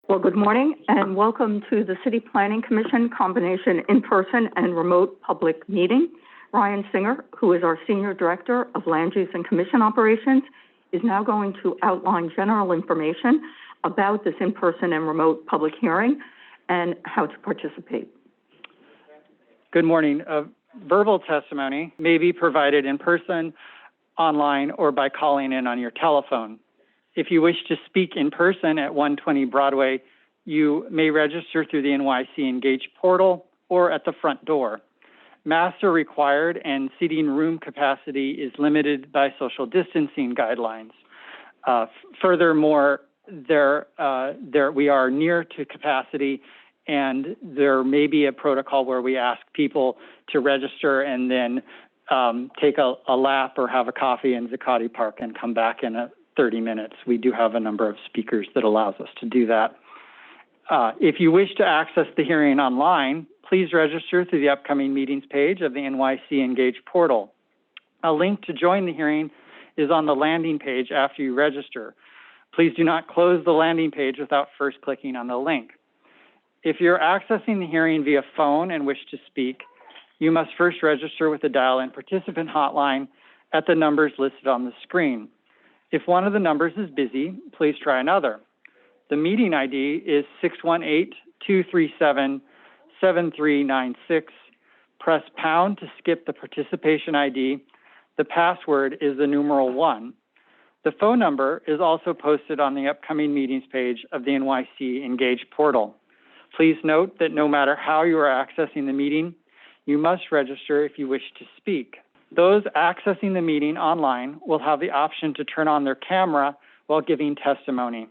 Well, good morning and welcome to the City Planning Commission combination in-person and remote public meeting. Ryan Singer, who is our Senior Director of Land Use and Commission Operations, is now going to outline general information about this in-person and remote public hearing and how to participate. Good morning. Verbal testimony may be provided in person, online, or by calling in on your telephone. If you wish to speak in person at 120 Broadway, you may register through the NYC Engage portal or at the front door. Masks are required and seating room capacity is limited by social distancing guidelines. Furthermore, we are near to capacity, and there may be a protocol where we ask people to register and then take a lap or have a coffee in Zuccotti Park and come back in 30 minutes. We do have a number of speakers that allows us to do that. If you wish to access the hearing online, please register through the upcoming meetings page of the NYC Engage portal. A link to join the hearing is on the landing page after you register. Please do not close the landing page without first clicking on the link. If you're accessing the hearing via phone and wish to speak, you must first register with the dial-in participant hotline at the numbers listed on the screen. If one of the numbers is busy, please try another. The meeting ID is 618-237-7396. Press pound to skip the participation ID. The password is the numeral 1. The phone number is also posted on the upcoming meetings page of the NYC Engage portal. Please note that no matter how you are accessing the meeting, you must register if you wish to speak. Those accessing the meeting online will have the option to turn on their camera while giving testimony.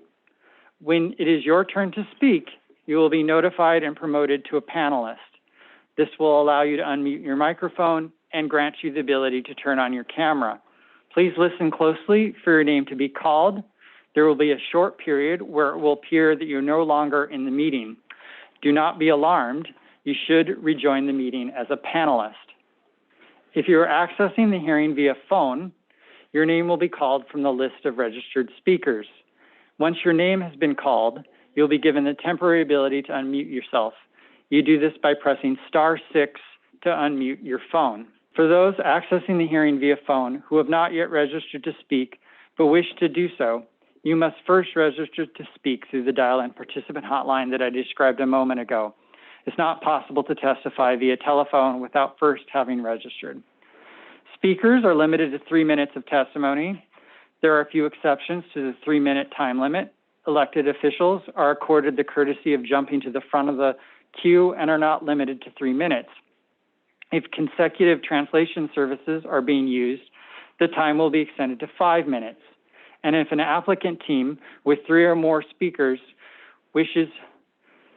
When it is your turn to speak, you will be notified and promoted to a panelist. This will allow you to unmute your microphone and grant you the ability to turn on your camera. Please listen closely for your name to be called. There will be a short period where it will appear that you're no longer in the meeting. Do not be alarmed. You should rejoin the meeting as a panelist. If you are accessing the hearing via phone, your name will be called from the list of registered speakers. Once your name has been called, you'll be given the temporary ability to unmute yourself. You do this by pressing *6 to unmute your phone. For those accessing the hearing via phone who have not yet registered to speak but wish to do so, you must first register to speak through the dial-in participant hotline that I described a moment ago. It's not possible to testify via telephone without first having registered. Speakers are limited to 3 minutes of testimony. There are a few exceptions to the 3-minute time limit. Elected officials are accorded the courtesy of jumping to the front of the queue and are not limited to 3 minutes. If consecutive translation services are being used, the time will be extended to 5 minutes. And if an applicant team with 3 or more speakers wishes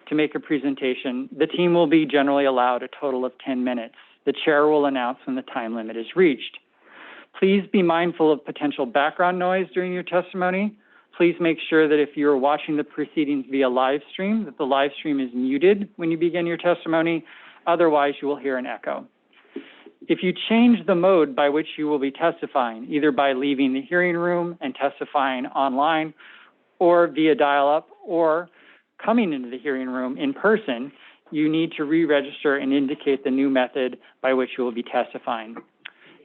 to make a presentation, the team will be generally allowed a total of 10 minutes. The chair will announce when the time limit is reached. Please be mindful of potential background noise during your testimony. Please make sure that if you're watching the proceedings via live stream, that the live stream is muted when you begin your testimony. Otherwise, you will hear an echo. If you change the mode by which you will be testifying, either by leaving the hearing room and testifying online, or via dial-up, or coming into the hearing room in person, you need to re-register and indicate the new method by which you will be testifying.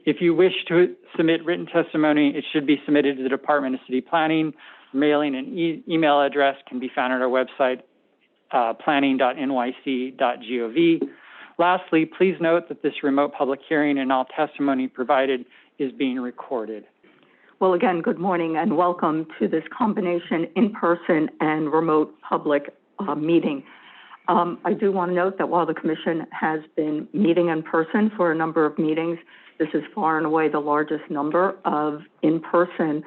If you wish to submit written testimony, it should be submitted to the Department of City Planning. Mailing and email address can be found at our website, planning.nyc.gov. Lastly, please note that this remote public hearing and all testimony provided is being recorded. Well, again, good morning and welcome to this combination in-person and remote public meeting. I do want to note that while the Commission has been meeting in person for a number of meetings, this is far and away the largest number of in-person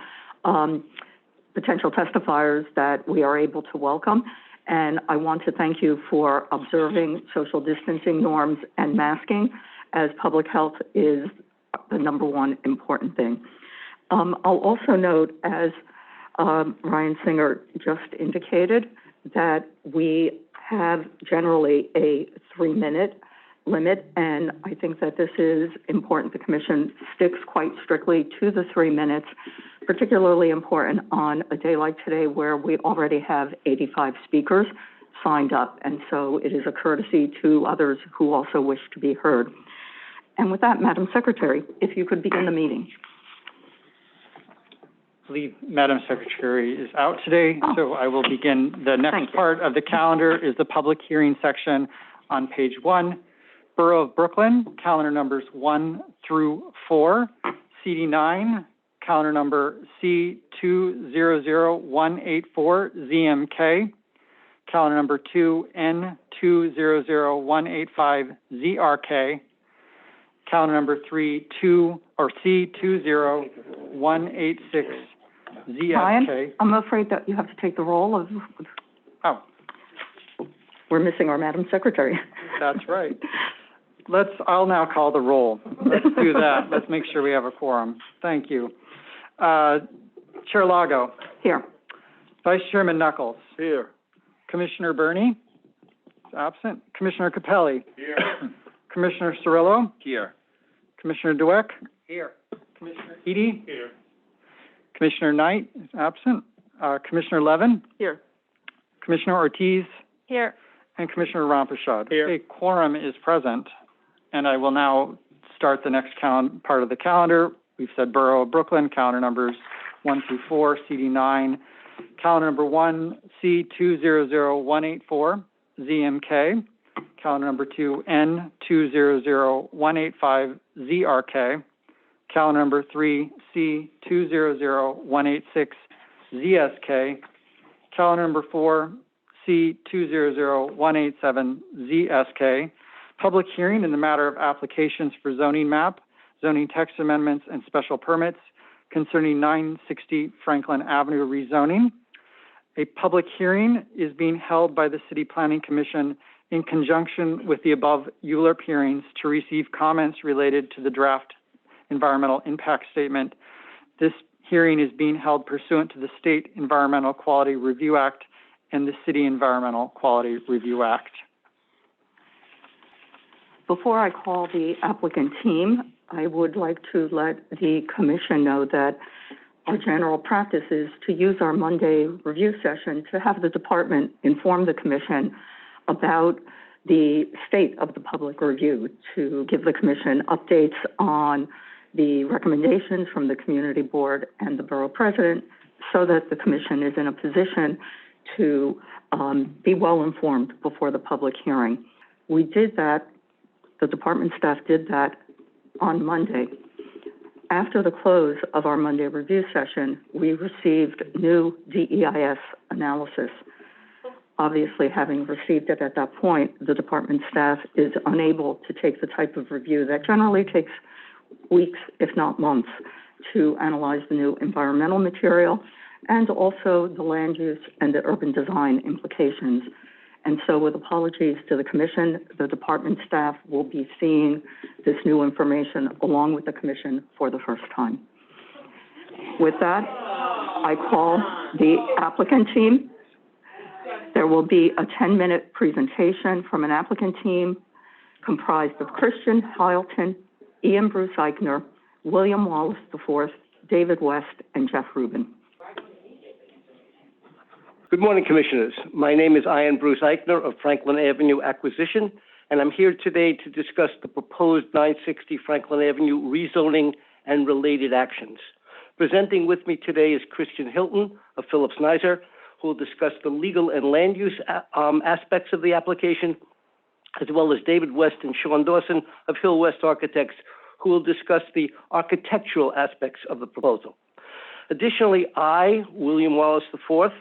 potential testifiers that we are able to welcome. And I want to thank you for observing social distancing norms and masking, as public health is the #1 important thing. I'll also note, as Ryan Singer just indicated, that we have generally a 3-minute limit, and I think that this is important. The Commission sticks quite strictly to the 3 minutes particularly important on a day like today where we already have 85 speakers signed up, and so it is a courtesy to others who also wish to be heard. And with that, Madam Secretary, if you could begin the meeting. I believe Madam Secretary is out today, so I will begin. The next part of the calendar is the public hearing section on page 1. Borough of Brooklyn, calendar numbers 1 through 4. CD9, calendar number C200184, ZMK. Calendar number 2, N200185, ZRK. Calendar number 3, C20186, ZSK. Ryan, I'm afraid that you have to take the role of... Oh. We're missing our Madam Secretary. That's right. I'll now call the roll. Let's do that. Let's make sure we have a quorum. Thank you. Chair Lago. Here. Vice Chairman Knuckles. Here. Commissioner Burney. Absent. Commissioner Capelli. Here. Commissioner Cirillo. Here. Commissioner Dweck. Here. Commissioner Edie. Here. Commissioner Knight is absent. Commissioner Levin. Here. Commissioner Ortiz. Here. And Commissioner Rompashad. Here. A quorum is present, and I will now start the next part of the calendar. We've said Borough of Brooklyn, calendar numbers 1 through 4, CD9. Calendar number 1, C200184, ZMK. Calendar number 2, N200185, ZRK. Calendar number 3, C200186, ZSK. Calendar number 4, C200187, ZSK. Public hearing in the matter of applications for zoning map, zoning text amendments, and special permits concerning 960 Franklin Avenue rezoning. A public hearing is being held by the City Planning Commission in conjunction with the above ULURP hearings to receive comments related to the draft environmental impact statement. This hearing is being held pursuant to the State Environmental Quality Review Act and the City Environmental Quality Review Act. Before I call the applicant team, I would like to let the commission know that our general practice is to use our Monday review session to have the department inform the commission about the state of the public review, to give the commission updates on the recommendations from the community board and the borough president so that the commission is in a position to be well informed before the public hearing. We did that, the department staff did that on Monday. After the close of our Monday review session, we received new DEIS analysis. Obviously, having received it at that point, the department staff is unable to take the type of review that generally takes weeks, if not months, to analyze the new environmental material and also the land use and the urban design implications. And so with apologies to the commission, the department staff will be seeing this new information along with the commission for the first time. With that, I call the applicant team. There will be a 10-minute presentation from an applicant team comprised of Christian Hilton, Ian Bruce Eichner, William Wallace IV, David West, and Jeff Rubin. Good morning, Commissioners. My name is Ian Bruce Eichner of Franklin Avenue Acquisition, and I'm here today to discuss the proposed 960 Franklin Avenue rezoning and related actions. Presenting with me today is Christian Hilton of Phillips Nizer, who will discuss the legal and land use aspects of the application, as well as David West and Sean Dawson of Hill West Architects, who will discuss the architectural aspects of the proposal. Additionally, I, William Wallace IV,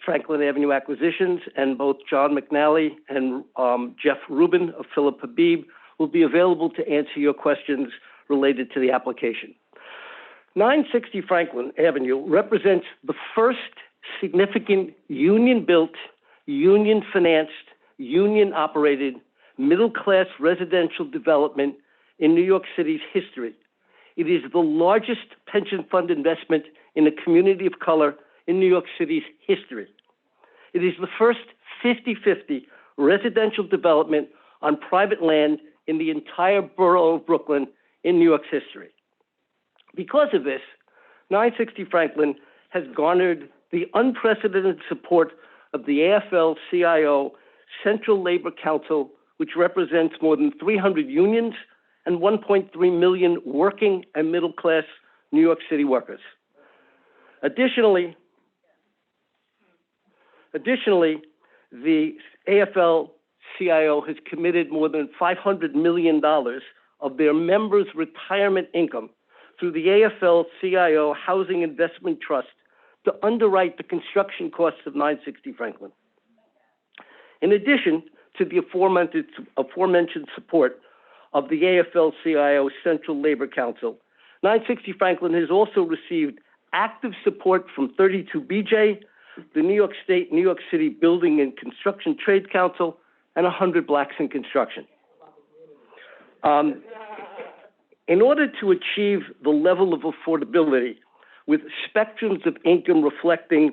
Franklin Avenue Acquisitions, and both John McNally and Jeff Rubin of Philip Habib will be available to answer your questions related to the application. 960 Franklin Avenue represents the first significant union-built, union-financed, union-operated, middle-class residential development in New York City's history. It is the largest pension fund investment in a community of color in New York City's history. It is the first 50-50 residential development on private land in the entire borough of Brooklyn in New York's history. Because of this, 960 Franklin has garnered the unprecedented support of the AFL-CIO Central Labor Council, which represents more than 300 unions and 1.3 million working and middle-class New York City workers. Additionally, the AFL-CIO has committed more than $500 million of their members' retirement income through the AFL-CIO Housing Investment Trust to underwrite the construction costs of 960 Franklin. In addition to the aforementioned support of the AFL-CIO Central Labor Council, 960 Franklin has also received active support from 32BJ, the New York State, New York City Building and Construction Trades Council, and 100 Blacks in Construction. In order to achieve the level of affordability with spectrums of income reflecting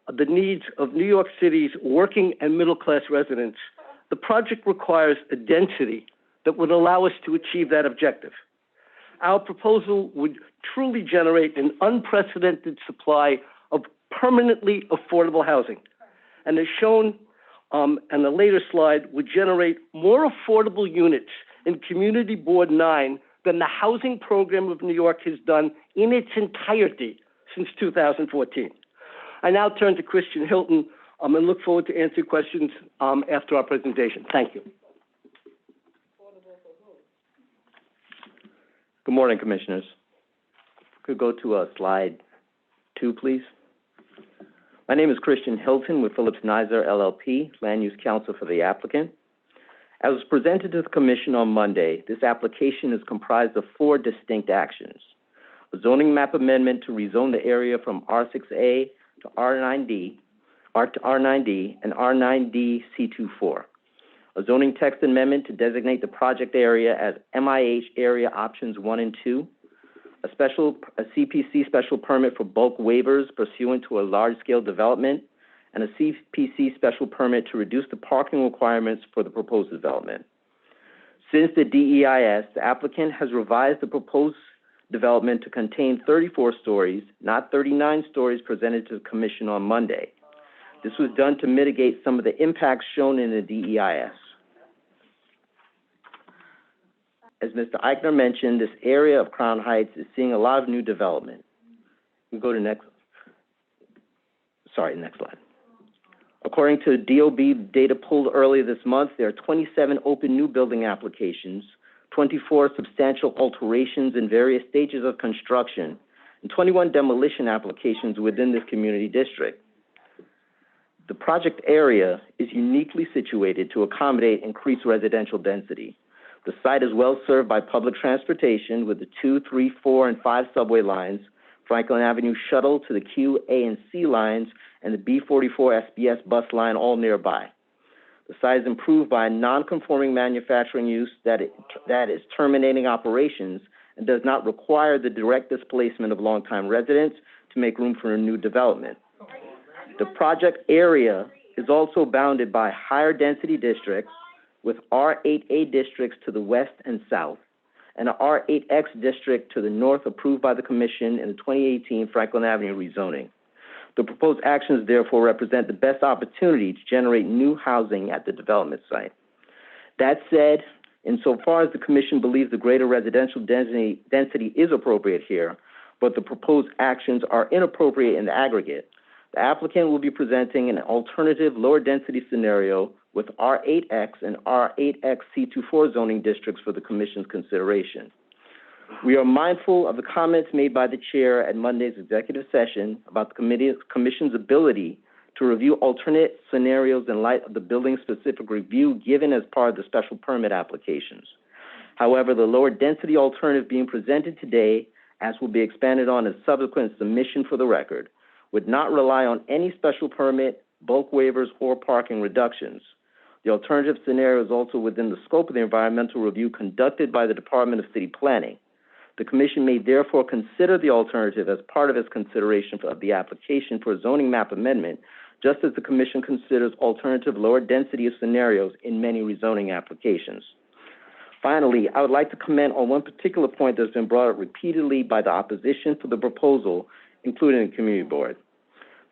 the needs of New York City's working and middle-class residents, the project requires a density that would allow us to achieve that objective. Our proposal would truly generate an unprecedented supply of permanently affordable housing, and as shown in a later slide, would generate more affordable units in Community Board 9 than the housing program of New York has done in its entirety since 2014. I now turn to Christian Hilton and look forward to answering questions after our presentation. Thank you. Good morning, Commissioners. Could go to slide 2, please. My name is Christian Hilton with Phillips Nizer, LLP, Land Use Counsel for the applicant. As was presented to the Commission on Monday, this application is comprised of 4 distinct actions: a zoning map amendment to rezone the area from R6A to R9D, and R9D C24, a zoning text amendment to designate the project area as MIH area options 1 and 2, a CPC special permit for bulk waivers pursuant to a large-scale development, and a CPC special permit to reduce the parking requirements for the proposed development. Since the DEIS, the applicant has revised the proposed development to contain 34 stories, not 39 stories presented to the Commission on Monday. This was done to mitigate some of the impacts shown in the DEIS. As Mr. Eichner mentioned, this area of Crown Heights is seeing a lot of new development. We go to next slide. According to DOB data pulled earlier this month, there are 27 open new building applications, 24 substantial alterations in various stages of construction, and 21 demolition applications within this community district. The project area is uniquely situated to accommodate increased residential density. The site is well served by public transportation with the 2, 3, 4, and 5 subway lines, Franklin Avenue Shuttle to the Q, A, and C lines, and the B44 SBS bus line all nearby. The site is improved by a non-conforming manufacturing use that is terminating operations and does not require the direct displacement of longtime residents to make room for a new development. The project area is also bounded by higher density districts with R8A districts to the west and south, and an R8X district to the north approved by the Commission in the 2018 Franklin Avenue rezoning. The proposed actions therefore represent the best opportunity to generate new housing at the development site. That said, insofar as the Commission believes the greater residential density is appropriate here, but the proposed actions are inappropriate in the aggregate, the applicant will be presenting an alternative lower density scenario with R8X and R8X C24 zoning districts for the Commission's consideration. We are mindful of the comments made by the Chair at Monday's executive session about the Commission's ability to review alternate scenarios in light of the building-specific review given as part of the special permit applications. However, the lower density alternative being presented today, as will be expanded on as subsequent submission for the record, would not rely on any special permit, bulk waivers, or parking reductions. The alternative scenario is also within the scope of the environmental review conducted by the Department of City Planning. The Commission may therefore consider the alternative as part of its consideration of the application for a zoning map amendment, just as the Commission considers alternative lower density scenarios in many rezoning applications. Finally, I would like to comment on one particular point that has been brought up repeatedly by the opposition for the proposal including the community board.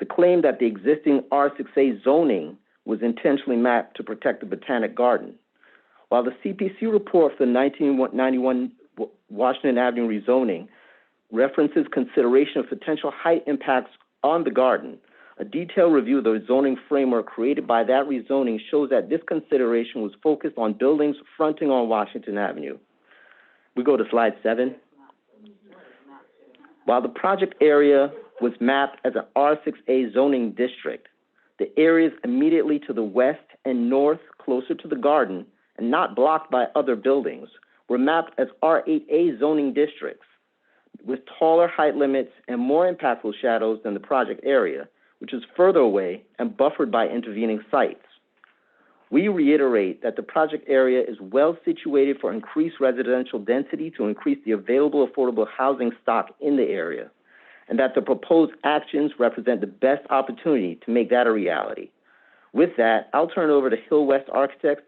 The claim that the existing R6A zoning was intentionally mapped to protect the Botanic Garden. While the CPC report for the 1991 Washington Avenue rezoning references consideration of potential height impacts on the garden, a detailed review of the zoning framework created by that rezoning shows that this consideration was focused on buildings fronting on Washington Avenue. We go to slide 7. While the project area was mapped as an R6A zoning district, the areas immediately to the west and north, closer to the garden, and not blocked by other buildings, were mapped as R8A zoning districts with taller height limits and more impactful shadows than the project area, which is further away and buffered by intervening sites. We reiterate that the project area is well situated for increased residential density to increase the available affordable housing stock in the area, and that the proposed actions represent the best opportunity to make that a reality. With that, I'll turn it over to Hill West Architects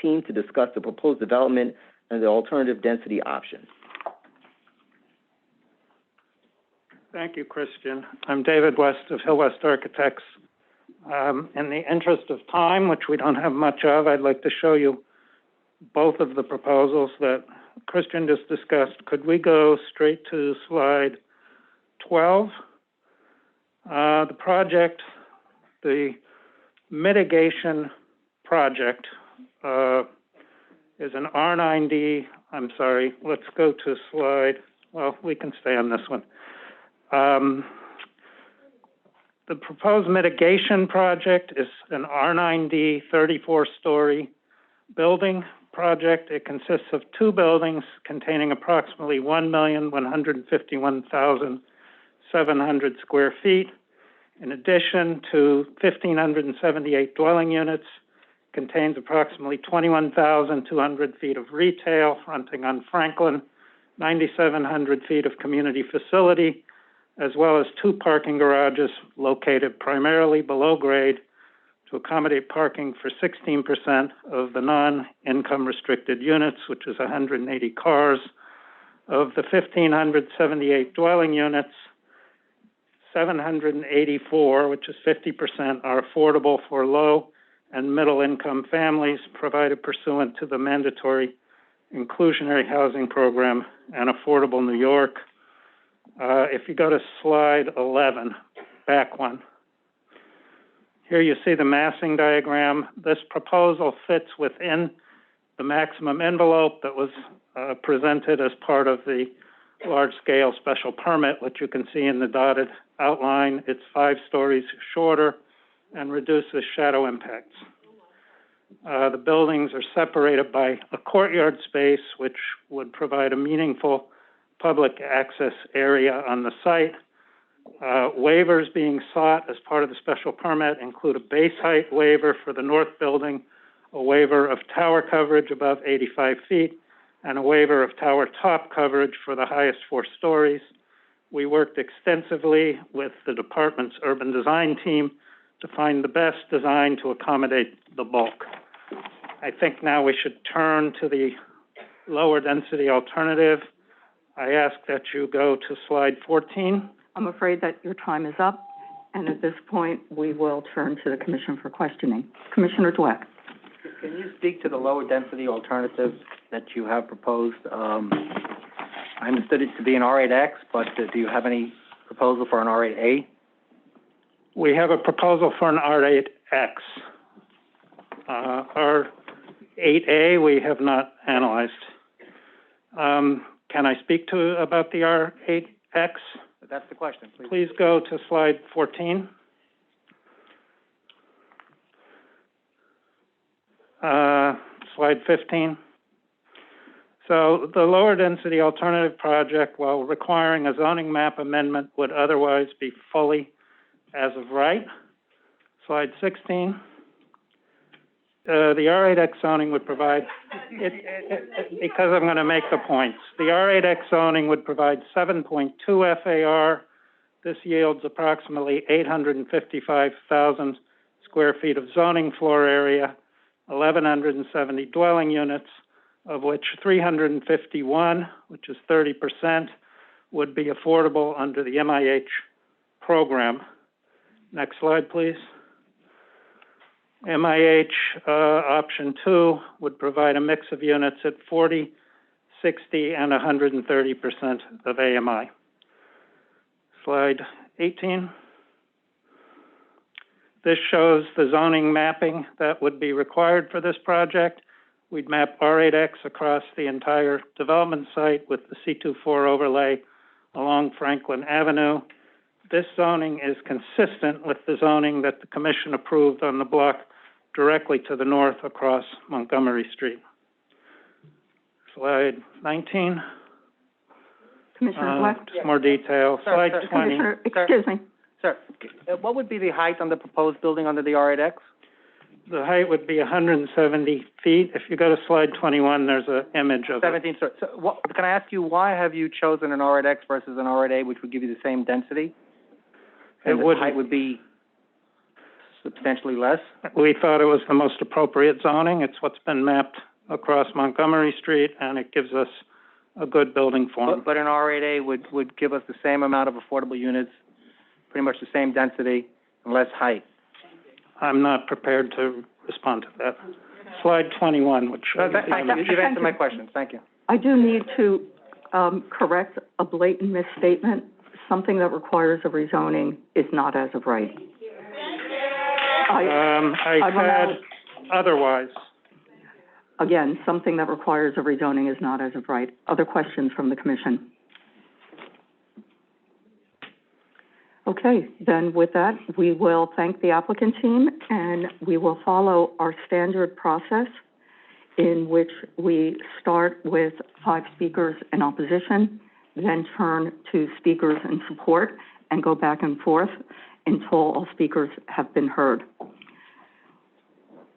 team to discuss the proposed development and the alternative density option. Thank you, Christian. I'm David West of Hill West Architects. In the interest of time, which we don't have much of, I'd like to show you both of the proposals that Christian just discussed. Could we go straight to slide 12? The project, the mitigation project, is an R9D. I'm sorry, let's go to slide, well, we can stay on this one. The proposed mitigation project is an R9D 34-story building project. It consists of 2 buildings containing approximately 1,151,700 square feet. In addition to 1,578 dwelling units, contains approximately 21,200 feet of retail fronting on Franklin, 9,700 feet of community facility, as well as 2 parking garages located primarily below grade to accommodate parking for 16% of the non-income restricted units, which is 180 cars. Of the 1,578 dwelling units, 784, which is 50%, are affordable for low and middle income families provided pursuant to the mandatory inclusionary housing program and Affordable New York. If you go to slide 11, back one. Here you see the massing diagram. This proposal fits within the maximum envelope that was presented as part of the large-scale special permit, which you can see in the dotted outline. It's 5 stories shorter and reduces shadow impacts. The buildings are separated by a courtyard space, which would provide a meaningful public access area on the site. Waivers being sought as part of the special permit include a base height waiver for the north building, a waiver of tower coverage above 85 feet, and a waiver of tower top coverage for the highest 4 stories. We worked extensively with the department's urban design team to find the best design to accommodate the bulk. I think now we should turn to the lower density alternative. I ask that you go to slide 14. I'm afraid that your time is up, and at this point, we will turn to the Commission for questioning. Commissioner Dweck. Can you speak to the lower density alternative that you have proposed? I understood it to be an R8X, but do you have any proposal for an R8A? We have a proposal for an R8X. R8A we have not analyzed. Can I speak about the R8X? That's the question, please. Please go to slide 14. Slide 15. So the lower density alternative project, while requiring a zoning map amendment, would otherwise be fully as of right. Slide 16. The R8X zoning would provide, because I'm going to make the points, the R8X zoning would provide 7.2 FAR. This yields approximately 855,000 square feet of zoning floor area, 1,170 dwelling units, of which 351, which is 30%, would be affordable under the MIH program. Next slide, please. MIH option 2 would provide a mix of units at 40, 60, and 130% of AMI. Slide 18. This shows the zoning mapping that would be required for this project. We'd map R8X across the entire development site with the C24 overlay along Franklin Avenue. This zoning is consistent with the zoning that the Commission approved on the block directly to the north across Montgomery Street. Slide 19. Commissioner Black? Just more detail. Slide 20. Commissioner, excuse me. Sir, what would be the height on the proposed building under the R8X? The height would be 170 feet. If you go to slide 21, there's an image of 17, sir. So can I ask you, why have you chosen an R8X versus an R8A, which would give you the same density? And the height would be substantially less? We thought it was the most appropriate zoning. It's what's been mapped across Montgomery Street, and it gives us a good building form. But an R8A would give us the same amount of affordable units, pretty much the same density, and less height. I'm not prepared to respond to that. Slide 21, which shows You've answered my questions. Thank you. I do need to correct a blatant misstatement. Something that requires a rezoning is not as of right. I said otherwise. Again, something that requires a rezoning is not as of right. Other questions from the Commission? Okay, then with that, we will thank the applicant team, and we will follow our standard process in which we start with 5 speakers in opposition, then turn to speakers in support, and go back and forth until all speakers have been heard.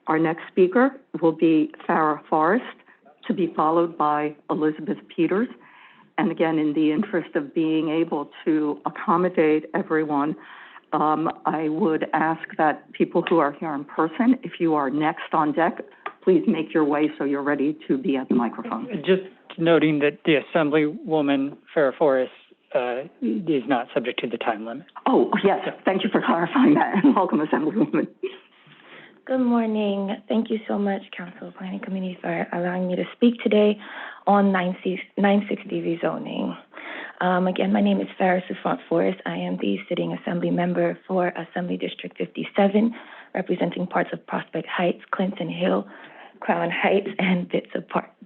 Our next speaker will be Farrah Forrest, to be followed by Elizabeth Peters. And again, in the interest of being able to accommodate everyone, I would ask that people who are here in person, if you are next on deck, please make your way so you're ready to be at the microphone. Just noting that the Assemblywoman Farrah Forrest is not subject to the time limit. Oh, yes, thank you for clarifying that, and welcome, Assemblywoman. Good morning. Thank you so much, Council Planning Committee, for allowing me to speak today on 960 rezoning. Again, my name is Farrah Forrest. I am the sitting Assembly member for Assembly District 57, representing parts of Prospect Heights, Clinton Hill, Crown Heights, and bits of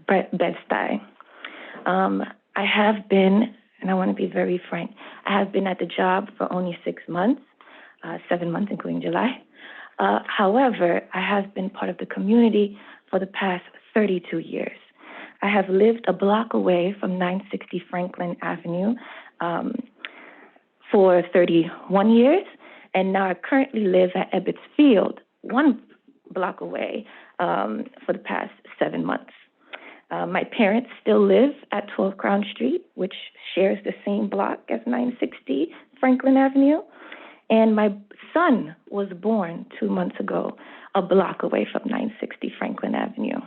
Bed-Stuy. I have been, and I want to be very frank, I have been at the job for only 6 months, 7 months, including July. However, I have been part of the community for the past 32 years. I have lived a block away from 960 Franklin Avenue for 31 years, and now I currently live at Ebbets Field, 1 block away, for the past 7 months. My parents still live at 12 Crown Street, which shares the same block as 960 Franklin Avenue. And my son was born 2 months ago, a block away from 960 Franklin Avenue.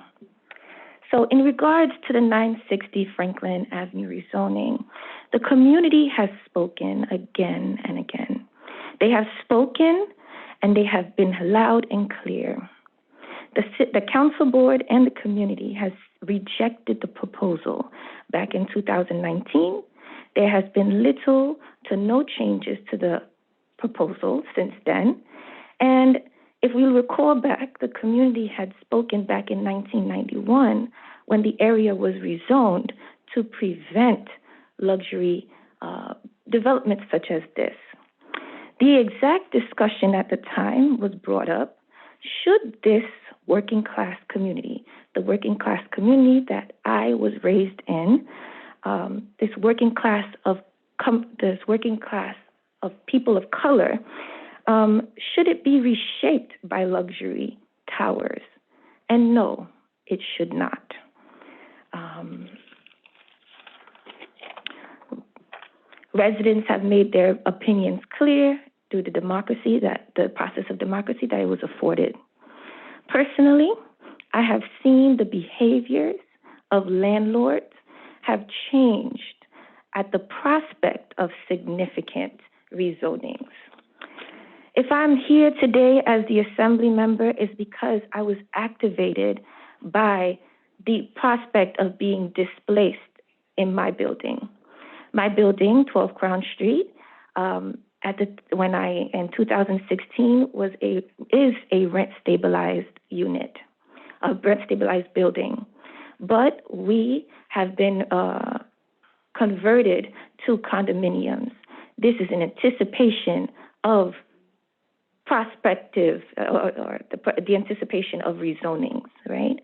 So in regards to the 960 Franklin Avenue rezoning, the community has spoken again and again. They have spoken, and they have been loud and clear. The council board and the community has rejected the proposal back in 2019. There has been little to no changes to the proposal since then. And if we recall back, the community had spoken back in 1991 when the area was rezoned to prevent luxury developments such as this. The exact discussion at the time was brought up, should this working class community, the working class community that I was raised in, this working class of people of color, should it be reshaped by luxury towers? And no, it should not. Residents have made their opinions clear through the process of democracy that it was afforded. Personally, I have seen the behaviors of landlords have changed at the prospect of significant rezonings. If I'm here today as the Assembly member, it's because I was activated by the prospect of being displaced in my building. My building, 12 Crown Street, in 2016 is a rent stabilized unit, a rent stabilized building, but we have been converted to condominiums. This is in anticipation of prospective or the anticipation of rezonings, right?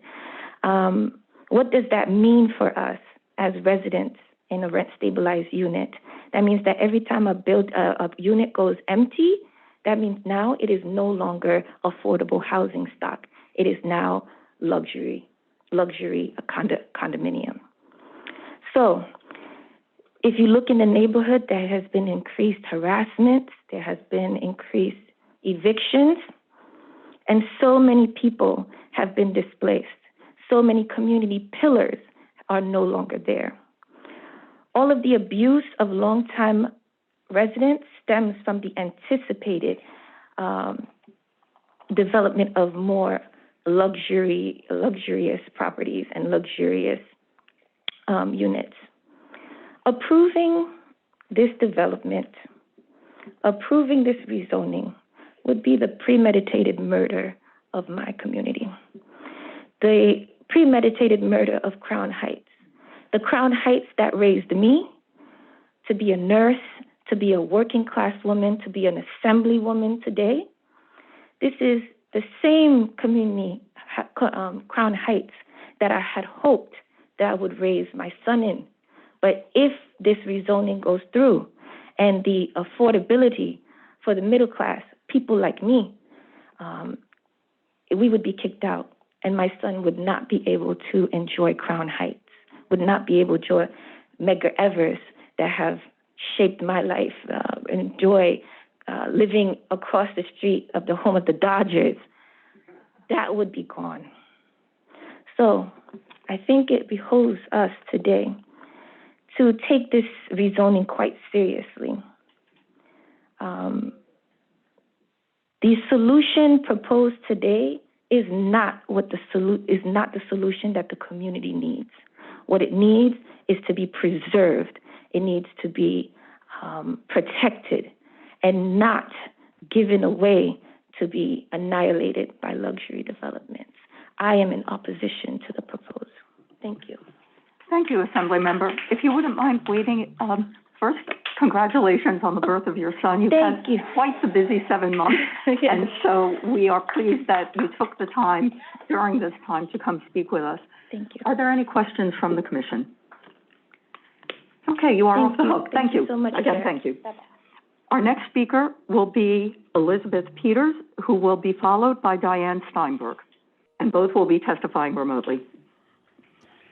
What does that mean for us as residents in a rent stabilized unit? That means that every time a unit goes empty, that means now it is no longer affordable housing stock. It is now luxury condominium. So if you look in the neighborhood, there has been increased harassment, there has been increased evictions, and so many people have been displaced. So many community pillars are no longer there. All of the abuse of longtime residents stems from the anticipated development of more luxurious properties and luxurious units. Approving this development, approving this rezoning would be the premeditated murder of my community. The premeditated murder of Crown Heights. The Crown Heights that raised me to be a nurse, to be a working class woman, to be an assemblywoman today. This is the same community, Crown Heights, that I had hoped that I would raise my son in. But if this rezoning goes through and the affordability for the middle class, people like me, we would be kicked out and my son would not be able to enjoy Crown Heights, would not be able to enjoy Medgar Evers that have shaped my life, enjoy living across the street of the home of the Dodgers. That would be gone. So I think it behoves us today to take this rezoning quite seriously. The solution proposed today is not the solution that the community needs. What it needs is to be preserved. It needs to be protected and not given away to be annihilated by luxury developments. I am in opposition to the proposal. Thank you. Thank you, Assembly Member. If you wouldn't mind waiting, first, congratulations on the birth of your son. You've had quite the busy 7 months, Yes. And so we are pleased that you took the time during this time to come speak with us. Thank you. Are there any questions from the Commission? Okay, you are off the hook. Thank you so much, again. Chair. Thank you. Bye-bye. Our next speaker will be Elizabeth Peters, who will be followed by Diane Steinberg, and both will be testifying remotely.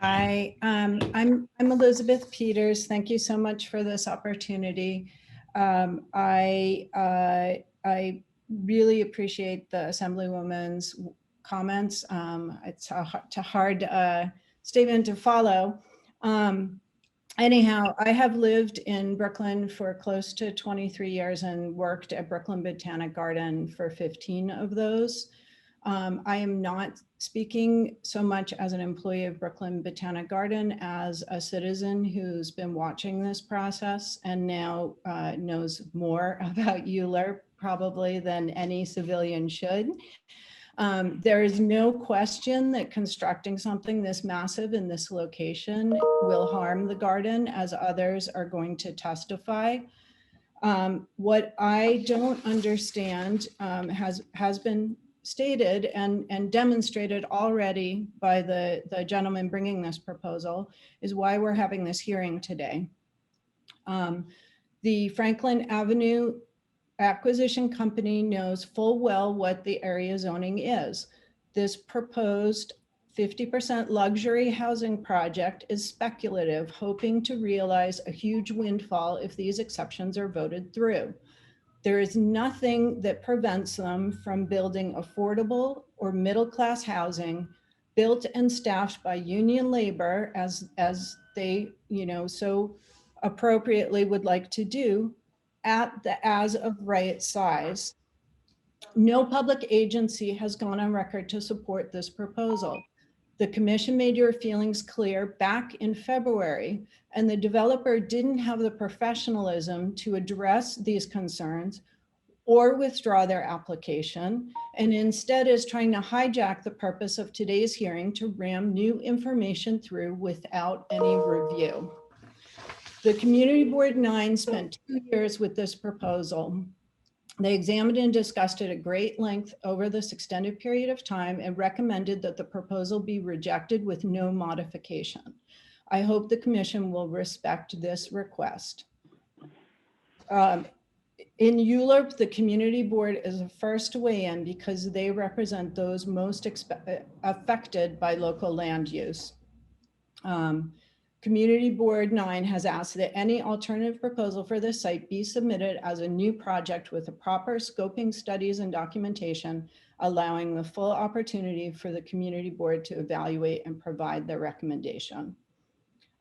Hi, I'm Elizabeth Peters. Thank you so much for this opportunity. I really appreciate the Assemblywoman's comments. It's a hard statement to follow. Anyhow, I have lived in Brooklyn for close to 23 years and worked at Brooklyn Botanic Garden for 15 of those. I am not speaking so much as an employee of Brooklyn Botanic Garden as a citizen who's been watching this process and now knows more about ULURP probably than any civilian should. There is no question that constructing something this massive in this location will harm the garden, as others are going to testify. What I don't understand has been stated and demonstrated already by the gentleman bringing this proposal is why we're having this hearing today. The Franklin Avenue Acquisition Company knows full well what the area zoning is. This proposed 50% luxury housing project is speculative, hoping to realize a huge windfall if these exceptions are voted through. There is nothing that prevents them from building affordable or middle-class housing built and staffed by union labor as they, so appropriately would like to do at the as of right size. No public agency has gone on record to support this proposal. The commission made your feelings clear back in February, and the developer didn't have the professionalism to address these concerns or withdraw their application, and instead is trying to hijack the purpose of today's hearing to ram new information through without any review. The Community Board 9 spent 2 years with this proposal. They examined and discussed it at great length over this extended period of time and recommended that the proposal be rejected with no modification. I hope the commission will respect this request. In ULURP, the community board is the first to weigh in because they represent those most affected by local land use. Community Board 9 has asked that any alternative proposal for this site be submitted as a new project with a proper scoping studies and documentation, allowing the full opportunity for the community board to evaluate and provide their recommendation.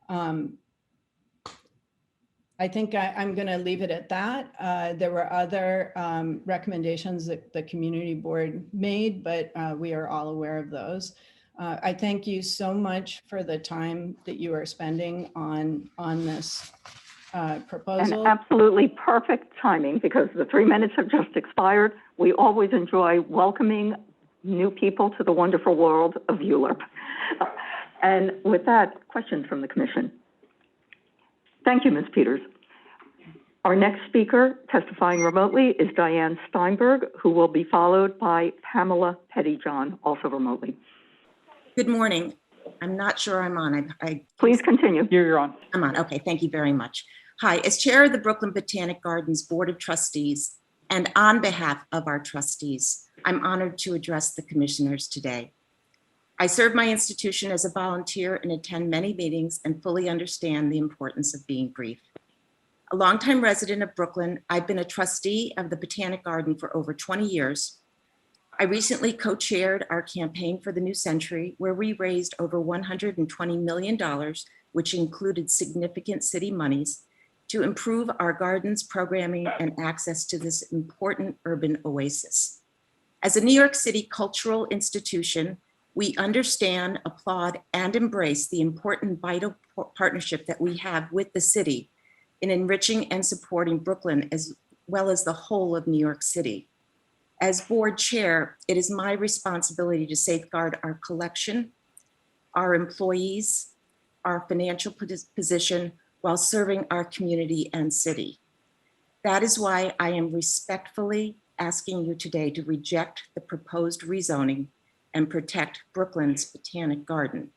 I think I'm going to leave it at that. There were other recommendations that the community board made, but we are all aware of those. I thank you so much for the time that you are spending on this proposal. And absolutely perfect timing because the 3 minutes have just expired. We always enjoy welcoming new people to the wonderful world of ULURP. And with that, questions from the commission. Thank you, Ms. Peters. Our next speaker testifying remotely is Diane Steinberg, who will be followed by Pamela Pettyjohn, also remotely. Good morning. I'm not sure I'm on. Please continue. You're on. I'm on. Okay, thank you very much. Hi, as chair of the Brooklyn Botanic Gardens Board of Trustees, and on behalf of our trustees, I'm honored to address the commissioners today. I serve my institution as a volunteer and attend many meetings and fully understand the importance of being brief. A longtime resident of Brooklyn, I've been a trustee of the Botanic Garden for over 20 years. I recently co-chaired our campaign for the new century, where we raised over $120 million, which included significant city monies, to improve our gardens, programming, and access to this important urban oasis. As a New York City cultural institution, we understand, applaud, and embrace the important vital partnership that we have with the city in enriching and supporting Brooklyn as well as the whole of New York City. As board chair, it is my responsibility to safeguard our collection, our employees, our financial position while serving our community and city. That is why I am respectfully asking you today to reject the proposed rezoning and protect Brooklyn's Botanic Garden.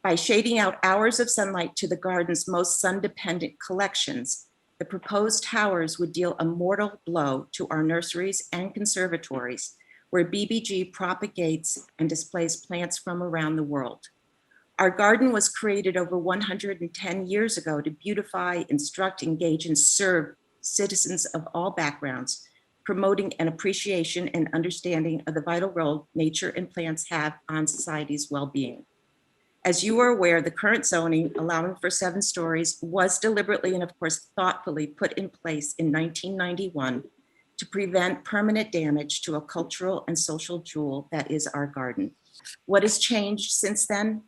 By shading out hours of sunlight to the garden's most sun-dependent collections, the proposed towers would deal a mortal blow to our nurseries and conservatories, where BBG propagates and displays plants from around the world. Our garden was created over 110 years ago to beautify, instruct, engage, and serve citizens of all backgrounds, promoting an appreciation and understanding of the vital role nature and plants have on society's well-being. As you are aware, the current zoning allowing for 7 stories was deliberately and of course thoughtfully put in place in 1991 to prevent permanent damage to a cultural and social jewel that is our garden. What has changed since then?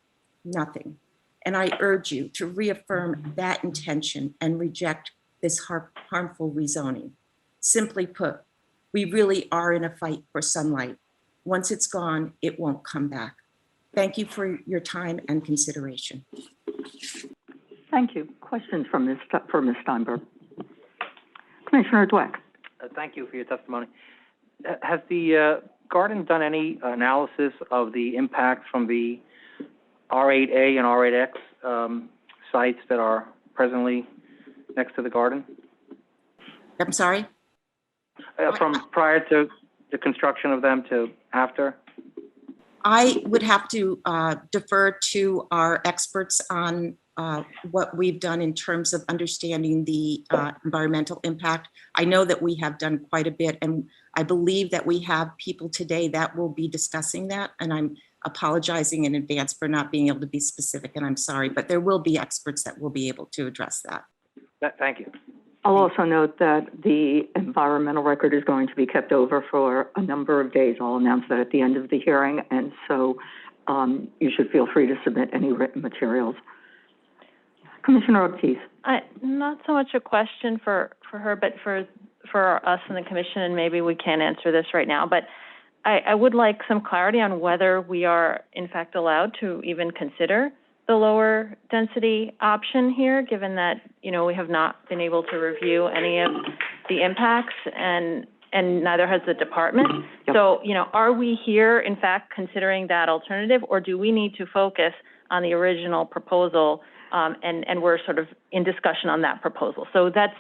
Nothing. And I urge you to reaffirm that intention and reject this harmful rezoning. Simply put, we really are in a fight for sunlight. Once it's gone, it won't come back. Thank you for your time and consideration. Thank you. Questions from Ms. Steinberg. Commissioner Dweck. Thank you for your testimony. Has the garden done any analysis of the impact from the R8A and R8X sites that are presently next to the garden? I'm sorry? From prior to the construction of them to after? I would have to defer to our experts on what we've done in terms of understanding the environmental impact. I know that we have done quite a bit, and I believe that we have people today that will be discussing that, and I'm apologizing in advance for not being able to be specific, and I'm sorry, but there will be experts that will be able to address that. Thank you. I'll also note that the environmental record is going to be kept over for a number of days. I'll announce that at the end of the hearing, and so you should feel free to submit any written materials. Commissioner Ortiz. Not so much a question for her, but for us in the commission, and maybe we can't answer this right now, but I would like some clarity on whether we are in fact allowed to even consider the lower density option here, given that, you know, we have not been able to review any of the impacts, and neither has the department. Yep. So, you know, are we here in fact considering that alternative, or do we need to focus on the original proposal, and we're sort of in discussion on that proposal? So that's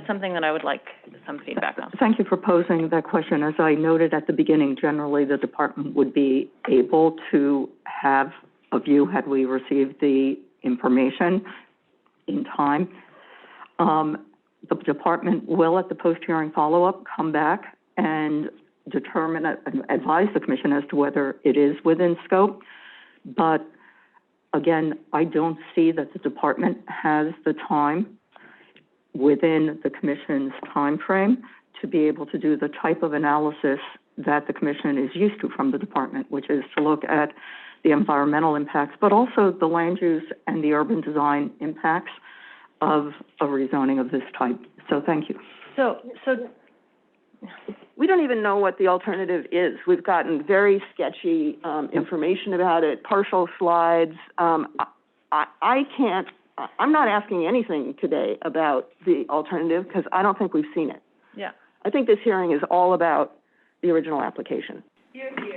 something that I would like some feedback on. Thank you for posing that question. As I noted at the beginning, generally the department would be able to have a view had we received the information in time. The department will, at the post-hearing follow-up, come back and determine and advise the commission as to whether it is within scope. But again, I don't see that the department has the time within the commission's time frame to be able to do the type of analysis that the commission is used to from the department, which is to look at the environmental impacts, but also the land use and the urban design impacts of a rezoning of this type. So thank you. So we don't even know what the alternative is. We've gotten very sketchy information about it, partial slides. I can't, I'm not asking anything today about the alternative because I don't think we've seen it. yeah. I think this hearing is all about the original application. Yes, thank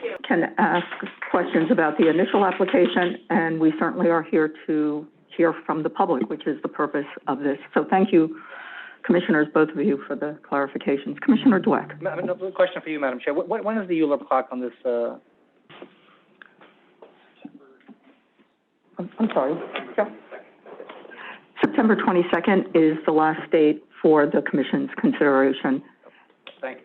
you. Can ask questions about the initial application, and we certainly are here to hear from the public, which is the purpose of this. So thank you, commissioners, both of you, for the clarifications. Commissioner Dweck. A question for you, Madam Chair. When is the ULURP clock on this? I'm sorry. Yeah. September 22nd is the last date for the commission's consideration. Thank you.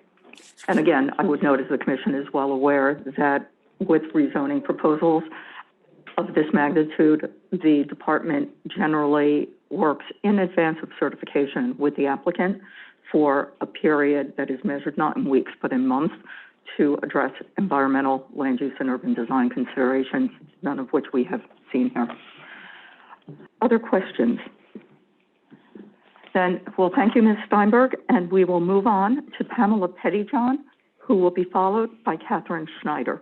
And again, I would note, as the commission is well aware, that with rezoning proposals of this magnitude, the department generally works in advance of certification with the applicant for a period that is measured not in weeks, but in months, to address environmental, land use, and urban design considerations, none of which we have seen here. Other questions? Then, well, thank you, Ms. Steinberg, and we will move on to Pamela Pettyjohn, who will be followed by Catherine Schneider.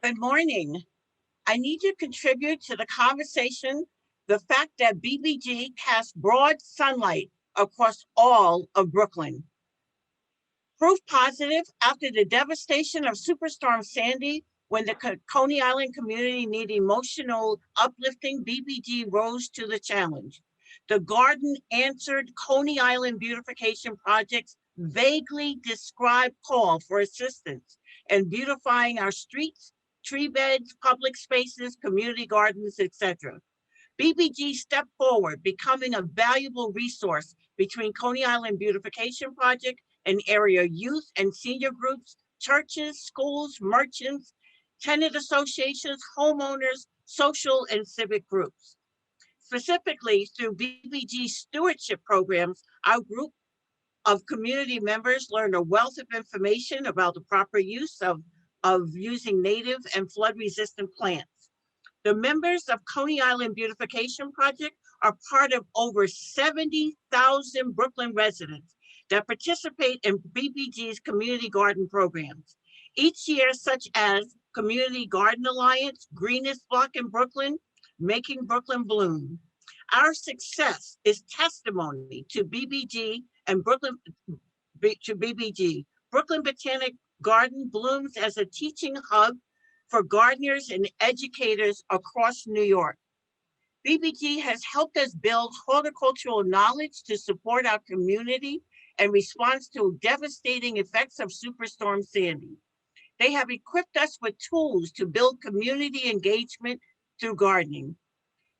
Good morning. I need to contribute to the conversation the fact that BBG casts broad sunlight across all of Brooklyn. Proof positive after the devastation of Superstorm Sandy, when the Coney Island community needed emotional uplifting, BBG rose to the challenge. The garden answered Coney Island beautification project's vaguely described call for assistance in beautifying our streets, tree beds, public spaces, community gardens, etc. BBG stepped forward, becoming a valuable resource between Coney Island Beautification Project and area youth and senior groups, churches, schools, merchants, tenant associations, homeowners, social and civic groups. Specifically, through BBG stewardship programs, our group of community members learned a wealth of information about the proper use of using native and flood-resistant plants. The members of Coney Island Beautification Project are part of over 70,000 Brooklyn residents that participate in BBG's community garden programs. Each year, such as Community Garden Alliance, Greenest Block in Brooklyn, Making Brooklyn Bloom. Our success is testimony to BBG and BBG. Brooklyn Botanic Garden blooms as a teaching hub for gardeners and educators across New York. BBG has helped us build horticultural knowledge to support our community in response to devastating effects of Superstorm Sandy. They have equipped us with tools to build community engagement through gardening.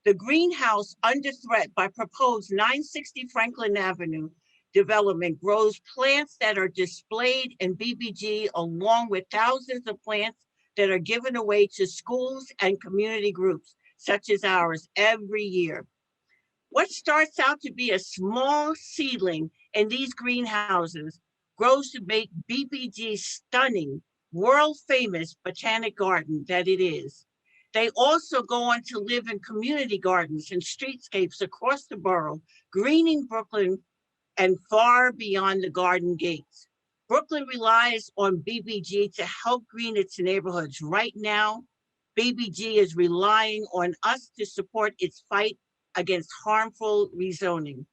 The greenhouse under threat by proposed 960 Franklin Avenue development grows plants that are displayed in BBG along with thousands of plants that are given away to schools and community groups such as ours every year. What starts out to be a small seedling in these greenhouses grows to make BPG's stunning, world-famous botanic garden that it is. They also go on to live in community gardens and streetscapes across the borough, greening Brooklyn and far beyond the garden gates. Brooklyn relies on BBG to help green its neighborhoods. Right now, BBG is relying on us to support its fight against harmful rezoning.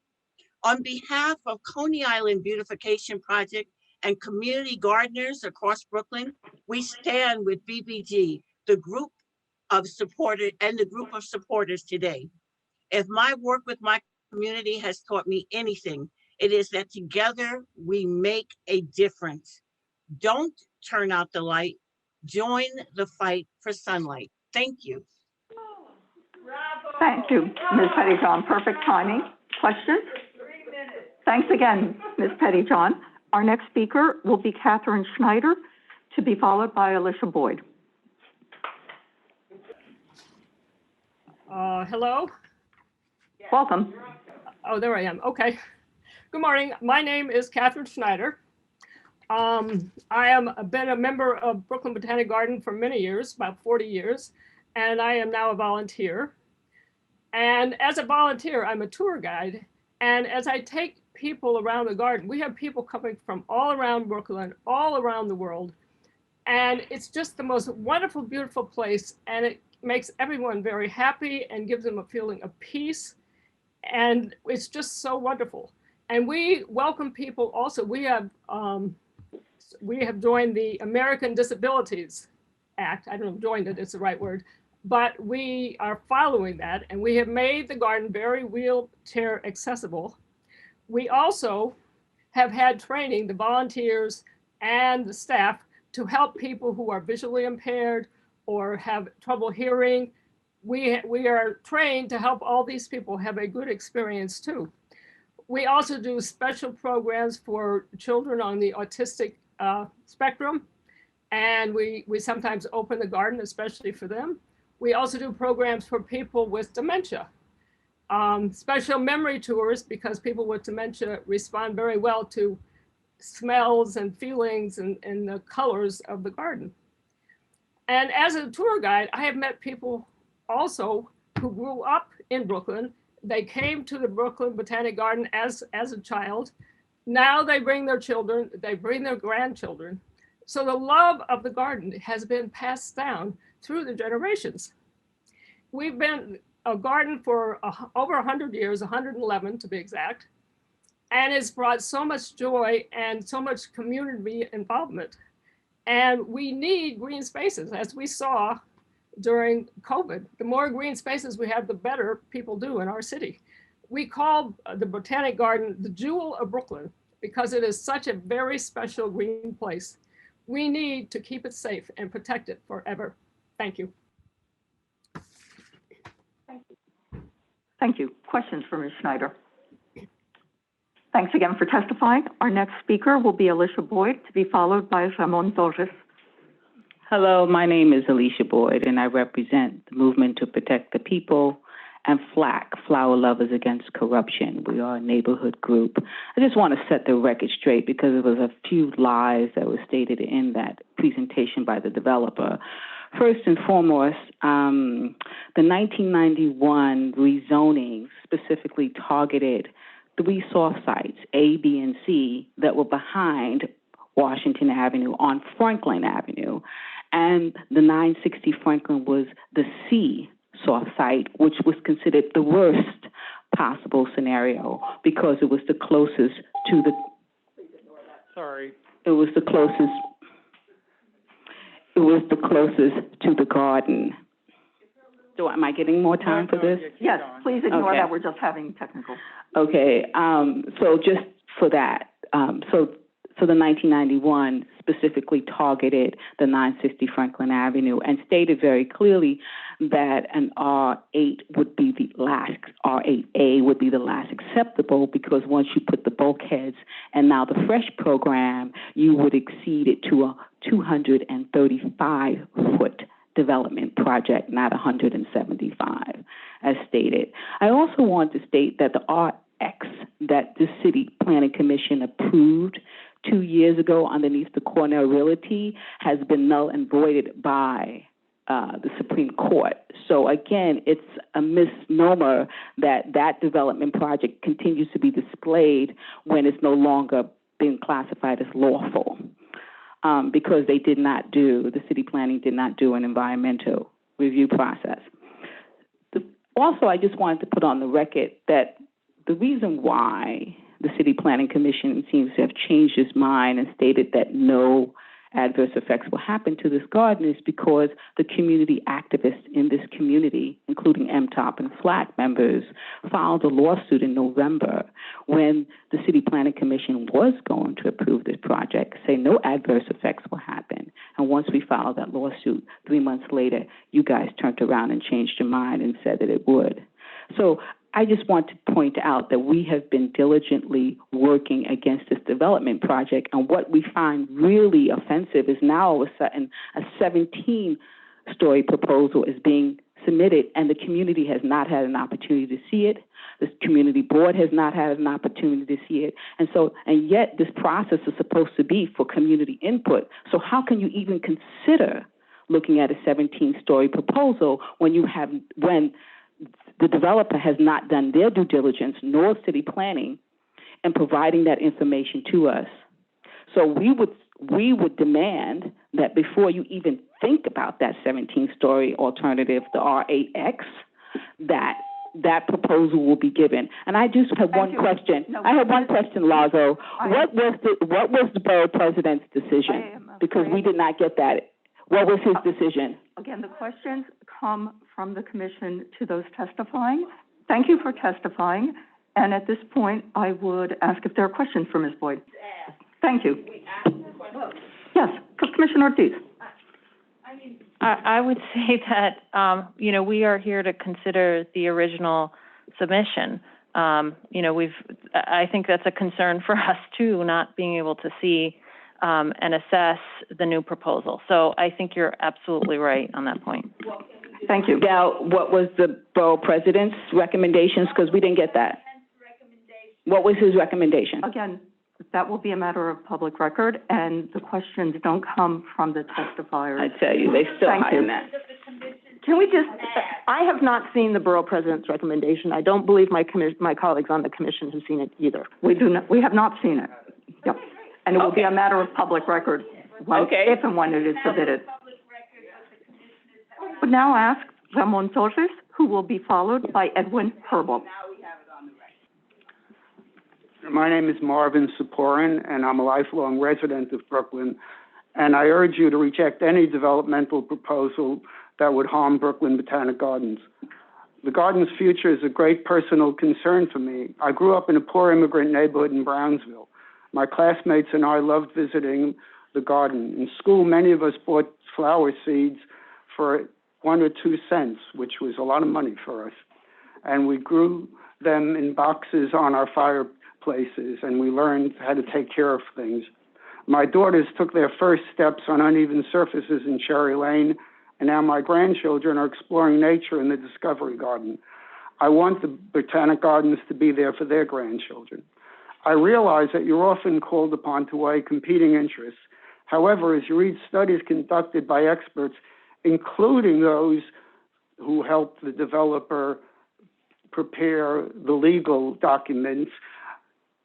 On behalf of Coney Island Beautification Project and community gardeners across Brooklyn, we stand with BBG, the group of supporters and the group of supporters today. If my work with my community has taught me anything, it is that together we make a difference. Don't turn out the light. Join the fight for sunlight. Thank you. Thank you, Ms. Pettyjohn. Perfect timing. Questions? Thanks again, Ms. Pettyjohn. Our next speaker will be Catherine Schneider, to be followed by Alicia Boyd. Hello? Welcome. Oh, there I am. Okay. Good morning. My name is Catherine Schneider. I have been a member of Brooklyn Botanic Garden for many years, about 40 years, and I am now a volunteer. And as a volunteer, I'm a tour guide. And as I take people around the garden, we have people coming from all around Brooklyn, all around the world. And it's just the most wonderful, beautiful place. And it makes everyone very happy and gives them a feeling of peace. And it's just so wonderful. And we welcome people also. We have joined the American Disabilities Act. I don't know if joined it, it's the right word, but we are following that, and we have made the garden very wheelchair accessible. We also have had training, the volunteers and the staff, to help people who are visually impaired or have trouble hearing. We are trained to help all these people have a good experience too. We also do special programs for children on the autistic spectrum, and we sometimes open the garden especially for them. We also do programs for people with dementia, special memory tours, because people with dementia respond very well to smells and feelings and the colors of the garden. And as a tour guide, I have met people also who grew up in Brooklyn. They came to the Brooklyn Botanic Garden as a child. Now they bring their children, they bring their grandchildren. So the love of the garden has been passed down through the generations. We've been a garden for over 100 years, 111 to be exact, and it's brought so much joy and so much community involvement. And we need green spaces, as we saw during COVID. The more green spaces we have, the better people do in our city. We call the Botanic Garden the jewel of Brooklyn because it is such a very special green place. We need to keep it safe and protect it forever. Thank you. Thank you. Questions for Ms. Schneider? Thanks again for testifying. Our next speaker will be Alicia Boyd, to be followed by Ramon Torres. Hello, my name is Alicia Boyd, and I represent the Movement to Protect the People and FLAC, Flower Lovers Against Corruption. We are a neighborhood group. I just want to set the record straight because there was a few lies that were stated in that presentation by the developer. First and foremost, the 1991 rezoning specifically targeted 3 soft sites, A, B, and C, that were behind Washington Avenue on Franklin Avenue. And the 960 Franklin was the C soft site, which was considered the worst possible scenario because it was the closest to the... Sorry. It was the closest to the garden. So am I getting more time for this? Yes, please ignore Okay. that. We're just having technical. Okay, so just for that, so the 1991 specifically targeted the 960 Franklin Avenue and stated very clearly that an R8 would be the last, R8A would be the last acceptable, because once you put the bulkheads and now the fresh program, you would exceed it to a 235-foot development project, not 175. as stated. I also want to state that the RX that the City Planning Commission approved 2 years ago underneath the Cornell Realty has been null and voided by the Supreme Court. So again, it's a misnomer that that development project continues to be displayed when it's no longer being classified as lawful, because they did not do, the city planning did not do an environmental review process. Also, I just wanted to put on the record that the reason why the City Planning Commission seems to have changed its mind and stated that no adverse effects will happen to this garden is because the community activists in this community, including MTOP and FLAC members, filed a lawsuit in November when the City Planning Commission was going to approve this project, say no adverse effects will happen. And once we filed that lawsuit, 3 months later, you guys turned around and changed your mind and said that it would. So I just want to point out that we have been diligently working against this development project, and what we find really offensive is now all of a sudden a 17-story proposal is being submitted, and the community has not had an opportunity to see it. The community board has not had an opportunity to see it, and yet this process is supposed to be for community input. So how can you even consider looking at a 17-story proposal when the developer has not done their due diligence, nor city planning, in providing that information to us? So we would demand that before you even think about that 17-story alternative, the R8X, that proposal will be given. And I just have one question. I have one question, Lazo. What was the borough president's decision? Because we did not get that. What was his decision? Again, the questions come from the commission to those testifying. Thank you for testifying. And at this point, I would ask if there are questions for Ms. Boyd. Thank you. Yes, Commissioner Ortiz. I would say that, we are here to consider the original submission. I think that's a concern for us too, not being able to see and assess the new proposal. So I think you're absolutely right on that point. Thank you. Now, what was the borough president's recommendations? Because we didn't get that. What was his recommendation? Again, that will be a matter of public record, and the questions don't come from the testifiers. I tell you, they still hide that. Can we just, I have not seen the borough president's recommendation. I don't believe my colleagues on the commission have seen it either. We have not seen it. Yep. And it will be a matter of public record if and when it is submitted. But now ask Ramon Torres, who will be followed by Edwin Herbal. My name is Marvin Saporin, and I'm a lifelong resident of Brooklyn. And I urge you to reject any developmental proposal that would harm Brooklyn Botanic Gardens. The garden's future is a great personal concern for me. I grew up in a poor immigrant neighborhood in Brownsville. My classmates and I loved visiting the garden. In school, many of us bought flower seeds for 1 or 2 cents, which was a lot of money for us. And we grew them in boxes on our fireplaces, and we learned how to take care of things. My daughters took their first steps on uneven surfaces in Cherry Lane, and now my grandchildren are exploring nature in the Discovery Garden. I want the Botanic Gardens to be there for their grandchildren. I realize that you're often called upon to weigh competing interests. However, as you read studies conducted by experts, including those who helped the developer prepare the legal documents,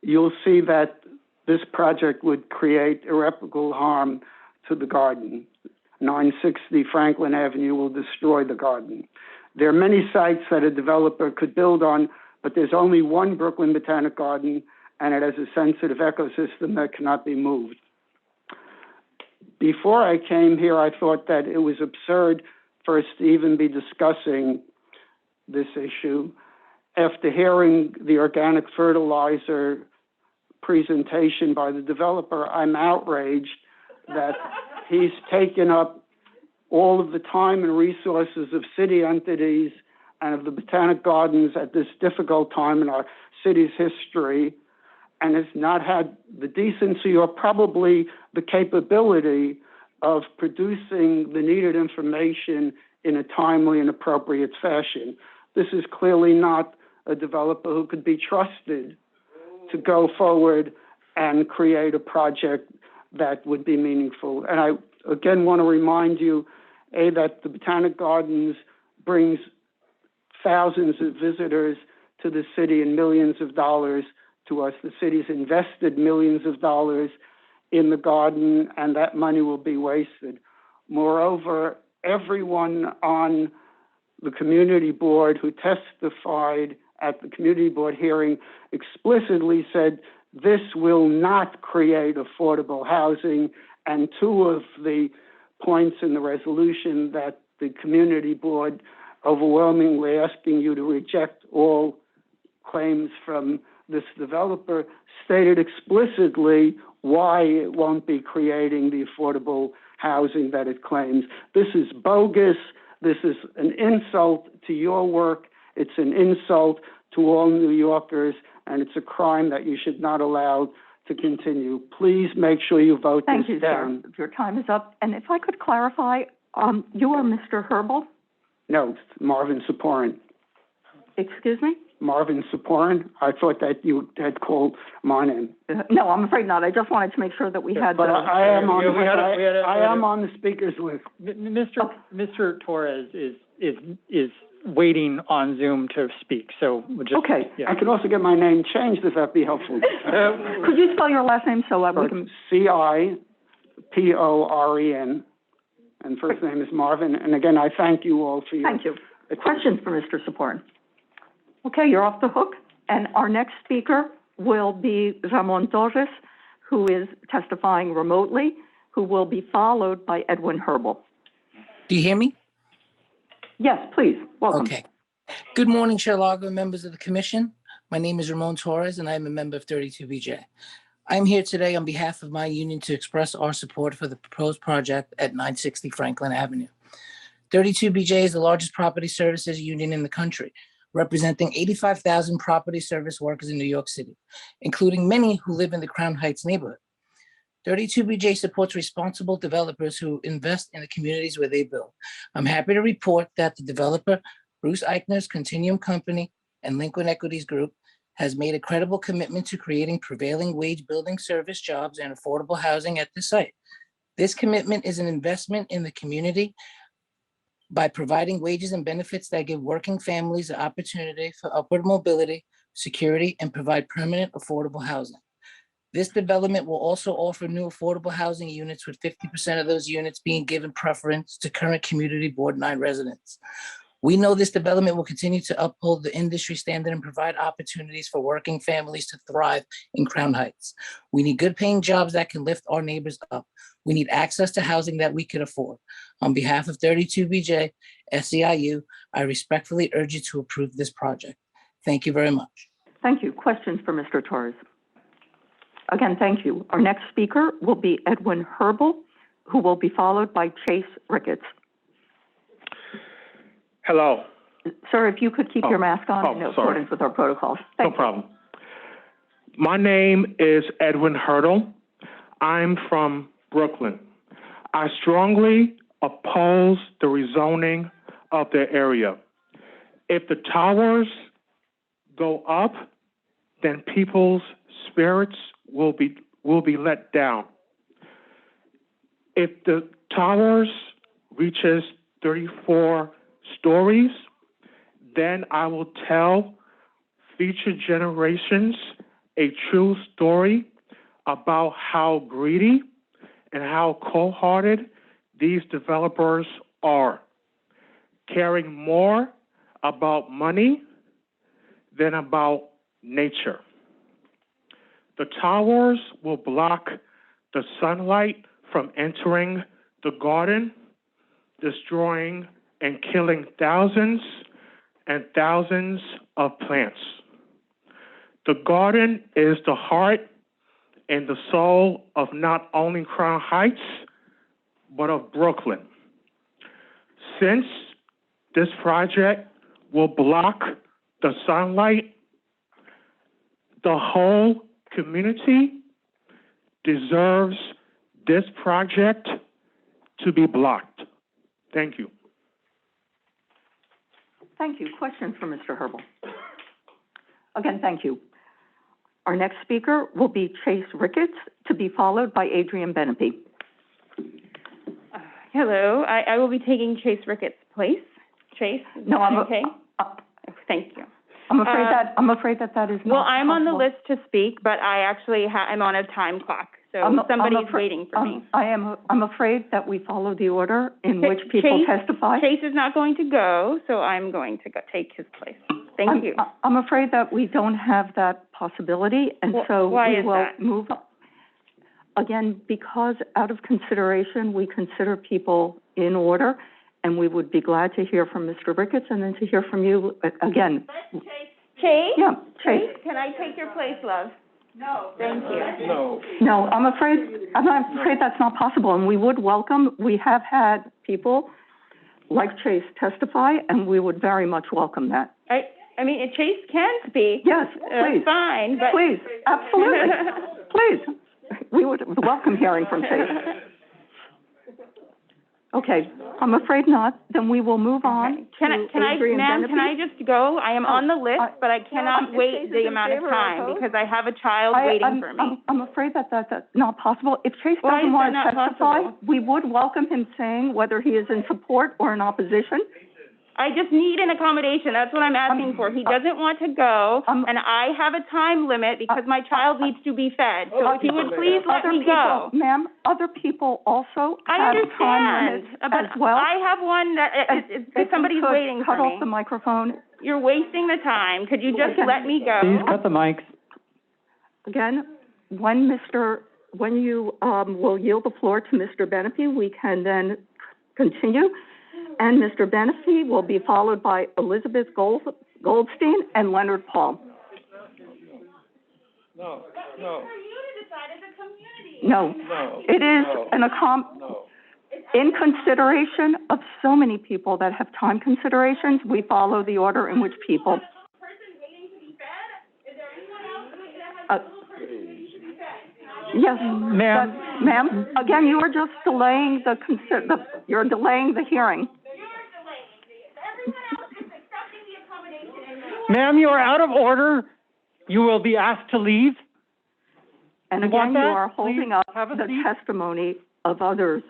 you'll see that this project would create irreparable harm to the garden. 960 Franklin Avenue will destroy the garden. There are many sites that a developer could build on, but there's only one Brooklyn Botanic Garden, and it has a sensitive ecosystem that cannot be moved. Before I came here, I thought that it was absurd for us to even be discussing this issue. After hearing the organic fertilizer presentation by the developer, I'm outraged that he's taken up all of the time and resources of city entities and of the Botanic Gardens at this difficult time in our city's history, and has not had the decency or probably the capability of producing the needed information in a timely and appropriate fashion. This is clearly not a developer who could be trusted to go forward and create a project that would be meaningful. And I, again, want to remind you, that the Botanic Gardens brings thousands of visitors to the city and millions of dollars to us. The city's invested millions of dollars in the garden, and that money will be wasted. Moreover, everyone on the community board who testified at the community board hearing explicitly said this will not create affordable housing, and two of the points in the resolution that the community board overwhelmingly asking you to reject all claims from this developer stated explicitly why it won't be creating the affordable housing that it claims. This is bogus. This is an insult to your work. It's an insult to all New Yorkers, and it's a crime that you should not allow to continue. Please make sure you vote Thank this you, down. sir. Your time is up. And if I could clarify, you are Mr. Herbal? No, Marvin Saporin. Excuse me? Marvin Saporin. I thought that you had called my name. No, I'm afraid not. I just wanted to make sure that we had But the... I am on. I am on the speaker's list. Mr. Torres is waiting on Zoom to speak, so we'll just... Okay. Yeah. I can also get my name changed if that'd be helpful. Could you spell your last name so we can... Ciporen, and first name is Marvin. And again, I thank you all for your... Thank you. Questions for Mr. Saporin? Okay, you're off the hook. And our next speaker will be Ramon Torres, who is testifying remotely, who will be followed by Edwin Herbal. Do you hear me? Yes, please. Welcome. Okay. Good morning, Chair Lago and members of the commission. My name is Ramon Torres, and I am a member of 32BJ. I'm here today on behalf of my union to express our support for the proposed project at 960 Franklin Avenue. 32BJ is the largest property services union in the country, representing 85,000 property service workers in New York City, including many who live in the Crown Heights neighborhood. 32BJ supports responsible developers who invest in the communities where they build. I'm happy to report that the developer, Bruce Eichner's Continuum Company and Lincoln Equities Group, has made a credible commitment to creating prevailing wage building service jobs and affordable housing at the site. This commitment is an investment in the community by providing wages and benefits that give working families the opportunity for upward mobility, security, and provide permanent affordable housing. This development will also offer new affordable housing units, with 50% of those units being given preference to current Community Board 9 residents. We know this development will continue to uphold the industry standard and provide opportunities for working families to thrive in Crown Heights. We need good paying jobs that can lift our neighbors up. We need access to housing that we can afford. On behalf of 32BJ, SEIU, I respectfully urge you to approve this project. Thank you very much. Thank you. Questions for Mr. Torres? Again, thank you. Our next speaker will be Edwin Herbal, who will be followed by Chase Ricketts. Hello. Sir, if you could keep your mask on in accordance with our protocols. No problem. My name is Edwin Hurdle. I'm from Brooklyn. I strongly oppose the rezoning of the area. If the towers go up, then people's spirits will be let down. If the towers reaches 34 stories, then I will tell future generations a true story about how greedy and how cold-hearted these developers are, caring more about money than about nature. The towers will block the sunlight from entering the garden, destroying and killing thousands and thousands of plants. The garden is the heart and the soul of not only Crown Heights, but of Brooklyn. Since this project will block the sunlight, the whole community deserves this project to be blocked. Thank you. Thank you. Question for Mr. Herbal. Again, thank you. Our next speaker will be Chase Ricketts, to be followed by Adrian Benepe. Hello, I will be taking Chase Ricketts' place. Chase, is No, that okay? Thank you. I'm afraid that is not Well, I'm on the possible. list to speak, but I actually am on a time clock, so somebody's waiting for me. I'm afraid that we follow the order in which people testify. Chase is not going to go, so I'm going to take his place. Thank you. I'm afraid that we don't have that possibility, and so why we is will that? move on. Again, because out of consideration, we consider people in order, and we would be glad to hear from Mr. Ricketts and then to hear from you again. Chase? Yeah, Chase. Can I take your place, love? No. Thank you. No, I'm afraid that's not possible, and we would welcome, we have had people like Chase testify, and we would very much welcome that. I mean, if Chase can speak. Yes, please. Fine, but. Please, absolutely. Please. We would welcome hearing from Chase. Okay, I'm afraid not. Then we will move on Can I, Adrian ma'am, Benepe. can I just go? I am on the list, but I cannot wait the amount of time because I have a child waiting for me. I'm afraid that that's not possible. If Chase Why doesn't is want that to not testify, possible? we would welcome him saying whether he is in support or in opposition. I just need an accommodation. That's what I'm asking for. He doesn't want to go, and I have a time limit because my child needs to be fed. So if you would please let me go. Ma'am, other people also I have time limits understand, but as well. I have one that somebody's waiting for cut me. off the microphone. You're wasting the time. Could you just let me go? Please cut the mics. Again, when you will yield the floor to Mr. Benepe, we can then continue. And Mr. Benepe will be followed by Elizabeth Goldstein and Leonard Paul. No. It is in consideration of so many people that have time considerations, we follow the order in which people. Yes, ma'am. Again, you are just delaying you're delaying the hearing. Ma'am, you are out of order. You will be asked to leave. And again, you are holding up the testimony of others.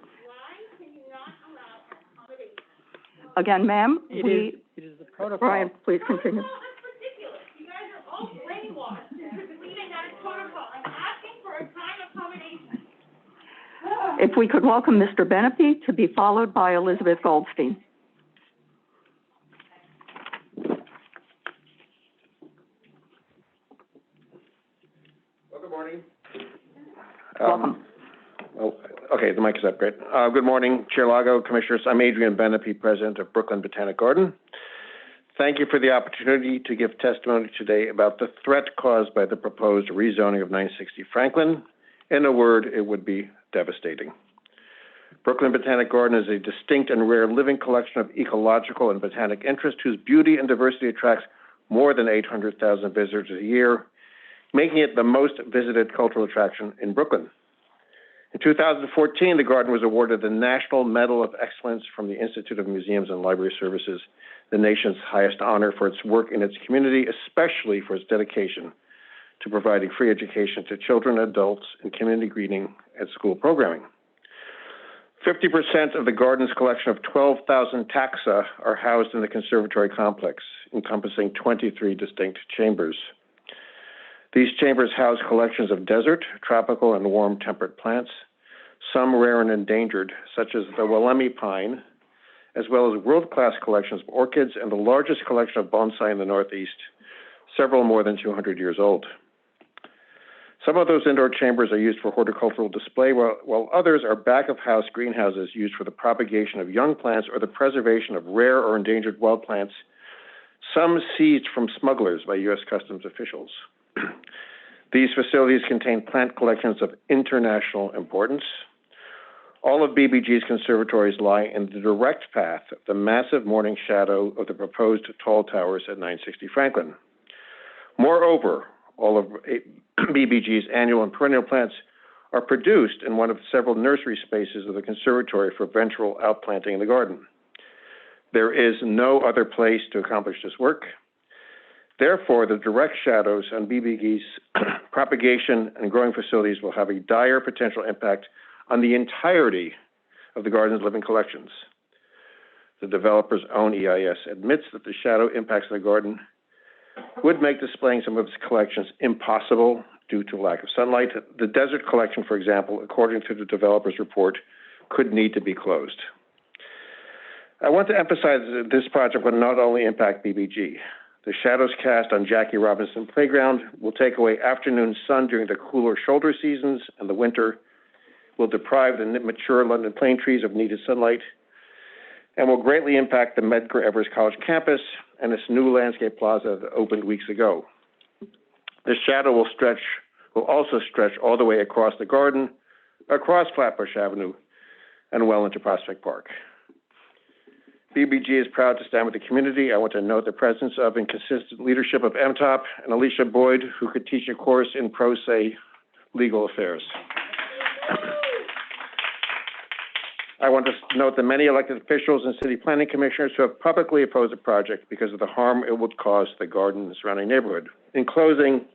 Again, ma'am, it is the protocol. Brian, please continue. You guys are all brainwashed into believing that it's protocol. I'm asking for a time accommodation. If we could welcome Mr. Benepe to be followed by Elizabeth Goldstein. Well, good morning. Welcome. Okay, the mic is up, great. Good morning, Chair Lago, Commissioners. I'm Adrian Benepe, President of Brooklyn Botanic Garden. Thank you for the opportunity to give testimony today about the threat caused by the proposed rezoning of 960 Franklin. In a word, it would be devastating. Brooklyn Botanic Garden is a distinct and rare living collection of ecological and botanic interest whose beauty and diversity attracts more than 800,000 visitors a year, making it the most visited cultural attraction in Brooklyn. In 2014, the garden was awarded the National Medal of Excellence from the Institute of Museums and Library Services, the nation's highest honor for its work in its community, especially for its dedication to providing free education to children, adults, and community greening and school programming. 50% of the garden's collection of 12,000 taxa are housed in the conservatory complex, encompassing 23 distinct chambers. These chambers house collections of desert, tropical, and warm temperate plants, some rare and endangered, such as the Walemi pine, as well as world-class collections of orchids and the largest collection of bonsai in the Northeast, several more than 200 years old. Some of those indoor chambers are used for horticultural display, while others are back-of-house greenhouses used for the propagation of young plants or the preservation of rare or endangered wild plants, some seized from smugglers by U.S. Customs officials. These facilities contain plant collections of international importance. All of BBG's conservatories lie in the direct path of the massive morning shadow of the proposed tall towers at 960 Franklin. Moreover, all of BBG's annual and perennial plants are produced in one of several nursery spaces of the conservatory for ventral outplanting in the garden. There is no other place to accomplish this work. Therefore, the direct shadows on BBG's propagation and growing facilities will have a dire potential impact on the entirety of the garden's living collections. The developer's own EIS admits that the shadow impacts of the garden would make displaying some of its collections impossible due to lack of sunlight. The desert collection, for example, according to the developer's report, could need to be closed. I want to emphasize that this project will not only impact BBG. The shadows cast on Jackie Robinson Playground will take away afternoon sun during the cooler shoulder seasons and the winter, will deprive the mature London plane trees of needed sunlight, and will greatly impact the Medgar Evers College campus and its new landscape plaza that opened weeks ago. The shadow will also stretch all the way across the garden, across Flatbush Avenue, and well into Prospect Park. BBG is proud to stand with the community. I want to note the presence of and consistent leadership of MTOP and Alicia Boyd, who could teach a course in pro se legal affairs. I want to note the many elected officials and city planning commissioners who have publicly opposed the project because of the harm it would cause the garden and the surrounding neighborhood. In closing,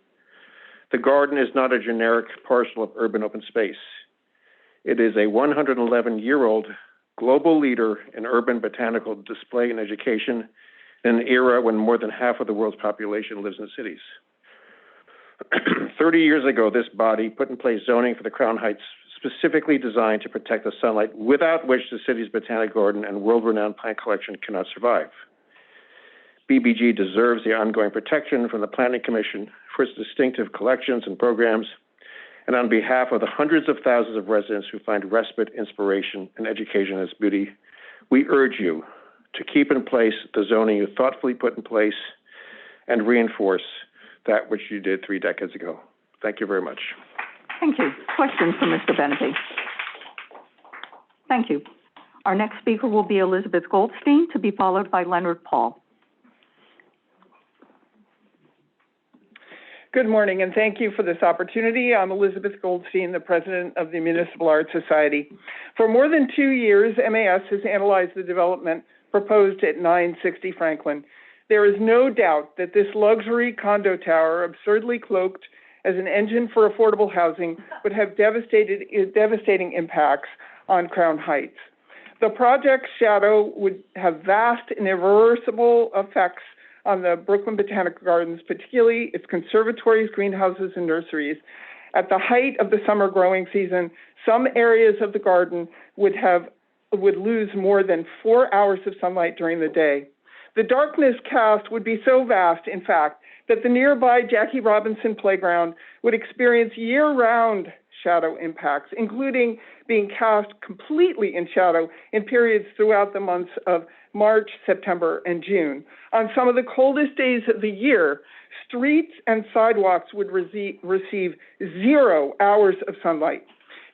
the garden is not a generic parcel of urban open space. It is a 111-year-old global leader in urban botanical display and education in an era when more than half of the world's population lives in cities. 30 years ago, this body put in place zoning for the Crown Heights specifically designed to protect the sunlight without which the city's botanic garden and world-renowned plant collection cannot survive. BBG deserves the ongoing protection from the Planning Commission for its distinctive collections and programs, and on behalf of the hundreds of thousands of residents who find respite, inspiration, and education in its beauty, we urge you to keep in place the zoning you thoughtfully put in place and reinforce that which you did 3 decades ago. Thank you very much. Thank you. Questions for Mr. Benepe? Thank you. Our next speaker will be Elizabeth Goldstein, to be followed by Leonard Paul. Good morning, and thank you for this opportunity. I'm Elizabeth Goldstein, the president of the Municipal Art Society. For more than 2 years, MAS has analyzed the development proposed at 960 Franklin. There is no doubt that this luxury condo tower, absurdly cloaked as an engine for affordable housing, would have devastating impacts on Crown Heights. The project's shadow would have vast and irreversible effects on the Brooklyn Botanic Gardens, particularly its conservatories, greenhouses, and nurseries. At the height of the summer growing season, some areas of the garden would lose more than 4 hours of sunlight during the day. The darkness cast would be so vast, in fact, that the nearby Jackie Robinson Playground would experience year-round shadow impacts, including being cast completely in shadow in periods throughout the months of March, September, and June. On some of the coldest days of the year, streets and sidewalks would receive 0 hours of sunlight.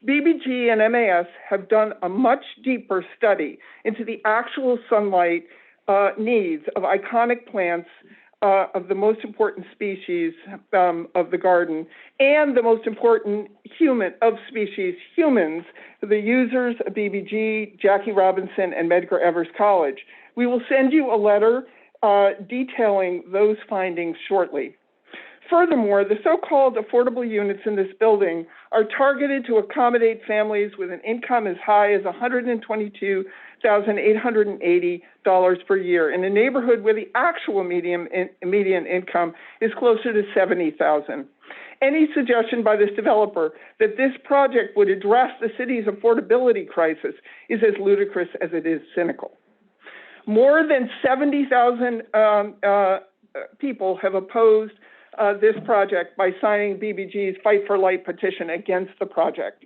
BBG and MAS have done a much deeper study into the actual sunlight needs of iconic plants of the most important species of the garden and the most important species, humans, the users of BBG, Jackie Robinson, and Medgar Evers College. We will send you a letter detailing those findings shortly. Furthermore, the so-called affordable units in this building are targeted to accommodate families with an income as high as $122,880 per year in a neighborhood where the actual median income is closer to $70,000. Any suggestion by this developer that this project would address the city's affordability crisis is as ludicrous as it is cynical. More than 70,000 people have opposed this project by signing BBG's Fight for Light petition against the project.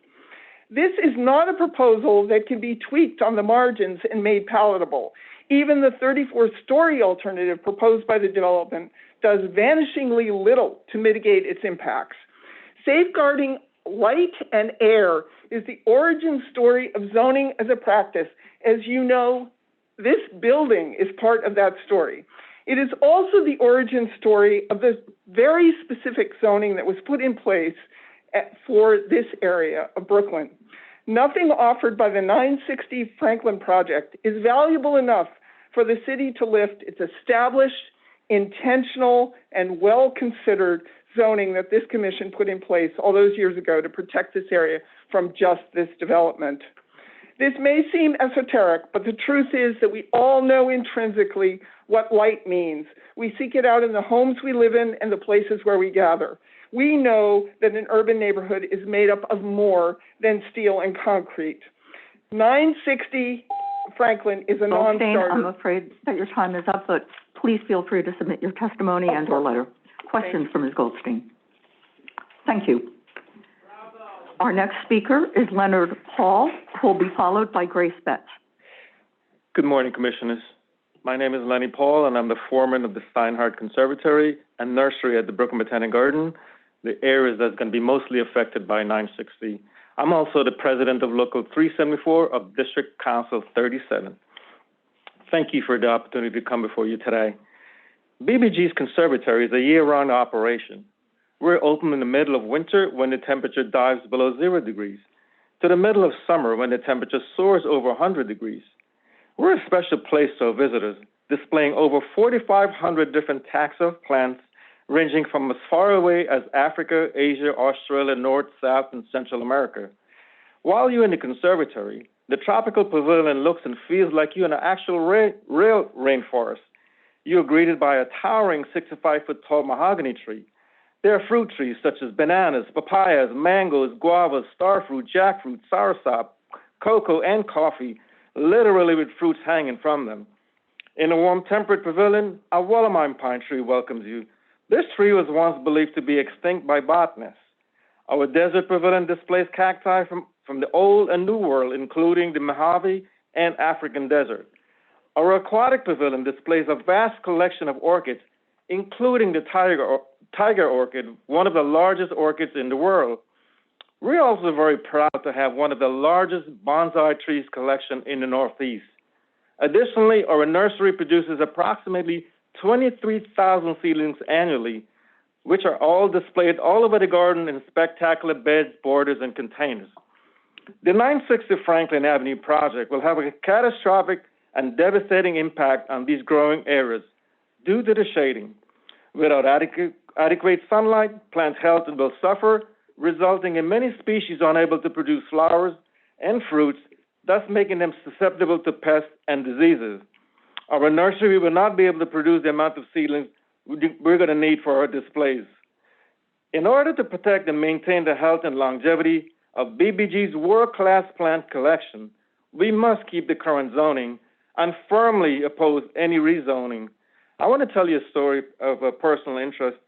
This is not a proposal that can be tweaked on the margins and made palatable. Even the 34-story alternative proposed by the development does vanishingly little to mitigate its impacts. Safeguarding light and air is the origin story of zoning as a practice. As you know, this building is part of that story. It is also the origin story of the very specific zoning that was put in place for this area of Brooklyn. Nothing offered by the 960 Franklin project is valuable enough for the city to lift its established, intentional, and well-considered zoning that this commission put in place all those years ago to protect this area from just this development. This may seem esoteric, but the truth is that we all know intrinsically what light means. We seek it out in the homes we live in and the places where we gather. We know that an urban neighborhood is made up of more than steel and concrete. 960 Franklin is a non-starter. I'm afraid that your time is up, but please feel free to submit your testimony and or letter. Questions for Ms. Goldstein? Thank you. Our next speaker is Leonard Paul, who will be followed by Grace Betts. Good morning, Commissioners. My name is Lenny Paul, and I'm the foreman of the Steinhardt Conservatory and Nursery at the Brooklyn Botanic Garden, the areas that's going to be mostly affected by 960. I'm also the president of Local 374 of District Council 37. Thank you for the opportunity to come before you today. BBG's conservatory is a year-round operation. We're open in the middle of winter when the temperature dives below 0 degrees, to the middle of summer when the temperature soars over 100 degrees. We're a special place to our visitors, displaying over 4,500 different taxa of plants ranging from as far away as Africa, Asia, Australia, North, South, and Central America. While you're in the conservatory, the tropical pavilion looks and feels like you're in an actual real rainforest. You're greeted by a towering 65-foot-tall mahogany tree. There are fruit trees such as bananas, papayas, mangoes, guavas, starfruit, jackfruit, soursop, cocoa, and coffee, literally with fruits hanging from them. In a warm temperate pavilion, a Wallamine pine tree welcomes you. This tree was once believed to be extinct by botanists. Our desert pavilion displays cacti from the Old and New World, including the Mojave and African desert. Our aquatic pavilion displays a vast collection of orchids, including the tiger orchid, one of the largest orchids in the world. We're also very proud to have one of the largest bonsai trees collection in the Northeast. Additionally, our nursery produces approximately 23,000 seedlings annually, which are all displayed all over the garden in spectacular beds, borders, and containers. The 960 Franklin Avenue project will have a catastrophic and devastating impact on these growing areas due to the shading. Without adequate sunlight, plant health will suffer, resulting in many species unable to produce flowers and fruits, thus making them susceptible to pests and diseases. Our nursery will not be able to produce the amount of seedlings we're going to need for our displays. In order to protect and maintain the health and longevity of BBG's world-class plant collection, we must keep the current zoning and firmly oppose any rezoning. I want to tell you a story of a personal interest.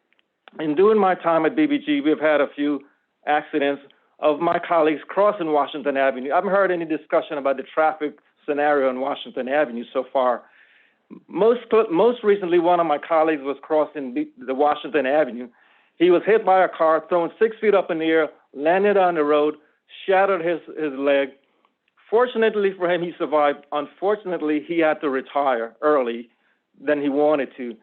In doing my time at BBG, we've had a few accidents of my colleagues crossing Washington Avenue. I haven't heard any discussion about the traffic scenario on Washington Avenue so far. Most recently, one of my colleagues was crossing the Washington Avenue. He was hit by a car, thrown 6 feet up in the air, landed on the road, shattered his leg. Fortunately for him, he survived. Unfortunately, he had to retire early than he wanted to.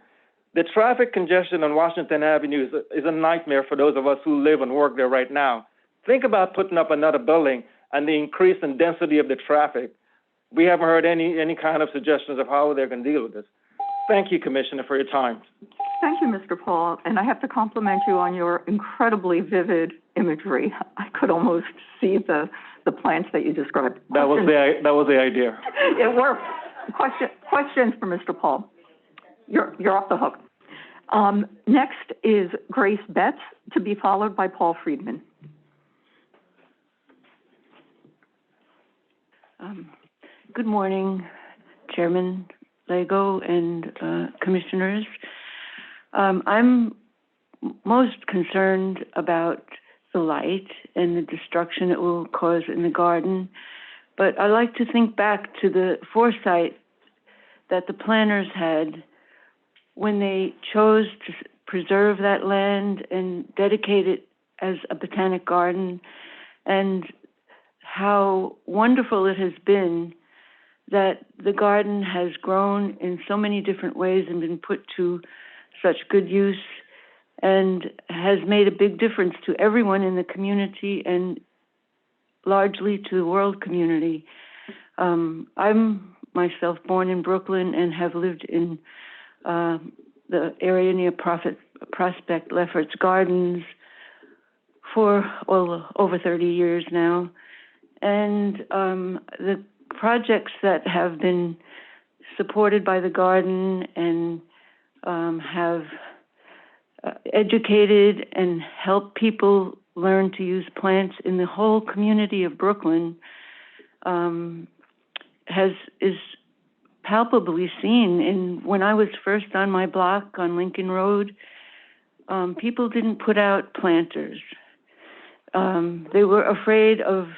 The traffic congestion on Washington Avenue is a nightmare for those of us who live and work there right now. Think about putting up another building and the increase in density of the traffic. We haven't heard any kind of suggestions of how they're going to deal with this. Thank you, Commissioner, for your time. Thank you, Mr. Paul, and I have to compliment you on your incredibly vivid imagery. I could almost see the plants that you described. That was the idea. It worked. Questions for Mr. Paul? You're off the hook. Next is Grace Betts, to be followed by Paul Friedman. Good morning, Chairman Lego and Commissioners. I'm most concerned about the light and the destruction it will cause in the garden, but I like to think back to the foresight that the planners had when they chose to preserve that land and dedicate it as a botanic garden, and how wonderful it has been that the garden has grown in so many different ways and been put to such good use and has made a big difference to everyone in the community and largely to the world community. I'm myself born in Brooklyn and have lived in the area near Prospect Lefferts Gardens for over 30 years now. And the projects that have been supported by the garden and have educated and helped people learn to use plants in the whole community of Brooklyn is palpably seen. When I was first on my block on Lincoln Road, people didn't put out planters. They were afraid of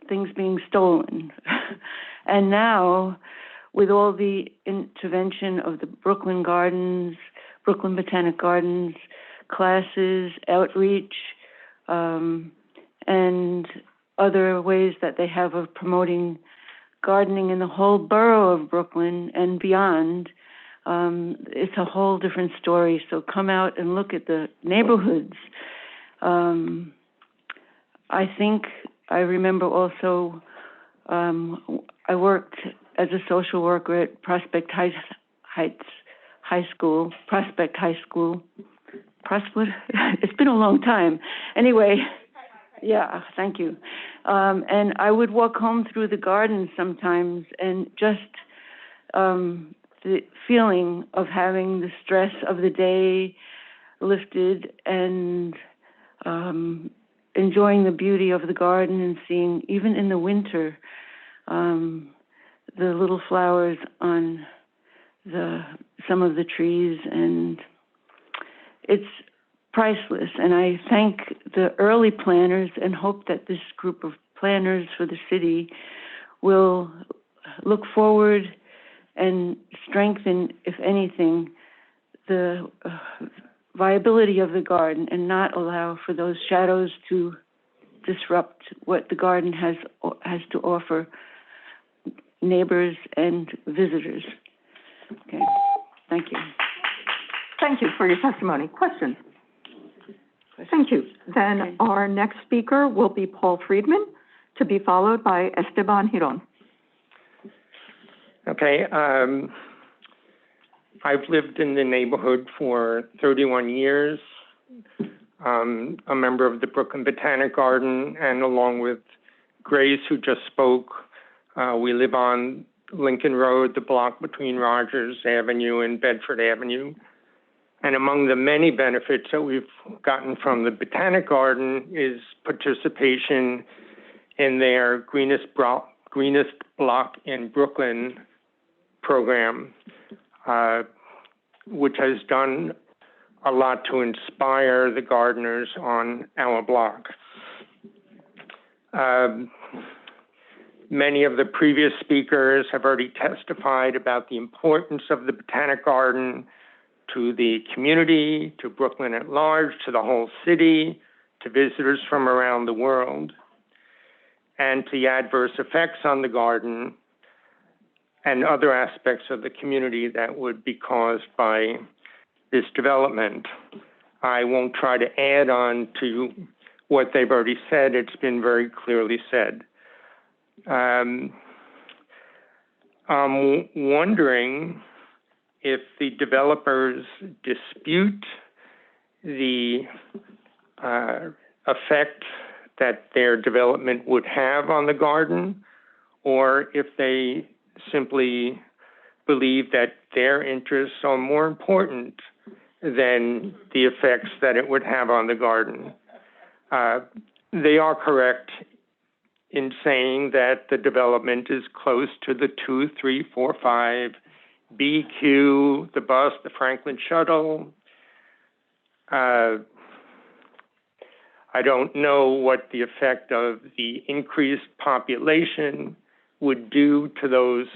things being stolen. And now, with all the intervention of the Brooklyn Gardens, Brooklyn Botanic Gardens, classes, outreach, and other ways that they have of promoting gardening in the whole borough of Brooklyn and beyond, it's a whole different story. So come out and look at the neighborhoods. I think I remember also I worked as a social worker at Prospect High School. It's been a long time. Anyway, yeah, thank you. And I would walk home through the garden sometimes, and just the feeling of having the stress of the day lifted and enjoying the beauty of the garden and seeing, even in the winter, the little flowers on some of the trees, and it's priceless. And I thank the early planners and hope that this group of planners for the city will look forward and strengthen, if anything, the viability of the garden and not allow for those shadows to disrupt what the garden has to offer neighbors and visitors. Okay, thank you. Thank you for your testimony. Questions? Thank you. Then our next speaker will be Paul Friedman, to be followed by Esteban Giron. Okay. I've lived in the neighborhood for 31 years. A member of the Brooklyn Botanic Garden, and along with Grace, who just spoke, we live on Lincoln Road, the block between Rogers Avenue and Bedford Avenue. And among the many benefits that we've gotten from the Botanic Garden is participation in their Greenest Block in Brooklyn program, which has done a lot to inspire the gardeners on our block. Many of the previous speakers have already testified about the importance of the Botanic Garden to the community, to Brooklyn at large, to the whole city, to visitors from around the world, and to the adverse effects on the garden and other aspects of the community that would be caused by this development. I won't try to add on to what they've already said. It's been very clearly said. I'm wondering if the developers dispute the effect that their development would have on the garden, or if they simply believe that their interests are more important than the effects that it would have on the garden. They are correct in saying that the development is close to the 2, 3, 4, 5 BQ, the bus, the Franklin shuttle. I don't know what the effect of the increased population would do to those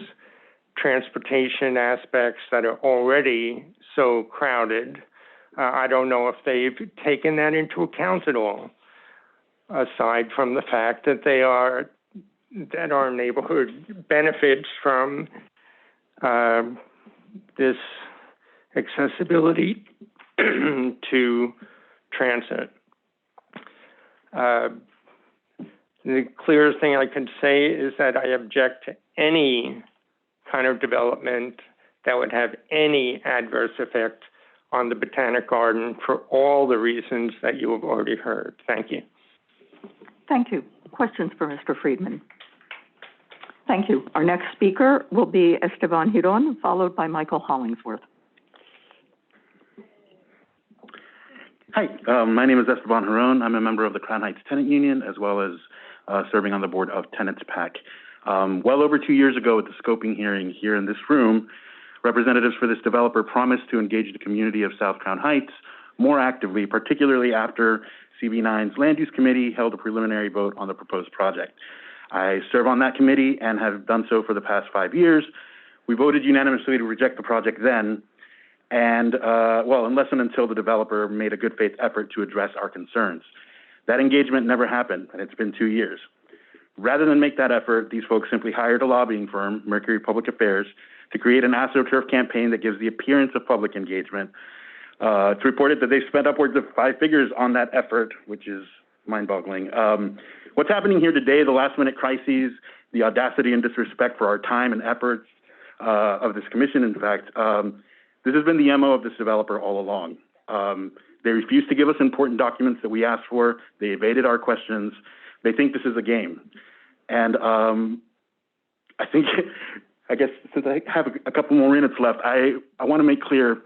transportation aspects that are already so crowded. I don't know if they've taken that into account at all, aside from the fact that that our neighborhood benefits from this accessibility to transit. The clearest thing I can say is that I object to any kind of development that would have any adverse effect on the Botanic Garden for all the reasons that you have already heard. Thank you. Thank you. Questions for Mr. Friedman? Thank you. Our next speaker will be Esteban Giron, followed by Michael Hollingsworth. Hi, my name is Esteban Giron. I'm a member of the Crown Heights Tenant Union, as well as serving on the board of Tenants PAC. Well over 2 years ago at the scoping hearing here in this room, representatives for this developer promised to engage the community of South Crown Heights more actively, particularly after CB9's Land Use Committee held a preliminary vote on the proposed project. I serve on that committee and have done so for the past 5 years. We voted unanimously to reject the project then, and unless and until the developer made a good faith effort to address our concerns. That engagement never happened, and it's been 2 years. Rather than make that effort, these folks simply hired a lobbying firm, Mercury Public Affairs, to create an AstroTurf campaign that gives the appearance of public engagement. It's reported that they've spent upwards of 5 figures on that effort, which is mind-boggling. What's happening here today, the last-minute crises, the audacity and disrespect for our time and efforts of this commission, in fact, this has been the MO of this developer all along. They refuse to give us important documents that we asked for. They evaded our questions. They think this is a game. And I guess since I have a couple more minutes left, I want to make clear,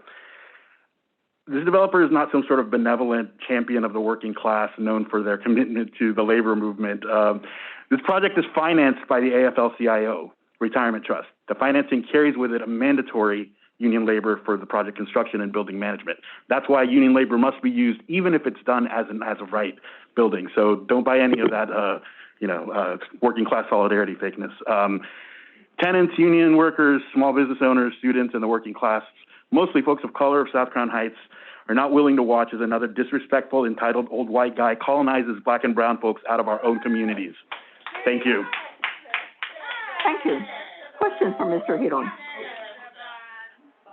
this developer is not some sort of benevolent champion of the working class known for their commitment to the labor movement. This project is financed by the AFL-CIO Retirement Trust. The financing carries with it a mandatory union labor for the project construction and building management. That's why union labor must be used, even if it's done as an as-of-right building. So don't buy any of that, working class solidarity fakeness. Tenants, union workers, small business owners, students, and the working class, mostly folks of color of South Crown Heights, are not willing to watch as another disrespectful, entitled old white guy colonizes black and brown folks out of our own communities. Thank you. Thank you. Question for Mr. Giron.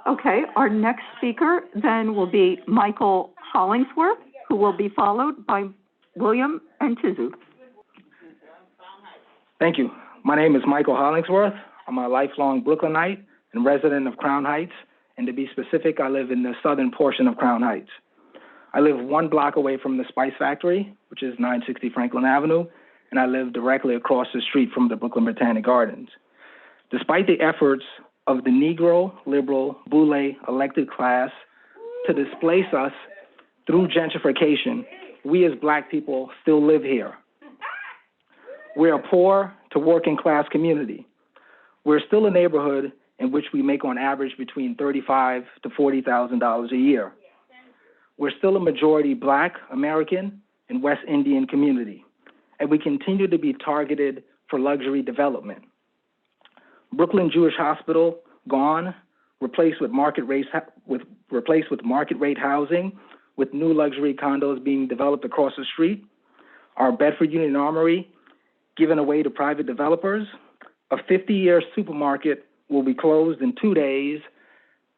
Okay, our next speaker then will be Michael Hollingsworth, who will be followed by William Antizu. Thank you. My name is Michael Hollingsworth. I'm a lifelong Brooklynite and resident of Crown Heights. And to be specific, I live in the southern portion of Crown Heights. I live 1 block away from the Spice Factory, which is 960 Franklin Avenue, and I live directly across the street from the Brooklyn Botanic Gardens. Despite the efforts of the Negro, liberal, boule elected class to displace us through gentrification, we as Black people still live here. We're a poor to working class community. We're still a neighborhood in which we make on average between $35,000 to $40,000 a year. We're still a majority Black, American, and West Indian community, and we continue to be targeted for luxury development. Brooklyn Jewish Hospital, gone, replaced with market rate housing, with new luxury condos being developed across the street. Our Bedford Union Armory given away to private developers. A 50-year supermarket will be closed in 2 days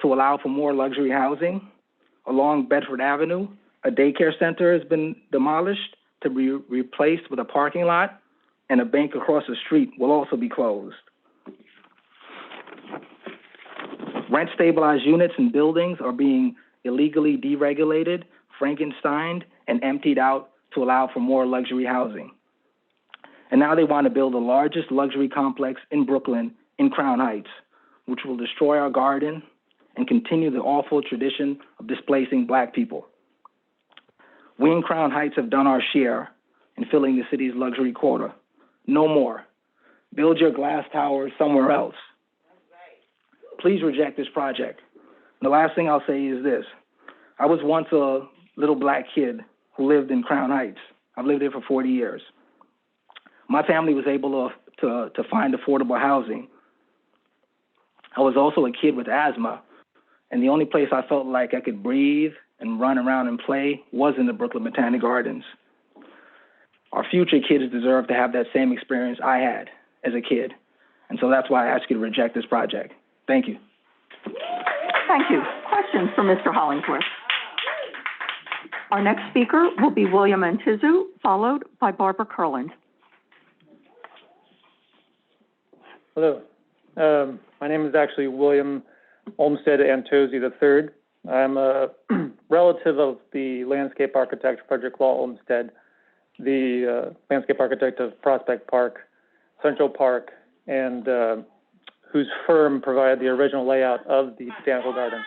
to allow for more luxury housing. Along Bedford Avenue, a daycare center has been demolished to be replaced with a parking lot, and a bank across the street will also be closed. Rent-stabilized units and buildings are being illegally deregulated, Frankensteined, and emptied out to allow for more luxury housing. And now they want to build the largest luxury complex in Brooklyn in Crown Heights, which will destroy our garden and continue the awful tradition of displacing Black people. We in Crown Heights have done our share in filling the city's luxury quota. No more. Build your glass towers somewhere else. Please reject this project. The last thing I'll say is this. I was once a little Black kid who lived in Crown Heights. I've lived there for 40 years. My family was able to find affordable housing. I was also a kid with asthma, and the only place I felt like I could breathe and run around and play was in the Brooklyn Botanic Gardens. Our future kids deserve to have that same experience I had as a kid, and so that's why I ask you to reject this project. Thank you. Thank you. Questions for Mr. Hollingsworth? Our next speaker will be William Antizu, followed by Barbara Kurland. Hello, My name is actually William Olmsted Antozzi III. I'm a relative of the landscape architect Frederick Law Olmsted, the landscape architect of Prospect Park, Central Park, and whose firm provided the original layout of the Botanical Garden.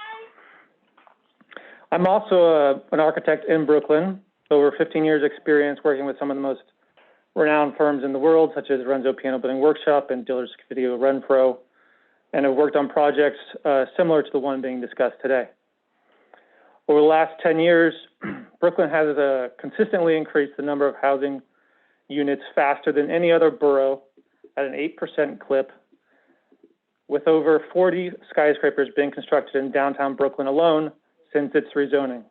I'm also an architect in Brooklyn, over 15 years experience working with some of the most renowned firms in the world, such as Renzo Piano Building Workshop and Diller's Video Renfro, and have worked on projects similar to the one being discussed today. Over the last 10 years, Brooklyn has consistently increased the number of housing units faster than any other borough at an 8% clip, with over 40 skyscrapers being constructed in downtown Brooklyn alone since its rezoning.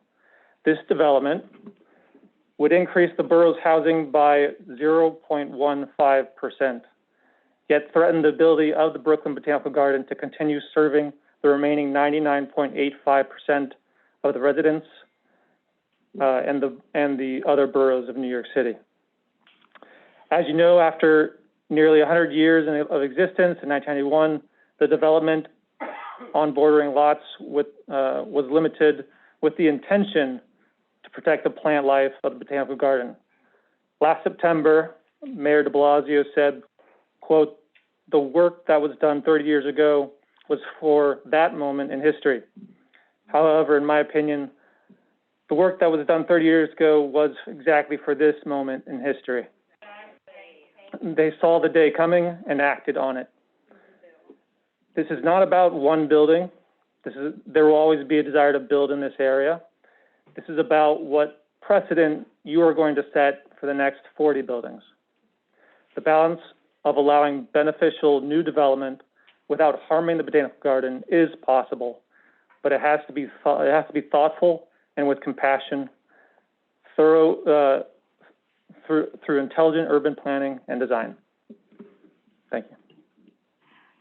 This development would increase the borough's housing by 0.15%, yet threaten the ability of the Brooklyn Botanical Garden to continue serving the remaining 99.85% of the residents and the other boroughs of New York City. As you know, after nearly 100 years of existence, in 1991, the development on bordering lots was limited with the intention to protect the plant life of the Botanical Garden. Last September, Mayor de Blasio said, quote, "The work that was done 30 years ago was for that moment in history. However, in my opinion, the work that was done 30 years ago was exactly for this moment in history." They saw the day coming and acted on it. This is not about one building. There will always be a desire to build in this area. This is about what precedent you are going to set for the next 40 buildings. The balance of allowing beneficial new development without harming the Botanical Garden is possible, but it has to be thoughtful and with compassion, through intelligent urban planning and design. Thank you.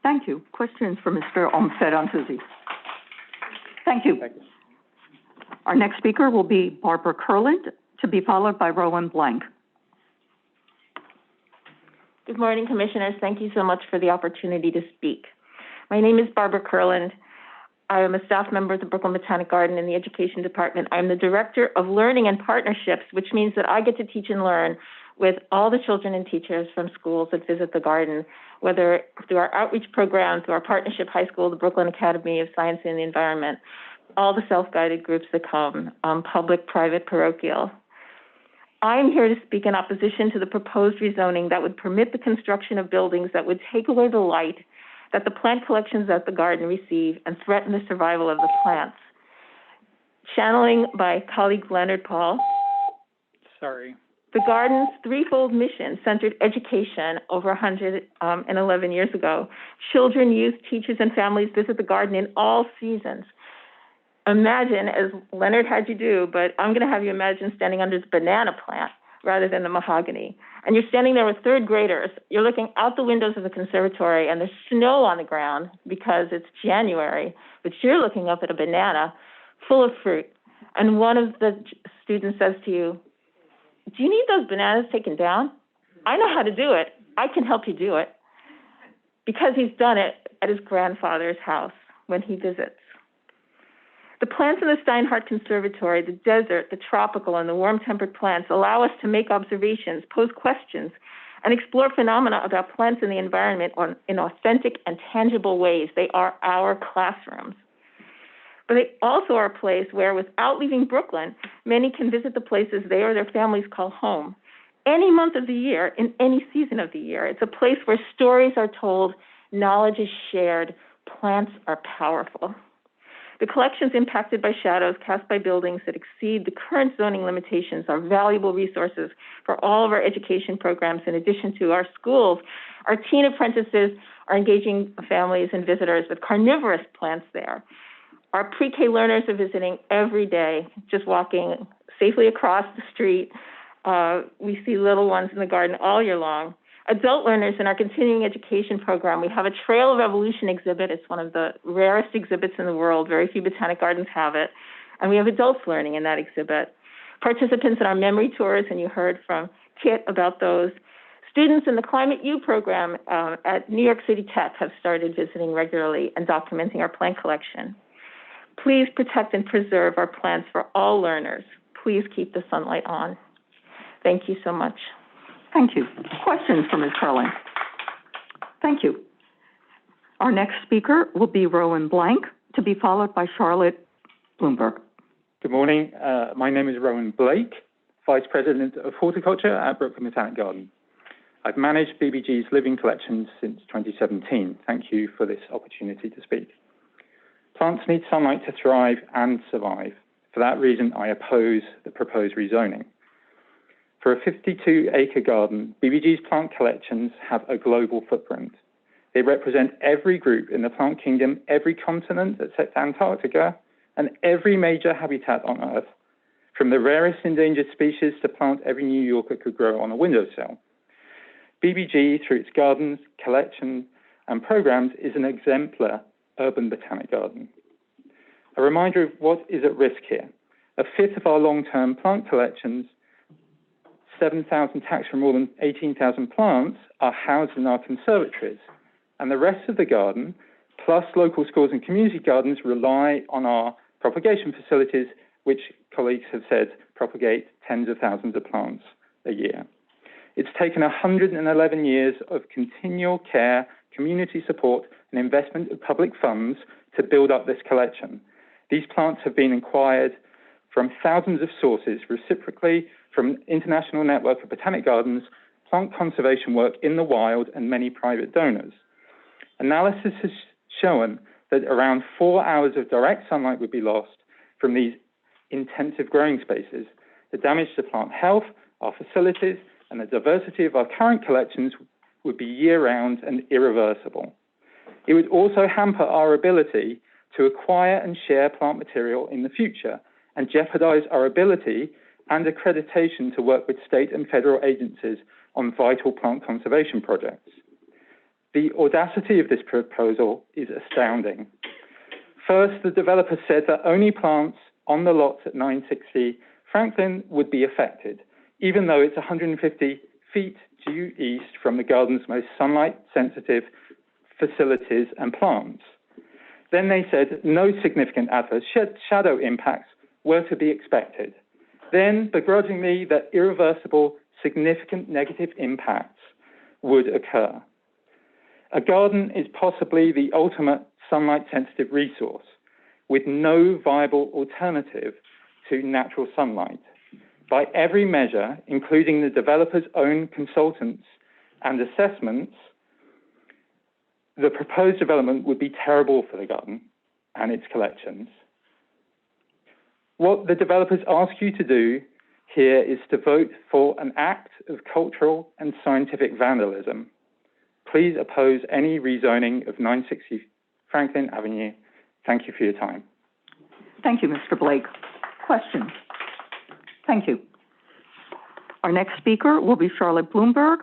Thank you. Questions for Mr. Olmsted Antozzi? Thank you. Thank you. Our next speaker will be Barbara Kurland, to be followed by Rowan Blank. Good morning, Commissioners. Thank you so much for the opportunity to speak. My name is Barbara Kurland. I am a staff member of the Brooklyn Botanic Garden in the Education Department. I'm the Director of Learning and Partnerships, which means that I get to teach and learn with all the children and teachers from schools that visit the garden, whether through our outreach program, through our partnership high school, the Brooklyn Academy of Science and the Environment, all the self-guided groups that come, public, private, parochial. I'm here to speak in opposition to the proposed rezoning that would permit the construction of buildings that would take away the light that the plant collections at the garden receive and threaten the survival of the plants. Channeling my colleague Leonard Paul. Sorry. The garden's threefold mission centered education over 111 years ago. Children, youth, teachers, and families visit the garden in all seasons. Imagine, as Leonard had you do, but I'm going to have you imagine standing under this banana plant rather than the mahogany. And you're standing there with third graders. You're looking out the windows of the conservatory, and there's snow on the ground because it's January, but you're looking up at a banana full of fruit. And one of the students says to you, "Do you need those bananas taken down? I know how to do it. I can help you do it." Because he's done it at his grandfather's house when he visits. The plants in the Steinhardt Conservatory, the desert, the tropical, and the warm-tempered plants allow us to make observations, pose questions, and explore phenomena about plants and the environment in authentic and tangible ways. They are our classrooms. But they also are a place where, without leaving Brooklyn, many can visit the places they or their families call home. Any month of the year, in any season of the year, it's a place where stories are told, knowledge is shared, plants are powerful. The collections impacted by shadows cast by buildings that exceed the current zoning limitations are valuable resources for all of our education programs. In addition to our schools, our teen apprentices are engaging families and visitors with carnivorous plants there. Our pre-K learners are visiting every day, just walking safely across the street. We see little ones in the garden all year long. Adult learners in our continuing education program, we have a Trail of Evolution exhibit. It's one of the rarest exhibits in the world. Very few botanic gardens have it. And we have adults learning in that exhibit. Participants in our memory tours, and you heard from Kit about those. Students in the Climate U program at New York City Tech have started visiting regularly and documenting our plant collection. Please protect and preserve our plants for all learners. Please keep the sunlight on. Thank you so much. Thank you. Questions for Ms. Curling? Thank you. Our next speaker will be Rowan Blank, to be followed by Charlotte Bloomberg. Good morning. My name is Rowan Blake, Vice President of Horticulture at Brooklyn Botanic Garden. I've managed BBG's living collections since 2017. Thank you for this opportunity to speak. Plants need sunlight to thrive and survive. For that reason, I oppose the proposed rezoning. For a 52-acre garden, BBG's plant collections have a global footprint. They represent every group in the plant kingdom, every continent except Antarctica, and every major habitat on Earth, from the rarest endangered species to plant every New Yorker could grow on a windowsill. BBG, through its gardens, collection, and programs, is an exemplar urban botanic garden. A reminder of what is at risk here. A fifth of our long-term plant collections, 7,000 taxa from more than 18,000 plants, are housed in our conservatories, and the rest of the garden, plus local schools and community gardens, rely on our propagation facilities, which colleagues have said propagate tens of thousands of plants a year. It's taken 111 years of continual care, community support, and investment of public funds to build up this collection. These plants have been acquired from thousands of sources, reciprocally from an international network of botanic gardens, plant conservation work in the wild, and many private donors. Analysis has shown that around 4 hours of direct sunlight would be lost from these intensive growing spaces. The damage to plant health, our facilities, and the diversity of our current collections would be year-round and irreversible. It would also hamper our ability to acquire and share plant material in the future and jeopardize our ability and accreditation to work with state and federal agencies on vital plant conservation projects. The audacity of this proposal is astounding. First, the developer said that only plants on the lots at 960 Franklin would be affected, even though it's 150 feet due east from the garden's most sunlight-sensitive facilities and plants. Then they said no significant adverse shadow impacts were to be expected. Then, begrudgingly, that irreversible, significant negative impacts would occur. A garden is possibly the ultimate sunlight-sensitive resource, with no viable alternative to natural sunlight. By every measure, including the developer's own consultants and assessments, the proposed development would be terrible for the garden and its collections. What the developers ask you to do here is to vote for an act of cultural and scientific vandalism. Please oppose any rezoning of 960 Franklin Avenue. Thank you for your time. Thank you, Mr. Blake. Questions? Thank you. Our next speaker will be Charlotte Bloomberg,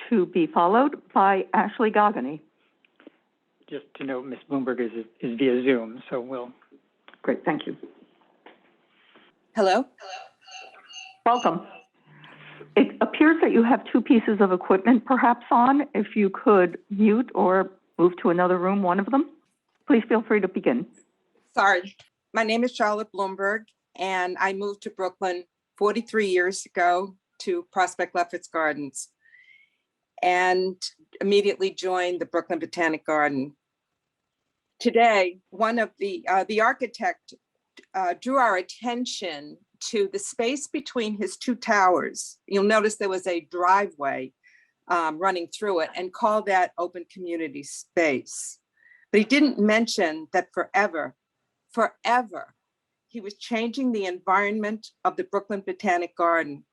to be followed by Ashley Goggany. Just to note, Ms. Bloomberg is via Zoom, so we'll... Great, thank you. Hello? Welcome. It appears that you have two pieces of equipment perhaps on. If you could mute or move to another room, one of them. Please feel free to begin. Sorry. My name is Charlotte Bloomberg, and I moved to Brooklyn 43 years ago to Prospect Lefferts Gardens and immediately joined the Brooklyn Botanic Garden. Today, one of the architect drew our attention to the space between his two towers. You'll notice there was a driveway running through it, and called that open community space. But he didn't mention that forever, he was changing the environment of the Brooklyn Botanic Garden,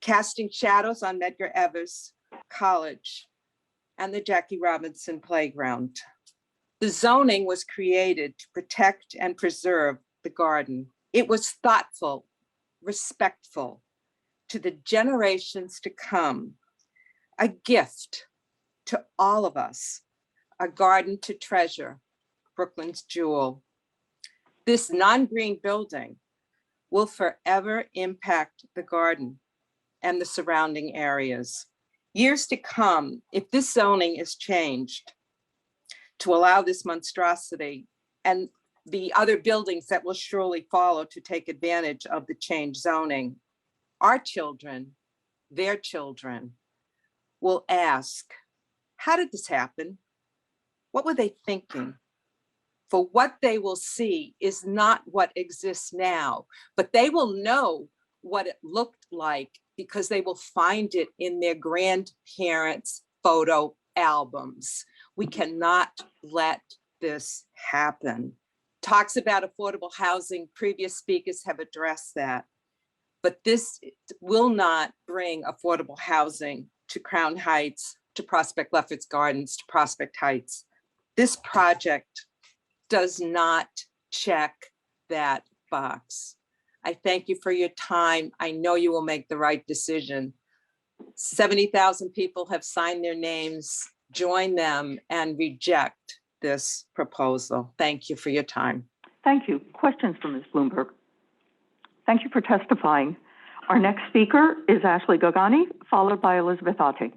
casting shadows on Medgar Evers College and the Jackie Robinson Playground. The zoning was created to protect and preserve the garden. It was thoughtful, respectful to the generations to come, a gift to all of us, a garden to treasure, Brooklyn's jewel. This non-green building will forever impact the garden and the surrounding areas. Years to come, if this zoning is changed to allow this monstrosity and the other buildings that will surely follow to take advantage of the changed zoning, our children, their children, will ask, how did this happen? What were they thinking? For what they will see is not what exists now, but they will know what it looked like because they will find it in their grandparents' photo albums. We cannot let this happen. Talks about affordable housing, previous speakers have addressed that, but this will not bring affordable housing to Crown Heights, to Prospect Lefferts Gardens, to Prospect Heights. This project does not check that box. I thank you for your time. I know you will make the right decision. 70,000 people have signed their names. Join them and reject this proposal. Thank you for your time. Thank you. Questions for Ms. Bloomberg? Thank you for testifying. Our next speaker is Ashley Gagani, followed by Elizabeth Ate.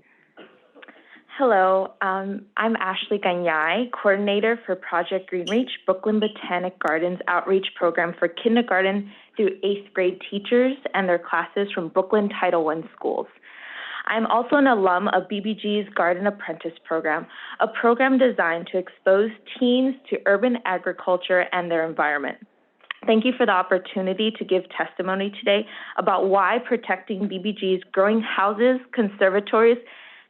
Hello, I'm Ashley Ganyai, coordinator for Project Greenreach, Brooklyn Botanic Gardens outreach program for kindergarten through 8th grade teachers and their classes from Brooklyn Title I schools. I'm also an alum of BBG's Garden Apprentice program, a program designed to expose teens to urban agriculture and their environment. Thank you for the opportunity to give testimony today about why protecting BBG's growing houses, conservatories,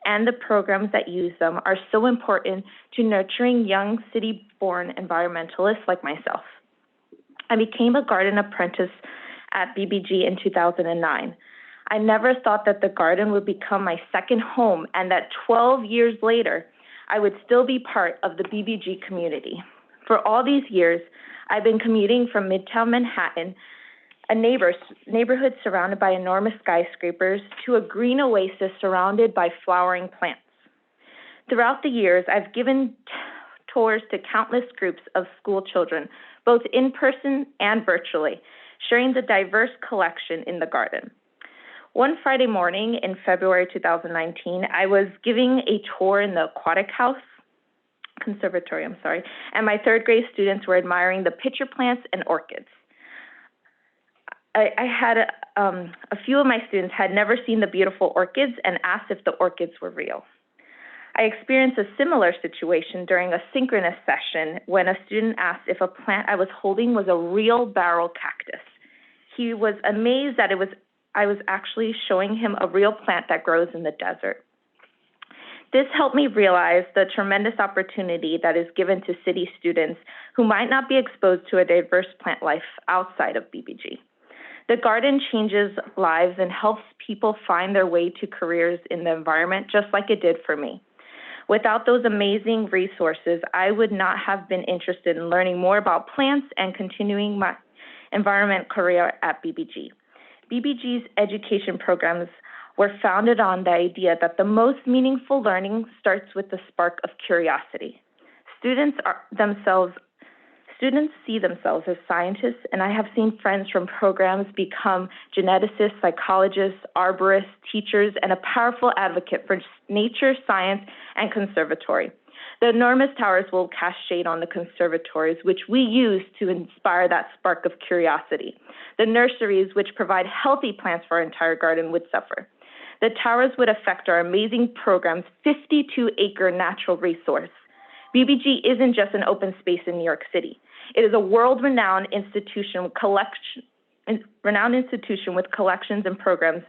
and the programs that use them are so important to nurturing young city-born environmentalists like myself. I became a garden apprentice at BBG in 2009. I never thought that the garden would become my second home and that 12 years later, I would still be part of the BBG community. For all these years, I've been commuting from Midtown Manhattan, a neighborhood surrounded by enormous skyscrapers, to a green oasis surrounded by flowering plants. Throughout the years, I've given tours to countless groups of school children, both in person and virtually, sharing the diverse collection in the garden. One Friday morning in February 2019, I was giving a tour in the conservatory, and my third grade students were admiring the pitcher plants and orchids. I had a few of my students had never seen the beautiful orchids and asked if the orchids were real. I experienced a similar situation during a synchronous session when a student asked if a plant I was holding was a real barrel cactus. He was amazed that I was actually showing him a real plant that grows in the desert. This helped me realize the tremendous opportunity that is given to city students who might not be exposed to a diverse plant life outside of BBG. The garden changes lives and helps people find their way to careers in the environment, just like it did for me. Without those amazing resources, I would not have been interested in learning more about plants and continuing my environment career at BBG. BBG's education programs were founded on the idea that the most meaningful learning starts with the spark of curiosity. Students see themselves as scientists, and I have seen friends from programs become geneticists, psychologists, arborists, teachers, and a powerful advocate for nature, science, and conservatory. The enormous towers will cast shade on the conservatories, which we use to inspire that spark of curiosity. The nurseries, which provide healthy plants for our entire garden, would suffer. The towers would affect our amazing program's 52-acre natural resource. BBG isn't just an open space in New York City. It is a world-renowned institution with collections and programs,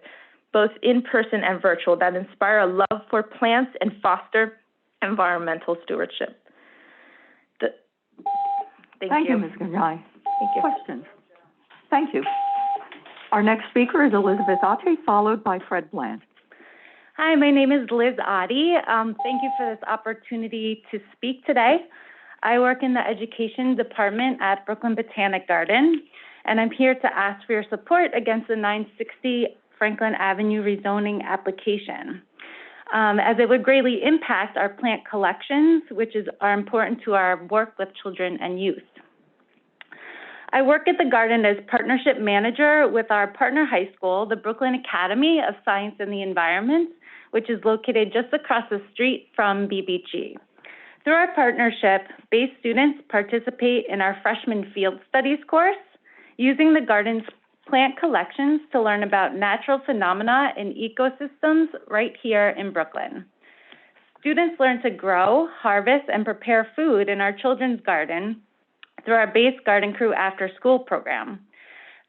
both in person and virtual, that inspire a love for plants and foster environmental stewardship. Thank you, Ms. Gagai. Thank you. Questions? Thank you. Our next speaker is Elizabeth Ate, followed by Fred Bland. Hi, my name is Liz Adi. Thank you for this opportunity to speak today. I work in the education department at Brooklyn Botanic Garden, and I'm here to ask for your support against the 960 Franklin Avenue rezoning application, as it would greatly impact our plant collections, which are important to our work with children and youth. I work at the garden as partnership manager with our partner high school, the Brooklyn Academy of Science and the Environment, which is located just across the street from BBG. Through our partnership, base students participate in our freshman field studies course, using the garden's plant collections to learn about natural phenomena in ecosystems right here in Brooklyn. Students learn to grow, harvest, and prepare food in our children's garden through our base garden crew after-school program.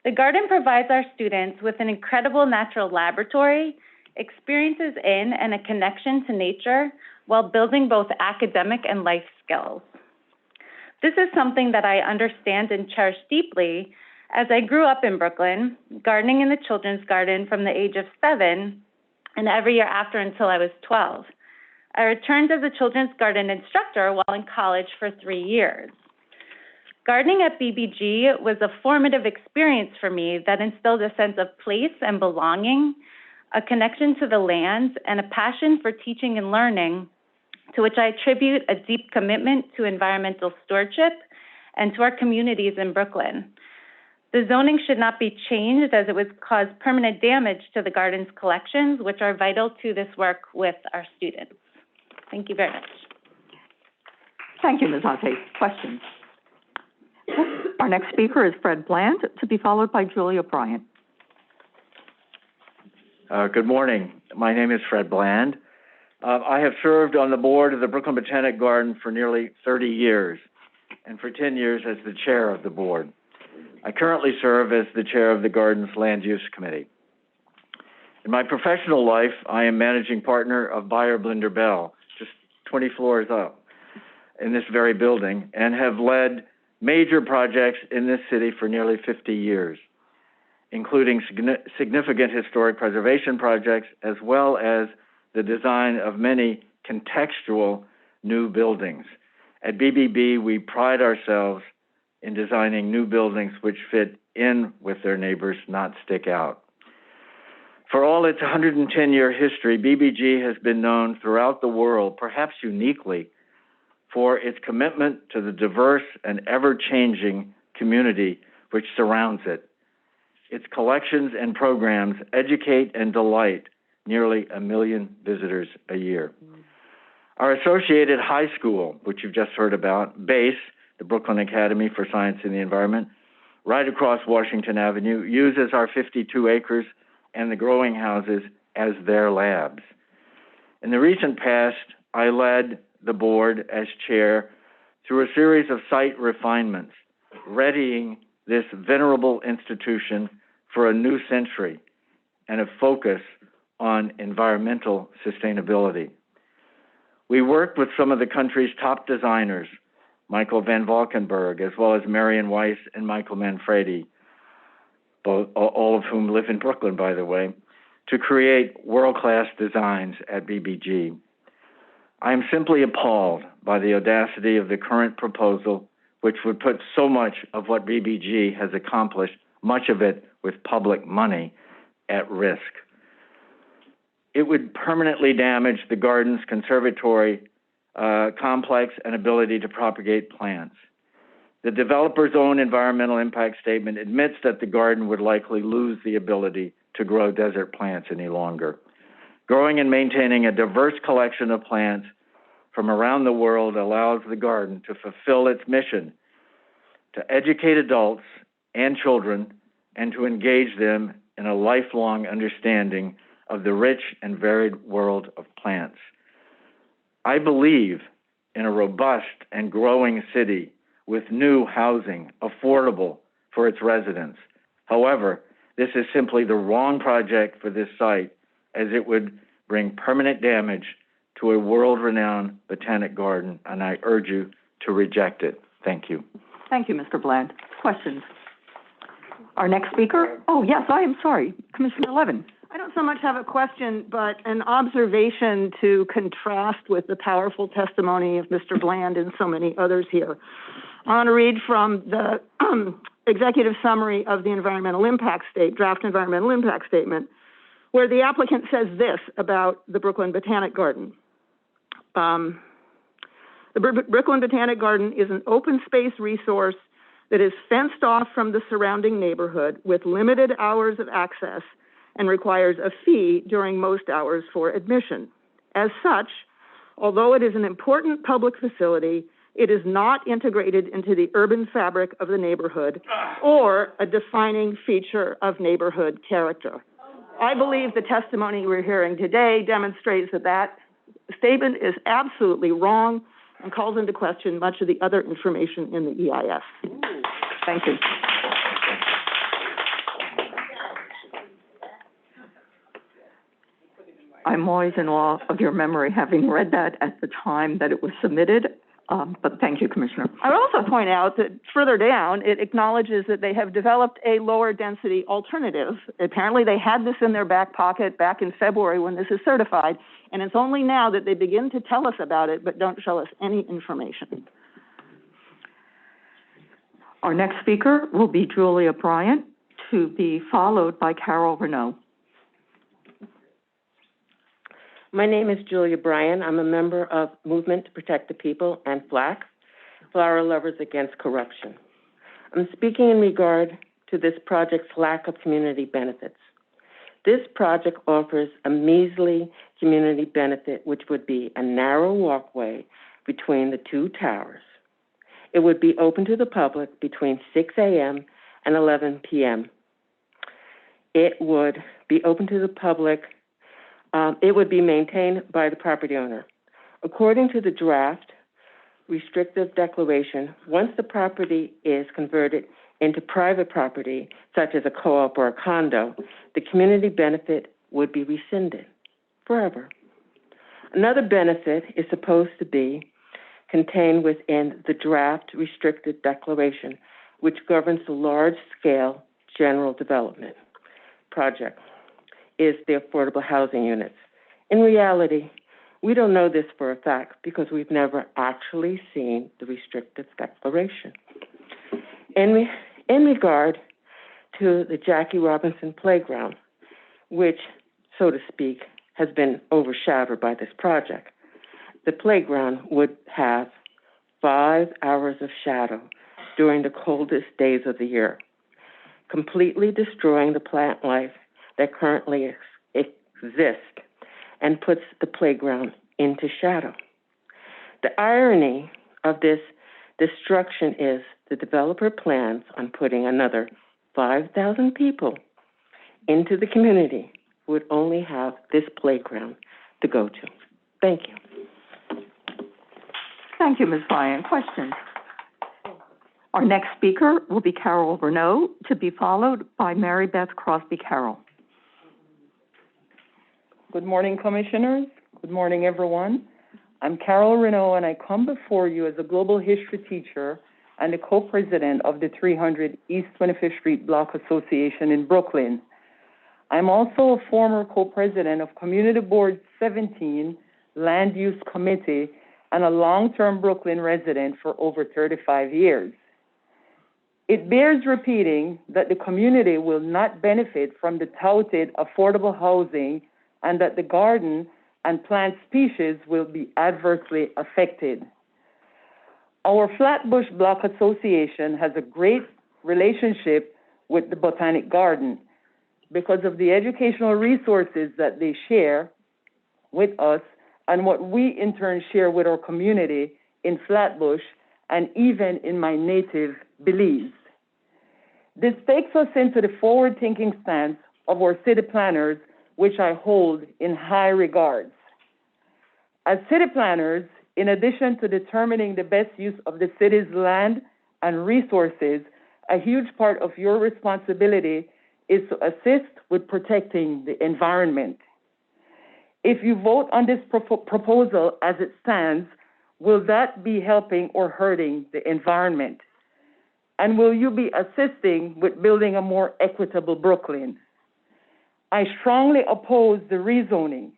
The garden provides our students with an incredible natural laboratory, experiences in and a connection to nature while building both academic and life skills. This is something that I understand and cherish deeply as I grew up in Brooklyn, gardening in the children's garden from the age of 7 and every year after until I was 12. I returned as a children's garden instructor while in college for 3 years. Gardening at BBG was a formative experience for me that instilled a sense of place and belonging, a connection to the land, and a passion for teaching and learning, to which I attribute a deep commitment to environmental stewardship and to our communities in Brooklyn. The zoning should not be changed as it would cause permanent damage to the garden's collections, which are vital to this work with our students. Thank you very much. Thank you, Ms. Ate. Questions? Our next speaker is Fred Bland, to be followed by Julia Bryant. Good morning. My name is Fred Bland. I have served on the board of the Brooklyn Botanic Garden for nearly 30 years, and for 10 years as the chair of the board. I currently serve as the chair of the garden's Land Use Committee. In my professional life, I am managing partner of Bayer Blinder Bell, just 20 floors up in this very building, and have led major projects in this city for nearly 50 years, including significant historic preservation projects, as well as the design of many contextual new buildings. At BBB, we pride ourselves in designing new buildings which fit in with their neighbors, not stick out. For all its 110-year history, BBG has been known throughout the world, perhaps uniquely, for its commitment to the diverse and ever-changing community which surrounds it. Its collections and programs educate and delight nearly 1 million visitors a year. Our associated high school, which you've just heard about, BASE, the Brooklyn Academy for Science and the Environment, right across Washington Avenue, uses our 52 acres and the growing houses as their labs. In the recent past, I led the board as chair through a series of site refinements, readying this venerable institution for a new century and a focus on environmental sustainability. We worked with some of the country's top designers, Michael Van Valkenburg, as well as Marion Weiss and Michael Manfredi, all of whom live in Brooklyn, by the way, to create world-class designs at BBG. I am simply appalled by the audacity of the current proposal, which would put so much of what BBG has accomplished, much of it with public money, at risk. It would permanently damage the garden's conservatory complex and ability to propagate plants. The developer's own environmental impact statement admits that the garden would likely lose the ability to grow desert plants any longer. Growing and maintaining a diverse collection of plants from around the world allows the garden to fulfill its mission to educate adults and children and to engage them in a lifelong understanding of the rich and varied world of plants. I believe in a robust and growing city with new housing, affordable for its residents. However, this is simply the wrong project for this site, as it would bring permanent damage to a world-renowned botanic garden, and I urge you to reject it. Thank you. Thank you, Mr. Bland. Questions? Our next speaker? Oh, yes, I am sorry. Commissioner Levin. I don't so much have a question, but an observation to contrast with the powerful testimony of Mr. Bland and so many others here. I want to read from the executive summary of the draft environmental impact statement, where the applicant says this about the Brooklyn Botanic Garden. The Brooklyn Botanic Garden is an open space resource that is fenced off from the surrounding neighborhood with limited hours of access and requires a fee during most hours for admission. As such, although it is an important public facility, it is not integrated into the urban fabric of the neighborhood or a defining feature of neighborhood character. I believe the testimony we're hearing today demonstrates that that statement is absolutely wrong and calls into question much of the other information in the EIS. Thank you. I'm always in awe of your memory, having read that at the time that it was submitted. But thank you, Commissioner. I would also point out that further down, it acknowledges that they have developed a lower density alternative. Apparently, they had this in their back pocket back in February when this is certified, and it's only now that they begin to tell us about it, but don't show us any information. Our next speaker will be Julia Bryant, to be followed by Carol Renaud. My name is Julia Bryan. I'm a member of Movement to Protect the People and FLAC, Flower Lovers Against Corruption. I'm speaking in regard to this project's lack of community benefits. This project offers a measly community benefit, which would be a narrow walkway between the two towers. It would be open to the public between 6 a.m. and 11 p.m. It would be open to the public. It would be maintained by the property owner. According to the draft restrictive declaration, once the property is converted into private property, such as a co-op or a condo, the community benefit would be rescinded forever. Another benefit is supposed to be contained within the draft restricted declaration, which governs the large-scale general development project, is the affordable housing units. In reality, we don't know this for a fact because we've never actually seen the restrictive declaration. In regard to the Jackie Robinson Playground, which, so to speak, has been overshadowed by this project, the playground would have 5 hours of shadow during the coldest days of the year, completely destroying the plant life that currently exists and puts the playground into shadow. The irony of this destruction is the developer plans on putting another 5,000 people into the community who would only have this playground to go to. Thank you. Thank you, Ms. Bryan. Questions? Our next speaker will be Carol Renaud, to be followed by Mary Beth Crosby Carroll. Good morning, Commissioners. Good morning, everyone. I'm Carol Renaud, and I come before you as a global history teacher and the co-president of the 300 East 25th Street Block Association in Brooklyn. I'm also a former co-president of Community Board 17, Land Use Committee, and a long-term Brooklyn resident for over 35 years. It bears repeating that the community will not benefit from the touted affordable housing and that the garden and plant species will be adversely affected. Our Flatbush Block Association has a great relationship with the Botanic Garden because of the educational resources that they share with us and what we in turn share with our community in Flatbush and even in my native Belize. This takes us into the forward-thinking stance of our city planners, which I hold in high regards. As city planners, in addition to determining the best use of the city's land and resources, a huge part of your responsibility is to assist with protecting the environment. If you vote on this proposal as it stands, will that be helping or hurting the environment? And will you be assisting with building a more equitable Brooklyn? I strongly oppose the rezoning.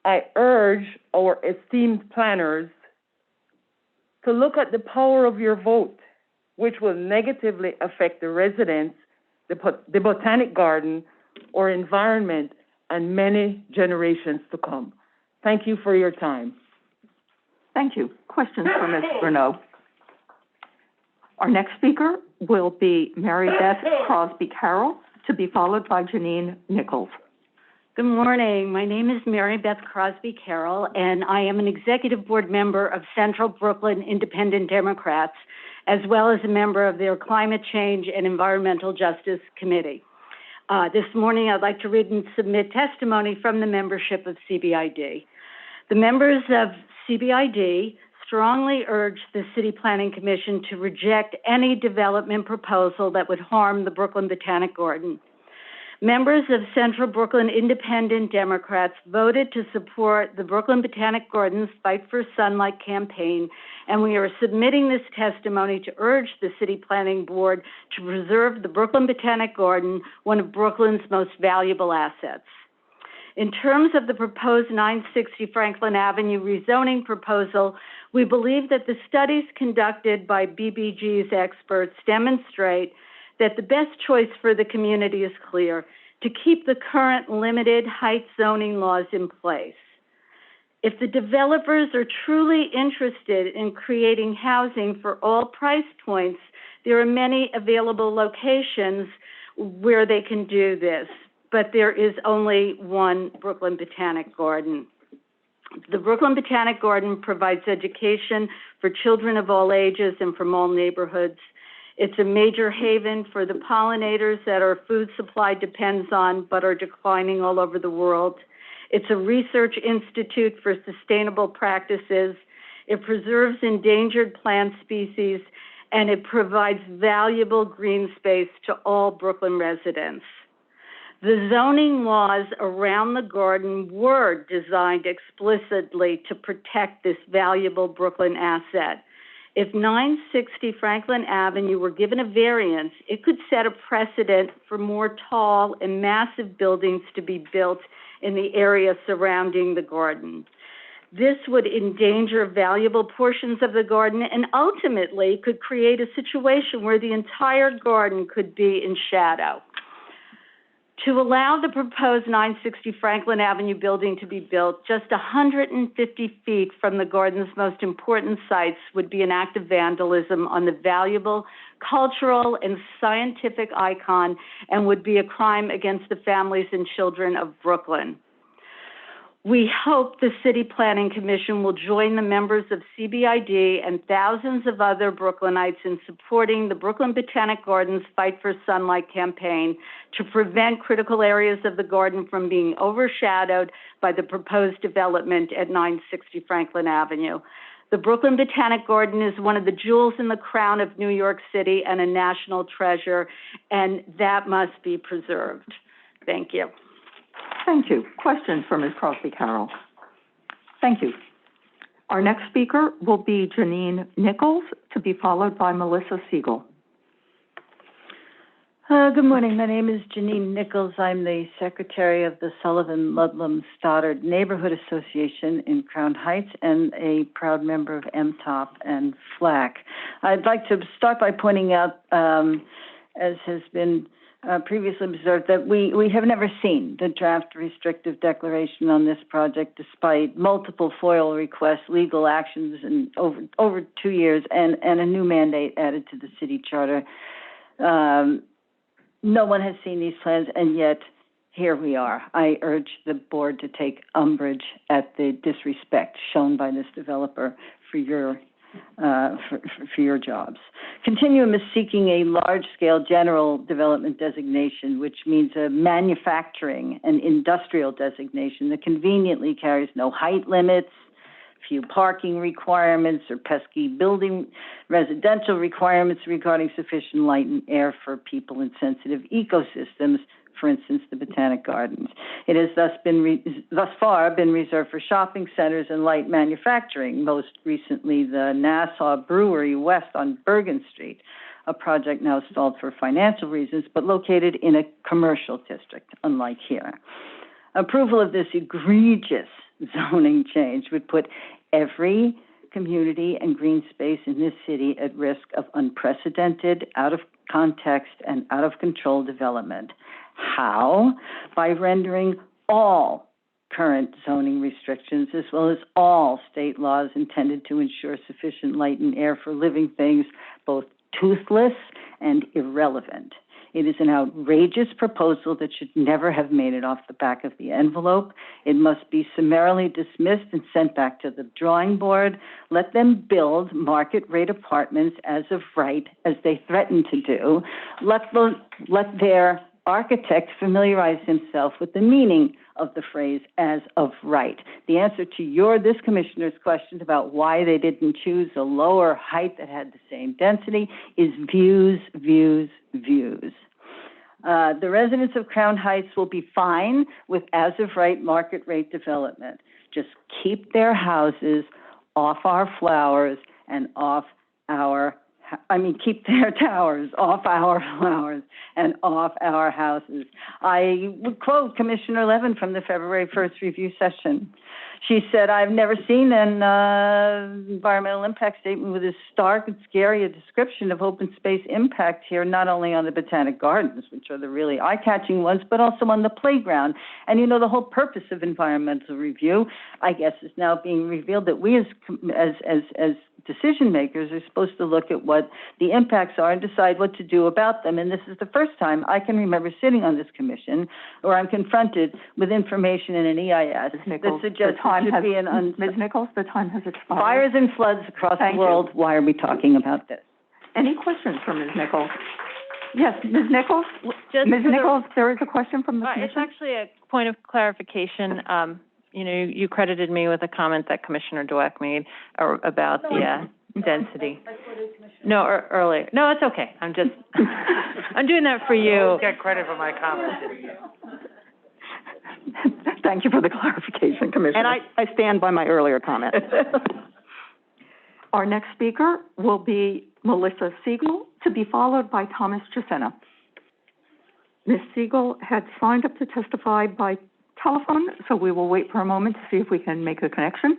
I urge our esteemed planners to look at the power of your vote, which will negatively affect the residents, the Botanic Garden, or environment, and many generations to come. Thank you for your time. Thank you. Questions for Ms. Renaud? Our next speaker will be Mary Beth Crosby Carroll, to be followed by Janine Nichols. Good morning. My name is Mary Beth Crosby Carroll, and I am an executive board member of Central Brooklyn Independent Democrats, as well as a member of their Climate Change and Environmental Justice Committee. This morning, I'd like to read and submit testimony from the membership of CBID. The members of CBID strongly urge the City Planning Commission to reject any development proposal that would harm the Brooklyn Botanic Garden. Members of Central Brooklyn Independent Democrats voted to support the Brooklyn Botanic Gardens Fight for Sunlight campaign, and we are submitting this testimony to urge the City Planning Board to preserve the Brooklyn Botanic Garden, one of Brooklyn's most valuable assets. In terms of the proposed 960 Franklin Avenue rezoning proposal, we believe that the studies conducted by BBG's experts demonstrate that the best choice for the community is clear: to keep the current limited height zoning laws in place. If the developers are truly interested in creating housing for all price points, there are many available locations where they can do this, but there is only one Brooklyn Botanic Garden. The Brooklyn Botanic Garden provides education for children of all ages and from all neighborhoods. It's a major haven for the pollinators that our food supply depends on, but are declining all over the world. It's a research institute for sustainable practices. It preserves endangered plant species, and it provides valuable green space to all Brooklyn residents. The zoning laws around the garden were designed explicitly to protect this valuable Brooklyn asset. If 960 Franklin Avenue were given a variance, it could set a precedent for more tall and massive buildings to be built in the area surrounding the garden. This would endanger valuable portions of the garden and ultimately could create a situation where the entire garden could be in shadow. To allow the proposed 960 Franklin Avenue building to be built just 150 feet from the garden's most important sites would be an act of vandalism on the valuable cultural and scientific icon and would be a crime against the families and children of Brooklyn. We hope the City Planning Commission will join the members of CBID and thousands of other Brooklynites in supporting the Brooklyn Botanic Gardens Fight for Sunlight campaign to prevent critical areas of the garden from being overshadowed by the proposed development at 960 Franklin Avenue. The Brooklyn Botanic Garden is one of the jewels in the crown of New York City and a national treasure, and that must be preserved. Thank you. Thank you. Questions for Ms. Crosby Carroll? Thank you. Our next speaker will be Janine Nichols, to be followed by Melissa Siegel. Good morning. My name is Janine Nichols. I'm the secretary of the Sullivan Ludlam Stoddard Neighborhood Association in Crown Heights and a proud member of MTOP and FLAC. I'd like to start by pointing out, as has been previously observed, that we have never seen the draft restrictive declaration on this project, despite multiple FOIL requests, legal actions, and over 2 years, and a new mandate added to the city charter. No one has seen these plans, and yet here we are. I urge the board to take umbrage at the disrespect shown by this developer for your jobs. Continuum is seeking a large-scale general development designation, which means a manufacturing and industrial designation that conveniently carries no height limits, few parking requirements, or pesky building residential requirements regarding sufficient light and air for people in sensitive ecosystems, for instance, the Botanic Gardens. It has thus far been reserved for shopping centers and light manufacturing, most recently the Nassau Brewery West on Bergen Street, a project now stalled for financial reasons, but located in a commercial district, unlike here. Approval of this egregious zoning change would put every community and green space in this city at risk of unprecedented, out of context, and out of control development. How? By rendering all current zoning restrictions, as well as all state laws intended to ensure sufficient light and air for living things, both toothless and irrelevant. It is an outrageous proposal that should never have made it off the back of the envelope. It must be summarily dismissed and sent back to the drawing board. Let them build market rate apartments as of right, as they threaten to do. Let their architect familiarize himself with the meaning of the phrase as of right. The answer to this commissioner's question about why they didn't choose a lower height that had the same density is views, views, views. The residents of Crown Heights will be fine with as of right market rate development. Just keep their houses off our flowers and keep their towers off our flowers and off our houses. I would quote Commissioner Levin from the February 1st review session. She said, I've never seen an environmental impact statement with as stark and scary a description of open space impact here, not only on the Botanic Gardens, which are the really eye-catching ones, but also on the playground. And the whole purpose of environmental review, I guess, is now being revealed that we as decision makers are supposed to look at what the impacts are and decide what to do about them. And this is the first time I can remember sitting on this commission where I'm confronted with information in an EIS that suggests there should be Ms. Nichols, the time has expired. Fires and floods across the world. Why are we talking about this? Any questions for Ms. Nichols? Yes, Ms. Nichols? There is a question from the commission. It's actually a point of clarification. You credited me with a comment that Commissioner Dweck made about the density. No, earlier. No, it's okay. I'm doing that for you. Don't get credit for my comment. Thank you for the clarification, Commissioner. And I stand by my earlier comment. Our next speaker will be Melissa Siegel, to be followed by Thomas Chisena. Ms. Siegel had signed up to testify by telephone, so we will wait for a moment to see if we can make a connection.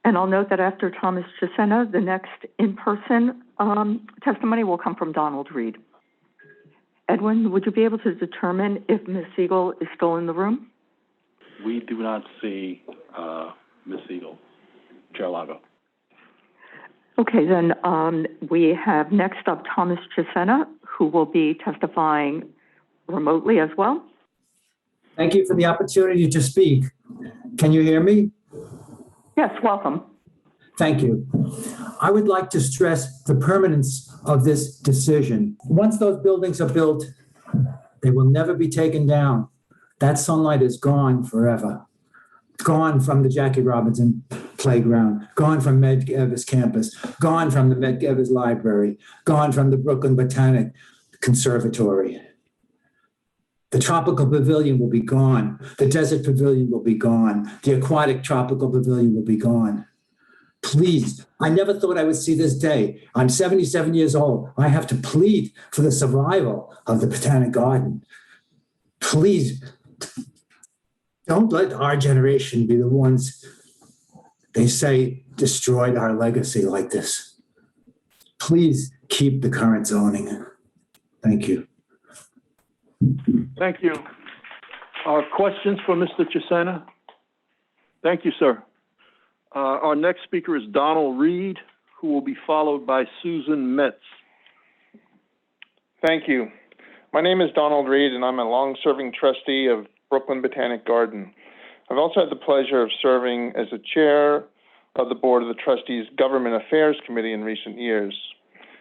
And I'll note that after Thomas Chisena, the next in-person testimony will come from Donald Reed. Edwin, would you be able to determine if Ms. Siegel is still in the room? We do not see Ms. Siegel. Chair Lago. Okay, then we have next up Thomas Chisena, who will be testifying remotely as well. Thank you for the opportunity to speak. Can you hear me? Yes, welcome. Thank you. I would like to stress the permanence of this decision. Once those buildings are built, they will never be taken down. That sunlight is gone forever. Gone from the Jackie Robinson playground, gone from Medgavis campus, gone from the Medgavis library, gone from the Brooklyn Botanic Conservatory. The tropical pavilion will be gone. The desert pavilion will be gone. The aquatic tropical pavilion will be gone. Please, I never thought I would see this day. I'm 77 years old. I have to plead for the survival of the Botanic Garden. Please, don't let our generation be the ones, they say, destroyed our legacy like this. Please keep the current zoning. Thank you. Thank you. Questions for Mr. Chisena? Thank you, sir. Our next speaker is Donald Reed, who will be followed by Susan Metz. Thank you. My name is Donald Reed, and I'm a long-serving trustee of Brooklyn Botanic Garden. I've also had the pleasure of serving as the chair of the Board of the Trustees Government Affairs Committee in recent years.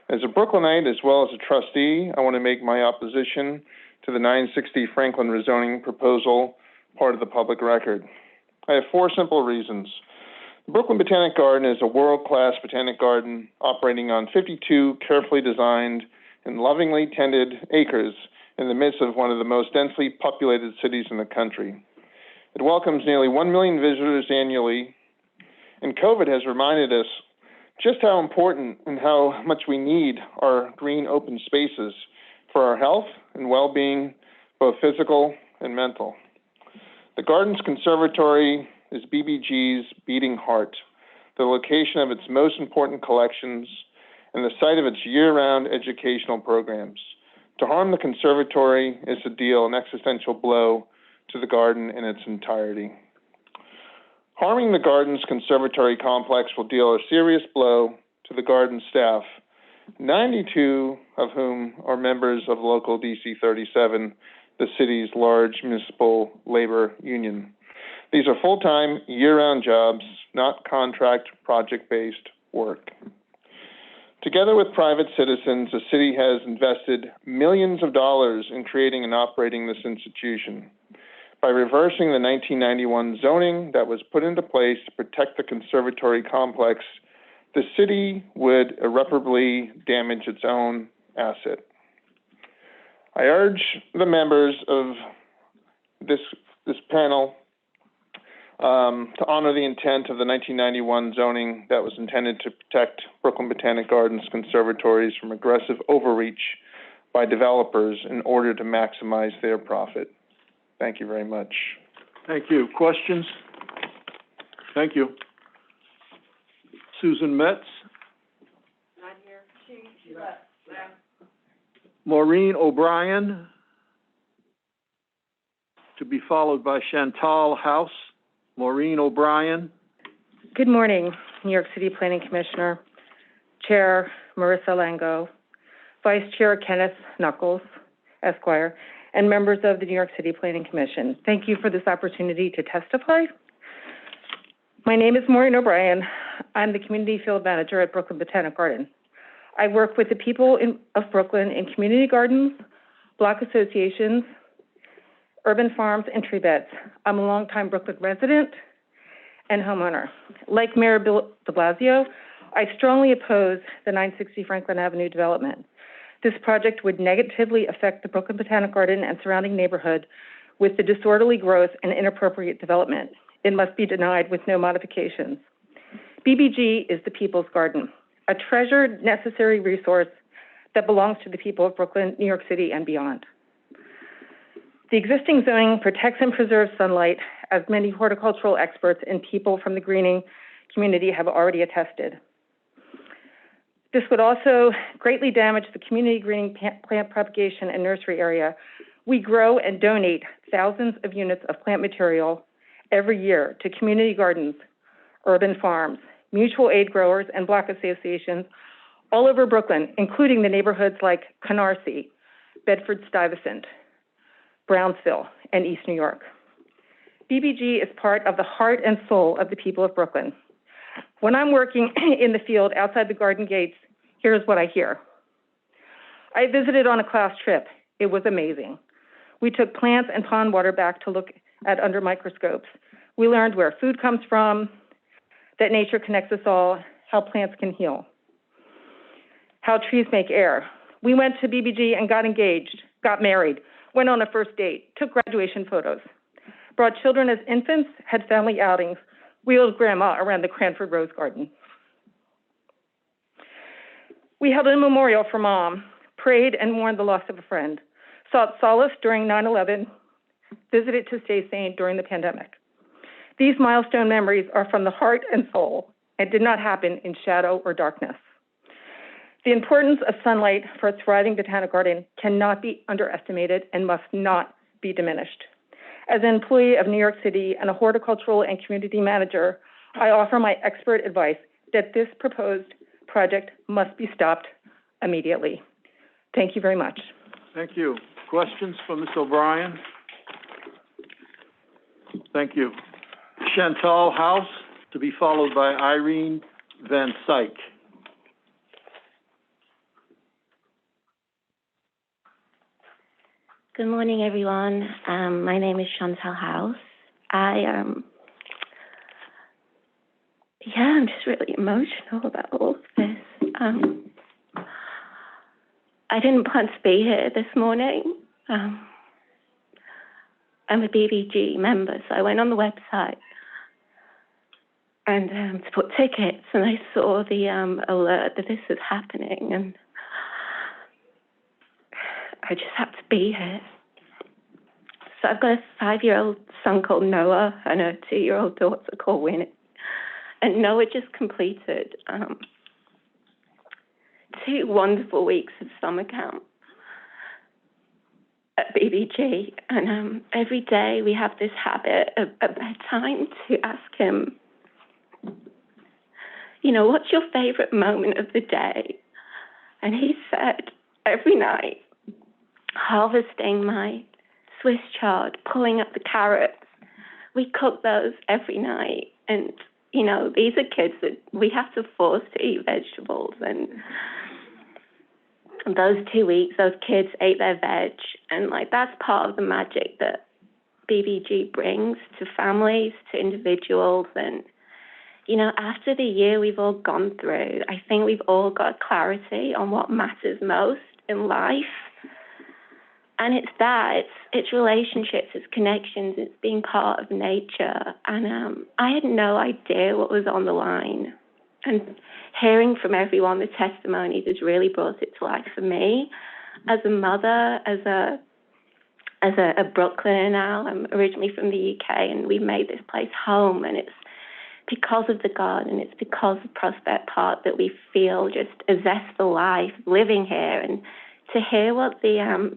As a Brooklynite, as well as a trustee, I want to make my opposition to the 960 Franklin rezoning proposal part of the public record. I have four simple reasons. The Brooklyn Botanic Garden is a world-class botanic garden operating on 52 carefully designed and lovingly tended acres in the midst of one of the most densely populated cities in the country. It welcomes nearly 1 million visitors annually, and COVID has reminded us just how important and how much we need our green open spaces for our health and well-being, both physical and mental. The garden's conservatory is BBG's beating heart, the location of its most important collections, and the site of its year-round educational programs. To harm the conservatory is to deal an existential blow to the garden in its entirety. Harming the garden's conservatory complex will deal a serious blow to the garden staff 92 of whom are members of local DC 37, the city's large municipal labor union. These are full-time, year-round jobs, not contract, project-based work. Together with private citizens, the city has invested millions of dollars in creating and operating this institution. By reversing the 1991 zoning that was put into place to protect the conservatory complex, the city would irreparably damage its own asset. I urge the members of this panel to honor the intent of the 1991 zoning that was intended to protect Brooklyn Botanic Gardens conservatories from aggressive overreach by developers in order to maximize their profit. Thank you very much. Thank you. Questions? Thank you. Susan Metz? Not here. She left. Maureen O'Brien, to be followed by Chantal House. Maureen O'Brien. Good morning, New York City Planning Commissioner, Chair Marissa Lango, Vice Chair Kenneth Knuckles, Esquire, and members of the New York City Planning Commission. Thank you for this opportunity to testify. My name is Maureen O'Brien. I'm the Community Field Manager at Brooklyn Botanic Garden. I work with the people of Brooklyn in community gardens, block associations, urban farms, and tree beds. I'm a longtime Brooklyn resident and homeowner. Like Mayor Bill de Blasio, I strongly oppose the 960 Franklin Avenue development. This project would negatively affect the Brooklyn Botanic Garden and surrounding neighborhood with the disorderly growth and inappropriate development. It must be denied with no modifications. BBG is the people's garden, a treasured, necessary resource that belongs to the people of Brooklyn, New York City, and beyond. The existing zoning protects and preserves sunlight, as many horticultural experts and people from the greening community have already attested. This would also greatly damage the community greening plant propagation and nursery area. We grow and donate thousands of units of plant material every year to community gardens, urban farms, mutual aid growers, and block associations all over Brooklyn, including the neighborhoods like Canarsie, Bedford-Stuyvesant, Brownsville, and East New York. BBG is part of the heart and soul of the people of Brooklyn. When I'm working in the field outside the garden gates, here's what I hear. I visited on a class trip. It was amazing. We took plants and pond water back to look at under microscopes. We learned where food comes from, that nature connects us all, how plants can heal, how trees make air. We went to BBG and got engaged, got married, went on a first date, took graduation photos, brought children as infants, had family outings, wheeled grandma around the Cranford Rose Garden. We held a memorial for Mom, prayed and mourned the loss of a friend, sought solace during 9/11, visited to stay sane during the pandemic. These milestone memories are from the heart and soul and did not happen in shadow or darkness. The importance of sunlight for a thriving botanic garden cannot be underestimated and must not be diminished. As an employee of New York City and a horticultural and community manager, I offer my expert advice that this proposed project must be stopped immediately. Thank you very much. Thank you. Questions for Ms. O'Brien? Thank you. Chantal House, to be followed by Irene Van Syke. Good morning, everyone. My name is Chantal House. I'm just really emotional about all of this. I didn't plan to be here this morning. I'm a BBG member, so I went on the website and to put tickets, and I saw the alert that this is happening, and I just had to be here. So I've got a 5-year-old son called Noah and a 2-year-old daughter called Winnie. And Noah just completed 2 wonderful weeks of summer camp at BBG. And every day we have this habit at bedtime to ask him, you know, what's your favorite moment of the day? And he said, every night, harvesting my Swiss chard, pulling up the carrots, we cook those every night. And, you know, these are kids that we have to force to eat vegetables. And those 2 weeks, those kids ate their veg. And, like, that's part of the magic that BBG brings to families, to individuals. And, you know, after the year we've all gone through, I think we've all got clarity on what matters most in life. And it's that, it's relationships, it's connections, it's being part of nature. And I had no idea what was on the line. And hearing from everyone the testimonies has really brought it to life for me. As a mother, as a Brooklyner now, I'm originally from the UK, and we've made this place home. And it's because of the garden, it's because of Prospect Park that we feel just a zest for life living here. And to hear what the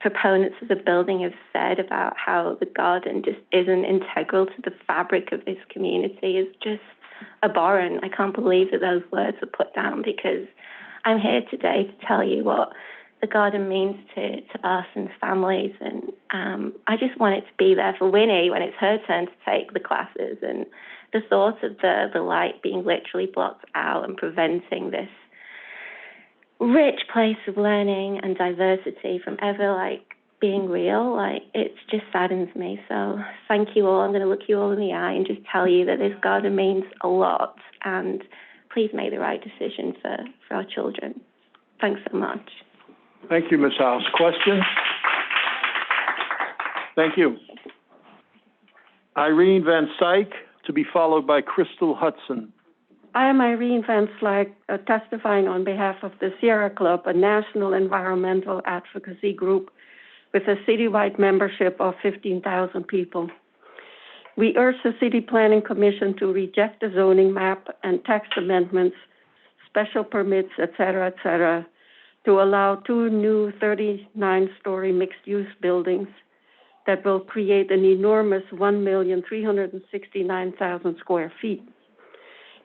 proponents of the building have said about how the garden just isn't integral to the fabric of this community is just abhorrent. I can't believe that those words were put down, because I'm here today to tell you what the garden means to us and families. And I just want it to be there for Winnie when it's her turn to take the classes. And the thought of the light being literally blocked out and preventing this rich place of learning and diversity from ever, like, being real, like, it just saddens me. So thank you all. I'm going to look you all in the eye and just tell you that this garden means a lot, and please make the right decision for our children. Thanks so much. Thank you, Ms. House. Questions? Thank you. Irene Van Syke, to be followed by Crystal Hudson. I am Irene Van Slyke, testifying on behalf of the Sierra Club, a national environmental advocacy group with a citywide membership of 15,000 people. We urge the City Planning Commission to reject the zoning map and text amendments, special permits, et cetera, to allow 2 new 39-story mixed-use buildings that will create an enormous 1,369,000 square feet.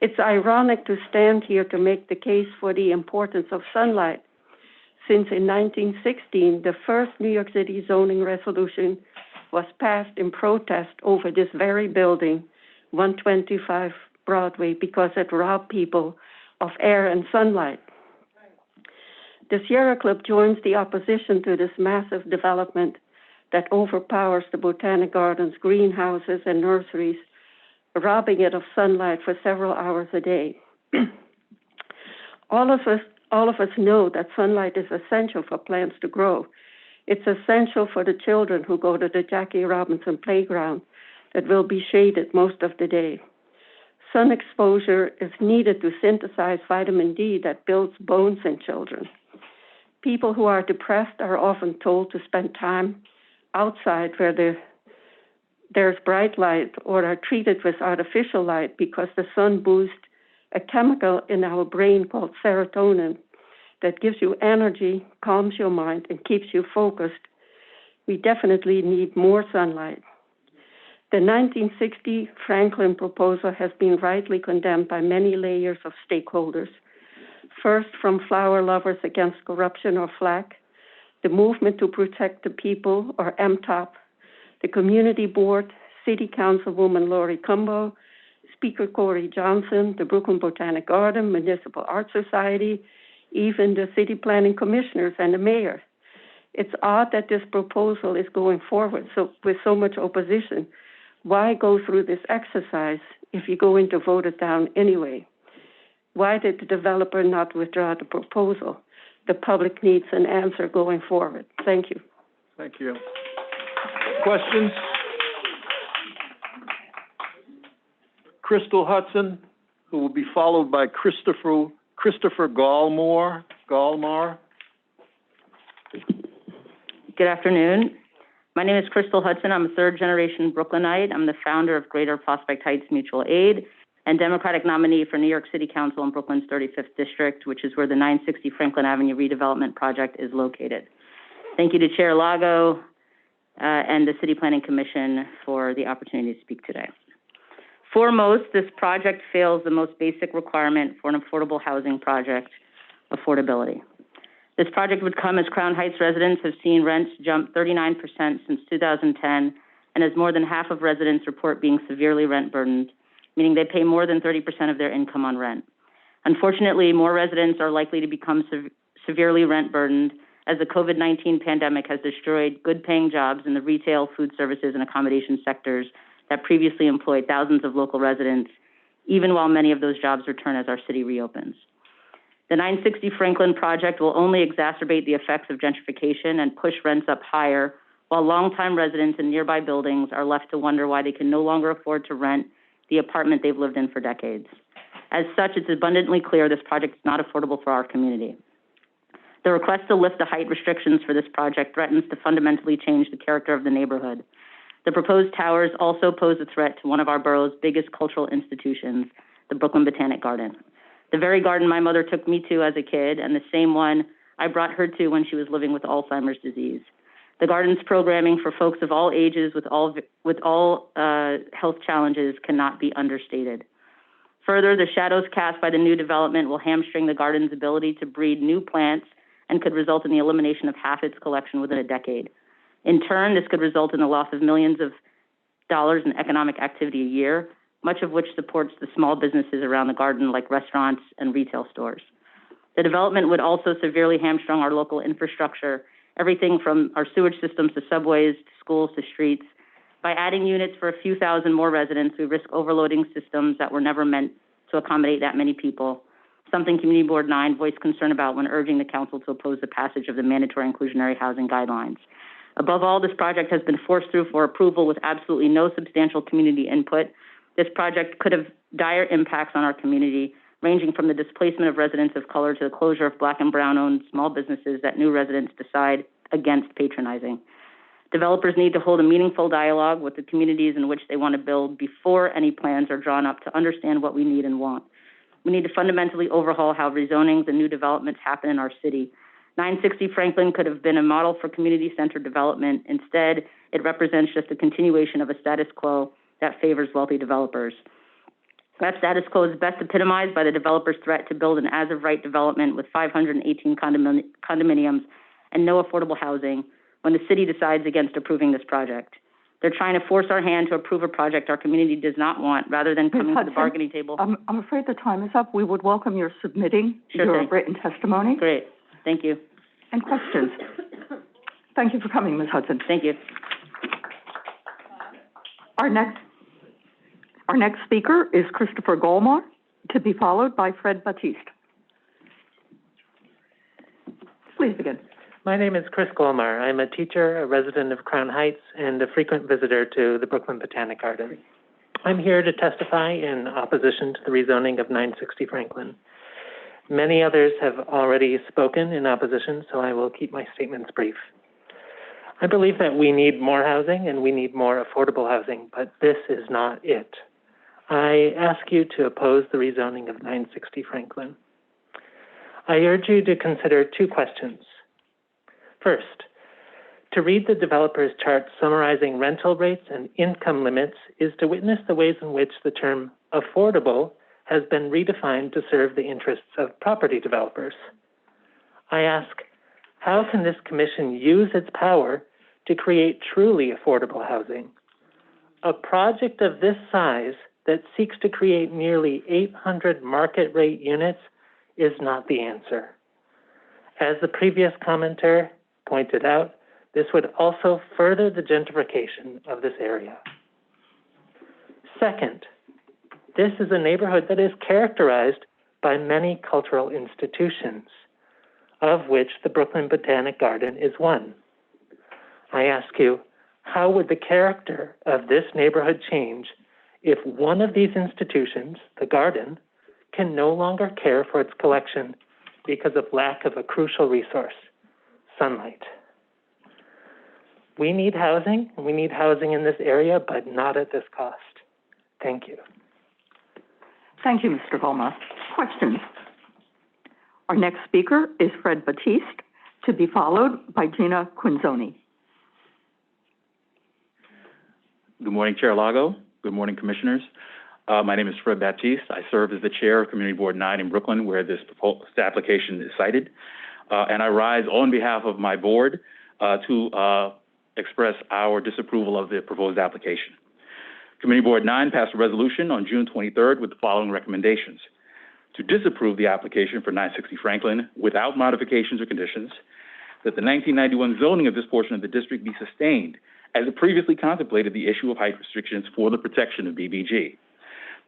It's ironic to stand here to make the case for the importance of sunlight, since in 1916, the first New York City zoning resolution was passed in protest over this very building, 125 Broadway, because it robbed people of air and sunlight. The Sierra Club joins the opposition to this massive development that overpowers the Botanic Gardens, greenhouses, and nurseries, robbing it of sunlight for several hours a day. All of us know that sunlight is essential for plants to grow. It's essential for the children who go to the Jackie Robinson playground that will be shaded most of the day. Sun exposure is needed to synthesize vitamin D that builds bones in children. People who are depressed are often told to spend time outside where there's bright light, or are treated with artificial light, because the sun boosts a chemical in our brain called serotonin that gives you energy, calms your mind, and keeps you focused. We definitely need more sunlight. The 1960 Franklin proposal has been rightly condemned by many layers of stakeholders. First, from Flower Lovers Against Corruption, or FLAC, the Movement to Protect the People, or MTOP, the Community Board, City Councilwoman Lori Cumbo, Speaker Corey Johnson, the Brooklyn Botanic Garden, Municipal Art Society, even the City Planning Commissioners and the Mayor. It's odd that this proposal is going forward with so much opposition. Why go through this exercise if you're going to vote it down anyway? Why did the developer not withdraw the proposal? The public needs an answer going forward. Thank you. Thank you. Questions? Crystal Hudson, who will be followed by Christopher Gallmore. Good afternoon. My name is Crystal Hudson. I'm a third-generation Brooklynite. I'm the founder of Greater Prospect Heights Mutual Aid and Democratic nominee for New York City Council in Brooklyn's 35th District, which is where the 960 Franklin Avenue redevelopment project is located. Thank you to Chair Lago and the City Planning Commission for the opportunity to speak today. Foremost, this project fails the most basic requirement for an affordable housing project, affordability. This project would come as Crown Heights residents have seen rents jump 39% since 2010, and as more than half of residents report being severely rent burdened, meaning they pay more than 30% of their income on rent. Unfortunately, more residents are likely to become severely rent burdened as the COVID-19 pandemic has destroyed good paying jobs in the retail, food services, and accommodation sectors that previously employed thousands of local residents, even while many of those jobs return as our city reopens. The 960 Franklin project will only exacerbate the effects of gentrification and push rents up higher, while longtime residents in nearby buildings are left to wonder why they can no longer afford to rent the apartment they've lived in for decades. As such, it's abundantly clear this project is not affordable for our community. The request to lift the height restrictions for this project threatens to fundamentally change the character of the neighborhood. The proposed towers also pose a threat to one of our borough's biggest cultural institutions, the Brooklyn Botanic Garden. The very garden my mother took me to as a kid, and the same one I brought her to when she was living with Alzheimer's disease. The garden's programming for folks of all ages with all health challenges cannot be understated. Further, the shadows cast by the new development will hamstring the garden's ability to breed new plants and could result in the elimination of half its collection within a decade. In turn, this could result in the loss of millions of dollars in economic activity a year, much of which supports the small businesses around the garden like restaurants and retail stores. The development would also severely hamstring our local infrastructure, everything from our sewage systems to subways, to schools, to streets. By adding units for a few thousand more residents, we risk overloading systems that were never meant to accommodate that many people, something Community Board 9 voiced concern about when urging the council to oppose the passage of the mandatory inclusionary housing guidelines. Above all, this project has been forced through for approval with absolutely no substantial community input. This project could have dire impacts on our community, ranging from the displacement of residents of color to the closure of Black and Brown-owned small businesses that new residents decide against patronizing. Developers need to hold a meaningful dialogue with the communities in which they want to build before any plans are drawn up to understand what we need and want. We need to fundamentally overhaul how rezonings and new developments happen in our city. 960 Franklin could have been a model for community-centered development. Instead, it represents just a continuation of a status quo that favors wealthy developers. That status quo is best epitomized by the developer's threat to build an as-of-right development with 518 condominiums and no affordable housing when the city decides against approving this project. They're trying to force our hand to approve a project our community does not want, rather than coming to the bargaining table. I'm afraid the time is up. We would welcome your submitting Sure your thing. written testimony. Great. Thank you. And questions. Thank you for coming, Ms. Hudson. Thank you. Our next speaker is Christopher Golmar, to be followed by Fred Batiste. Please begin. My name is Chris Golmar. I'm a teacher, a resident of Crown Heights, and a frequent visitor to the Brooklyn Botanic Garden. I'm here to testify in opposition to the rezoning of 960 Franklin. Many others have already spoken in opposition, so I will keep my statements brief. I believe that we need more housing and we need more affordable housing, but this is not it. I ask you to oppose the rezoning of 960 Franklin. I urge you to consider two questions. First, to read the developer's chart summarizing rental rates and income limits is to witness the ways in which the term affordable has been redefined to serve the interests of property developers. I ask, how can this commission use its power to create truly affordable housing? A project of this size that seeks to create nearly 800 market rate units is not the answer. As the previous commenter pointed out, this would also further the gentrification of this area. Second, this is a neighborhood that is characterized by many cultural institutions, of which the Brooklyn Botanic Garden is one. I ask you, how would the character of this neighborhood change if one of these institutions, the garden, can no longer care for its collection because of lack of a crucial resource, sunlight? We need housing, and we need housing in this area, but not at this cost. Thank you. Thank you, Mr. Golmar. Questions? Our next speaker is Fred Batiste, to be followed by Gina Quinzoni. Good morning, Chair Lago. Good morning, Commissioners. My name is Fred Baptiste. I serve as the chair of Community Board 9 in Brooklyn, where this proposed application is cited. And I rise on behalf of my board to express our disapproval of the proposed application. Community Board 9 passed a resolution on June 23rd with the following recommendations: to disapprove the application for 960 Franklin without modifications or conditions, that the 1991 zoning of this portion of the district be sustained as it previously contemplated the issue of height restrictions for the protection of BBG,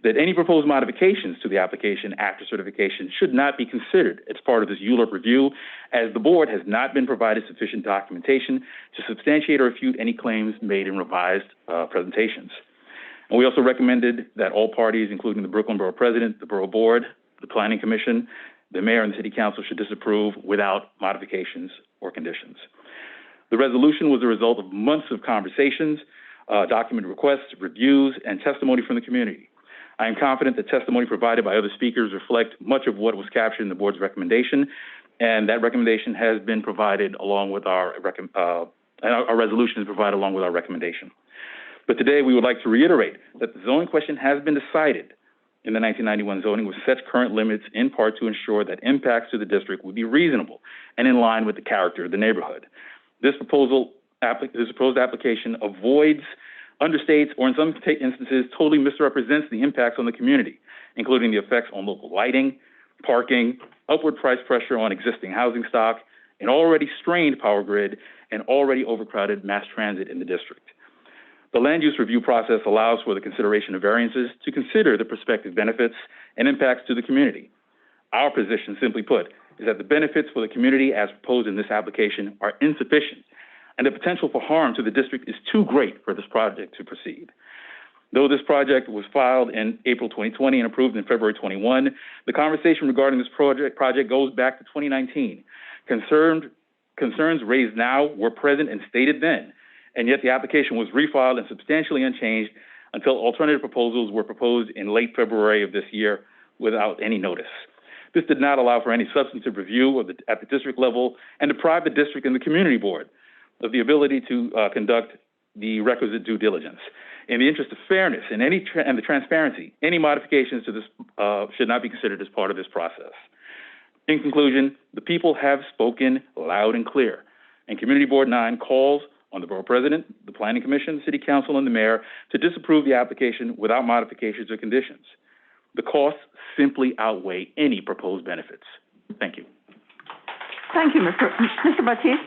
that any proposed modifications to the application after certification should not be considered as part of this ULURP review, as the board has not been provided sufficient documentation to substantiate or refute any claims made in revised presentations. And we also recommended that all parties, including the Brooklyn Borough President, the Borough Board, the Planning Commission, the Mayor, and the City Council should disapprove without modifications or conditions. The resolution was a result of months of conversations, document requests, reviews, and testimony from the community. I am confident that testimony provided by other speakers reflect much of what was captured in the board's recommendation, and that recommendation has been provided along with our resolution is provided along with our recommendation. But today we would like to reiterate that the zoning question has been decided in the 1991 zoning with such current limits in part to ensure that impacts to the district would be reasonable and in line with the character of the neighborhood. This proposed application avoids, understates, or in some instances totally misrepresents the impacts on the community, including the effects on local lighting, parking, upward price pressure on existing housing stock, an already strained power grid, and already overcrowded mass transit in the district. The land use review process allows for the consideration of variances to consider the prospective benefits and impacts to the community. Our position, simply put, is that the benefits for the community as proposed in this application are insufficient, and the potential for harm to the district is too great for this project to proceed. Though this project was filed in April 2020 and approved in February 21, the conversation regarding this project goes back to 2019. Concerns raised now were present and stated then, and yet the application was refiled and substantially unchanged until alternative proposals were proposed in late February of this year without any notice. This did not allow for any substantive review at the district level and deprived the district and the community board of the ability to conduct the requisite due diligence. In the interest of fairness and the transparency, any modifications to this should not be considered as part of this process. In conclusion, the people have spoken loud and clear, and Community Board 9 calls on the Borough President, the Planning Commission, the City Council, and the Mayor to disapprove the application without modifications or conditions. The costs simply outweigh any proposed benefits. Thank you. Thank you, Mr. Baptiste.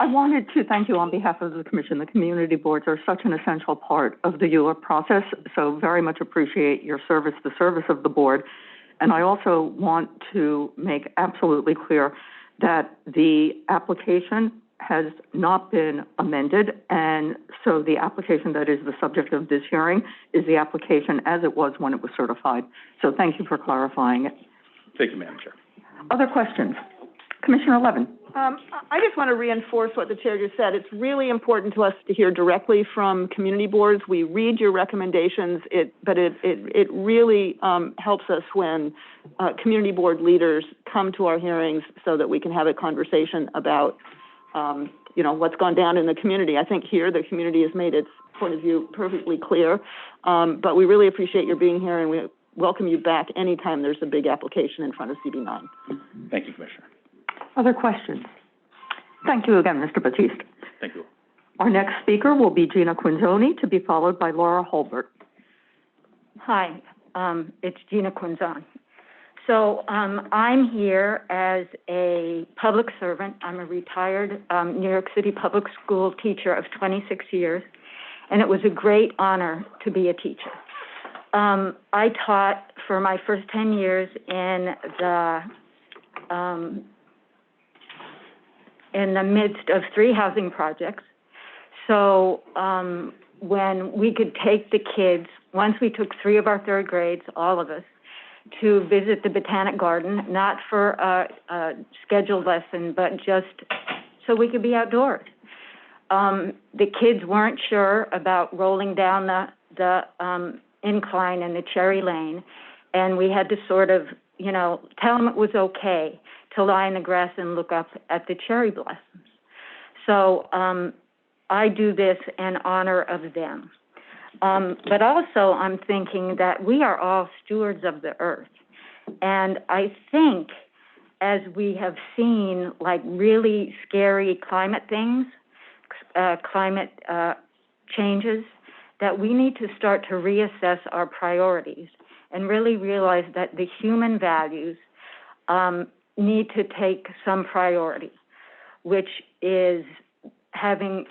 I wanted to thank you on behalf of the Commission. The community boards are such an essential part of the ULURP process, so very much appreciate your service, the service of the board. And I also want to make absolutely clear that the application has not been amended, and so the application that is the subject of this hearing is the application as it was when it was certified. So thank you for clarifying it. Thank you, Madam Chair. Other questions? Commissioner Levin. I just want to reinforce what the chair just said. It's really important to us to hear directly from community boards. We read your recommendations, but it really helps us when community board leaders come to our hearings so that we can have a conversation about what's gone down in the community. I think here the community has made its point of view perfectly clear, but we really appreciate your being here, and we welcome you back anytime there's a big application in front of CB9. Thank you, Commissioner. Other questions? Thank you again, Mr. Baptiste. Thank you. Our next speaker will be Gina Quinzoni, to be followed by Laura Holbert. Hi, it's Gina Quinzoni. So I'm here as a public servant. I'm a retired New York City public school teacher of 26 years, and it was a great honor to be a teacher. I taught for my first 10 years in the midst of 3 housing projects. So when we could take the kids, once we took 3 of our 3rd grades, all of us, to visit the Botanic Garden, not for a scheduled lesson, but just so we could be outdoors. The kids weren't sure about rolling down the incline in the Cherry Lane, and we had to sort of, tell them it was okay to lie in the grass and look up at the cherry blossoms. So I do this in honor of them. But also I'm thinking that we are all stewards of the earth. And I think as we have seen like really scary climate things, climate changes, that we need to start to reassess our priorities and really realize that the human values need to take some priority, which is having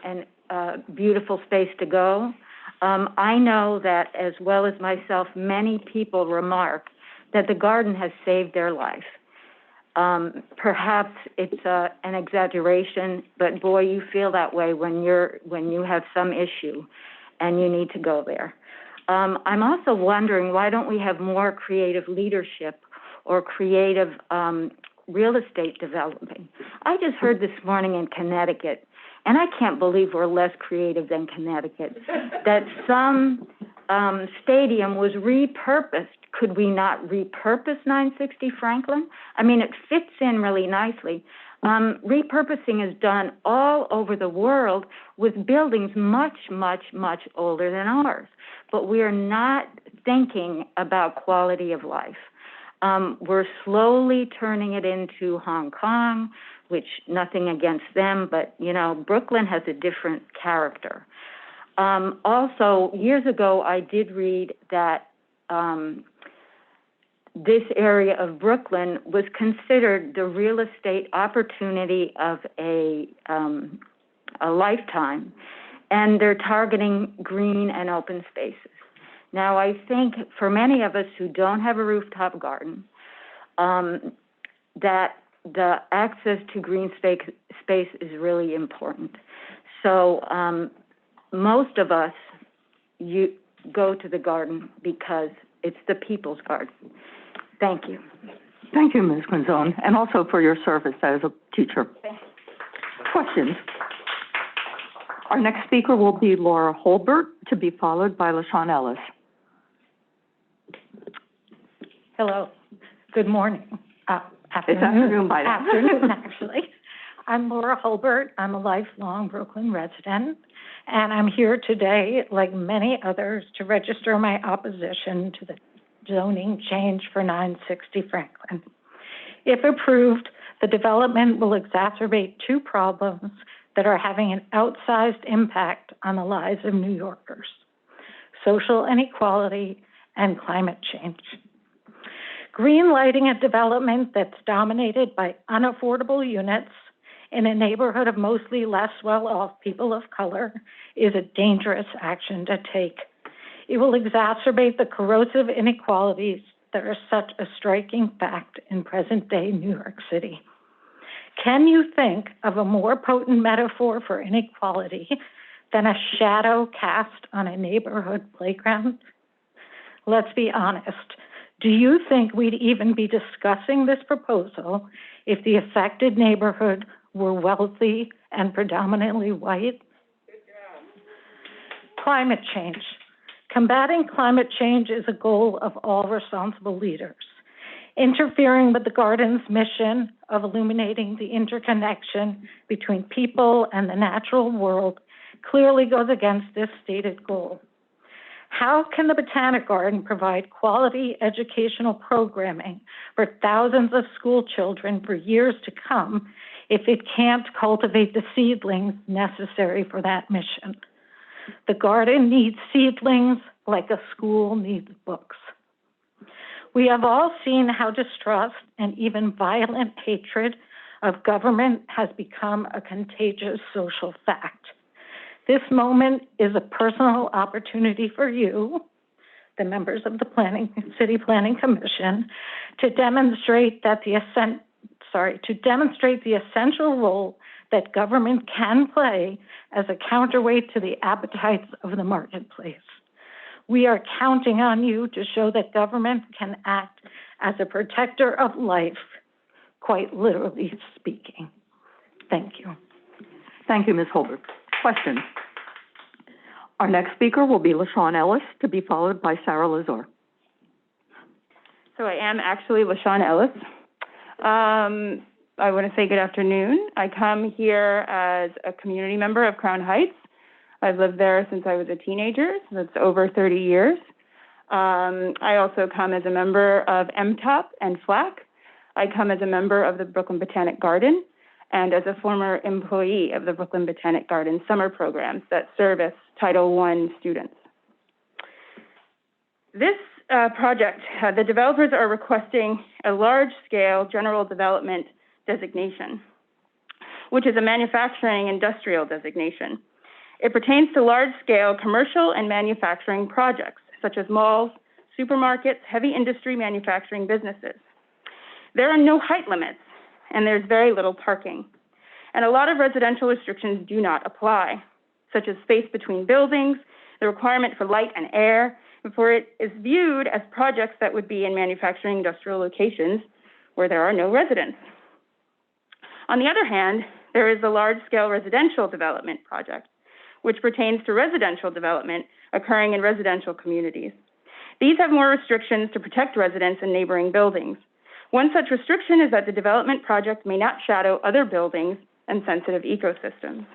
a beautiful space to go. I know that, as well as myself, many people remark that the garden has saved their life. Perhaps it's an exaggeration, but boy, you feel that way when you have some issue and you need to go there. I'm also wondering, why don't we have more creative leadership or creative real estate development? I just heard this morning in Connecticut, and I can't believe we're less creative than Connecticut, that some stadium was repurposed. Could we not repurpose 960 Franklin? I mean, it fits in really nicely. Repurposing is done all over the world with buildings much, much, much older than ours. But we are not thinking about quality of life. We're slowly turning it into Hong Kong, which nothing against them, but, you know, Brooklyn has a different character. Also, years ago, I did read that this area of Brooklyn was considered the real estate opportunity of a lifetime, and they're targeting green and open spaces. Now, I think for many of us who don't have a rooftop garden, that the access to green space is really important. So most of us, you go to the garden because it's the people's garden. Thank you. Thank you, Ms. Quinzon, and also for your service as a teacher. Questions? Our next speaker will be Laura Holbert, to be followed by LaShawn Ellis. Hello. Good morning. It's afternoon by now. Afternoon, actually. I'm Laura Holbert. I'm a lifelong Brooklyn resident, and I'm here today, like many others, to register my opposition to the zoning change for 960 Franklin. If approved, the development will exacerbate two problems that are having an outsized impact on the lives of New Yorkers: social inequality and climate change. Green lighting a development that's dominated by unaffordable units in a neighborhood of mostly less well-off people of color is a dangerous action to take. It will exacerbate the corrosive inequalities that are such a striking fact in present-day New York City. Can you think of a more potent metaphor for inequality than a shadow cast on a neighborhood playground? Let's be honest. Do you think we'd even be discussing this proposal if the affected neighborhood were wealthy and predominantly white? Climate change. Combating climate change is a goal of all responsible leaders. Interfering with the garden's mission of illuminating the interconnection between people and the natural world clearly goes against this stated goal. How can the Botanic Garden provide quality educational programming for thousands of school children for years to come if it can't cultivate the seedlings necessary for that mission? The garden needs seedlings like a school needs books. We have all seen how distrust and even violent hatred of government has become a contagious social fact. This moment is a personal opportunity for you, the members of the City Planning Commission, to demonstrate that the essential role that government can play as a counterweight to the appetites of the marketplace. We are counting on you to show that government can act as a protector of life, quite literally speaking. Thank you. Thank you, Ms. Holbert. Questions? Our next speaker will be LaShawn Ellis, to be followed by Sarah Lazar. So I am actually LaShawn Ellis. I want to say good afternoon. I come here as a community member of Crown Heights. I've lived there since I was a teenager, so that's over 30 years. I also come as a member of MTOP and FLAC. I come as a member of the Brooklyn Botanic Garden and as a former employee of the Brooklyn Botanic Garden summer programs that service Title I students. This project, the developers are requesting a large-scale general development designation, which is a manufacturing industrial designation. It pertains to large-scale commercial and manufacturing projects, such as malls, supermarkets, heavy industry manufacturing businesses. There are no height limits, and there's very little parking. And a lot of residential restrictions do not apply, such as space between buildings, the requirement for light and air, for it is viewed as projects that would be in manufacturing industrial locations where there are no residents. On the other hand, there is a large-scale residential development project, which pertains to residential development occurring in residential communities. These have more restrictions to protect residents and neighboring buildings. One such restriction is that the development project may not shadow other buildings and sensitive ecosystems.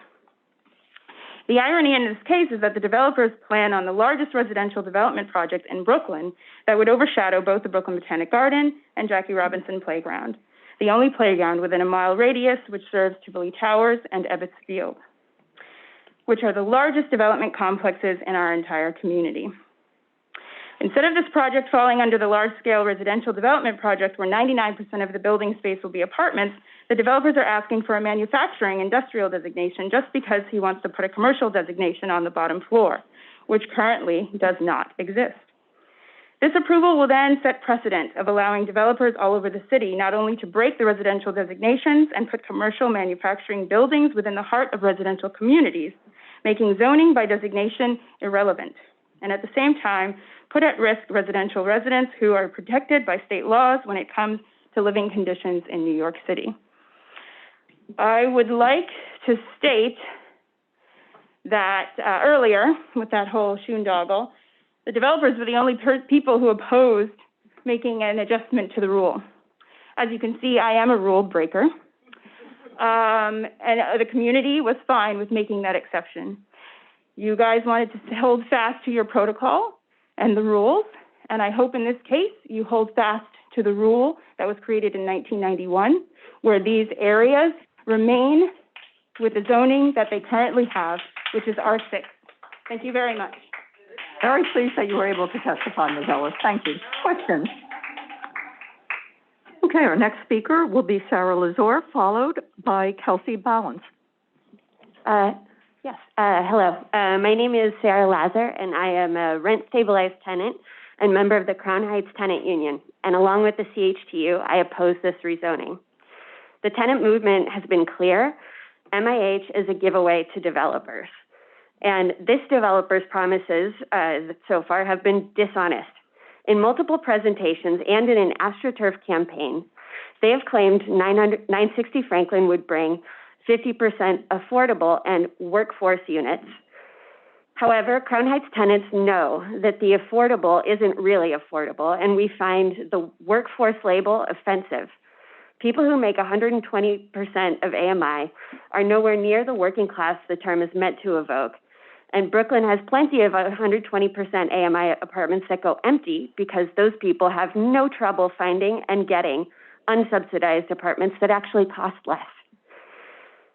The irony in this case is that the developers plan on the largest residential development project in Brooklyn that would overshadow both the Brooklyn Botanic Garden and Jackie Robinson Playground, the only playground within a mile radius which serves Tivoli Towers and Ebbets Field, which are the largest development complexes in our entire community. Instead of this project falling under the large-scale residential development project where 99% of the building space will be apartments, the developers are asking for a manufacturing industrial designation just because he wants to put a commercial designation on the bottom floor, which currently does not exist. This approval will then set precedent of allowing developers all over the city not only to break the residential designations and put commercial manufacturing buildings within the heart of residential communities, making zoning by designation irrelevant, and at the same time, put at risk residential residents who are protected by state laws when it comes to living conditions in New York City. I would like to state that earlier, with that whole shoondoggle, the developers were the only people who opposed making an adjustment to the rule. As you can see, I am a rule breaker, and the community was fine with making that exception. You guys wanted to hold fast to your protocol and the rules, and I hope in this case you hold fast to the rule that was created in 1991, where these areas remain with the zoning that they currently have, which is R6. Thank you very much. Very pleased that you were able to testify, Ms. Ellis. Thank you. Questions? Okay, our next speaker will be Sarah Lazor, followed by Kelsey Ballance. Yes, hello. My name is Sarah Lazar, and I am a rent-stabilized tenant and member of the Crown Heights Tenant Union. And along with the CHTU, I oppose this rezoning. The tenant movement has been clear. MIH is a giveaway to developers. And this developer's promises so far have been dishonest. In multiple presentations and in an AstroTurf campaign, they have claimed 960 Franklin would bring 50% affordable and workforce units. However, Crown Heights tenants know that the affordable isn't really affordable, and we find the workforce label offensive. People who make 120% of AMI are nowhere near the working class the term is meant to evoke. And Brooklyn has plenty of 120% AMI apartments that go empty because those people have no trouble finding and getting unsubsidized apartments that actually cost less.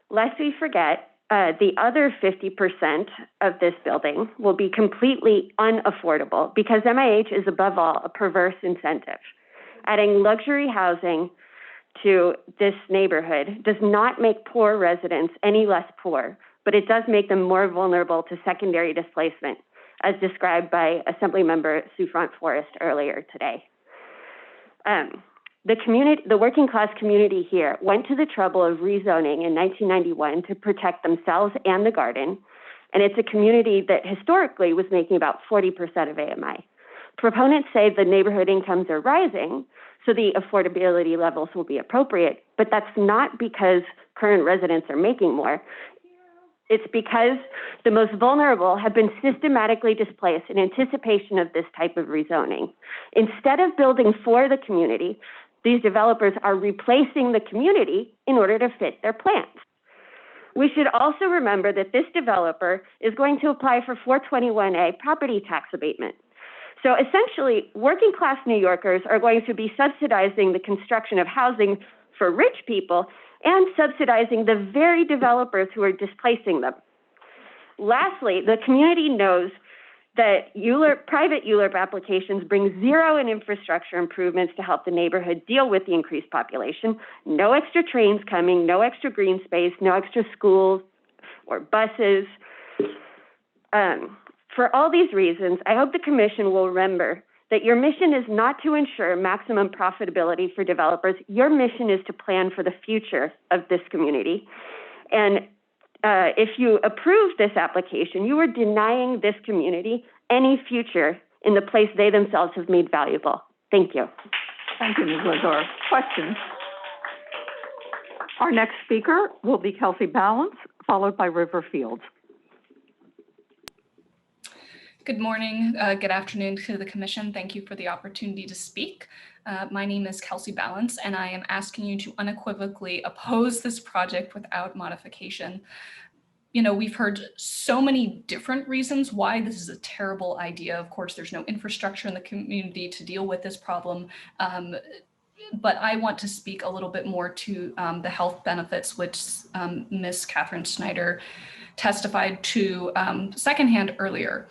Lest we forget, the other 50% of this building will be completely unaffordable because MIH is above all a perverse incentive. Adding luxury housing to this neighborhood does not make poor residents any less poor, but it does make them more vulnerable to secondary displacement, as described by Assemblymember Sue Front Forest earlier today. The working class community here went to the trouble of rezoning in 1991 to protect themselves and the garden, and it's a community that historically was making about 40% of AMI. Proponents say the neighborhood incomes are rising, so the affordability levels will be appropriate, but that's not because current residents are making more. It's because the most vulnerable have been systematically displaced in anticipation of this type of rezoning. Instead of building for the community, these developers are replacing the community in order to fit their plans. We should also remember that this developer is going to apply for 421A property tax abatement. So essentially, working class New Yorkers are going to be subsidizing the construction of housing for rich people and subsidizing the very developers who are displacing them. Lastly, the community knows that private ULURP applications bring zero in infrastructure improvements to help the neighborhood deal with the increased population. No extra trains coming, no extra green space, no extra schools or buses. For all these reasons, I hope the Commission will remember that your mission is not to ensure maximum profitability for developers. Your mission is to plan for the future of this community. And if you approve this application, you are denying this community any future in the place they themselves have made valuable. Thank you. Thank you, Ms. Lazar. Questions? Our next speaker will be Kelsey Balance, followed by River Fields. Good morning, good afternoon to the Commission. Thank you for the opportunity to speak. My name is Kelsey Balance, and I am asking you to unequivocally oppose this project without modification. You know, we've heard so many different reasons why this is a terrible idea. Of course, there's no infrastructure in the community to deal with this problem. But I want to speak a little bit more to the health benefits, which Ms. Catherine Snyder testified to secondhand earlier.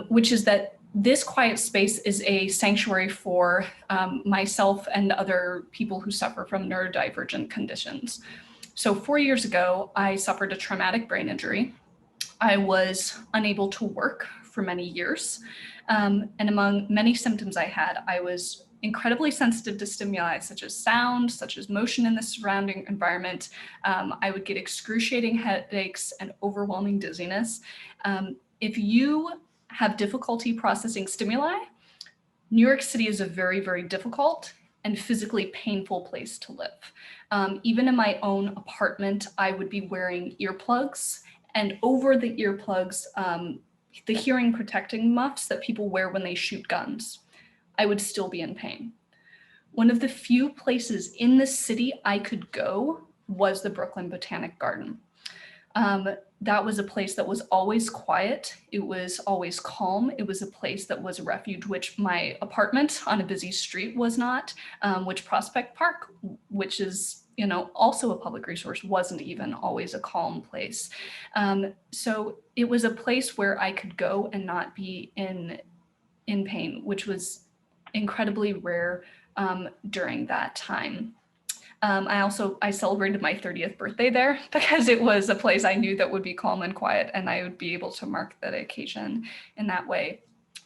Which is that this quiet space is a sanctuary for myself and other people who suffer from neurodivergent conditions. So 4 years ago, I suffered a traumatic brain injury. I was unable to work for many years. And among many symptoms I had, I was incredibly sensitive to stimuli such as sound, such as motion in the surrounding environment. I would get excruciating headaches and overwhelming dizziness. If you have difficulty processing stimuli, New York City is a very, very difficult and physically painful place to live. Even in my own apartment, I would be wearing earplugs, and over the earplugs, the hearing protecting muffs that people wear when they shoot guns. I would still be in pain. One of the few places in the city I could go was the Brooklyn Botanic Garden. That was a place that was always quiet. It was always calm. It was a place that was a refuge, which my apartment on a busy street was not, which Prospect Park, which is, you know, also a public resource, wasn't even always a calm place. So it was a place where I could go and not be in pain, which was incredibly rare during that time. I celebrated my 30th birthday there because it was a place I knew that would be calm and quiet, and I would be able to mark that occasion in that way.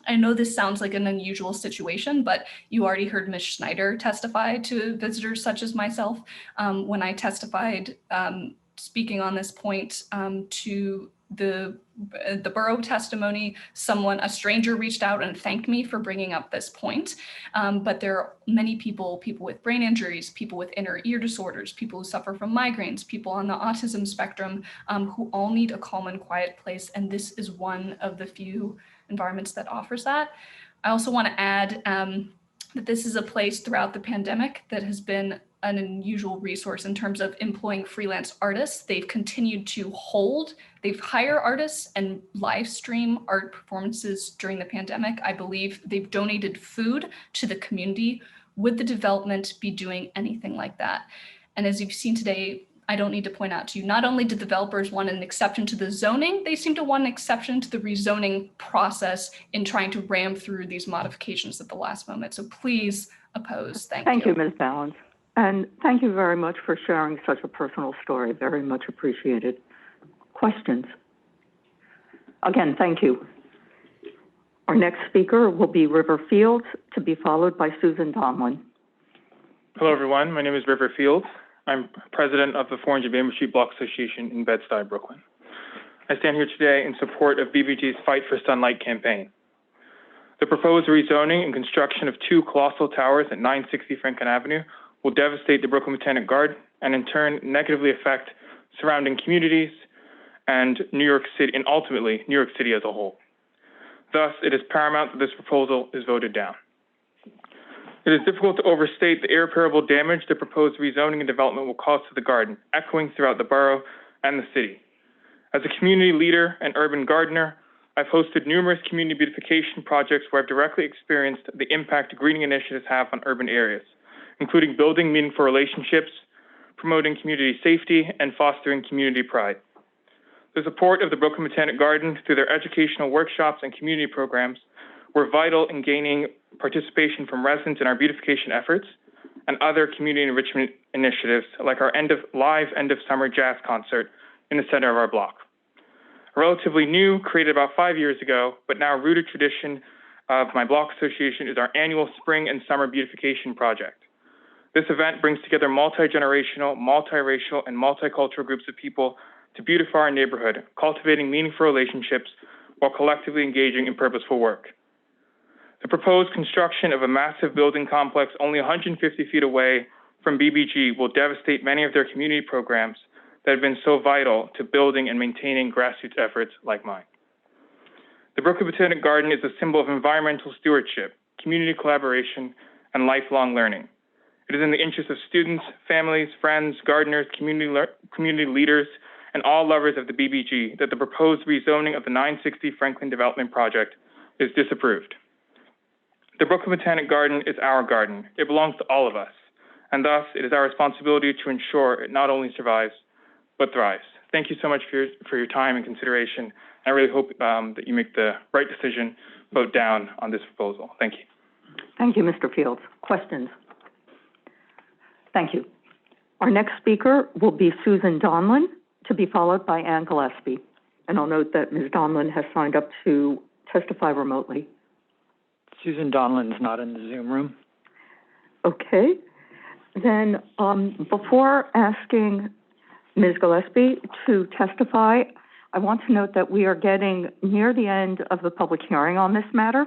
I know this sounds like an unusual situation, but you already heard Ms. Schneider testify to visitors such as myself. When I testified, speaking on this point to the borough testimony, a stranger reached out and thanked me for bringing up this point. But there are many people with brain injuries, people with inner ear disorders, people who suffer from migraines, people on the autism spectrum, who all need a calm and quiet place. And this is one of the few environments that offers that. I also want to add that this is a place throughout the pandemic that has been an unusual resource in terms of employing freelance artists. They've continued to they've hired artists and live stream art performances during the pandemic. I believe they've donated food to the community. Would the development be doing anything like that? And as you've seen today, I don't need to point out to you, not only did developers want an exception to the zoning, they seem to want an exception to the rezoning process in trying to ram through these modifications at the last moment. So please oppose. Thank you. Thank you, Ms. Balance. And thank you very much for sharing such a personal story. Very much appreciated. Questions? Again, thank you. Our next speaker will be River Fields, to be followed by Susan Donlin. Hello, everyone. My name is River Fields. I'm president of the 400 Bainbridge Street Block Association in Bed-Stuy, Brooklyn. I stand here today in support of BBG's Fight for Sunlight campaign. The proposed rezoning and construction of 2 colossal towers at 960 Franklin Avenue will devastate the Brooklyn Botanic Garden and in turn negatively affect surrounding communities and New York City, and ultimately New York City as a whole. Thus, it is paramount that this proposal is voted down. It is difficult to overstate the irreparable damage the proposed rezoning and development will cause to the garden, echoing throughout the borough and the city. As a community leader and urban gardener, I've hosted numerous community beautification projects where I've directly experienced the impact greening initiatives have on urban areas, including building meaningful relationships, promoting community safety, and fostering community pride. The support of the Brooklyn Botanic Garden through their educational workshops and community programs were vital in gaining participation from residents in our beautification efforts and other community enrichment initiatives like our live end of summer jazz concert in the center of our block. A relatively new, created about 5 years ago, but now rooted tradition of my block association is our annual spring and summer beautification project. This event brings together multi-generational, multiracial, and multicultural groups of people to beautify our neighborhood, cultivating meaningful relationships while collectively engaging in purposeful work. The proposed construction of a massive building complex only 150 feet away from BBG will devastate many of their community programs that have been so vital to building and maintaining grassroots efforts like mine. The Brooklyn Botanic Garden is a symbol of environmental stewardship, community collaboration, and lifelong learning. It is in the interest of students, families, friends, gardeners, community leaders, and all lovers of the BBG that the proposed rezoning of the 960 Franklin Development Project is disapproved. The Brooklyn Botanic Garden is our garden. It belongs to all of us, and thus it is our responsibility to ensure it not only survives, but thrives. Thank you so much for your time and consideration. I really hope that you make the right decision, vote down on this proposal. Thank you. Thank you, Mr. Fields. Questions? Thank you. Our next speaker will be Susan Donlin, to be followed by Ann Gillespie. And I'll note that Ms. Donlin has signed up to testify remotely. Susan Donlin is not in the Zoom room. Okay. Then before asking Ms. Gillespie to testify, I want to note that we are getting near the end of the public hearing on this matter.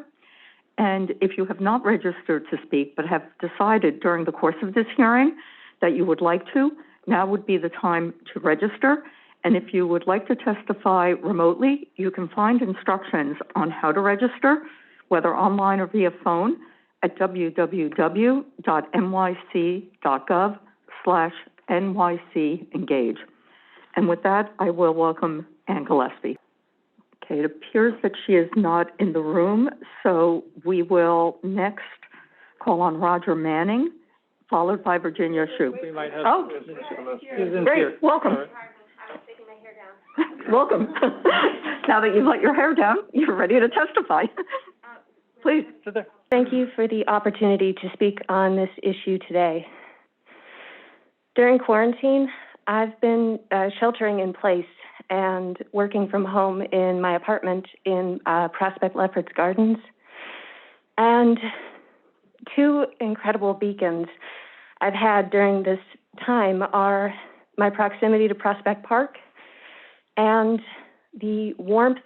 And if you have not registered to speak but have decided during the course of this hearing that you would like to, now would be the time to register. And if you would like to testify remotely, you can find instructions on how to register, whether online or via phone, at www.nyc.gov/NYC-engage. And with that, I will welcome Ann Gillespie. Okay, it appears that she is not in the room, so we will next call on Roger Manning, followed by Virginia Shoup. We might have Susan's great. Here. Welcome. I was taking my hair down. Welcome. Now that you've let your hair down, you're ready to testify. Please. Thank you for the opportunity to speak on this issue today. During quarantine, I've been sheltering in place and working from home in my apartment in Prospect Lefferts Gardens. And two incredible beacons I've had during this time are my proximity to Prospect Park and the warmth,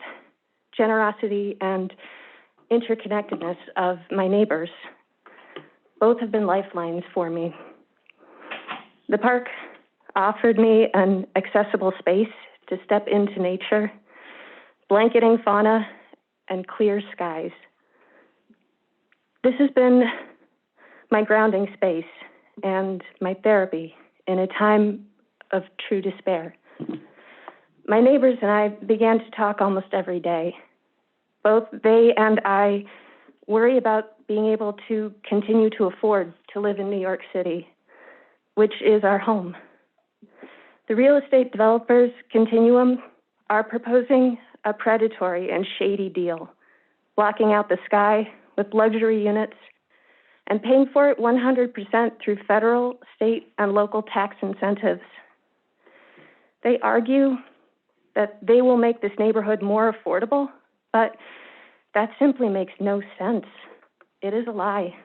generosity, and interconnectedness of my neighbors. Both have been lifelines for me. The park offered me an accessible space to step into nature, blanketing fauna and clear skies. This has been my grounding space and my therapy in a time of true despair. My neighbors and I began to talk almost every day. Both they and I worry about being able to continue to afford to live in New York City, which is our home. The real estate developers continuum are proposing a predatory and shady deal, blocking out the sky with luxury units and paying for it 100% through federal, state, and local tax incentives. They argue that they will make this neighborhood more affordable, but that simply makes no sense. It is a lie.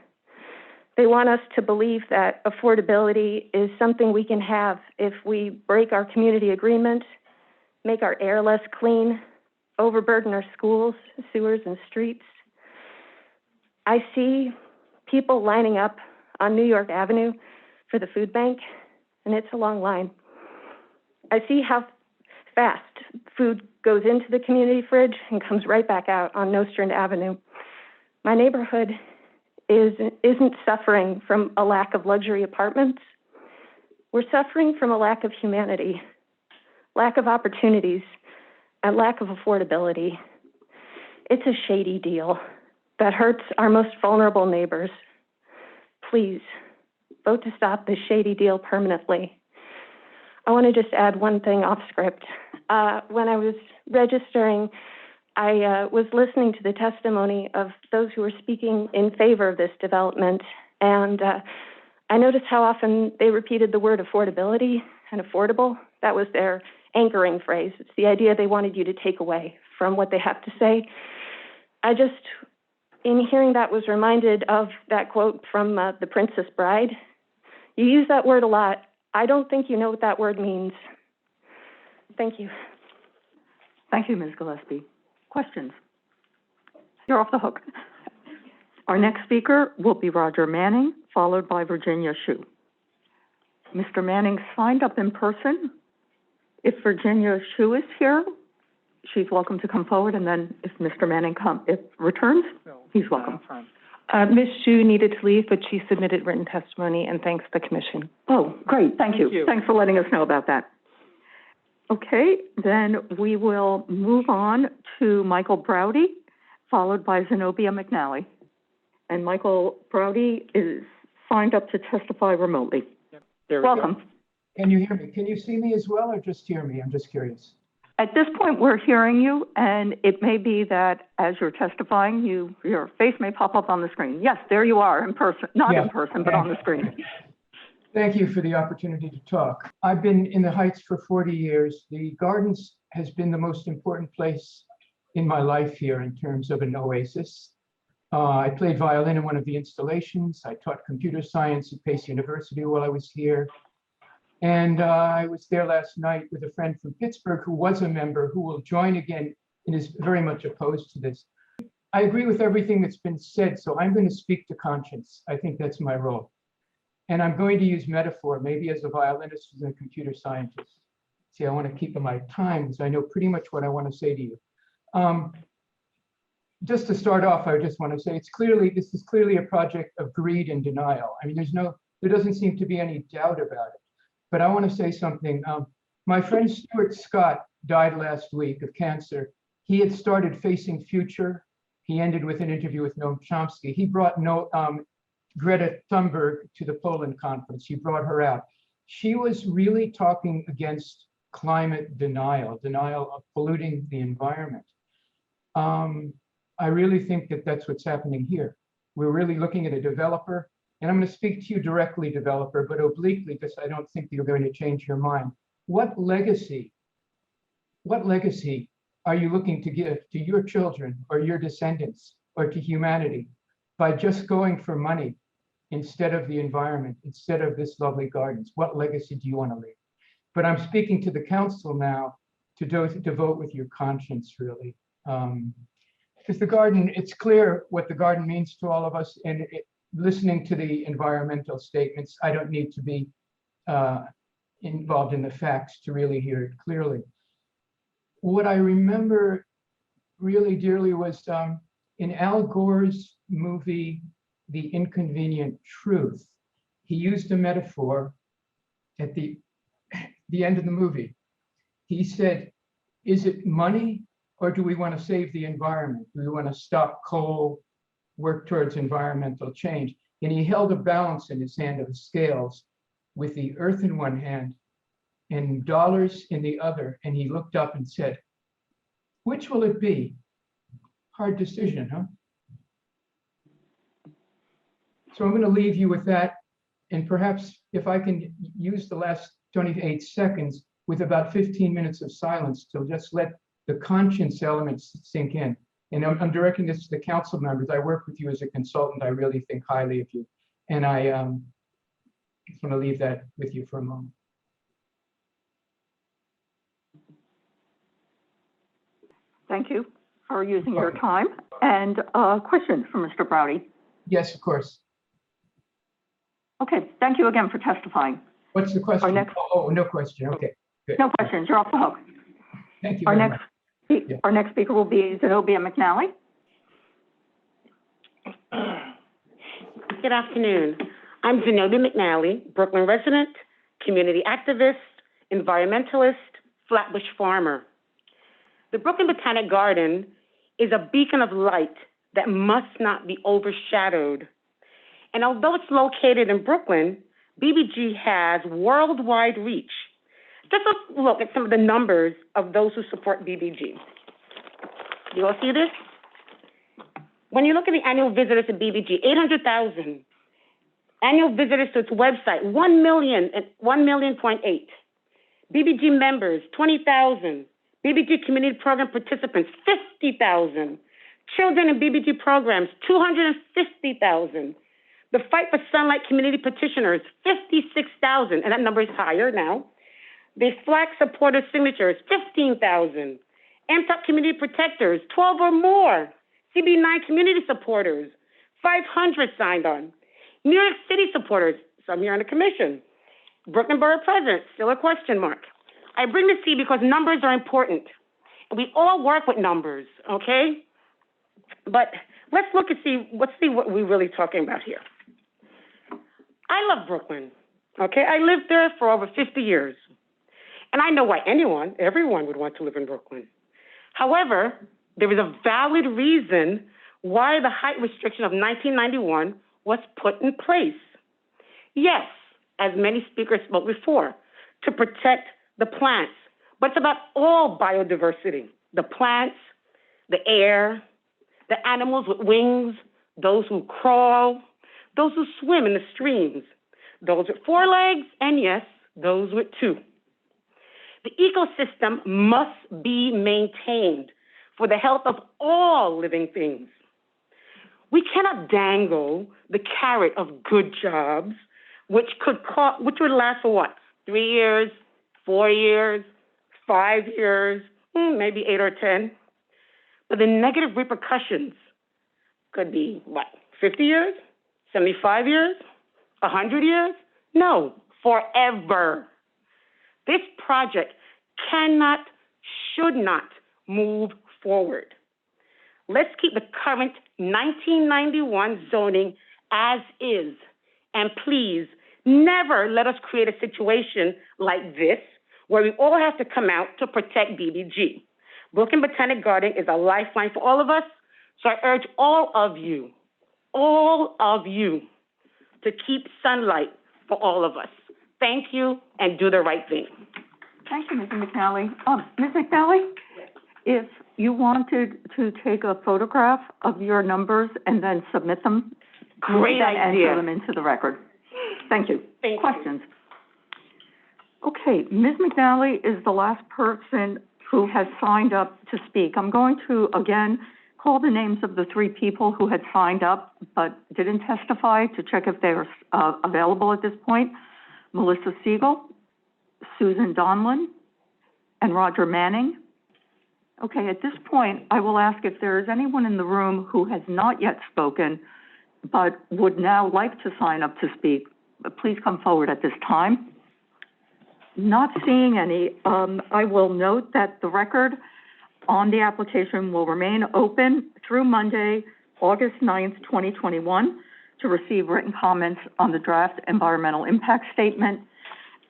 They want us to believe that affordability is something we can have if we break our community agreement, make our air less clean, overburden our schools, sewers, and streets. I see people lining up on New York Avenue for the food bank, and it's a long line. I see how fast food goes into the community fridge and comes right back out on Nostrand Avenue. My neighborhood isn't suffering from a lack of luxury apartments. We're suffering from a lack of humanity, lack of opportunities, and lack of affordability. It's a shady deal that hurts our most vulnerable neighbors. Please, vote to stop this shady deal permanently. I want to just add one thing off script. When I was registering, I was listening to the testimony of those who were speaking in favor of this development, and I noticed how often they repeated the word affordability and affordable. That was their anchoring phrase. It's the idea they wanted you to take away from what they have to say. I just, in hearing that, was reminded of that quote from The Princess Bride. You use that word a lot. I don't think you know what that word means. Thank you. Thank you, Ms. Gillespie. Questions? You're off the hook. Our next speaker will be Roger Manning, followed by Virginia Hsu. Mr. Manning signed up in person. If Virginia Hsu is here, she's welcome to come forward, and then if Mr. Manning returns, he's welcome. Ms. Hsu needed to leave, but she submitted written testimony and thanks the commission. Oh, great, thank you. Thanks for letting us know about that. Okay, then we will move on to Michael Browdy, followed by Zenobia McNally. And Michael Browdy is signed up to testify remotely. Welcome. Can you hear me? Can you see me as well, or just hear me? I'm just curious. At this point, we're hearing you, and it may be that as you're testifying, your face may pop up on the screen. Yes, there you are in person, not in person, but on the screen. Thank you for the opportunity to talk. I've been in the Heights for 40 years. The Gardens has been the most important place in my life here in terms of an oasis. I played violin in one of the installations. I taught computer science at Pace University while I was here. And I was there last night with a friend from Pittsburgh who was a member, who will join again and is very much opposed to this. I agree with everything that's been said, so I'm going to speak to conscience. I think that's my role. And I'm going to use metaphor, maybe as a violinist and a computer scientist. See, I want to keep in my time because I know pretty much what I want to say to you. Just to start off, I just want to say this is clearly a project of greed and denial. I mean, there doesn't seem to be any doubt about it. But I want to say something. My friend Stuart Scott died last week of cancer. He had started Facing Future. He ended with an interview with Noam Chomsky. He brought Greta Thunberg to the Poland conference. He brought her out. She was really talking against climate denial of polluting the environment. I really think that that's what's happening here. We're really looking at a developer, and I'm going to speak to you directly, developer, but obliquely, because I don't think you're going to change your mind. What legacy are you looking to give to your children or your descendants or to humanity by just going for money instead of the environment, instead of this lovely gardens? What legacy do you want to leave? But I'm speaking to the council now to vote with your conscience, really. Because the garden, it's clear what the garden means to all of us, and listening to the environmental statements, I don't need to be involved in the facts to really hear it clearly. What I remember really dearly was in Al Gore's movie, The Inconvenient Truth, he used a metaphor at the end of the movie. He said, is it money, or do we want to save the environment? Do we want to stop coal, work towards environmental change? And he held a balance in his hand of the scales with the earth in one hand and dollars in the other. And he looked up and said, which will it be? Hard decision, huh? So I'm going to leave you with that. And perhaps if I can use the last 28 seconds with about 15 minutes of silence to just let the conscience elements sink in. And I'm directing this to the council members. I work with you as a consultant. I really think highly of you. And I just want to leave that with you for a moment. Thank you for using your time. And questions for Mr. Browdy? Yes, of course. Okay, thank you again for testifying. What's the question? Oh, no question. Okay, good. No questions. You're off the hook. Thank you. Our next speaker will be Zenobia McNally. Good afternoon. I'm Zenobia McNally, Brooklyn resident, community activist, environmentalist, Flatbush farmer. The Brooklyn Botanic Garden is a beacon of light that must not be overshadowed. And although it's located in Brooklyn, BBG has worldwide reach. Just look at some of the numbers of those who support BBG. You all see this? When you look at the annual visitors to BBG, 800,000. Annual visitors to its website, 1.8. BBG members, 20,000. BBG community program participants, 50,000. Children in BBG programs, 250,000. The Fight for Sunlight community petitioners, 56,000, and that number is higher now. The FLAG supporter signatures, 15,000. MTOP community protectors, 12 or more. CB9 community supporters, 500 signed on. New York City supporters, some here on the commission. Brooklyn Borough President, still a question mark. I bring this to you because numbers are important. And we all work with numbers, okay? But let's look and see what we're really talking about here. I love Brooklyn, okay? I lived there for over 50 years. And I know why everyone would want to live in Brooklyn. However, there is a valid reason why the height restriction of 1991 was put in place. Yes, as many speakers spoke before, to protect the plants, but it's about all biodiversity, the plants, the air, the animals with wings, those who crawl, those who swim in the streams, those with 4 legs, and yes, those with 2. The ecosystem must be maintained for the health of all living things. We cannot dangle the carrot of good jobs, which would last for what? 3 years, 4 years, 5 years, maybe 8 or 10. But the negative repercussions could be what? 50 years, 75 years, 100 years? No, forever. This project cannot, should not move forward. Let's keep the current 1991 zoning as is. And please, never let us create a situation like this where we all have to come out to protect BBG. Brooklyn Botanic Garden is a lifeline for all of us, so I urge all of you, to keep sunlight for all of us. Thank you, and do the right thing. Thank you, Ms. McNally. Ms. McNally, if you wanted to take a photograph of your numbers and then submit them, Great idea. Enter them into the record. Thank you. Questions? Okay, Ms. McNally is the last person who has signed up to speak. I'm going to, again, call the names of the 3 people who had signed up but didn't testify to check if they are available at this point. Melissa Siegel, Susan Donlin, and Roger Manning. Okay, at this point, I will ask if there is anyone in the room who has not yet spoken but would now like to sign up to speak. Please come forward at this time. Not seeing any, I will note that the record on the application will remain open through Monday, August 9th, 2021, to receive written comments on the draft environmental impact statement.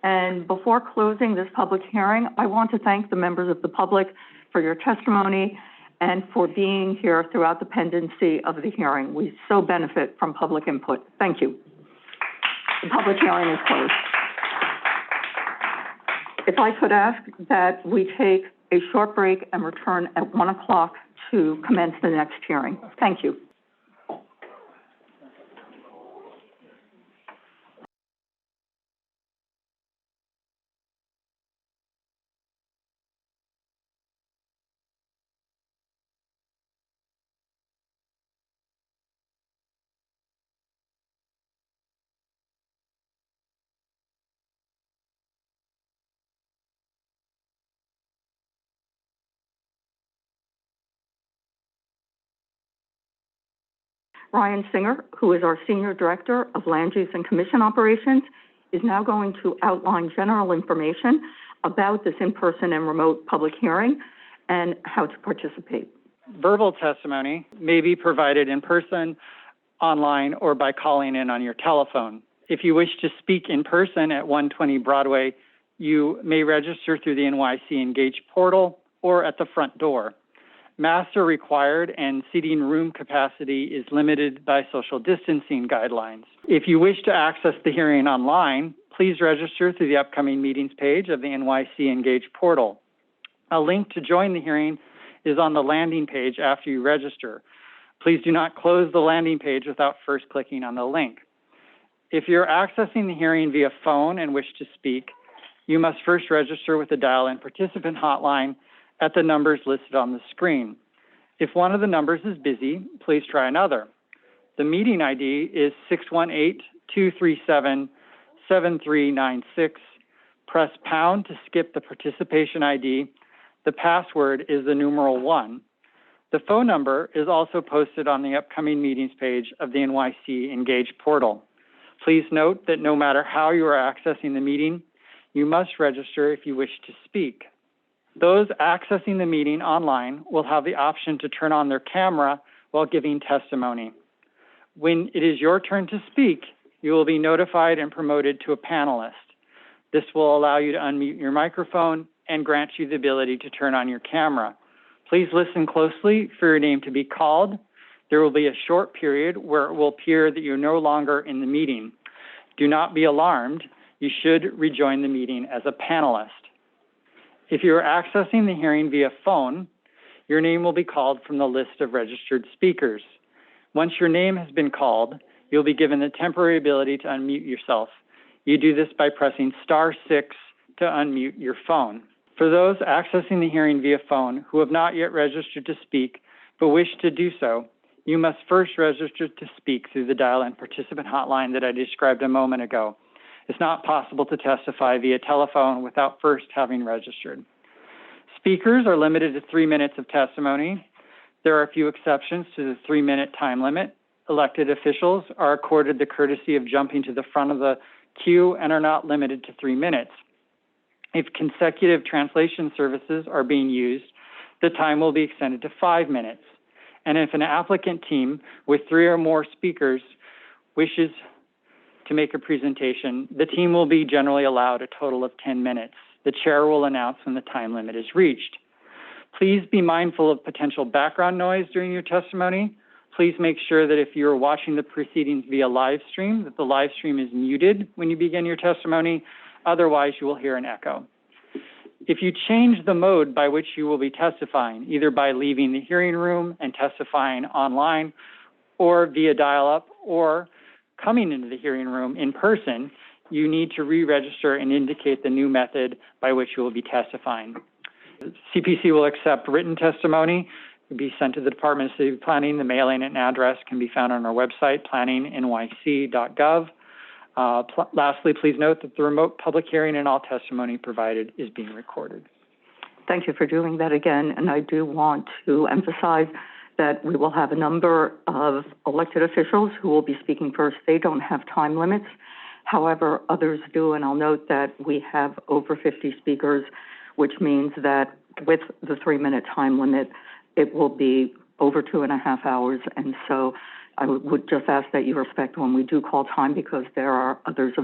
And before closing this public hearing, I want to thank the members of the public for your testimony and for being here throughout the pendency of the hearing. We so benefit from public input. Thank you. The public hearing is closed. If I could ask that we take a short break and return at 1 o'clock to commence the next hearing. Thank you. Ryan Singer, who is our Senior Director of Land Use and Commission Operations, is now going to outline general information about this in-person and remote public hearing and how to participate. Verbal testimony may be provided in person online, or by calling in on your telephone. If you wish to speak in person at 120 Broadway, you may register through the NYC Engage portal or at the front door. Masks are required and seating room capacity is limited by social distancing guidelines. If you wish to access the hearing online, please register through the upcoming meetings page of the NYC Engage portal. A link to join the hearing is on the landing page after you register. Please do not close the landing page without first clicking on the link. If you're accessing the hearing via phone and wish to speak, you must first register with the dial-in participant hotline at the numbers listed on the screen. If one of the numbers is busy, please try another. The meeting ID is 618-237-7396. Press pound to skip the participation ID. The password is the numeral 1. The phone number is also posted on the upcoming meetings page of the NYC Engage portal. Please note that no matter how you are accessing the meeting, you must register if you wish to speak. Those accessing the meeting online will have the option to turn on their camera while giving testimony. When it is your turn to speak, you will be notified and promoted to a panelist. This will allow you to unmute your microphone and grant you the ability to turn on your camera. Please listen closely for your name to be called. There will be a short period where it will appear that you're no longer in the meeting. Do not be alarmed. You should rejoin the meeting as a panelist. If you are accessing the hearing via phone, your name will be called from the list of registered speakers. Once your name has been called, you'll be given the temporary ability to unmute yourself. You do this by pressing *6 to unmute your phone. For those accessing the hearing via phone who have not yet registered to speak but wish to do so, you must first register to speak through the dial-in participant hotline that I described a moment ago. It's not possible to testify via telephone without first having registered. Speakers are limited to 3 minutes of testimony. There are a few exceptions to the 3-minute time limit. Elected officials are accorded the courtesy of jumping to the front of the queue and are not limited to 3 minutes. If consecutive translation services are being used, the time will be extended to 5 minutes. And if an applicant team with 3 or more speakers wishes to make a presentation, the team will be generally allowed a total of 10 minutes. The chair will announce when the time limit is reached. Please be mindful of potential background noise during your testimony. Please make sure that if you're watching the proceedings via live stream, that the live stream is muted when you begin your testimony. Otherwise, you will hear an echo. If you change the mode by which you will be testifying, either by leaving the hearing room and testifying online, or via dial-up, or coming into the hearing room in person, you need to re-register and indicate the new method by which you will be testifying. CPC will accept written testimony. It will be sent to the Department of City Planning. The mailing and address can be found on our website, planningnyc.gov. Lastly, please note that the remote public hearing and all testimony provided is being recorded. Thank you for doing that again, and I do want to emphasize that we will have a number of elected officials who will be speaking first. They don't have time limits. However, others do, and I'll note that we have over 50 speakers, which means that with the 3-minute time limit, it will be over 2.5 hours. And so I would just ask that you respect when we do call time, because there are others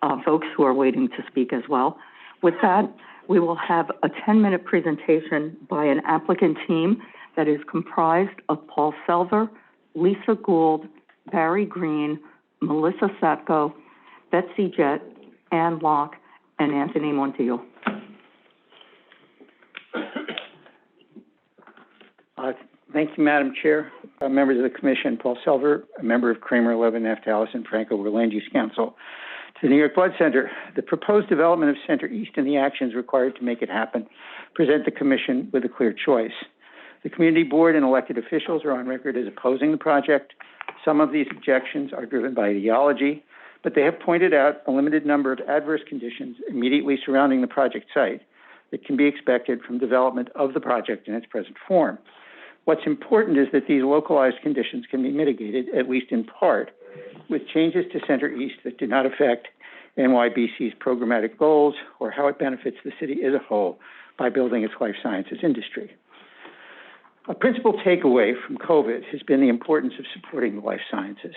of folks who are waiting to speak as well. With that, we will have a 10-minute presentation by an applicant team that is comprised of Paul Selver, Lisa Gould, Barry Green, Melissa Satko, Betsy Jett, Ann Locke, and Anthony Montiel. Thank you, Madam Chair. Members of the Commission, Paul Selver, a member of Kramer 11 F. Dallas and Franco Land Use Council. To the New York Blood Center, the proposed development of Center East and the actions required to make it happen present the Commission with a clear choice. The Community Board and elected officials are on record as opposing the project. Some of these objections are driven by ideology, but they have pointed out a limited number of adverse conditions immediately surrounding the project site that can be expected from development of the project in its present form. What's important is that these localized conditions can be mitigated, at least in part, with changes to Center East that do not affect NYBC's programmatic goals or how it benefits the city as a whole by building its life sciences industry. A principal takeaway from COVID has been the importance of supporting the life sciences.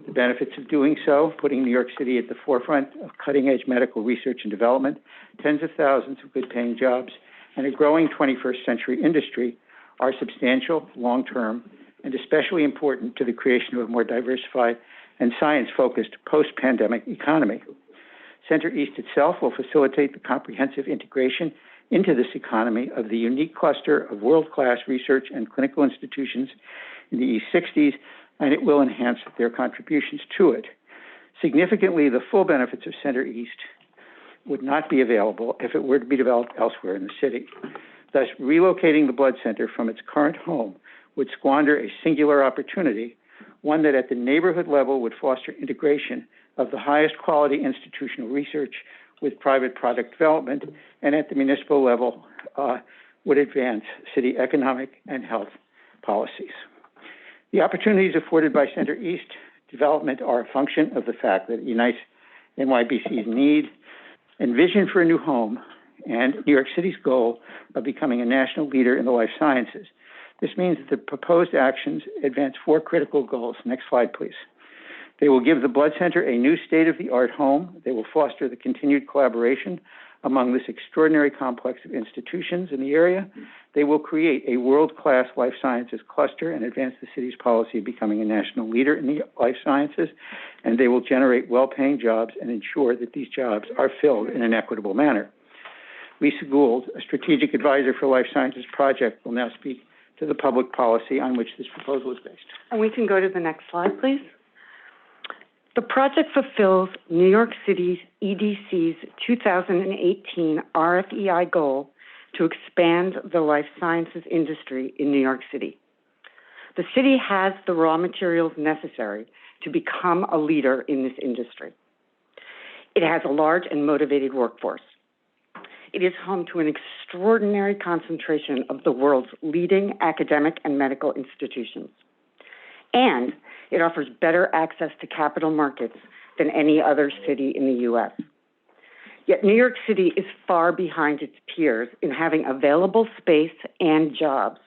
The benefits of doing so, putting New York City at the forefront of cutting-edge medical research and development, tens of thousands of good-paying jobs, and a growing 21st century industry are substantial, long-term, and especially important to the creation of a more diversified and science-focused post-pandemic economy. Center East itself will facilitate the comprehensive integration into this economy of the unique cluster of world-class research and clinical institutions in the East 60s, and it will enhance their contributions to it. Significantly, the full benefits of Center East would not be available if it were to be developed elsewhere in the city. Thus, relocating the Blood Center from its current home would squander a singular opportunity, one that at the neighborhood level would foster integration of the highest quality institutional research with private product development, and at the municipal level would advance city economic and health policies. The opportunities afforded by Center East development are a function of the fact that it unites NYBC's need and vision for a new home and New York City's goal of becoming a national leader in the life sciences. This means that the proposed actions advance four critical goals. Next slide, please. They will give the Blood Center a new state-of-the-art home. They will foster the continued collaboration among this extraordinary complex of institutions in the area. They will create a world-class life sciences cluster and advance the city's policy of becoming a national leader in the life sciences. And they will generate well-paying jobs and ensure that these jobs are filled in an equitable manner. Lisa Gould, a strategic advisor for Life Sciences Project, will now speak to the public policy on which this proposal is based. And we can go to the next slide, please. The project fulfills New York City's EDC's 2018 RFEI goal to expand the life sciences industry in New York City. The city has the raw materials necessary to become a leader in this industry. It has a large and motivated workforce. It is home to an extraordinary concentration of the world's leading academic and medical institutions. And it offers better access to capital markets than any other city in the U.S. Yet New York City is far behind its peers in having available space and jobs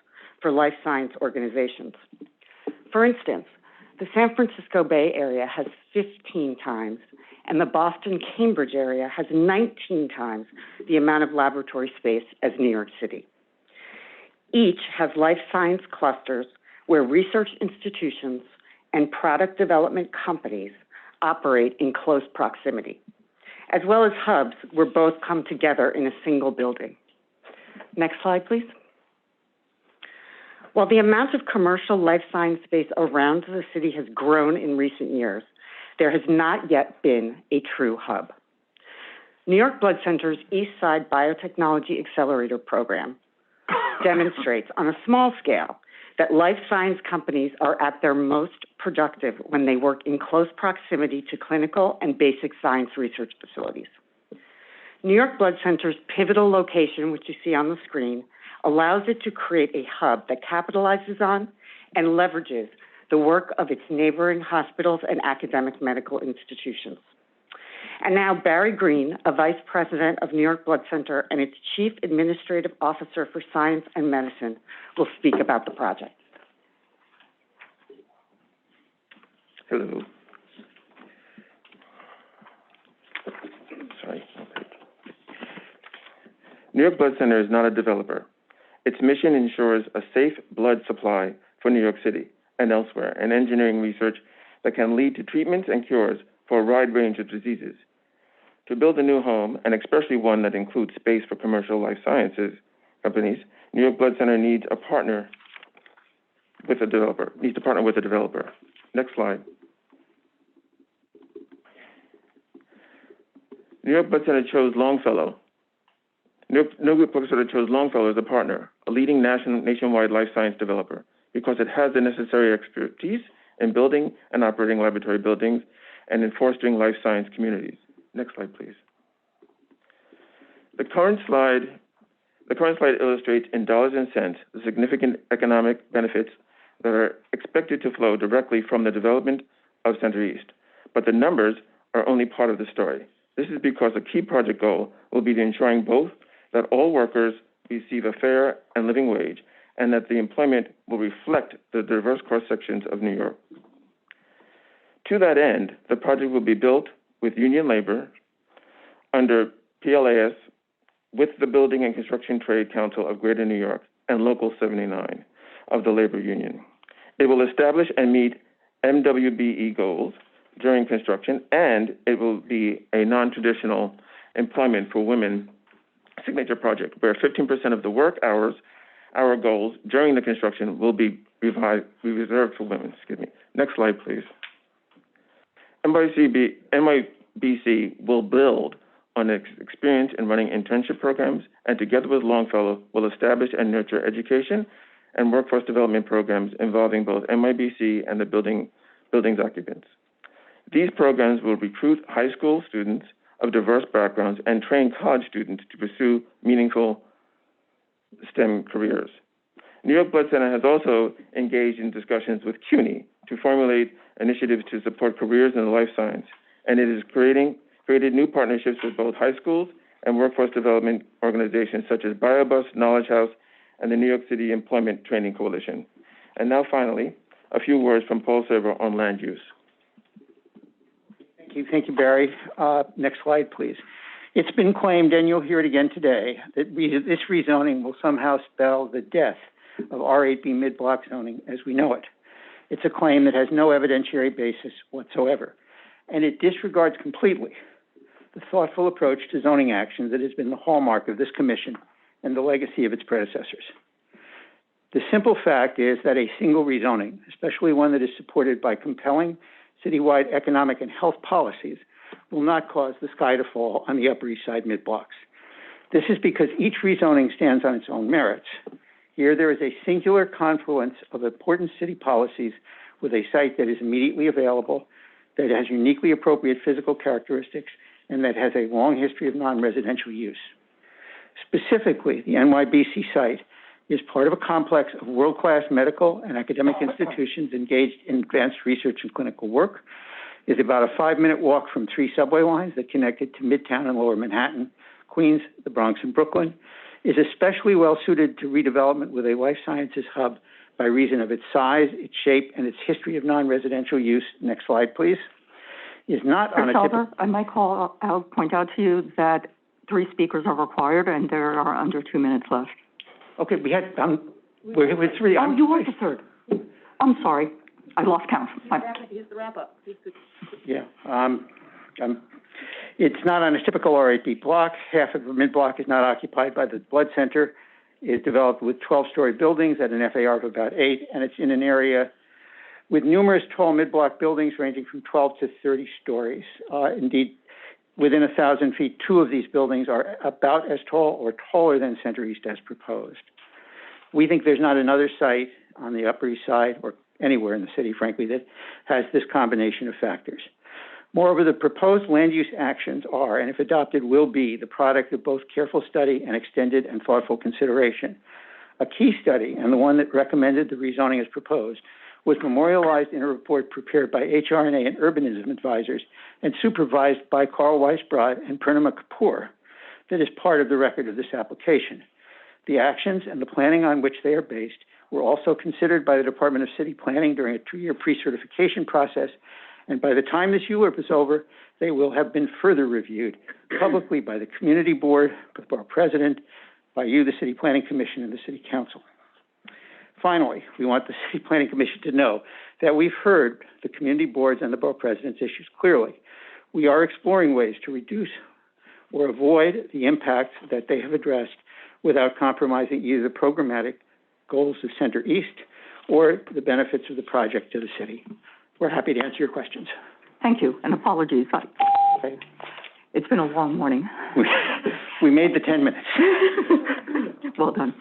for life science organizations. For instance, the San Francisco Bay Area has 15 times, and the Boston-Cambridge area has 19 times the amount of laboratory space as New York City. Each has life science clusters where research institutions and product development companies operate in close proximity, as well as hubs where both come together in a single building. Next slide, please. While the amount of commercial life science space around the city has grown in recent years, there has not yet been a true hub. New York Blood Center's East Side Biotechnology Accelerator program demonstrates on a small scale that life science companies are at their most productive when they work in close proximity to clinical and basic science research facilities. New York Blood Center's pivotal location, which you see on the screen, allows it to create a hub that capitalizes on and leverages the work of its neighboring hospitals and academic medical institutions. And now Barry Green, a vice president of New York Blood Center and its chief administrative officer for science and medicine, will speak about the project. Hello. Sorry. New York Blood Center is not a developer. Its mission ensures a safe blood supply for New York City and elsewhere, and engineering research that can lead to treatments and cures for a wide range of diseases. To build a new home, and especially one that includes space for commercial life sciences companies, New York Blood Center needs to partner with a developer. Next slide. New York Blood Center chose Longfellow. New York Blood Center chose Longfellow as a partner, a leading nationwide life science developer, because it has the necessary expertise in building and operating laboratory buildings and in fostering life science communities. Next slide, please. The current slide illustrates in dollars and cents the significant economic benefits that are expected to flow directly from the development of Center East. But the numbers are only part of the story. This is because a key project goal will be ensuring both that all workers receive a fair and living wage and that the employment will reflect the diverse cross-sections of New York. To that end, the project will be built with union labor under PLAS with the Building and Construction Trade Council of Greater New York and Local 79 of the labor union. It will establish and meet MWBE goals during construction, and it will be a non-traditional employment for women signature project, where 15% of the work hours, our goals during the construction will be reserved for women. Next slide, please. NYBC will build on its experience in running internship programs, and together with Longfellow, will establish and nurture education and workforce development programs involving both NYBC and the building's occupants. These programs will recruit high school students of diverse backgrounds and train college students to pursue meaningful STEM careers. New York Blood Center has also engaged in discussions with CUNY to formulate initiatives to support careers in the life science, and it is created new partnerships with both high schools and workforce development organizations such as BioBus, Knowledge House, and the New York City Employment Training Coalition. And now finally, a few words from Paul Silver on land use. Thank you, Barry. Next slide, please. It's been claimed, and you'll hear it again today, that this rezoning will somehow spell the death of R8B mid-block zoning as we know it. It's a claim that has no evidentiary basis whatsoever, and it disregards completely the thoughtful approach to zoning action that has been the hallmark of this commission and the legacy of its predecessors. The simple fact is that a single rezoning, especially one that is supported by compelling citywide economic and health policies, will not cause the sky to fall on the Upper East Side mid-blocks. This is because each rezoning stands on its own merits. Here, there is a singular confluence of important city policies with a site that is immediately available, that has uniquely appropriate physical characteristics, and that has a long history of non-residential use. Specifically, the NYBC site is part of a complex of world-class medical and academic institutions engaged in advanced research and clinical work, is about a 5-minute walk from 3 subway lines that connect it to Midtown and Lower Manhattan, Queens, the Bronx, and Brooklyn, is especially well-suited to redevelopment with a life sciences hub by reason of its size, its shape, and its history of non-residential use. Next slide, please. Is not on a typical... I'll point out to you that 3 speakers are required, and there are under 2 minutes left. Okay, we had, we're 3. Oh, you were the 3rd. I'm sorry. I lost count. Here's the wrap-up. Yeah. It's not on a typical R8B block. Half of the mid-block is not occupied by the Blood Center. It's developed with 12-story buildings at an FAR of about 8, and it's in an area with numerous tall mid-block buildings ranging from 12 to 30 stories. Indeed, within 1,000 feet, 2 of these buildings are about as tall or taller than Center East as proposed. We think there's not another site on the Upper East Side or anywhere in the city, frankly, that has this combination of factors. Moreover, the proposed land use actions are, and if adopted, will be the product of both careful study and extended and thoughtful consideration. A key study, and the one that recommended the rezoning as proposed, was memorialized in a report prepared by HRNA and urbanism advisors and supervised by Carl Weisbrod and Purnima Kapoor that is part of the record of this application. The actions and the planning on which they are based were also considered by the Department of City Planning during a 2-year pre-certification process, and by the time this ULURP is over, they will have been further reviewed publicly by the Community Board, by our President, by you, the City Planning Commission, and the City Council. Finally, we want the City Planning Commission to know that we've heard the Community Boards and the Borough President's issues clearly. We are exploring ways to reduce or avoid the impacts that they have addressed without compromising either the programmatic goals of Center East or the benefits of the project to the city. We're happy to answer your questions. Thank you, and apologies. Okay. It's been a long morning. We made the 10 minutes. Well done.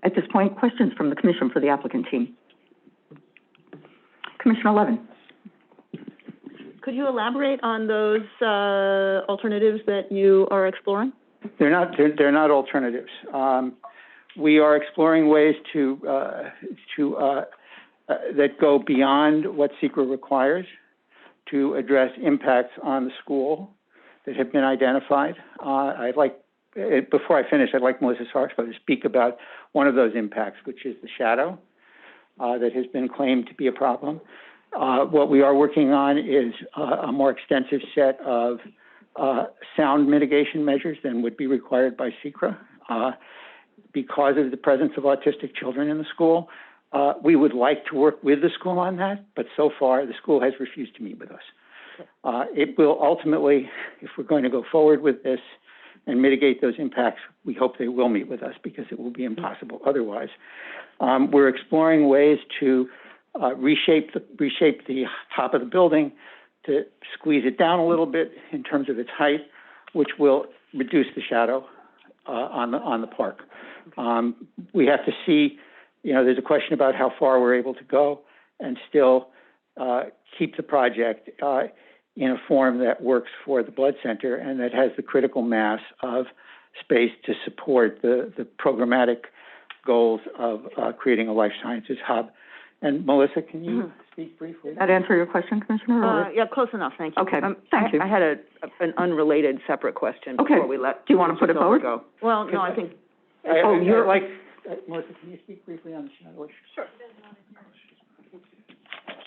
At this point, questions from the Commission for the applicant team. Commissioner Levin. Could you elaborate on those alternatives that you are exploring? They're not alternatives. We are exploring ways that go beyond what SECRA requires to address impacts on the school that have been identified. I'd like before I finish, I'd like Melissa Sarko to speak about one of those impacts, which is the shadow that has been claimed to be a problem. What we are working on is a more extensive set of sound mitigation measures than would be required by SECRA. Because of the presence of autistic children in the school, we would like to work with the school on that, but so far the school has refused to meet with us. It will ultimately, if we're going to go forward with this and mitigate those impacts, we hope they will meet with us because it will be impossible otherwise. We're exploring ways to reshape the top of the building to squeeze it down a little bit in terms of its height, which will reduce the shadow on the park. We have to see, there's a question about how far we're able to go and still keep the project in a form that works for the Blood Center and that has the critical mass of space to support the programmatic goals of creating a life sciences hub. And Melissa, can you speak briefly? That answer your question, Commissioner? Yeah, close enough, thank you. Okay, thank you. I had an unrelated separate question before we let. Do you want to put it forward? Go. Well, no, I think. Melissa, can you speak briefly on the shadow issue? Sure.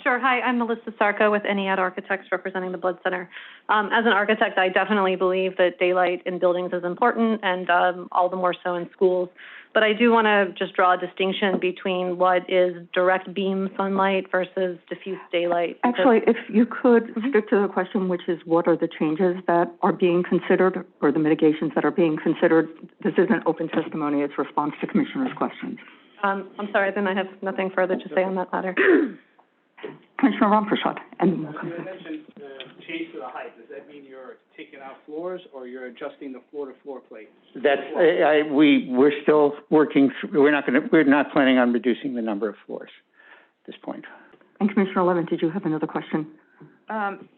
Sure. Hi, I'm Melissa Sarko with Eniad Architects representing the Blood Center. As an architect, I definitely believe that daylight in buildings is important and all the more so in schools. But I do want to just draw a distinction between what is direct beam sunlight versus diffuse daylight. Actually, if you could stick to the question, which is what are the changes that are being considered or the mitigations that are being considered? This isn't open testimony, it's response to Commissioner's questions. I'm sorry, then I have nothing further to say on that matter. Commissioner Ramprashad. And You mentioned change to the height. Does that mean you're taking out floors or you're adjusting the floor-to-floor plate? That's we're still working. We're not planning on reducing the number of floors at this point. And Commissioner Levin, did you have another question?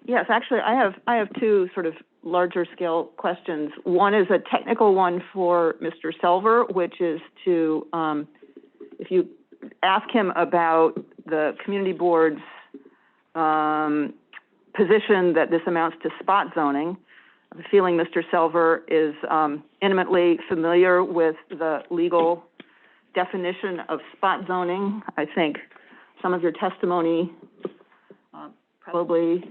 Yes, actually, I have two sort of larger scale questions. One is a technical one for Mr. Selver, which is to, if you ask him about the community board's position that this amounts to spot zoning. I have a feeling Mr. Selver is intimately familiar with the legal definition of spot zoning. I think some of your testimony probably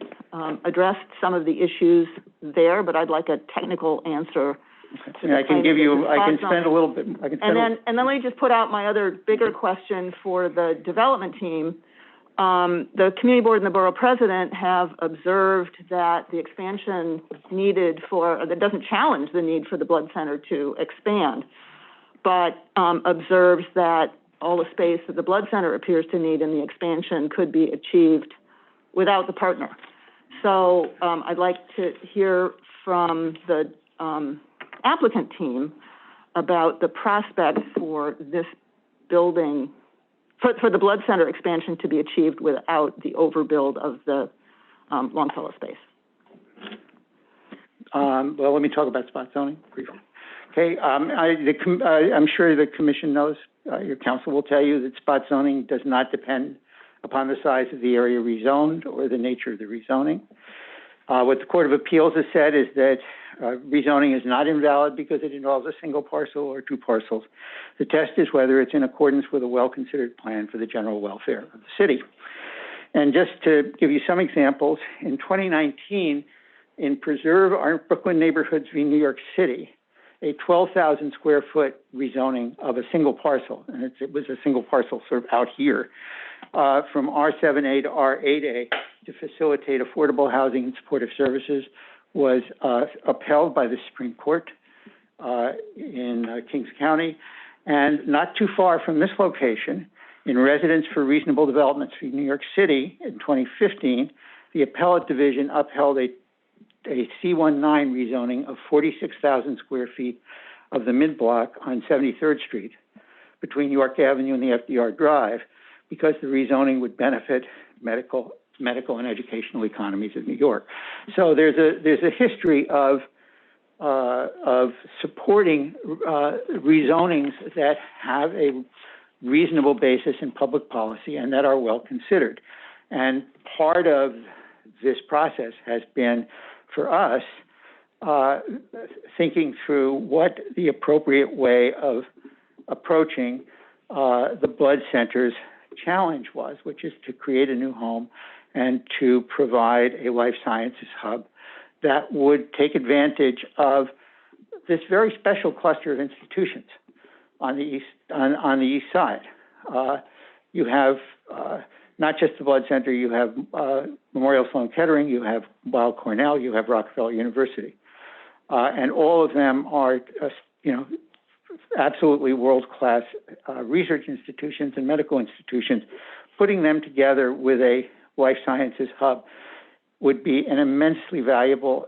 addressed some of the issues there, but I'd like a technical answer. I can give you. I can spend a little bit. And then let me just put out my other bigger question for the development team. The community board and the borough president have observed that the expansion needed that doesn't challenge the need for the Blood Center to expand, but observes that all the space that the Blood Center appears to need in the expansion could be achieved without the partner. So I'd like to hear from the applicant team about the prospects for this building, for the Blood Center expansion to be achieved without the overbuild of the Longfellow space. Well, let me talk about spot zoning briefly. Okay, I'm sure the commission knows, your council will tell you that spot zoning does not depend upon the size of the area rezoned or the nature of the rezoning. What the Court of Appeals has said is that rezoning is not invalid because it involves a single parcel or two parcels. The test is whether it's in accordance with a well-considered plan for the general welfare of the city. And just to give you some examples, in 2019, in Preserve Our Brooklyn Neighborhoods v. New York City, a 12,000 square foot rezoning of a single parcel, and it was a single parcel sort of out here, from R7A to R8A to facilitate affordable housing and supportive services was upheld by the Supreme Court in Kings County. And not too far from this location, in Residence for Reasonable Developments in New York City in 2015, the appellate division upheld a C19 rezoning of 46,000 square feet of the mid-block on 73rd Street between York Avenue and the FDR Drive because the rezoning would benefit medical and educational economies of New York. So there's a history of supporting rezonings that have a reasonable basis in public policy and that are well considered. And part of this process has been, for us, thinking through what the appropriate way of approaching the blood center's challenge was, which is to create a new home and to provide a life sciences hub that would take advantage of this very special cluster of institutions on the east side. You have not just the blood center, you have Memorial Sloan Kettering, you have Weill Cornell, you have Rockefeller University, and all of them are absolutely world-class research institutions and medical institutions. Putting them together with a life sciences hub would be an immensely valuable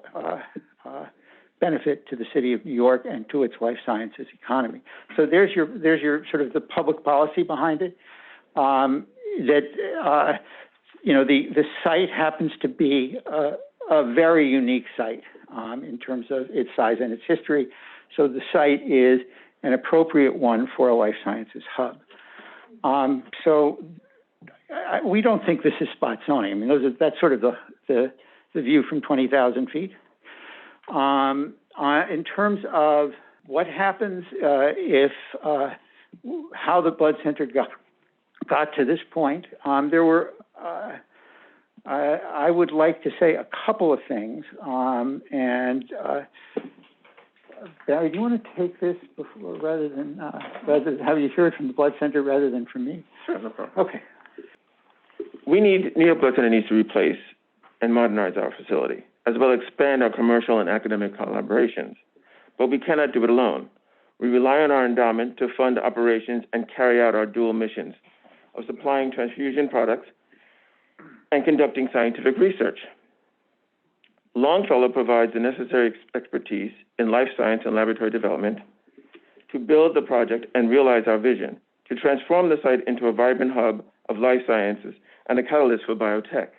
benefit to the city of New York and to its life sciences economy. So there's your sort of the public policy behind it. The site happens to be a very unique site in terms of its size and its history. So the site is an appropriate one for a life sciences hub. We don't think this is spot zoning. I mean, that's sort of the view from 20,000 feet. In terms of what happens if how the blood center got to this point, there were I would like to say a couple of things. Barry, do you want to take this before, rather than have you hear it from the blood center rather than from me? Sure, no problem. Okay. New York Blood Center needs to replace and modernize our facility, as well as expand our commercial and academic collaborations. But we cannot do it alone. We rely on our endowment to fund operations and carry out our dual missions of supplying transfusion products and conducting scientific research. Longfellow provides the necessary expertise in life science and laboratory development to build the project and realize our vision, to transform the site into a vibrant hub of life sciences and a catalyst for biotech.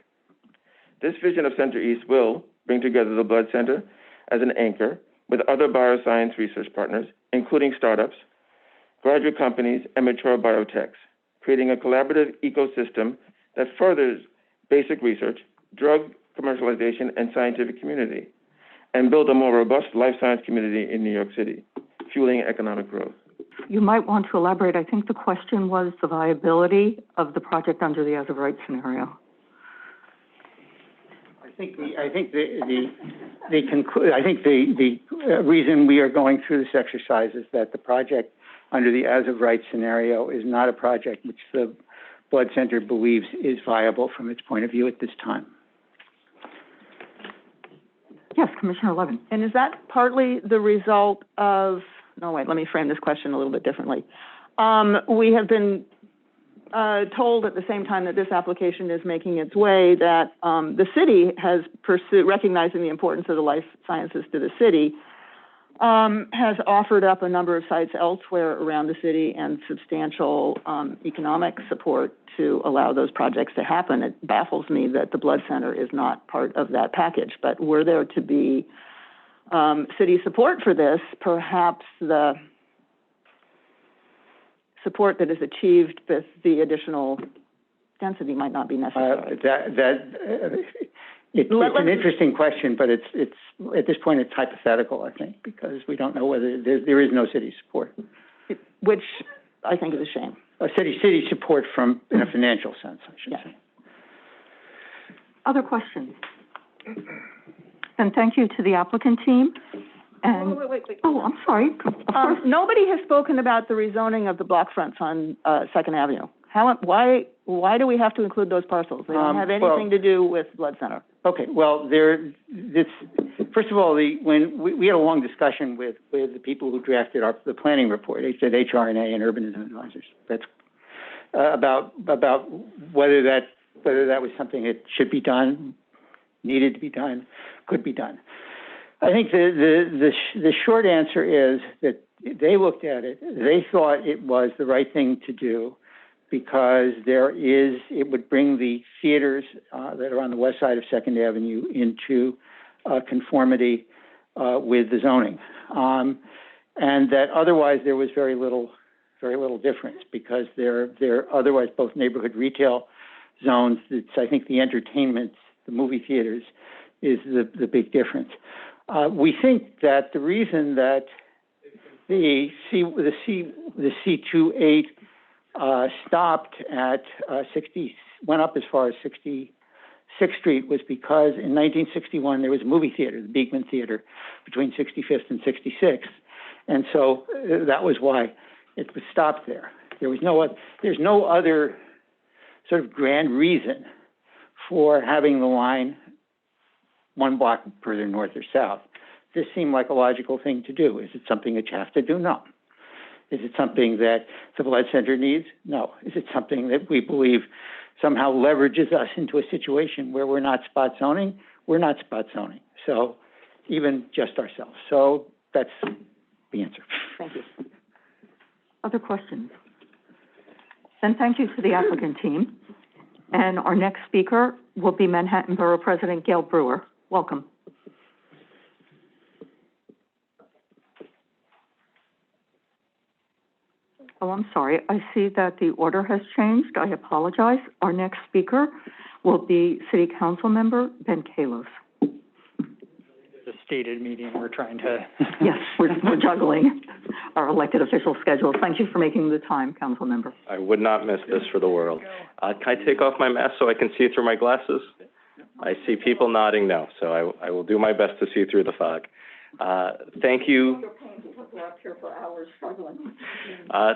This vision of Center East will bring together the Blood Center as an anchor with other bioscience research partners, including startups, graduate companies, and mature biotechs, creating a collaborative ecosystem that furthers basic research, drug commercialization, and scientific community, and build a more robust life science community in New York City, fueling economic growth. You might want to elaborate. I think the question was the viability of the project under the as of right scenario. I think the reason we are going through this exercise is that the project under the as of right scenario is not a project which the Blood Center believes is viable from its point of view at this time. Yes, Commissioner Levin. And is that partly the result of, no, wait, let me frame this question a little bit differently. We have been told at the same time that this application is making its way that the city has pursued, recognizing the importance of the life sciences to the city, has offered up a number of sites elsewhere around the city and substantial economic support to allow those projects to happen. It baffles me that the Blood Center is not part of that package, but were there to be city support for this, perhaps the support that is achieved with the additional density might not be necessary. It's an interesting question, but it's at this point it's hypothetical, I think, because we don't know whether there is no city support, which I think is a shame. City support from in a financial sense, I should say. Other questions? And thank you to the applicant team. And wait. Oh, I'm sorry. Nobody has spoken about the rezoning of the block fronts on 2nd Avenue. Why do we have to include those parcels? They don't have anything to do with Blood Center. Okay, well, first of all, when we had a long discussion with the people who drafted the planning report, they said HRNA and urbanism advisors. That's about whether that was something that should be done, needed to be done, could be done. I think the short answer is that they looked at it, they thought it was the right thing to do, because it would bring the theaters that are on the west side of 2nd Avenue into conformity with the zoning. And that otherwise there was very little difference, because they're otherwise both neighborhood retail zones. It's, I think, the entertainment, the movie theaters is the big difference. We think that the reason that the C28 stopped at went up as far as 66th Street was because in 1961 there was a movie theater, the Beekman Theater, between 65th and 66th, and so that was why it was stopped there. There's no other sort of grand reason for having the line one block further north or south. This seemed like a logical thing to do. Is it something that you have to do? No. Is it something that the Blood Center needs? No. Is it something that we believe somehow leverages us into a situation where we're not spot zoning? We're not spot zoning. So even just ourselves. So that's the answer. Thank you. Other questions? Then thank you to the applicant team. And our next speaker will be Manhattan Borough President Gail Brewer. Welcome. Oh, I'm sorry. I see that the order has changed. I apologize. Our next speaker will be City Council Member Ben Kalos. The stated meeting we're trying to. Yes, we're juggling our elected official schedules. Thank you for making the time, Council Member. I would not miss this for the world. Can I take off my mask so I can see through my glasses? I see people nodding no, so I will do my best to see through the fog. Thank you.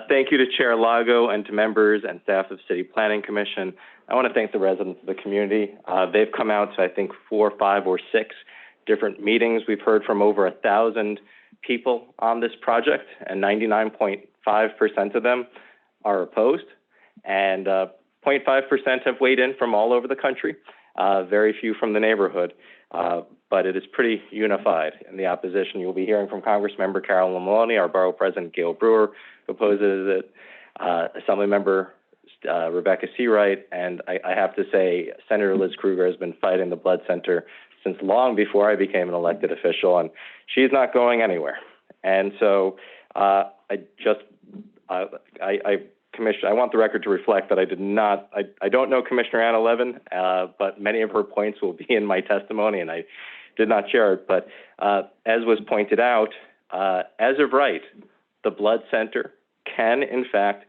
Thank you to Chair Lago and to members and staff of City Planning Commission. I want to thank the residents of the community. They've come out to, I think, 4, 5, or 6 different meetings. We've heard from over 1,000 people on this project, and 99.5% of them are opposed, and 0.5% have weighed in from all over the country, very few from the neighborhood. But it is pretty unified in the opposition. You'll be hearing from Congressmember Carolyn Maloney, our Borough President Gail Brewer opposes it, Assemblymember Rebecca Seawright, and I have to say Senator Liz Krueger has been fighting the Blood Center since long before I became an elected official, and she's not going anywhere. And so I want the record to reflect that I don't know Commissioner Anna Levin, but many of her points will be in my testimony, and I did not share it. But as was pointed out, as of right, the Blood Center can, in fact,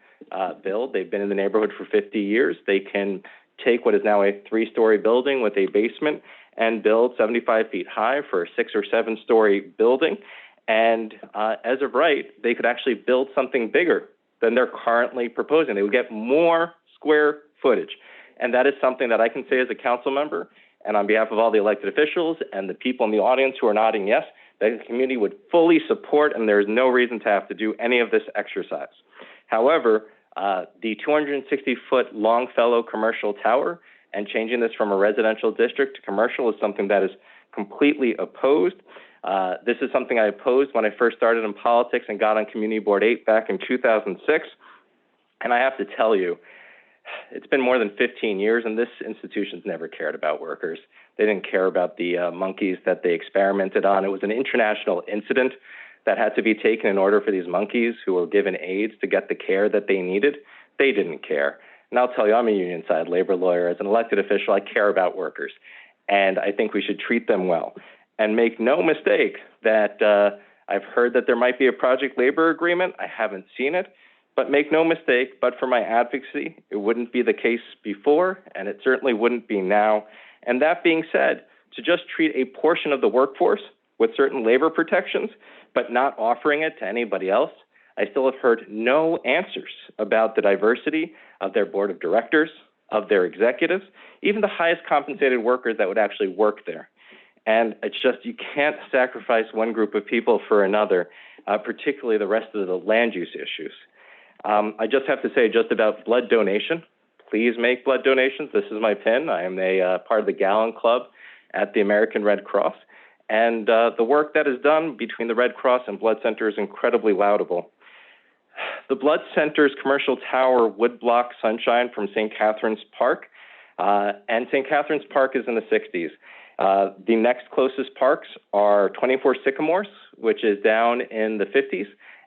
build. They've been in the neighborhood for 50 years. They can take what is now a 3-story building with a basement and build 75 feet high for a 6- or 7-story building. And as of right, they could actually build something bigger than they're currently proposing. They would get more square footage. And that is something that I can say as a council member, and on behalf of all the elected officials and the people in the audience who are nodding yes, that the community would fully support, and there's no reason to have to do any of this exercise. However, the 260-foot Longfellow commercial tower and changing this from a residential district to commercial is something that is completely opposed. This is something I opposed when I first started in politics and got on Community Board 8 back in 2006. And I have to tell you, it's been more than 15 years, and this institution's never cared about workers. They didn't care about the monkeys that they experimented on. It was an international incident that had to be taken in order for these monkeys who were given AIDS to get the care that they needed. They didn't care. And I'll tell you, I'm a union side labor lawyer. As an elected official, I care about workers, and I think we should treat them well. And make no mistake that I've heard that there might be a project labor agreement. I haven't seen it, but make no mistake, but for my advocacy, it wouldn't be the case before, and it certainly wouldn't be now. And that being said, to just treat a portion of the workforce with certain labor protections, but not offering it to anybody else, I still have heard no answers about the diversity of their board of directors, of their executives, even the highest compensated workers that would actually work there. And it's just, you can't sacrifice one group of people for another, particularly the rest of the land use issues. I just have to say just about blood donation. Please make blood donations. This is my pin. I am a part of the Gallon Club at the American Red Cross. And the work that is done between the Red Cross and Blood Center is incredibly laudable. The Blood Center's commercial tower would block sunshine from St. Catherine's Park, and St. Catherine's Park is in the 60s. The next closest parks are 24 Sycamores, which is down in the 50s,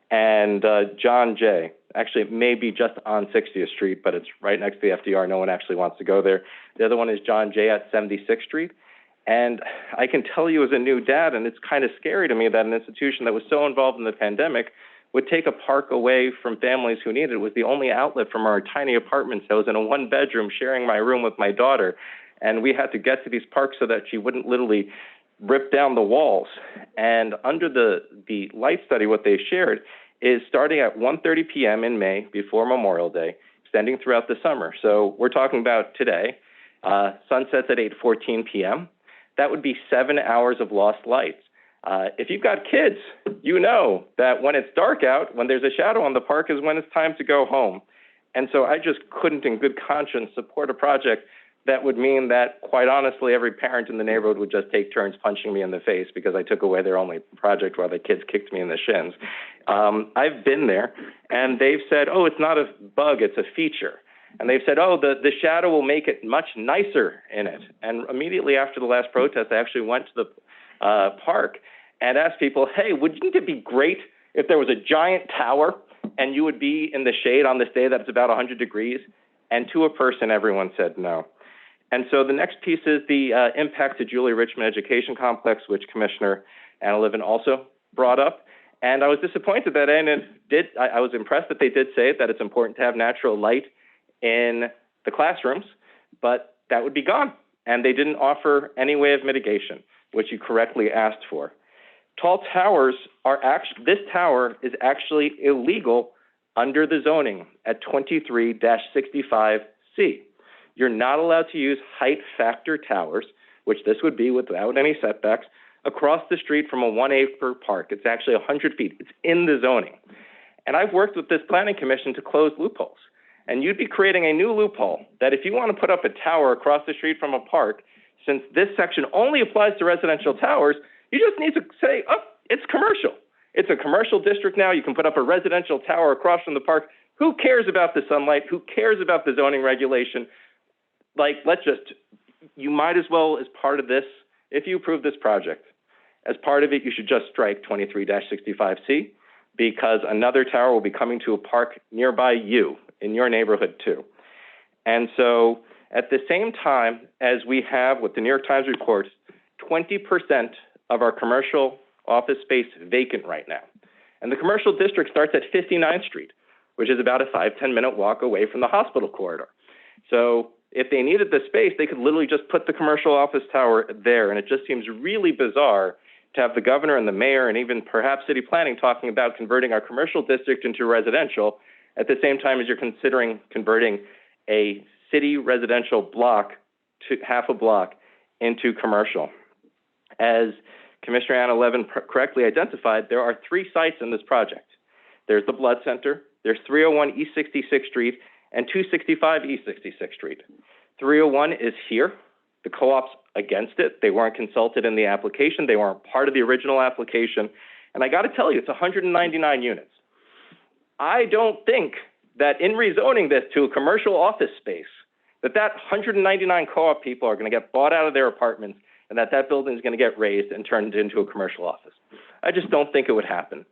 and John Jay. Actually, it may be just on 60th Street, but it's right next to the FDR. No one actually wants to go there. The other one is John Jay at 76th Street. And I can tell you as a new dad, and it's kind of scary to me that an institution that was so involved in the pandemic would take a park away from families who need it. It was the only outlet from our tiny apartments. I was in a one-bedroom sharing my room with my daughter, and we had to get to these parks so that she wouldn't literally rip down the walls. And under the light study, what they shared is starting at 1:30 p.m. in May before Memorial Day, extending throughout the summer. So we're talking about today, sunsets at 8:14 p.m. That would be 7 hours of lost light. If you've got kids, you know that when it's dark out, when there's a shadow on the park is when it's time to go home. And so I just couldn't in good conscience support a project that would mean that, quite honestly, every parent in the neighborhood would just take turns punching me in the face because I took away their only project while the kids kicked me in the shins. I've been there, and they've said, oh, it's not a bug, it's a feature. And they've said, oh, the shadow will make it much nicer in it. And immediately after the last protest, I actually went to the park and asked people, hey, wouldn't it be great if there was a giant tower and you would be in the shade on this day that's about 100 degrees? And to a person, everyone said no. And so the next piece is the impact to Julie Richmond Education Complex, which Commissioner Anna Levin also brought up. And I was disappointed that I was impressed that they did say that it's important to have natural light in the classrooms, but that would be gone. And they didn't offer any way of mitigation, which you correctly asked for. Tall towers are this tower is actually illegal under the zoning at 23-65C. You're not allowed to use height factor towers, which this would be without any setbacks, across the street from a 1-acre park. It's actually 100 feet. It's in the zoning. And I've worked with this planning commission to close loopholes. And you'd be creating a new loophole that if you want to put up a tower across the street from a park, since this section only applies to residential towers, you just need to say, oh, it's commercial. It's a commercial district now. You can put up a residential tower across from the park. Who cares about the sunlight? Who cares about the zoning regulation? Like, you might as well, as part of this, if you approve this project, as part of it, you should just strike 23-65C, because another tower will be coming to a park nearby you, in your neighborhood too. And so at the same time as we have what the New York Times reports, 20% of our commercial office space vacant right now. And the commercial district starts at 59th Street, which is about a 5-10 minute walk away from the hospital corridor. So if they needed the space, they could literally just put the commercial office tower there. And it just seems really bizarre to have the governor and the mayor and even perhaps city planning talking about converting our commercial district into residential at the same time as you're considering converting a city residential block to half a block into commercial. As Commissioner Anna Levin correctly identified, there are 3 sites in this project. There's the Blood Center, there's 301 East 66th Street, and 265 East 66th Street. 301 is here. The co-op's against it. They weren't consulted in the application. They weren't part of the original application. And I got to tell you, it's 199 units. I don't think that in rezoning this to a commercial office space, that 199 co-op people are going to get bought out of their apartments and that building is going to get raised and turned into a commercial office. I just don't think it would happen.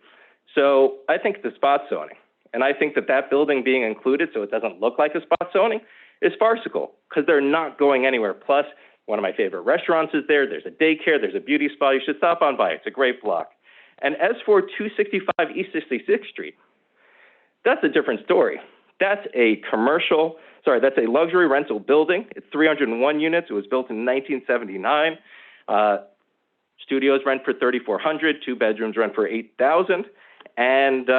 So I think the spot zoning, and I think that building being included so it doesn't look like a spot zoning is farcical because they're not going anywhere. Plus, one of my favorite restaurants is there. There's a daycare. There's a beauty spa. You should stop on by. It's a great block. And as for 265 East 66th Street, that's a different story. That's a luxury rental building. It's 301 units. It was built in 1979. Studios rent for $3,400. 2 bedrooms rent for $8,000. And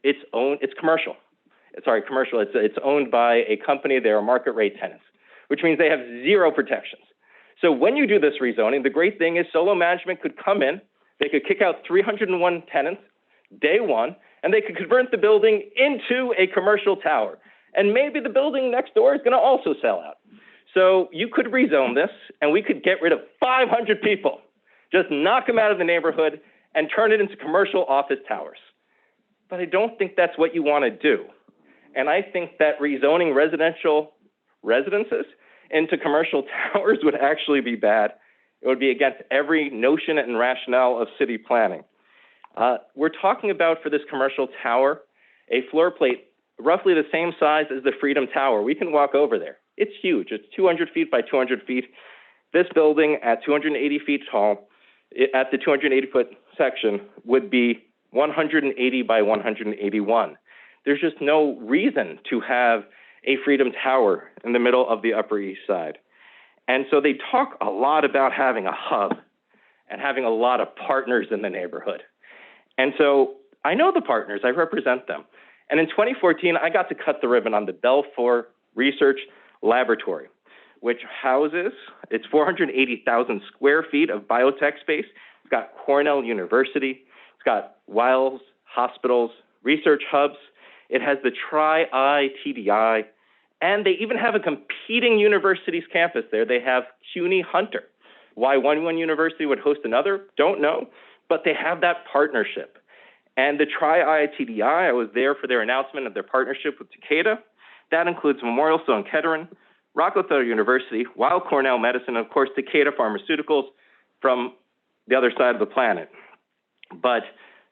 it's commercial. Commercial. It's owned by a company. They are market rate tenants, which means they have 0 protections. So when you do this rezoning, the great thing is solo management could come in. They could kick out 301 tenants day one, and they could convert the building into a commercial tower. And maybe the building next door is going to also sell out. So you could rezone this, and we could get rid of 500 people, just knock them out of the neighborhood and turn it into commercial office towers. But I don't think that's what you want to do. And I think that rezoning residential residences into commercial towers would actually be bad. It would be against every notion and rationale of city planning. We're talking about, for this commercial tower, a floor plate roughly the same size as the Freedom Tower. We can walk over there. It's huge. It's 200 feet by 200 feet. this building at 280 feet tall, at the 280-foot section, would be 180 by 181. There's just no reason to have a Freedom Tower in the middle of the Upper East Side. And so they talk a lot about having a hub and having a lot of partners in the neighborhood. And so I know the partners, I represent them. And in 2014, I got to cut the ribbon on the Belfour Research Laboratory, which houses, it's 480,000 square feet of biotech space. It's got Cornell University, it's got Wiles hospitals, research hubs. It has the Tri-I TDI, and they even have a competing university's campus there. They have CUNY Hunter. Why one university would host another, don't know, but they have that partnership. And the Tri-I TDI, I was there for their announcement of their partnership with Takeda. That includes Memorial Sloan Kettering, Rockefeller University, Weill Cornell Medicine, and of course, Takeda Pharmaceuticals from the other side of the planet. But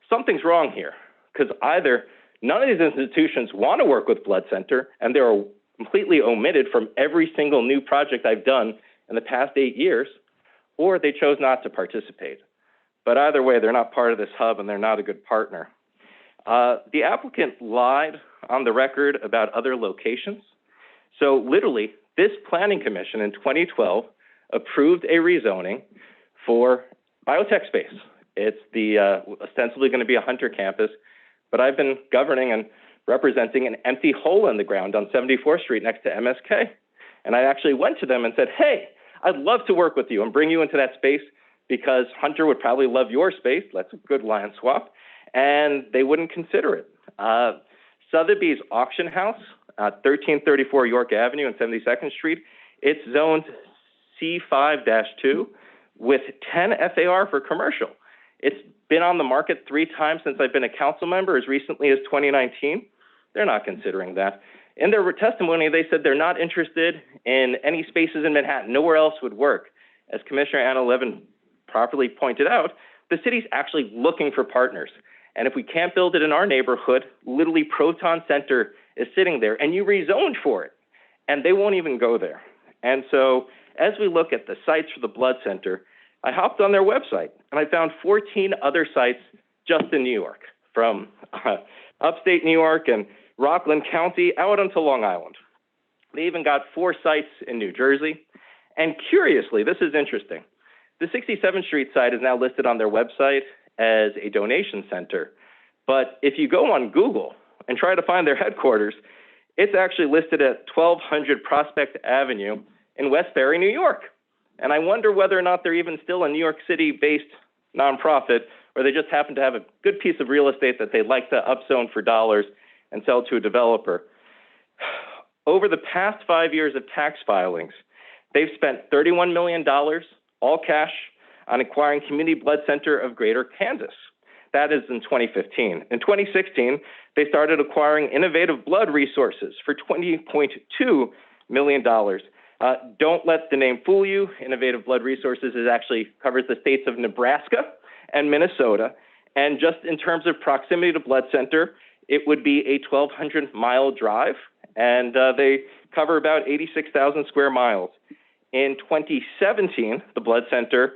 something's wrong here, because either none of these institutions want to work with Blood Center, and they're completely omitted from every single new project I've done in the past 8 years, or they chose not to participate. But either way, they're not part of this hub, and they're not a good partner. The applicant lied on the record about other locations. So literally, this planning commission in 2012 approved a rezoning for biotech space. It's ostensibly going to be a Hunter campus, but I've been governing and representing an empty hole in the ground on 74th Street next to MSK. And I actually went to them and said, hey, I'd love to work with you and bring you into that space because Hunter would probably love your space. That's a good land swap. And they wouldn't consider it. Sotheby's auction house, 1334 York Avenue and 72nd Street, it's zoned C5-2 with 10 FAR for commercial. It's been on the market 3 times since I've been a council member, as recently as 2019. They're not considering that. In their testimony, they said they're not interested in any spaces in Manhattan. Nowhere else would work. As Commissioner Anna Levin properly pointed out, the city's actually looking for partners. And if we can't build it in our neighborhood, literally Proton Center is sitting there, and you rezoned for it, and they won't even go there. And so as we look at the sites for the Blood Center, I hopped on their website, and I found 14 other sites just in New York, from upstate New York and Rockland County out onto Long Island. They even got 4 sites in New Jersey. And curiously, this is interesting, the 67th Street site is now listed on their website as a donation center. But if you go on Google and try to find their headquarters, it's actually listed at 1200 Prospect Avenue in Westbury, New York. And I wonder whether or not they're even still a New York City-based nonprofit, or they just happen to have a good piece of real estate that they'd like to upzone for dollars and sell to a developer. Over the past 5 years of tax filings, they've spent $31 million, all cash, on acquiring Community Blood Center of Greater Kansas. That is in 2015. In 2016, they started acquiring Innovative Blood Resources for $20.2 million. Don't let the name fool you. Innovative Blood Resources actually covers the states of Nebraska and Minnesota. And just in terms of proximity to Blood Center, it would be a 1,200-mile drive, and they cover about 86,000 square miles. In 2017, the Blood Center,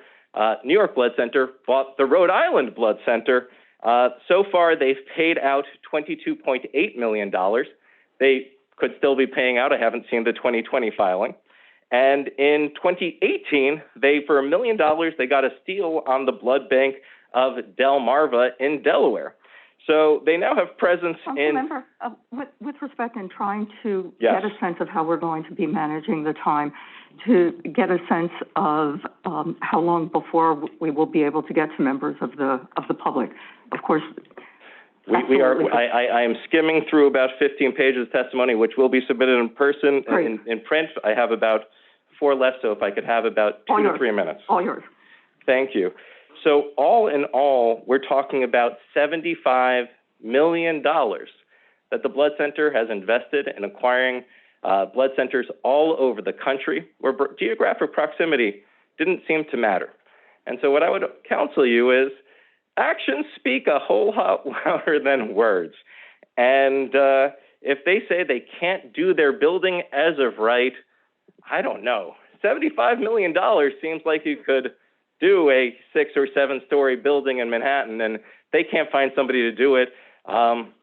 New York Blood Center, bought the Rhode Island Blood Center. So far, they've paid out $22.8 million. They could still be paying out. I haven't seen the 2020 filing. And in 2018, for $1 million, they got a steal on the blood bank of Delmarva in Delaware. So they now have presence in... Member, with respect in trying to get a sense of how we're going to be managing the time, to get a sense of how long before we will be able to get to members of the public. Of course, we are. I am skimming through about 15 pages of testimony, which will be submitted in person. In print, I have about 4 left, so if I could have about 2 to 3 minutes. All yours. Thank you. So all in all, we're talking about $75 million that the Blood Center has invested in acquiring blood centers all over the country, where geographic proximity didn't seem to matter. And so what I would counsel you is actions speak a whole lot louder than words. And if they say they can't do their building as of right, I don't know. $75 million seems like you could do a 6 or 7 story building in Manhattan, and they can't find somebody to do it. I'm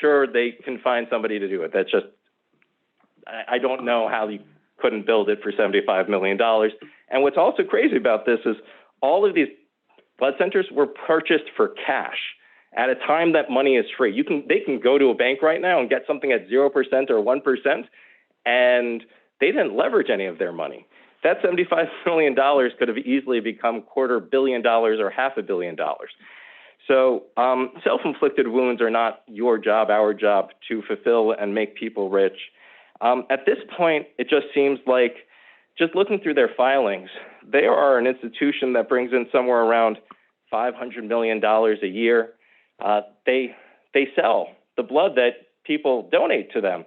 sure they can find somebody to do it. That's just, I don't know how you couldn't build it for $75 million. And what's also crazy about this is all of these blood centers were purchased for cash at a time that money is free. They can go to a bank right now and get something at 0% or 1%, and they didn't leverage any of their money. That $75 million could have easily become $250 million or $500 million. So self-inflicted wounds are not your job, our job to fulfill and make people rich. At this point, it just seems like, just looking through their filings, they are an institution that brings in somewhere around $500 million a year. They sell the blood that people donate to them,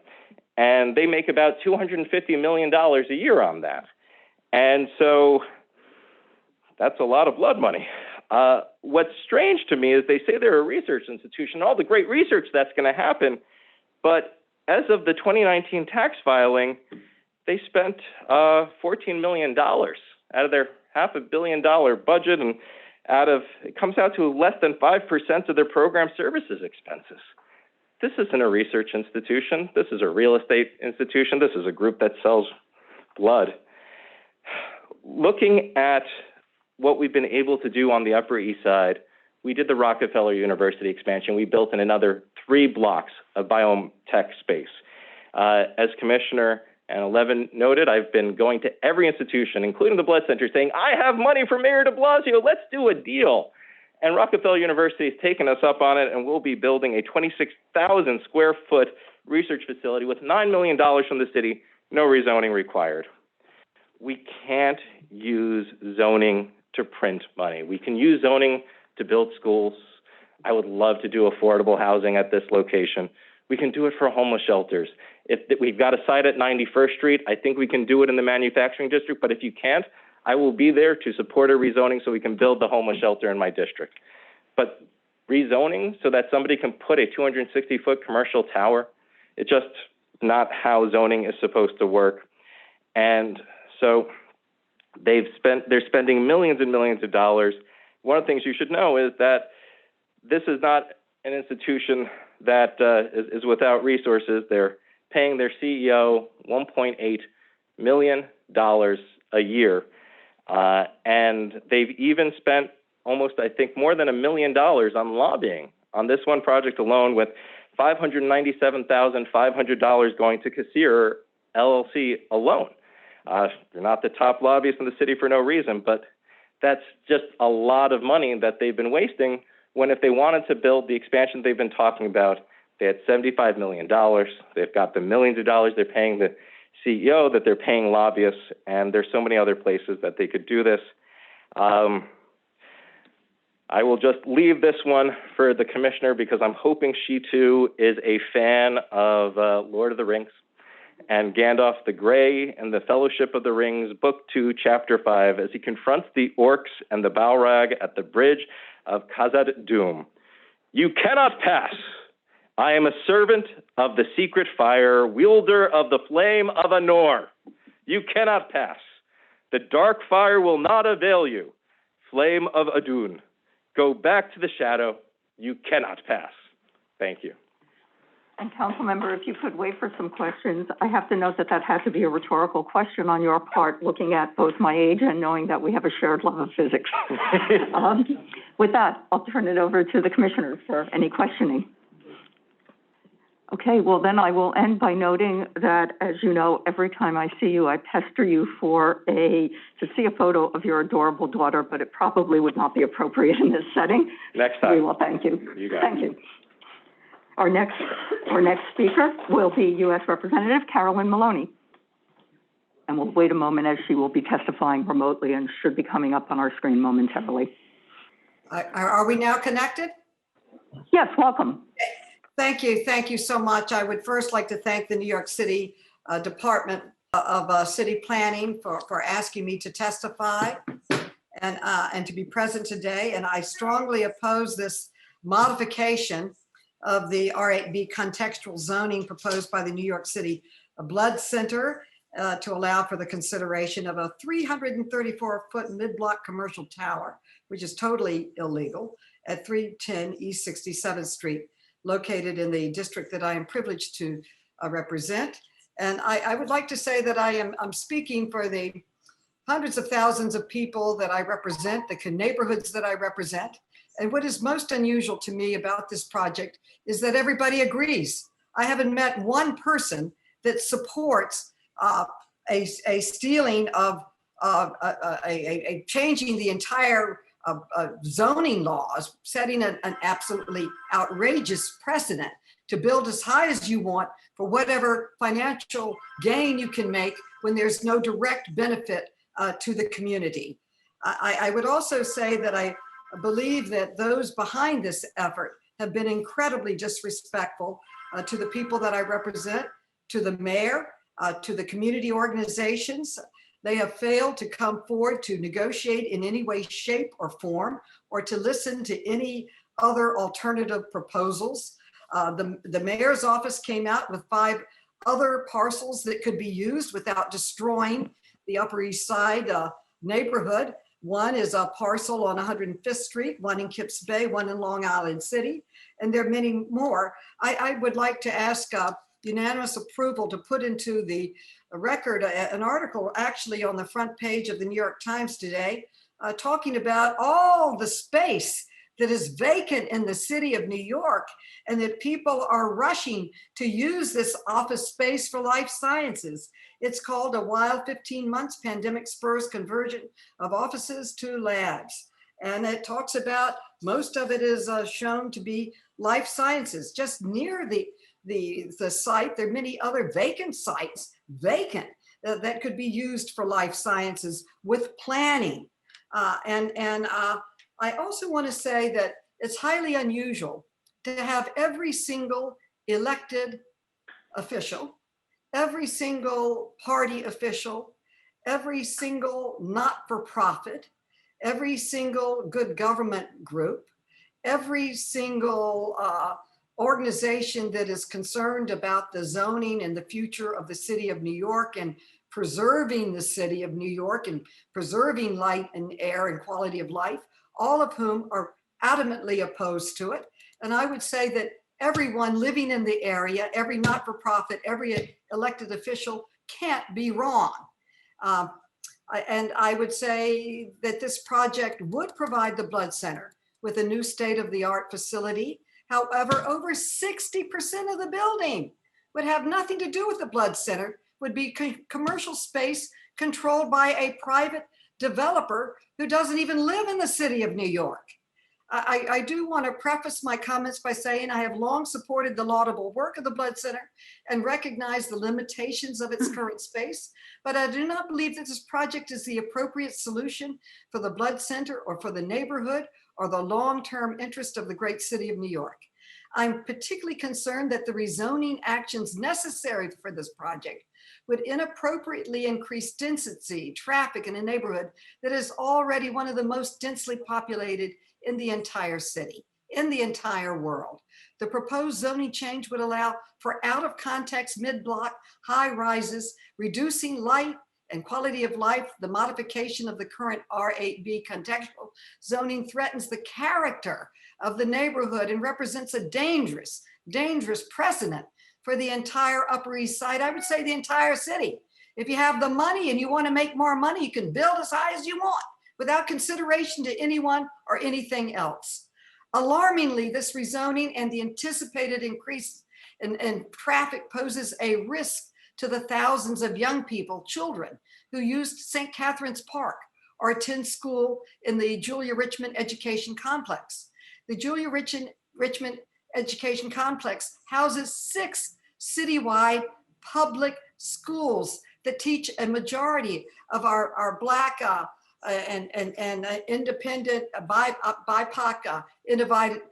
and they make about $250 million a year on that. And so that's a lot of blood money. What's strange to me is they say they're a research institution, all the great research that's going to happen, but as of the 2019 tax filing, they spent $14 million out of their $500 million budget, and it comes out to less than 5% of their program services expenses. This isn't a research institution. This is a real estate institution. This is a group that sells blood. Looking at what we've been able to do on the Upper East Side, we did the Rockefeller University expansion. We built in another 3 blocks of biotech space. As Commissioner and 11 noted, I've been going to every institution, including the blood center, saying, I have money for Mayor de Blasio, let's do a deal. And Rockefeller University has taken us up on it, and we'll be building a 26,000 square foot research facility with $9 million from the city, no rezoning required. We can't use zoning to print money. We can use zoning to build schools. I would love to do affordable housing at this location. We can do it for homeless shelters. If we've got a site at 91st Street, I think we can do it in the manufacturing district, but if you can't, I will be there to support a rezoning so we can build the homeless shelter in my district. But rezoning so that somebody can put a 260-foot commercial tower, it's just not how zoning is supposed to work. And so they're spending millions and millions of dollars. One of the things you should know is that this is not an institution that is without resources. They're paying their CEO $1.8 million a year. And they've even spent almost, I think, more than $1 million on lobbying on this one project alone, with $597,500 going to Kassir LLC alone. They're not the top lobbyists in the city for no reason, but that's just a lot of money that they've been wasting, when if they wanted to build the expansion they've been talking about, they had $75 million. They've got the millions of dollars they're paying the CEO, that they're paying lobbyists, and there's so many other places that they could do this. I will just leave this one for the commissioner because I'm hoping she too is a fan of Lord of the Rings and Gandalf the Grey and the Fellowship of the Rings, Book 2, Chapter 5, as he confronts the orcs and the Balrog at the bridge of Khazad-dûm. You cannot pass. I am a servant of the secret fire, wielder of the flame of Anor. You cannot pass. The dark fire will not avail you. Flame of Adun. Go back to the shadow. You cannot pass. Thank you. And Councilmember, if you could wait for some questions, I have to note that that had to be a rhetorical question on your part, looking at both my age and knowing that we have a shared love of physics. With that, I'll turn it over to the commissioners for any questioning. Okay, well then I will end by noting that, as you know, every time I see you, I pester you to see a photo of your adorable daughter, but it probably would not be appropriate in this setting. Next time. We will thank you. You got it. Thank you. Our next speaker will be U.S. Representative Carolyn Maloney. And we'll wait a moment as she will be testifying remotely and should be coming up on our screen momentarily. Are we now connected? Yes, welcome. Thank you. Thank you so much. I would first like to thank the New York City Department of City Planning for asking me to testify and to be present today. And I strongly oppose this modification of the R8B contextual zoning proposed by the New York City Blood Center. to allow for the consideration of a 334-foot mid-block commercial tower, which is totally illegal, at 310 East 67th Street, located in the district that I am privileged to represent. And I would like to say that I'm speaking for the hundreds of thousands of people that I represent, the neighborhoods that I represent. And what is most unusual to me about this project is that everybody agrees. I haven't met one person that supports a stealing of a changing the entire zoning laws, setting an absolutely outrageous precedent to build as high as you want for whatever financial gain you can make when there's no direct benefit to the community. I would also say that I believe that those behind this effort have been incredibly disrespectful to the people that I represent, to the mayor, to the community organizations. They have failed to come forward to negotiate in any way, shape, or form, or to listen to any other alternative proposals. The mayor's office came out with 5 other parcels that could be used without destroying the Upper East Side neighborhood. One is a parcel on 105th Street, one in Kips Bay, one in Long Island City, and there are many more. I would like to ask unanimous approval to put into the record an article actually on the front page of the New York Times today, talking about all the space that is vacant in the city of New York, and that people are rushing to use this office space for life sciences. It's called A Wild 15 Months, Pandemic Spurs Conversion of Offices to Labs. And it talks about, most of it is shown to be life sciences. Just near the site, there are many other vacant sites, that could be used for life sciences with planning. I also want to say that it's highly unusual to have every single elected official, every single party official, every single not-for-profit, every single good government group, every single organization that is concerned about the zoning and the future of the city of New York and preserving the city of New York and preserving light and air and quality of life, all of whom are adamantly opposed to it. And I would say that everyone living in the area, every not-for-profit, every elected official can't be wrong. And I would say that this project would provide the Blood Center with a new state-of-the-art facility. However, over 60% of the building would have nothing to do with the Blood Center, would be commercial space controlled by a private developer who doesn't even live in the city of New York. I do want to preface my comments by saying I have long supported the laudable work of the Blood Center and recognize the limitations of its current space, but I do not believe that this project is the appropriate solution for the Blood Center or for the neighborhood or the long-term interest of the great city of New York. I'm particularly concerned that the rezoning actions necessary for this project would inappropriately increase density, traffic in a neighborhood that is already one of the most densely populated in the entire city, in the entire world. The proposed zoning change would allow for out-of-context mid-block high rises, reducing light and quality of life. The modification of the current R8B contextual zoning threatens the character of the neighborhood and represents a dangerous precedent for the entire Upper East Side. I would say the entire city. If you have the money and you want to make more money, you can build as high as you want without consideration to anyone or anything else. Alarmingly, this rezoning and the anticipated increase in traffic poses a risk to the thousands of young people, children, who use St. Catherine's Park or attend school in the Julia Richmond Education Complex. The Julia Richmond Education Complex houses 6 citywide public schools that teach a majority of our Black and independent BIPOC innovative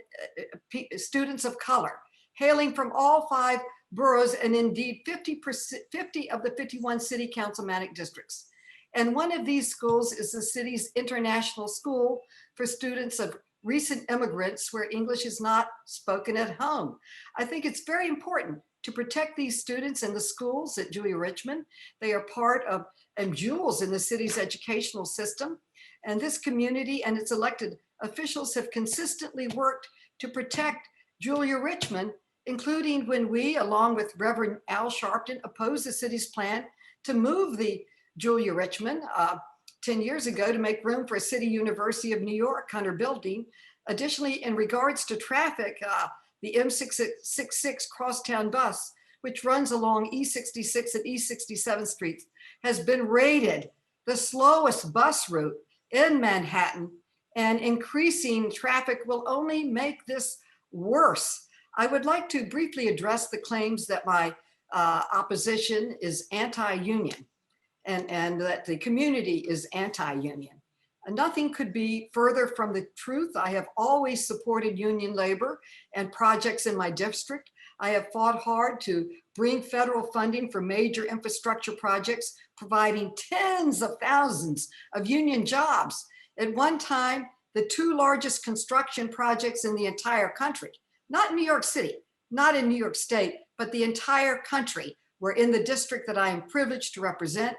students of color, hailing from all 5 boroughs and indeed 50 of the 51 city councilmanic districts. And one of these schools is the city's international school for students of recent immigrants where English is not spoken at home. I think it's very important to protect these students and the schools at Julia Richmond. They are part of and jewels in the city's educational system. And this community and its elected officials have consistently worked to protect Julia Richmond, including when we, along with Reverend Al Sharpton, opposed the city's plan to move the Julia Richmond 10 years ago to make room for a City University of New York Hunter building. Additionally, in regards to traffic, the M666 crosstown bus, which runs along E66 and E67 streets, has been rated the slowest bus route in Manhattan, and increasing traffic will only make this worse. I would like to briefly address the claims that my opposition is anti-union and that the community is anti-union. Nothing could be further from the truth. I have always supported union labor and projects in my district. I have fought hard to bring federal funding for major infrastructure projects, providing tens of thousands of union jobs. At one time, the two largest construction projects in the entire country, not in New York City, not in New York State, but the entire country, were in the district that I am privileged to represent.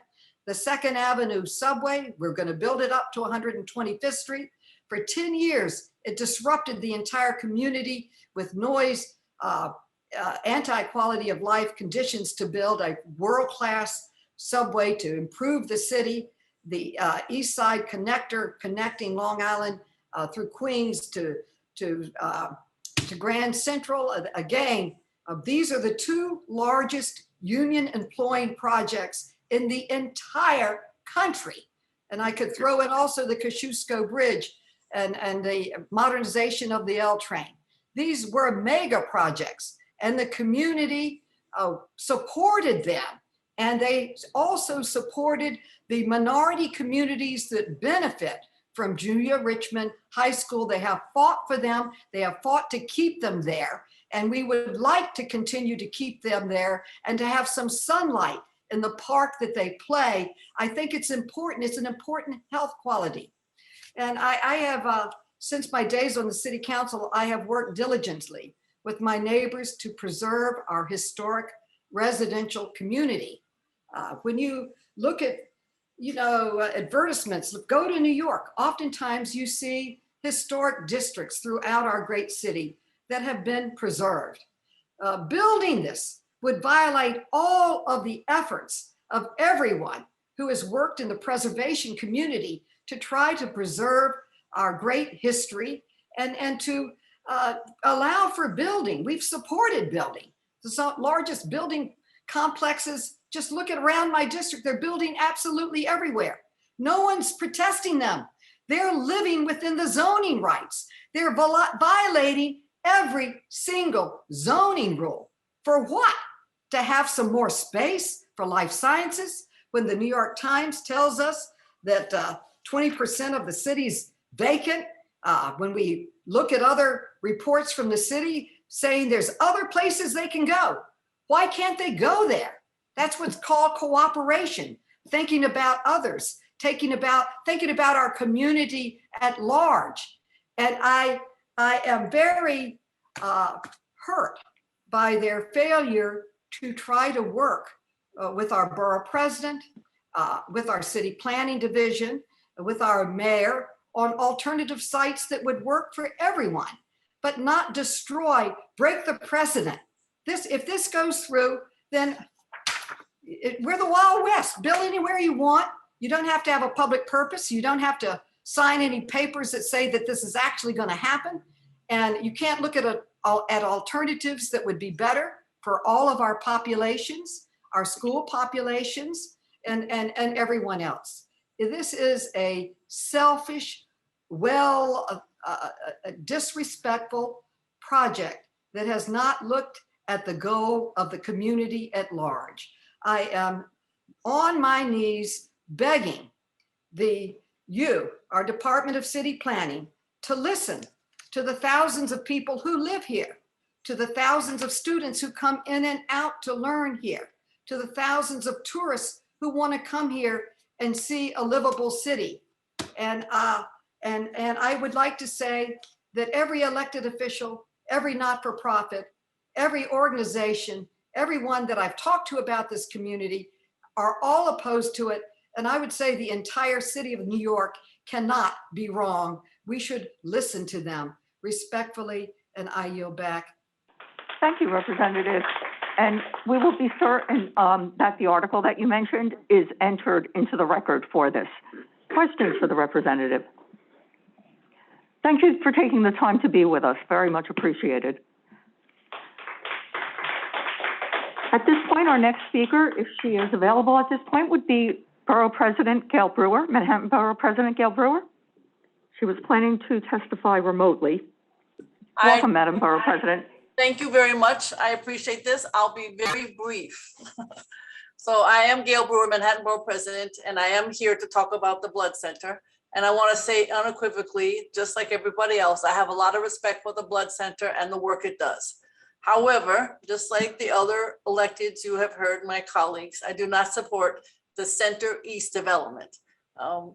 The 2nd Avenue subway, we're going to build it up to 125th Street. For 10 years, it disrupted the entire community with noise, anti-quality of life conditions to build a world-class subway to improve the city. The East Side Connector connecting Long Island through Queens to Grand Central. Again, these are the two largest union employing projects in the entire country. And I could throw in also the Kosciuszko Bridge and the modernization of the L train. These were mega projects, and the community supported them. And they also supported the minority communities that benefit from Julia Richmond High School. They have fought for them. They have fought to keep them there. And we would like to continue to keep them there and to have some sunlight in the park that they play. I think it's important. It's an important health quality. And I have, since my days on the city council, I have worked diligently with my neighbors to preserve our historic residential community. When you look at, advertisements, go to New York, oftentimes you see historic districts throughout our great city that have been preserved. Building this would violate all of the efforts of everyone who has worked in the preservation community to try to preserve our great history and to allow for building. We've supported building. The largest building complexes, just look at around my district, they're building absolutely everywhere. No one's protesting them. They're living within the zoning rights. They're violating every single zoning rule. For what? To have some more space for life sciences, when the New York Times tells us that 20% of the city's vacant, when we look at other reports from the city saying there's other places they can go. Why can't they go there? That's what's called cooperation, thinking about others, thinking about our community at large. And I am very hurt by their failure to try to work with our borough president, with our city planning division, with our mayor on alternative sites that would work for everyone, but not destroy, break the precedent. If this goes through, then we're the Wild West. Build anywhere you want. You don't have to have a public purpose. You don't have to sign any papers that say that this is actually going to happen. And you can't look at alternatives that would be better for all of our populations, our school populations, and everyone else. This is a selfish, disrespectful project that has not looked at the goal of the community at large. I am on my knees begging our Department of City Planning, to listen to the thousands of people who live here, to the thousands of students who come in and out to learn here, to the thousands of tourists who want to come here and see a livable city. And I would like to say that every elected official, every not-for-profit, every organization, everyone that I've talked to about this community are all opposed to it. And I would say the entire city of New York cannot be wrong. We should listen to them respectfully, and I yield back. Thank you, Representative. And we will be certain that the article that you mentioned is entered into the record for this. Questions for the representative? Thank you for taking the time to be with us. Very much appreciated. At this point, our next speaker, if she is available at this point, would be Borough President Gail Brewer, Manhattan Borough President Gail Brewer. She was planning to testify remotely. Welcome, Madam Borough President. Thank you very much. I appreciate this. I'll be very brief. So I am Gail Brewer, Manhattan Borough President, and I am here to talk about the Blood Center. And I want to say unequivocally, just like everybody else, I have a lot of respect for the Blood Center and the work it does. However, just like the other electeds you have heard, my colleagues, I do not support the Center East development.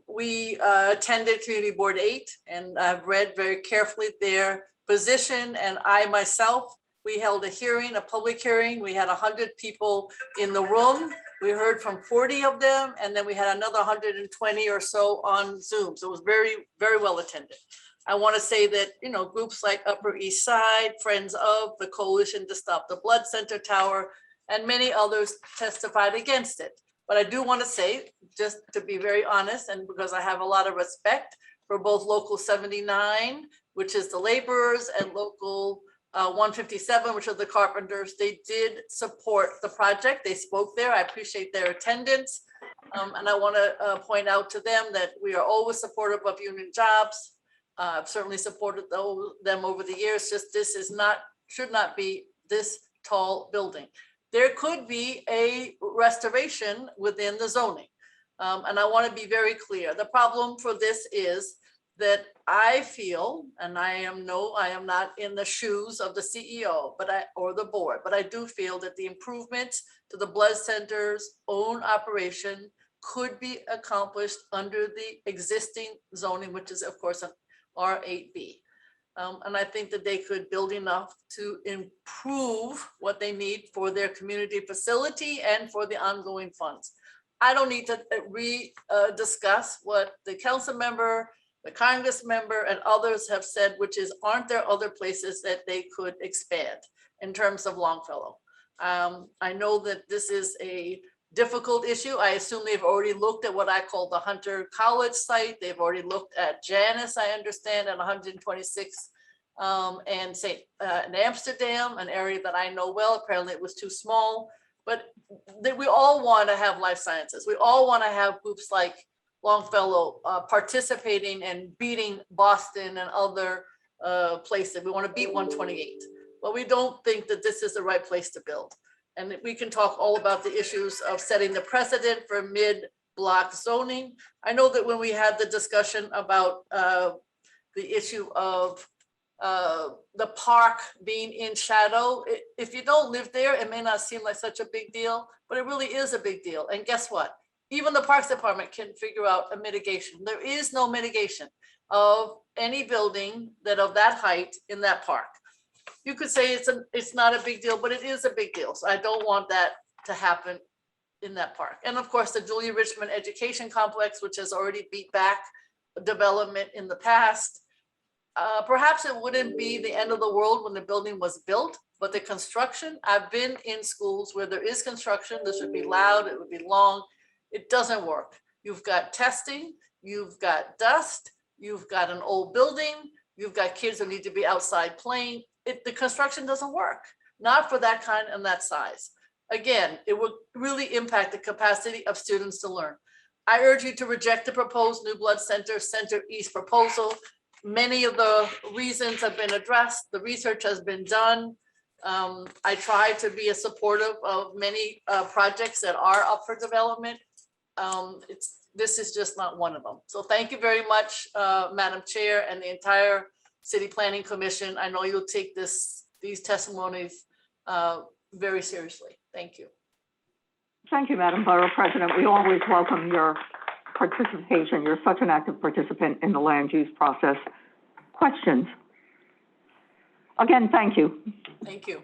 We attended Community Board 8, and I've read very carefully their position, and I myself, we held a hearing, a public hearing. We had 100 people in the room. We heard from 40 of them, and then we had another 120 or so on Zoom. So it was very, very well attended. I want to say that, you know, groups like Upper East Side, Friends of, the Coalition to Stop the Blood Center Tower, and many others testified against it. But I do want to say, just to be very honest, and because I have a lot of respect for both Local 79, which is the laborers, and Local 157, which are the carpenters, they did support the project. They spoke there. I appreciate their attendance. And I want to point out to them that we are always supportive of union jobs. I've certainly supported them over the years. Just this is not, should not be this tall building. There could be a restoration within the zoning. And I want to be very clear. The problem for this is that I feel, and I am not in the shoes of the CEO, or the board, but I do feel that the improvements to the Blood Center's own operation could be accomplished under the existing zoning, which is of course an R8B. And I think that they could build enough to improve what they need for their community facility and for the ongoing funds. I don't need to discuss what the council member, the Congress member, and others have said, which is, aren't there other places that they could expand in terms of Longfellow? I know that this is a difficult issue. I assume they've already looked at what I call the Hunter College site. They've already looked at Janus, I understand, at 126 and in Amsterdam, an area that I know well. Apparently it was too small, but we all want to have life sciences. We all want to have groups like Longfellow participating and beating Boston and other places. We want to beat 128, but we don't think that this is the right place to build. And we can talk all about the issues of setting the precedent for mid-block zoning. I know that when we had the discussion about the issue of the park being in shadow, if you don't live there, it may not seem like such a big deal, but it really is a big deal. And guess what? Even the Parks Department can figure out a mitigation. There is no mitigation of any building that of that height in that park. You could say it's not a big deal, but it is a big deal. So I don't want that to happen in that park. And of course, the Julia Richmond Education Complex, which has already beat back development in the past. Perhaps it wouldn't be the end of the world when the building was built, but the construction, I've been in schools where there is construction. This would be loud, it would be long. It doesn't work. You've got testing, you've got dust, you've got an old building, you've got kids who need to be outside playing. The construction doesn't work, not for that kind and that size. Again, it would really impact the capacity of students to learn. I urge you to reject the proposed New Blood Center East proposal. Many of the reasons have been addressed. The research has been done. I try to be supportive of many projects that are up for development. This is just not one of them. So thank you very much, Madam Chair, and the entire City Planning Commission. I know you'll take these testimonies very seriously. Thank you. Thank you, Madam Borough President. We always welcome your participation. You're such an active participant in the land use process. Questions? Again, thank you. Thank you.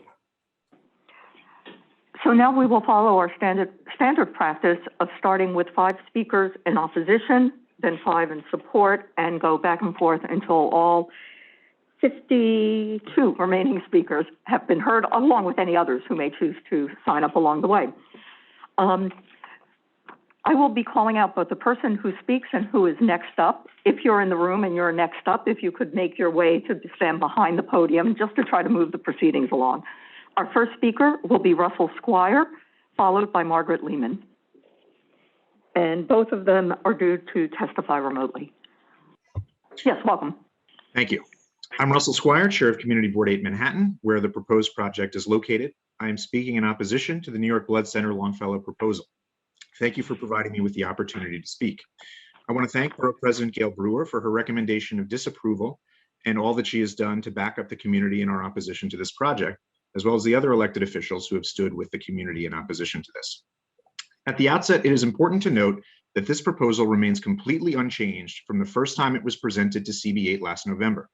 So now we will follow our standard practice of starting with 5 speakers in opposition, then 5 in support, and go back and forth until all 52 remaining speakers have been heard, along with any others who may choose to sign up along the way. I will be calling out both the person who speaks and who is next up. If you're in the room and you're next up, if you could make your way to stand behind the podium just to try to move the proceedings along. Our first speaker will be Russell Squire, followed by Margaret Lehman. And both of them are due to testify remotely. Yes, welcome. Thank you. I'm Russell Squire, Chair of Community Board 8 Manhattan, where the proposed project is located. I am speaking in opposition to the New York Blood Center Longfellow proposal. Thank you for providing me with the opportunity to speak. I want to thank Borough President Gail Brewer for her recommendation of disapproval and all that she has done to back up the community in our opposition to this project, as well as the other elected officials who have stood with the community in opposition to this. At the outset, it is important to note that this proposal remains completely unchanged from the first time it was presented to CB8 last November.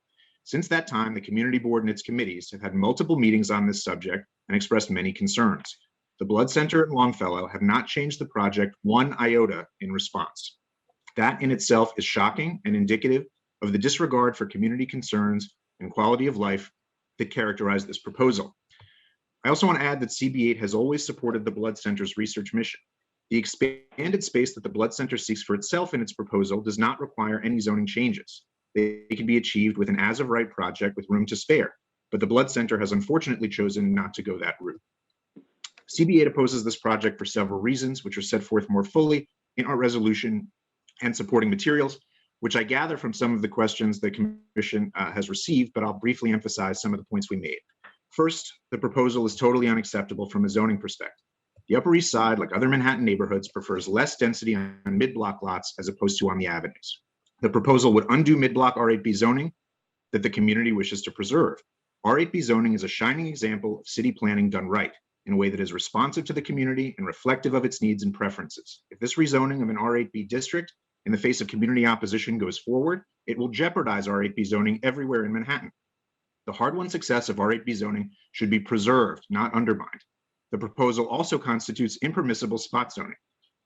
Since that time, the Community Board and its committees have had multiple meetings on this subject and expressed many concerns. The Blood Center and Longfellow have not changed the project one iota in response. That in itself is shocking and indicative of the disregard for community concerns and quality of life that characterize this proposal. I also want to add that CB8 has always supported the Blood Center's research mission. The expanded space that the Blood Center seeks for itself in its proposal does not require any zoning changes. They can be achieved with an as-of-right project with room to spare, but the Blood Center has unfortunately chosen not to go that route. CB8 opposes this project for several reasons, which are set forth more fully in our resolution and supporting materials, which I gather from some of the questions the Commission has received, but I'll briefly emphasize some of the points we made. First, the proposal is totally unacceptable from a zoning perspective. The Upper East Side, like other Manhattan neighborhoods, prefers less density on mid-block lots as opposed to on the avenues. The proposal would undo mid-block R8B zoning that the community wishes to preserve. R8B zoning is a shining example of city planning done right, in a way that is responsive to the community and reflective of its needs and preferences. If this rezoning of an R8B district in the face of community opposition goes forward, it will jeopardize R8B zoning everywhere in Manhattan. The hard-won success of R8B zoning should be preserved, not undermined. The proposal also constitutes impermissible spot zoning.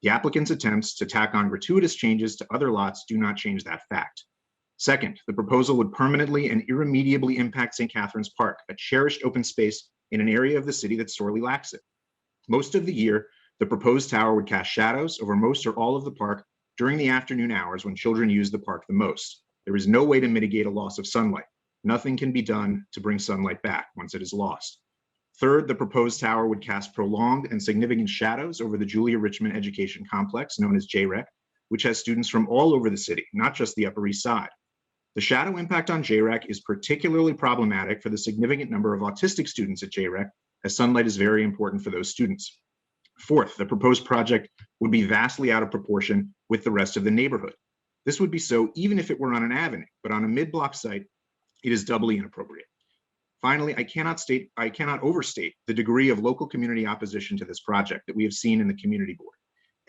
The applicant's attempts to tack on gratuitous changes to other lots do not change that fact. Second, the proposal would permanently and irremediably impact St. Catherine's Park, a cherished open space in an area of the city that sorely lacks it. Most of the year, the proposed tower would cast shadows over most or all of the park during the afternoon hours when children use the park the most. There is no way to mitigate a loss of sunlight. Nothing can be done to bring sunlight back once it is lost. Third, the proposed tower would cast prolonged and significant shadows over the Julia Richmond Education Complex, known as JREC, which has students from all over the city, not just the Upper East Side. The shadow impact on JREC is particularly problematic for the significant number of autistic students at JREC, as sunlight is very important for those students. Fourth, the proposed project would be vastly out of proportion with the rest of the neighborhood. This would be so even if it were on an avenue, but on a mid-block site, it is doubly inappropriate. Finally, I cannot overstate the degree of local community opposition to this project that we have seen in the community board.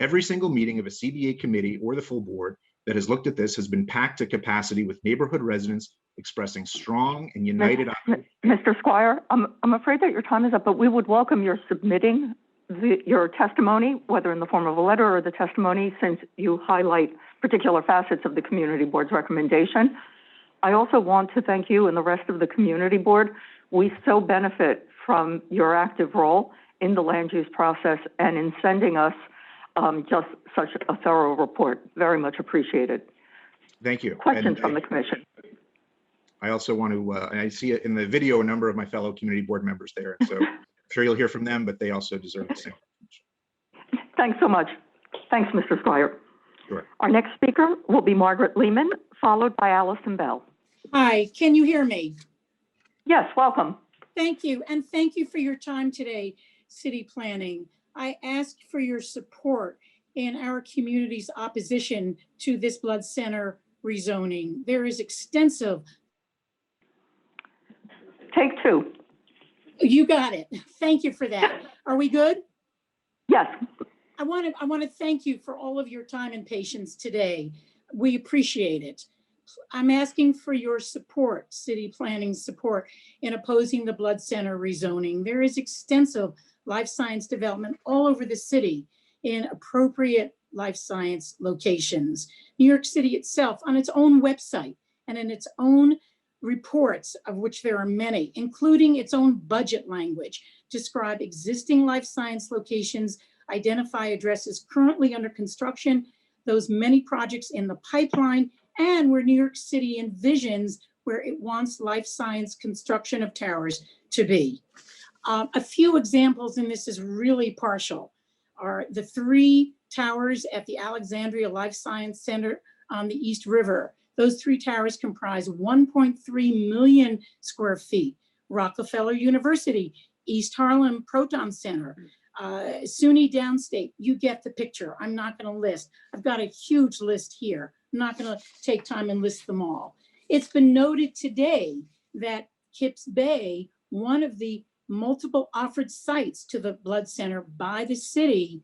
Every single meeting of a CBA committee or the full board that has looked at this has been packed to capacity with neighborhood residents expressing strong and united. Mr. Squire, I'm afraid that your time is up, but we would welcome your submitting your testimony, whether in the form of a letter or the testimony, since you highlight particular facets of the community board's recommendation. I also want to thank you and the rest of the community board. We so benefit from your active role in the land use process and in sending us just such a thorough report. Very much appreciated. Thank you. Questions from the commission? I also want to, I see it in the video, a number of my fellow community board members there. So I'm sure you'll hear from them, but they also deserve the same. Thanks so much. Thanks, Mr. Squire. Sure. Our next speaker will be Margaret Lehman, followed by Allison Bell. Hi, can you hear me? Yes, welcome. Thank you, and thank you for your time today, City Planning. I ask for your support in our community's opposition to this blood center rezoning. There is extensive. Take two. You got it. Thank you for that. Are we good? Yes. I want to thank you for all of your time and patience today. We appreciate it. I'm asking for your support, City Planning support, in opposing the blood center rezoning. There is extensive life science development all over the city in appropriate life science locations. New York City itself, on its own website and in its own reports, of which there are many, including its own budget language, describe existing life science locations, identify addresses currently under construction, those many projects in the pipeline, and where New York City envisions where it wants life science construction of towers to be. A few examples, and this is really partial, are the 3 towers at the Alexandria Life Science Center on the East River. Those 3 towers comprise 1.3 million square feet. Rockefeller University, East Harlem Proton Center, SUNY Downstate, you get the picture. I'm not going to list. I've got a huge list here. I'm not going to take time and list them all. It's been noted today that Kips Bay, one of the multiple offered sites to the blood center by the city,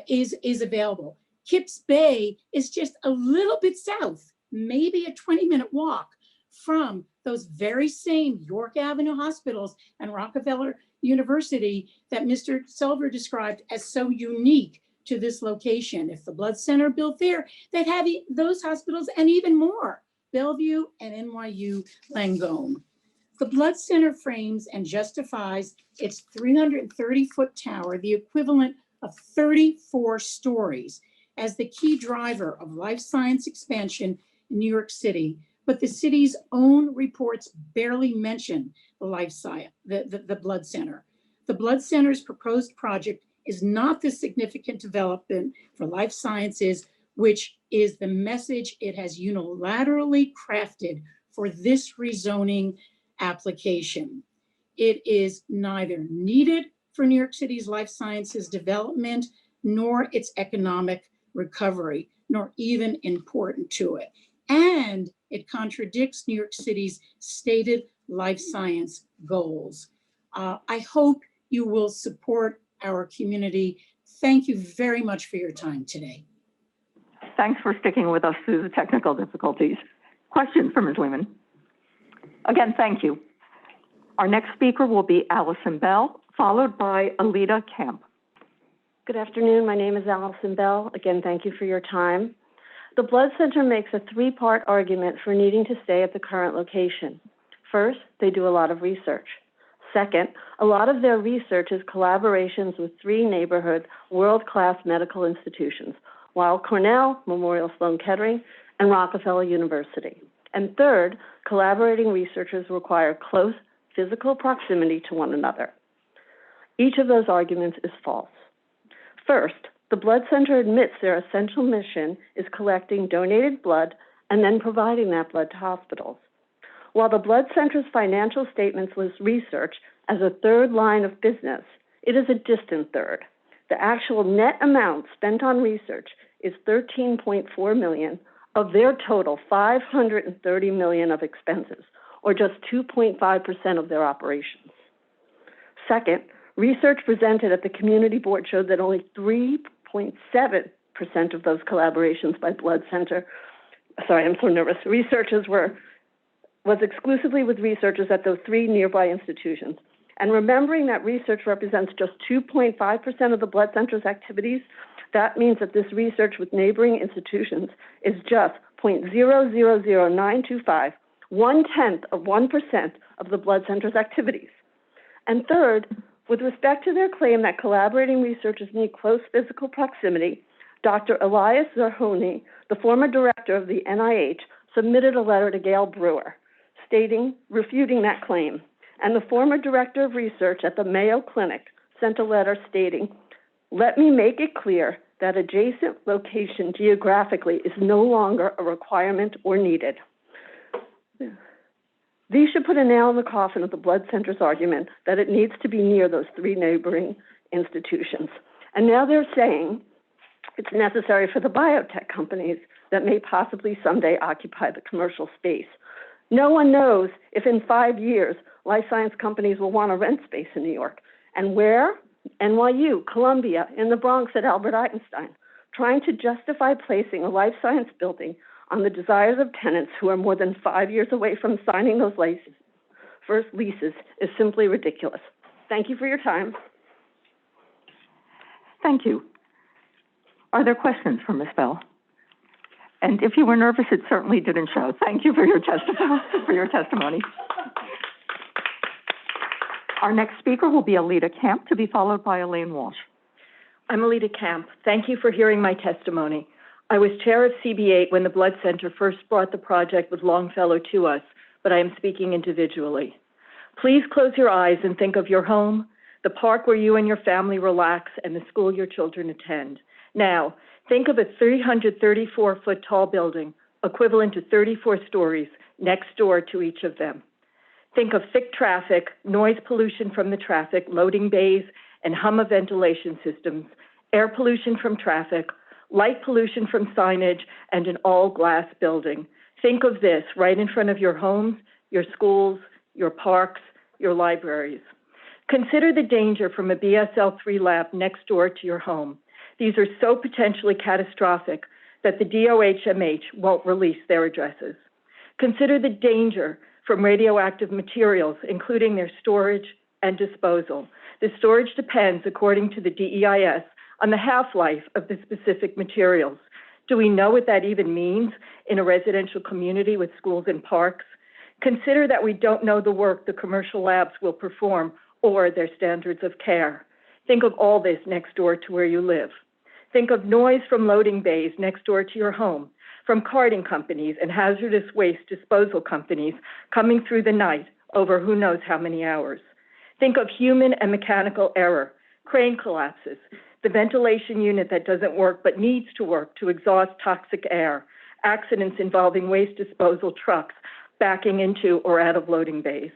is available. Kips Bay is just a little bit south, maybe a 20-minute walk from those very same York Avenue hospitals and Rockefeller University that Mr. Silver described as so unique to this location. If the blood center built there, they'd have those hospitals and even more, Bellevue and NYU Langone. The blood center frames and justifies its 330-foot tower, the equivalent of 34 stories, as the key driver of life science expansion in New York City. But the city's own reports barely mention the life science, the blood center. The blood center's proposed project is not the significant development for life sciences, which is the message it has unilaterally crafted for this rezoning application. It is neither needed for New York City's life sciences development, nor its economic recovery, nor even important to it. And it contradicts New York City's stated life science goals. I hope you will support our community. Thank you very much for your time today. Thanks for sticking with us through the technical difficulties. Questions for Ms. Lehman? Again, thank you. Our next speaker will be Allison Bell, followed by Alita Camp. Good afternoon. My name is Allison Bell. Again, thank you for your time. The Blood Center makes a 3-part argument for needing to stay at the current location. First, they do a lot of research. Second, a lot of their research is collaborations with 3 neighborhood world-class medical institutions, Weill Cornell, Memorial Sloan Kettering, and Rockefeller University. And third, collaborating researchers require close physical proximity to one another. Each of those arguments is false. First, the Blood Center admits their essential mission is collecting donated blood and then providing that blood to hospitals. While the Blood Center's financial statements list research as a 3rd line of business, it is a distant 3rd. The actual net amount spent on research is $13.4 million of their total $530 million of expenses, or just 2.5% of their operations. Second, research presented at the community board showed that only 3.7% of those collaborations by Blood Center, sorry, I'm so nervous, was exclusively with researchers at those 3 nearby institutions. And remembering that research represents just 2.5% of the Blood Center's activities, that means that this research with neighboring institutions is just 0.000925, 0.1% of the Blood Center's activities. And third, with respect to their claim that collaborating researchers need close physical proximity, Dr. Elias Zerhouni, the former director of the NIH, submitted a letter to Gail Brewer, refuting that claim. And the former director of research at the Mayo Clinic sent a letter stating, "Let me make it clear that adjacent location geographically is no longer a requirement or needed." These should put a nail in the coffin of the Blood Center's argument that it needs to be near those 3 neighboring institutions. And now they're saying it's necessary for the biotech companies that may possibly someday occupy the commercial space. No one knows if in 5 years, life science companies will want to rent space in New York. And where? NYU, Columbia, in the Bronx at Albert Einstein, trying to justify placing a life science building on the desires of tenants who are more than 5 years away from signing those first leases is simply ridiculous. Thank you for your time. Thank you. Are there questions for Ms. Bell? And if you were nervous, it certainly didn't show. Thank you for your testimony. Our next speaker will be Alita Camp, to be followed by Elaine Walsh. I'm Alita Camp. Thank you for hearing my testimony. I was chair of CB8 when the Blood Center first brought the project with Longfellow to us, but I am speaking individually. Please close your eyes and think of your home, the park where you and your family relax, and the school your children attend. Now, think of a 334-foot tall building, equivalent to 34 stories, next door to each of them. Think of thick traffic, noise pollution from the traffic, loading bays, and hum of ventilation systems, air pollution from traffic, light pollution from signage, and an all-glass building. Think of this right in front of your homes, your schools, your parks, your libraries. Consider the danger from a BSL-3 lab next door to your home. These are so potentially catastrophic that the DOHMH won't release their addresses. Consider the danger from radioactive materials, including their storage and disposal. The storage depends, according to the DEIS, on the half-life of the specific materials. Do we know what that even means in a residential community with schools and parks? Consider that we don't know the work the commercial labs will perform or their standards of care. Think of all this next door to where you live. Think of noise from loading bays next door to your home, from carting companies and hazardous waste disposal companies coming through the night over who knows how many hours. Think of human and mechanical error, crane collapses, the ventilation unit that doesn't work but needs to work to exhaust toxic air, accidents involving waste disposal trucks backing into or out of loading bays.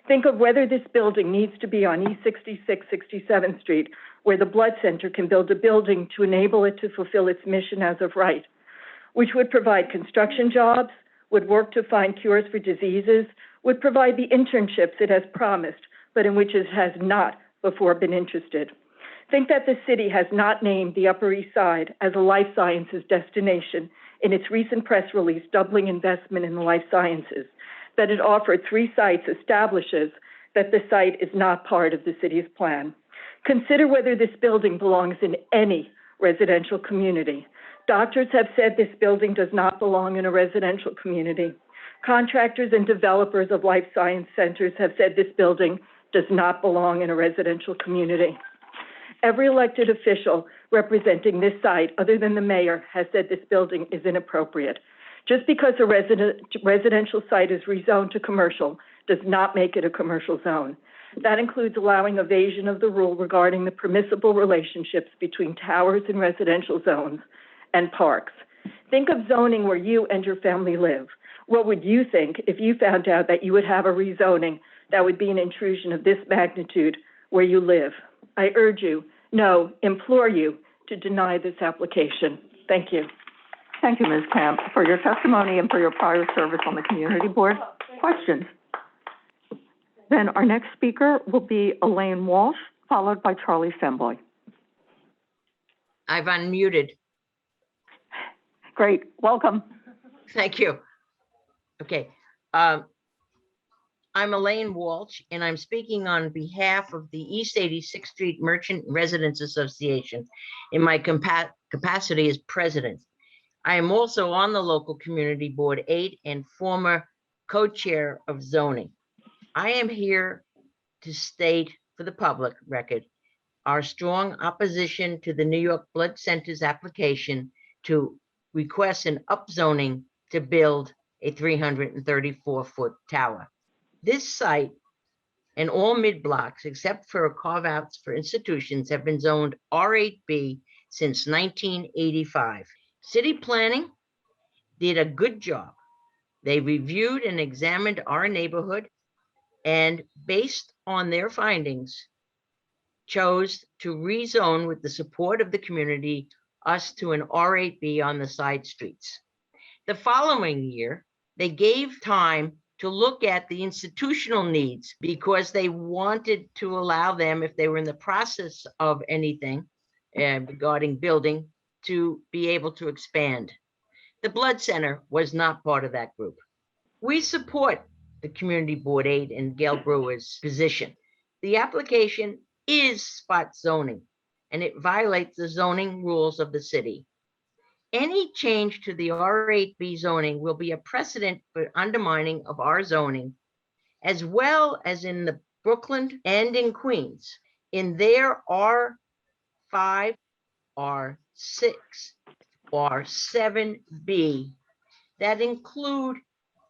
Think of whether this building needs to be on E66, 67th Street, where the Blood Center can build a building to enable it to fulfill its mission as of right, which would provide construction jobs, would work to find cures for diseases, would provide the internships it has promised, but in which it has not before been interested. Think that the city has not named the Upper East Side as a life sciences destination in its recent press release doubling investment in the life sciences. That it offered 3 sites establishes that the site is not part of the city's plan. Consider whether this building belongs in any residential community. Doctors have said this building does not belong in a residential community. Contractors and developers of life science centers have said this building does not belong in a residential community. Every elected official representing this site, other than the mayor, has said this building is inappropriate. Just because a residential site is rezoned to commercial does not make it a commercial zone. That includes allowing evasion of the rule regarding the permissible relationships between towers in residential zones and parks. Think of zoning where you and your family live. What would you think if you found out that you would have a rezoning that would be an intrusion of this magnitude where you live? I urge you, no, implore you to deny this application. Thank you. Thank you, Ms. Camp, for your testimony and for your prior service on the community board. Questions? Then our next speaker will be Elaine Walsh, followed by Charlie Femboy. I've unmuted. Great, welcome. Thank you. Okay, I'm Elaine Walsh, and I'm speaking on behalf of the East 86th Street Merchant Residents Association in my capacity as president. I am also on the local community board 8 and former co-chair of zoning. I am here to state for the public record our strong opposition to the New York Blood Center's application to request an upzoning to build a 334-foot tower. This site and all mid-blocks, except for carve-outs for institutions, have been zoned R8B since 1985. City planning did a good job. They reviewed and examined our neighborhood and, based on their findings, chose to rezone with the support of the community us to an R8B on the side streets. The following year, they gave time to look at the institutional needs because they wanted to allow them, if they were in the process of anything regarding building, to be able to expand. The Blood Center was not part of that group. We support the Community Board 8 and Gail Brewer's position. The application is spot zoning. and it violates the zoning rules of the city. Any change to the R8B zoning will be a precedent for undermining of our zoning, as well as in the Brooklyn and in Queens, in their R5, R6, R7B that include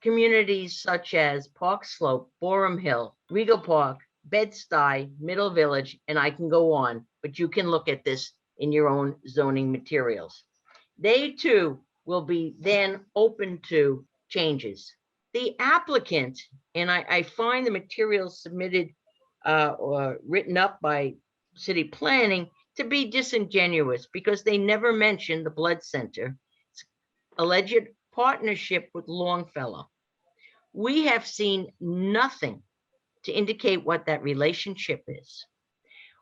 communities such as Park Slope, Borum Hill, Regal Park, Bed-Stuy, Middle Village, and I can go on, but you can look at this in your own zoning materials. They too will be then open to changes. The applicant, and I find the materials submitted or written up by city planning to be disingenuous because they never mention the blood center, alleged partnership with Longfellow. We have seen nothing to indicate what that relationship is.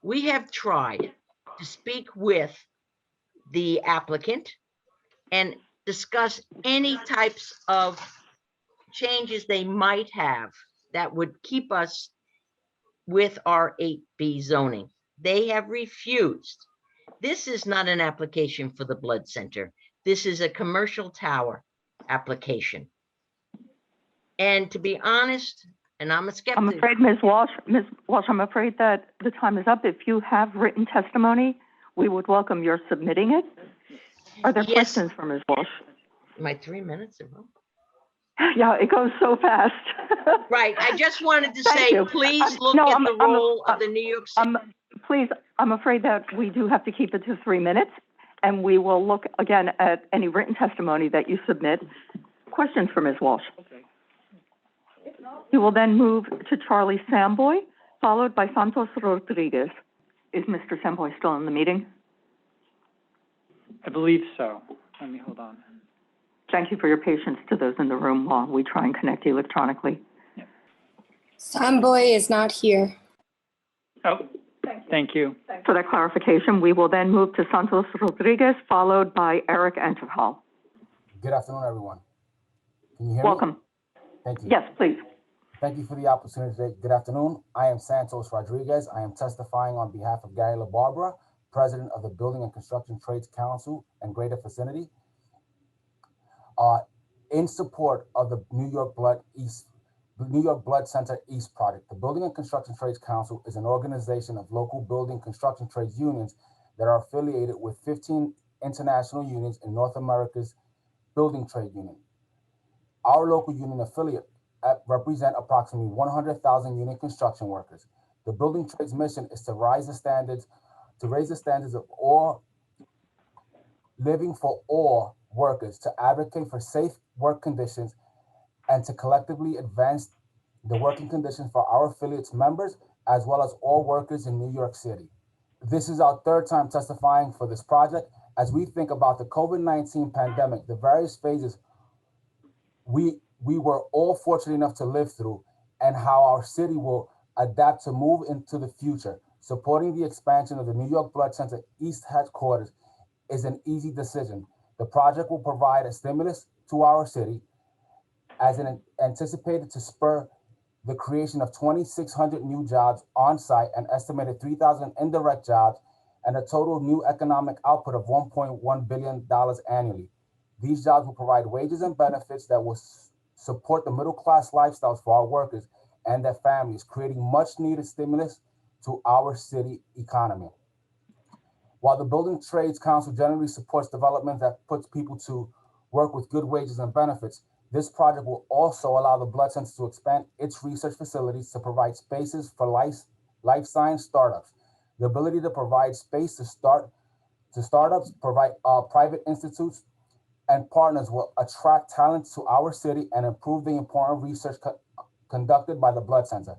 We have tried to speak with the applicant and discuss any types of changes they might have that would keep us with our 8B zoning. They have refused. This is not an application for the blood center. This is a commercial tower application. And to be honest, and I'm a skeptic. I'm afraid, Ms. Walsh, I'm afraid that the time is up. If you have written testimony, we would welcome your submitting it. Are there questions for Ms. Walsh? My 3 minutes ago. Yeah, it goes so fast. Right. I just wanted to say, please look at the role of the New York City. Please, I'm afraid that we do have to keep it to 3 minutes, and we will look again at any written testimony that you submit. Questions for Ms. Walsh? Okay. You will then move to Charlie Samboy, followed by Santos Rodriguez. Is Mr. Samboy still in the meeting? I believe so. Let me hold on. Thank you for your patience to those in the room while we try and connect electronically. Samboy is not here. Oh, thank you. Thanks for that clarification. We will then move to Santos Rodriguez, followed by Eric Enterhall. Good afternoon, everyone. Can you hear me? Welcome. Thank you. Yes, please. Thank you for the opportunity today. Good afternoon. I am Santos Rodriguez. I am testifying on behalf of Gary LaBarbera, President of the Building and Construction Trades Council and Greater Vicinity, in support of the New York Blood Center East project. The Building and Construction Trades Council is an organization of local building construction trades unions that are affiliated with 15 international unions in North America's building trade union. Our local union affiliate represent approximately 100,000 union construction workers. The building trades mission is to raise the standards of all living for all workers, to advocate for safe work conditions, and to collectively advance the working conditions for our affiliates members, as well as all workers in New York City. This is our third time testifying for this project. As we think about the COVID-19 pandemic, the various phases we were all fortunate enough to live through, and how our city will adapt to move into the future. Supporting the expansion of the New York Blood Center East headquarters is an easy decision. The project will provide a stimulus to our city, as an anticipated to spur the creation of 2,600 new jobs on site, an estimated 3,000 indirect jobs, and a total new economic output of $1.1 billion annually. These jobs will provide wages and benefits that will support the middle-class lifestyles for our workers and their families, creating much-needed stimulus to our city economy. While the Building Trades Council generally supports development that puts people to work with good wages and benefits, this project will also allow the Blood Center to expand its research facilities to provide spaces for life science startups. The ability to provide space to startups, provide private institutes, and partners will attract talent to our city and improve the important research conducted by the Blood Center.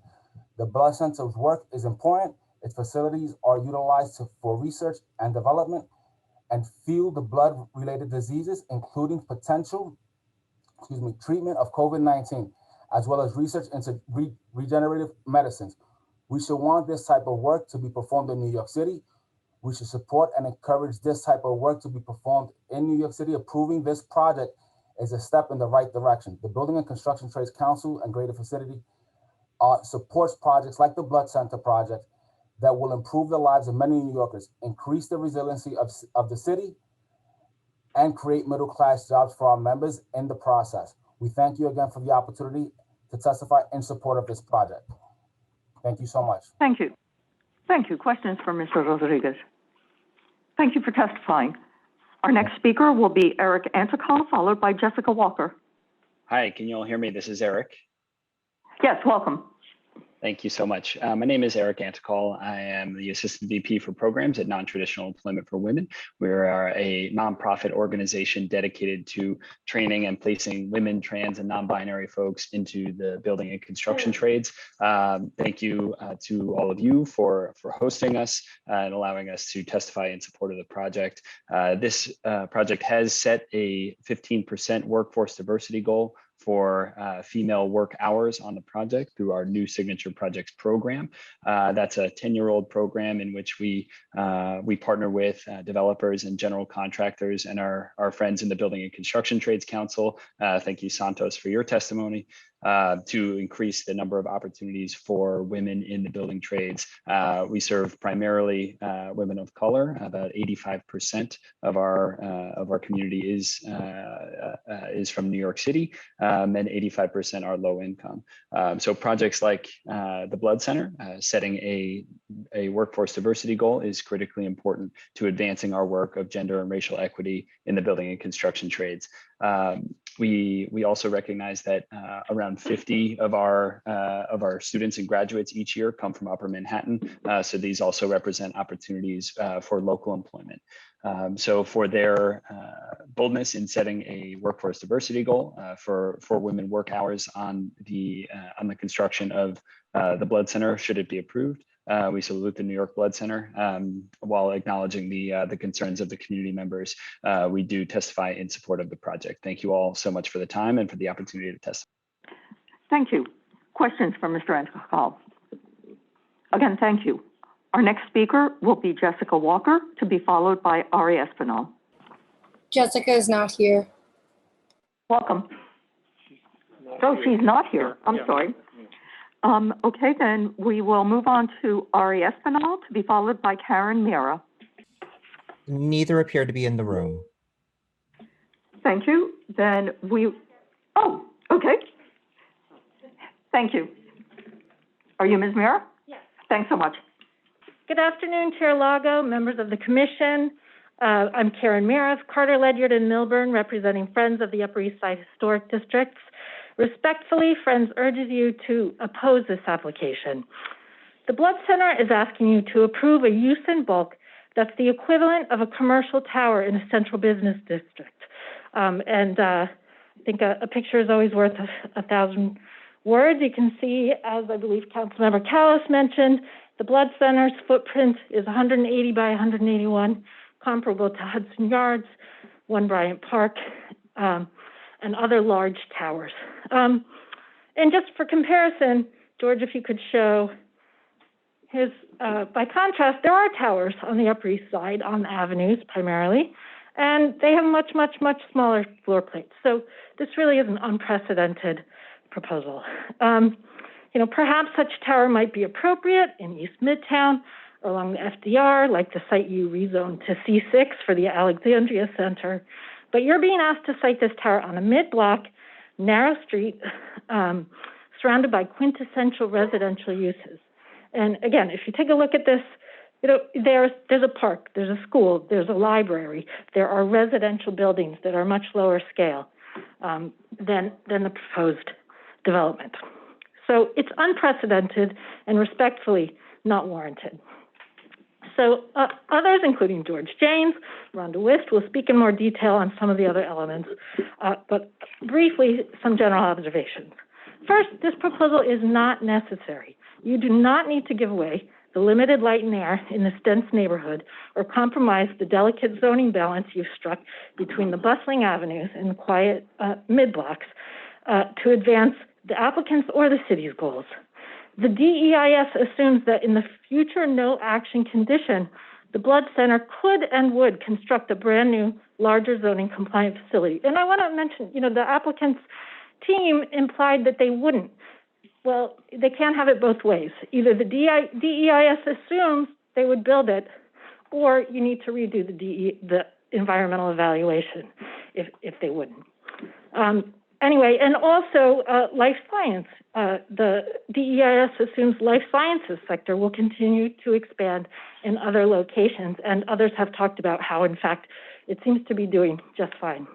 The Blood Center's work is important. Its facilities are utilized for research and development and field the blood-related diseases, including potential treatment of COVID-19, as well as research into regenerative medicines. We should want this type of work to be performed in New York City. We should support and encourage this type of work to be performed in New York City. Approving this project is a step in the right direction. The Building and Construction Trades Council and Greater Vicinity supports projects like the Blood Center project that will improve the lives of many New Yorkers, increase the resiliency of the city, and create middle-class jobs for our members in the process. We thank you again for the opportunity to testify in support of this project. Thank you so much. Thank you. Thank you. Questions for Mr. Rodriguez? Thank you for testifying. Our next speaker will be Eric Antical, followed by Jessica Walker. Hi, can you all hear me? This is Eric. Yes, welcome. Thank you so much. My name is Eric Antical. I am the Assistant VP for Programs at Non-Traditional Employment for Women. We are a nonprofit organization dedicated to training and placing women, trans, and non-binary folks into the building and construction trades. Thank you to all of you for hosting us and allowing us to testify in support of the project. This project has set a 15% workforce diversity goal for female work hours on the project through our new Signature Projects program. That's a 10-year-old program in which we partner with developers and general contractors and our friends in the Building and Construction Trades Council. Thank you, Santos, for your testimony. To increase the number of opportunities for women in the building trades. We serve primarily women of color. About 85% of our community is from New York City, and 85% are low income. So projects like the Blood Center, setting a workforce diversity goal is critically important to advancing our work of gender and racial equity in the building and construction trades. We also recognize that around 50 of our students and graduates each year come from Upper Manhattan. So these also represent opportunities for local employment. So for their boldness in setting a workforce diversity goal for women work hours on the construction of the Blood Center, should it be approved, we salute the New York Blood Center. While acknowledging the concerns of the community members, we do testify in support of the project. Thank you all so much for the time and for the opportunity to testify. Thank you. Questions for Mr. Antical? Again, thank you. Our next speaker will be Jessica Walker, to be followed by Ari Espinal. Jessica is not here. Welcome. Oh, she's not here. I'm sorry. Okay, then we will move on to Ari Espinal, to be followed by Karen Mira. Neither appear to be in the room. Thank you. Then oh, okay. Thank you. Are you Ms. Mira? Yes. Thanks so much. Good afternoon, Chair Lago, members of the commission. I'm Karen Mira, Carter, Ledyard, and Milburn, representing Friends of the Upper East Side Historic Districts. Respectfully, Friends urges you to oppose this application. The Blood Center is asking you to approve a use in bulk that's the equivalent of a commercial tower in a central business district. I think a picture is always worth 1,000 words. You can see, as I believe Councilmember Callis mentioned, the Blood Center's footprint is 180 by 181, comparable to Hudson Yards, One Bryant Park, and other large towers. And just for comparison, George, if you could show by contrast, there are towers on the Upper East Side on avenues primarily, and they have much, much, much smaller floor plates. So this really is an unprecedented proposal. Perhaps such tower might be appropriate in East Midtown or along the FDR, like the site you rezoned to C6 for the Alexandria Center. But you're being asked to site this tower on a mid-block, narrow street, surrounded by quintessential residential uses. And again, if you take a look at this, there's a park, there's a school, there's a library, there are residential buildings that are much lower scale than the proposed development. So it's unprecedented and respectfully not warranted. So others, including George James, Rhonda Wist, will speak in more detail on some of the other elements, but briefly, some general observations. First, this proposal is not necessary. You do not need to give away the limited light and air in this dense neighborhood or compromise the delicate zoning balance you've struck between the bustling avenues and the quiet mid-blocks to advance the applicants' or the city's goals. The DEIS assumes that in the future no action condition, the Blood Center could and would construct a brand new, larger zoning compliant facility. And I want to mention, the applicant's team implied that they wouldn't. Well, they can't have it both ways. Either the DEIS assumes they would build it, or you need to redo the environmental evaluation if they wouldn't. Anyway, and also life science. The DEIS assumes life sciences sector will continue to expand in other locations, and others have talked about how, in fact, it seems to be doing just fine.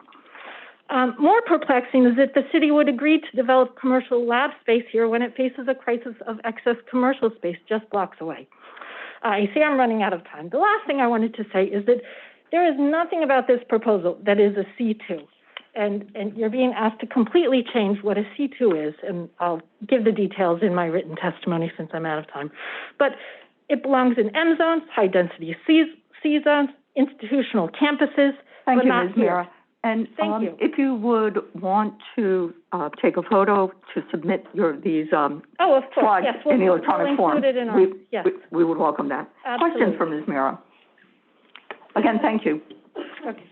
More perplexing is that the city would agree to develop commercial lab space here when it faces a crisis of excess commercial space just blocks away. I see I'm running out of time. The last thing I wanted to say is that there is nothing about this proposal that is a C2. And you're being asked to completely change what a C2 is, and I'll give the details in my written testimony since I'm out of time. But it belongs in M zones, high density C zones, institutional campuses. Thank you, not Ms. here. Mira. And Thank you. if you would want to take a photo to submit these Oh, of course. slides Yes, in we'll electronic form, include it in our, yes. we would welcome that. Absolutely. Questions for Ms. Mira? Again, thank you. Okay.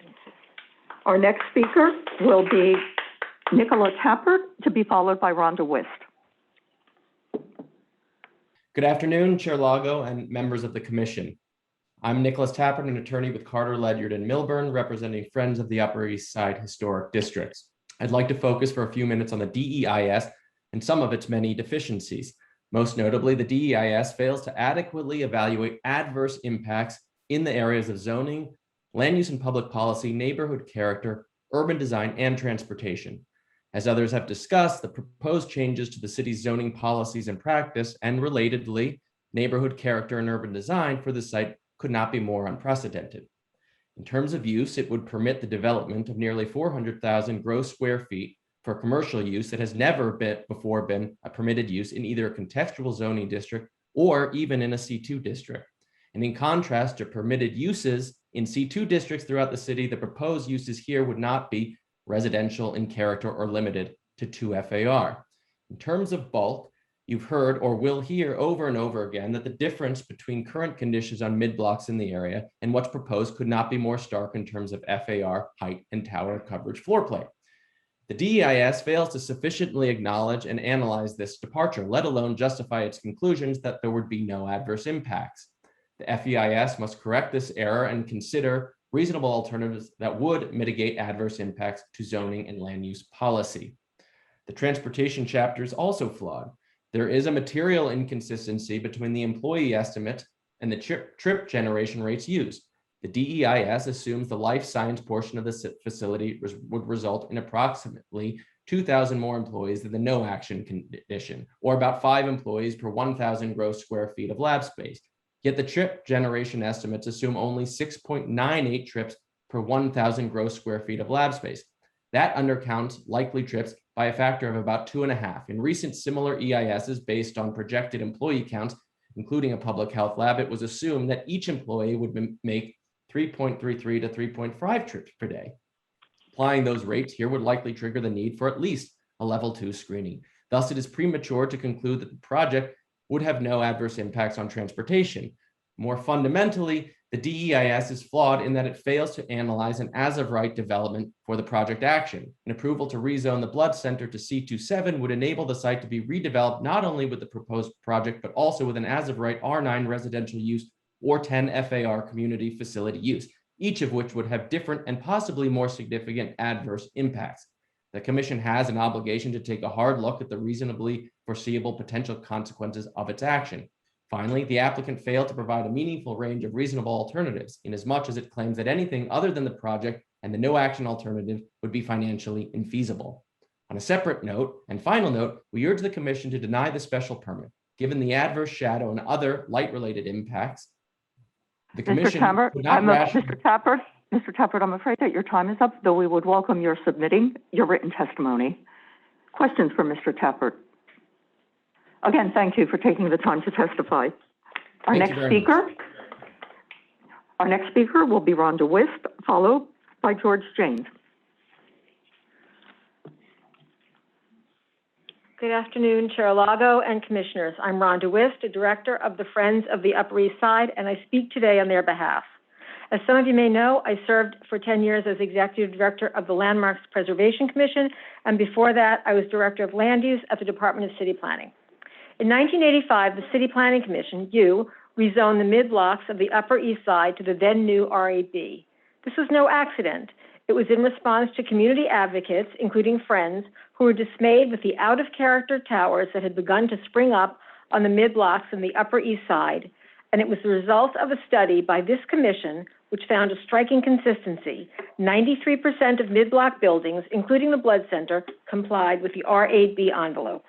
Our next speaker will be Nicola Tappert, to be followed by Rhonda Wist. Good afternoon, Chair Lago and members of the Commission. I'm Nicholas Tappert, an attorney with Carter, Ledyard, and Milburn, representing Friends of the Upper East Side Historic Districts. I'd like to focus for a few minutes on the DEIS and some of its many deficiencies. Most notably, the DEIS fails to adequately evaluate adverse impacts in the areas of zoning, land use and public policy, neighborhood character, urban design, and transportation. As others have discussed, the proposed changes to the city's zoning policies and practice, and relatedly, neighborhood character and urban design for the site could not be more unprecedented. In terms of use, it would permit the development of nearly 400,000 gross square feet for commercial use that has never before been a permitted use in either a contextual zoning district or even in a C2 district. And in contrast to permitted uses in C2 districts throughout the city, the proposed uses here would not be residential in character or limited to 2 FAR. In terms of bulk, you've heard or will hear over and over again that the difference between current conditions on mid-blocks in the area and what's proposed could not be more stark in terms of FAR, height, and tower coverage floor plate. The DEIS fails to sufficiently acknowledge and analyze this departure, let alone justify its conclusions that there would be no adverse impacts. The FEIS must correct this error and consider reasonable alternatives that would mitigate adverse impacts to zoning and land use policy. The transportation chapter is also flawed. There is a material inconsistency between the employee estimate and the trip generation rates used. The DEIS assumes the life science portion of the facility would result in approximately 2,000 more employees than the no action condition, or about 5 employees per 1,000 gross square feet of lab space. Yet the trip generation estimates assume only 6.98 trips per 1,000 gross square feet of lab space. That undercounts likely trips by a factor of about 2.5. In recent similar EISs based on projected employee counts, including a public health lab, it was assumed that each employee would make 3.33 to 3.5 trips per day. Applying those rates here would likely trigger the need for at least a level 2 screening. Thus, it is premature to conclude that the project would have no adverse impacts on transportation. More fundamentally, the DEIS is flawed in that it fails to analyze an as-of-right development for the project action. An approval to rezone the Blood Center to C27 would enable the site to be redeveloped not only with the proposed project, but also with an as-of-right R9 residential use or 10 FAR community facility use, each of which would have different and possibly more significant adverse impacts. The Commission has an obligation to take a hard look at the reasonably foreseeable potential consequences of its action. Finally, the applicant failed to provide a meaningful range of reasonable alternatives, inasmuch as it claims that anything other than the project and the no action alternative would be financially infeasible. On a separate note, and final note, we urge the Commission to deny the special permit. Given the adverse shadow and other light-related impacts, the Commission would not Mr. Tappert, I'm afraid that your time is up, though we would welcome your submitting your written testimony. Questions for Mr. Tappert? Again, thank you for taking the time to testify. Our next speaker will be Rhonda Wist, followed by George James. Good afternoon, Chair Lago and Commissioners. I'm Rhonda Wist, Director of the Friends of the Upper East Side, and I speak today on their behalf. As some of you may know, I served for 10 years as Executive Director of the Landmarks Preservation Commission, and before that, I was Director of Land Use at the Department of City Planning. In 1985, the City Planning Commission, you, rezoned the mid-blocks of the Upper East Side to the then-new R8B. This was no accident. It was in response to community advocates, including Friends, who were dismayed with the out-of-character towers that had begun to spring up on the mid-blocks in the Upper East Side, and it was the result of a study by this commission which found a striking consistency. 93% of mid-block buildings, including the Blood Center, complied with the R8B envelope.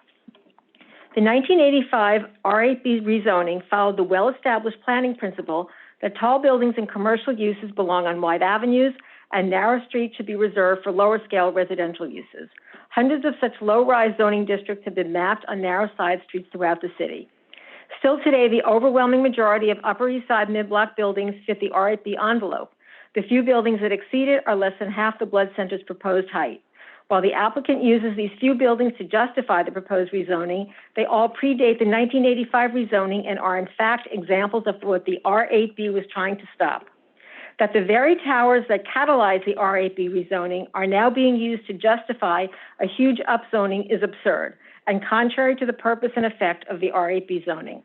The 1985 R8B rezoning followed the well-established planning principle that tall buildings and commercial uses belong on wide avenues and narrow streets should be reserved for lower-scale residential uses. Hundreds of such low-rise zoning districts have been mapped on narrow side streets throughout the city. Still today, the overwhelming majority of Upper East Side mid-block buildings fit the R8B envelope. The few buildings that exceed it are less than half the Blood Center's proposed height. While the applicant uses these few buildings to justify the proposed rezoning, they all predate the 1985 rezoning and are in fact examples of what the R8B was trying to stop. That the very towers that catalyzed the R8B rezoning are now being used to justify a huge upzoning is absurd and contrary to the purpose and effect of the R8B zoning.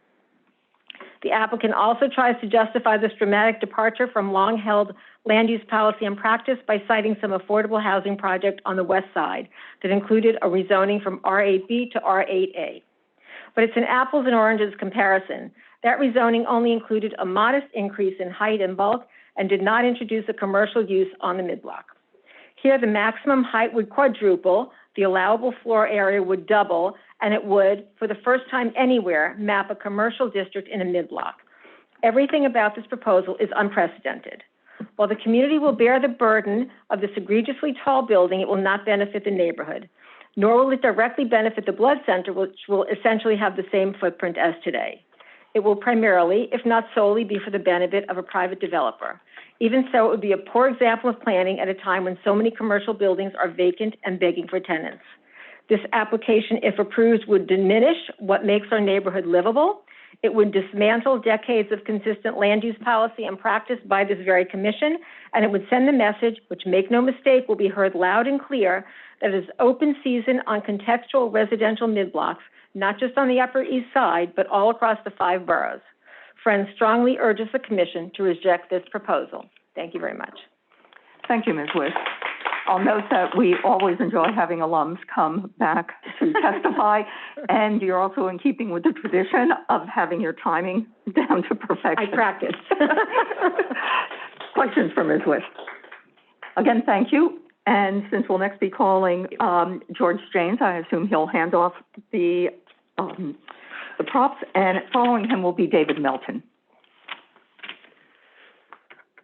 The applicant also tries to justify this dramatic departure from long-held land use policy and practice by citing some affordable housing project on the west side that included a rezoning from R8B to R8A. But it's an apples and oranges comparison. That rezoning only included a modest increase in height and bulk and did not introduce a commercial use on the midblock. Here, the maximum height would quadruple, the allowable floor area would double, and it would, for the first time anywhere, map a commercial district in a midblock. Everything about this proposal is unprecedented. While the community will bear the burden of this egregiously tall building, it will not benefit the neighborhood, nor will it directly benefit the Blood Center, which will essentially have the same footprint as today. It will primarily, if not solely, be for the benefit of a private developer. Even so, it would be a poor example of planning at a time when so many commercial buildings are vacant and begging for tenants. This application, if approved, would diminish what makes our neighborhood livable. It would dismantle decades of consistent land use policy and practice by this very commission, and it would send the message, which, make no mistake, will be heard loud and clear, that it is open season on contextual residential midblocks, not just on the Upper East Side, but all across the 5 boroughs. Friends strongly urges the commission to reject this proposal. Thank you very much. Thank you, Ms. Wish. I'll note that we always enjoy having alums come back to testify, and you're also in keeping with the tradition of having your timing down to perfection. I practiced. Questions for Ms. Wish? Again, thank you. And since we'll next be calling George Janes, I assume he'll hand off the props, and following him will be David Melton.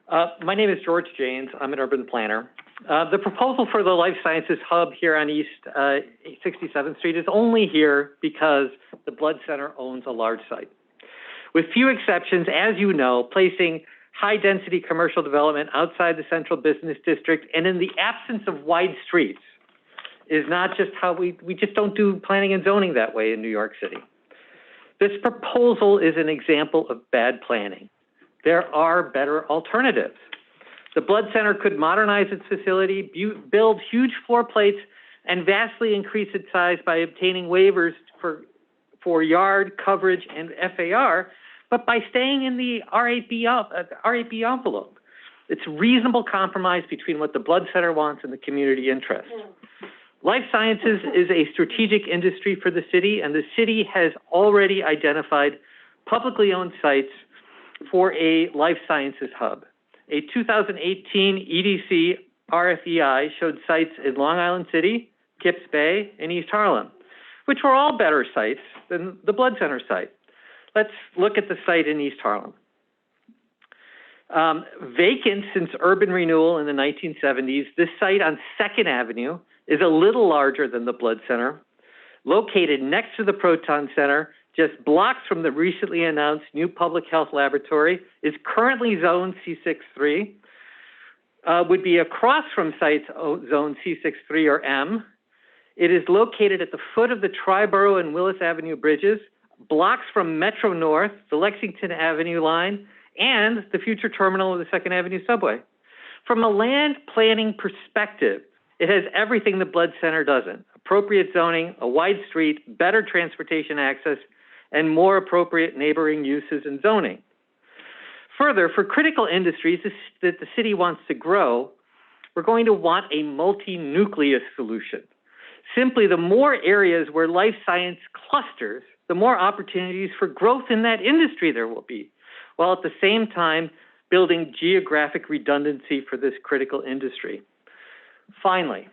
My name is George Janes. I'm an urban planner. The proposal for the Life Sciences Hub here on East 67th Street is only here because the Blood Center owns a large site. With few exceptions, as you know, placing high-density commercial development outside the central business district and in the absence of wide streets is not just how we just don't do planning and zoning that way in New York City. This proposal is an example of bad planning. There are better alternatives. The Blood Center could modernize its facility, build huge floor plates, and vastly increase its size by obtaining waivers for yard coverage and FAR, but by staying in the R8B envelope. It's a reasonable compromise between what the Blood Center wants and the community interest. Life sciences is a strategic industry for the city, and the city has already identified publicly owned sites for a life sciences hub. A 2018 EDC RFEI showed sites in Long Island City, Kips Bay, and East Harlem, which were all better sites than the Blood Center site. Let's look at the site in East Harlem. Vacant since urban renewal in the 1970s, this site on 2nd Avenue is a little larger than the Blood Center. Located next to the Proton Center, just blocks from the recently announced new public health laboratory, is currently zoned C63, would be across from sites zoned C63 or M. It is located at the foot of the Triborough and Willis Avenue bridges, blocks from Metro North, the Lexington Avenue line, and the future terminal of the 2nd Avenue subway. From a land planning perspective, it has everything the Blood Center doesn't: appropriate zoning, a wide street, better transportation access, and more appropriate neighboring uses and zoning. Further, for critical industries that the city wants to grow, we're going to want a multi-nucleus solution. Simply, the more areas where life science clusters, the more opportunities for growth in that industry there will be, while at the same time building geographic redundancy for this critical industry. Finally,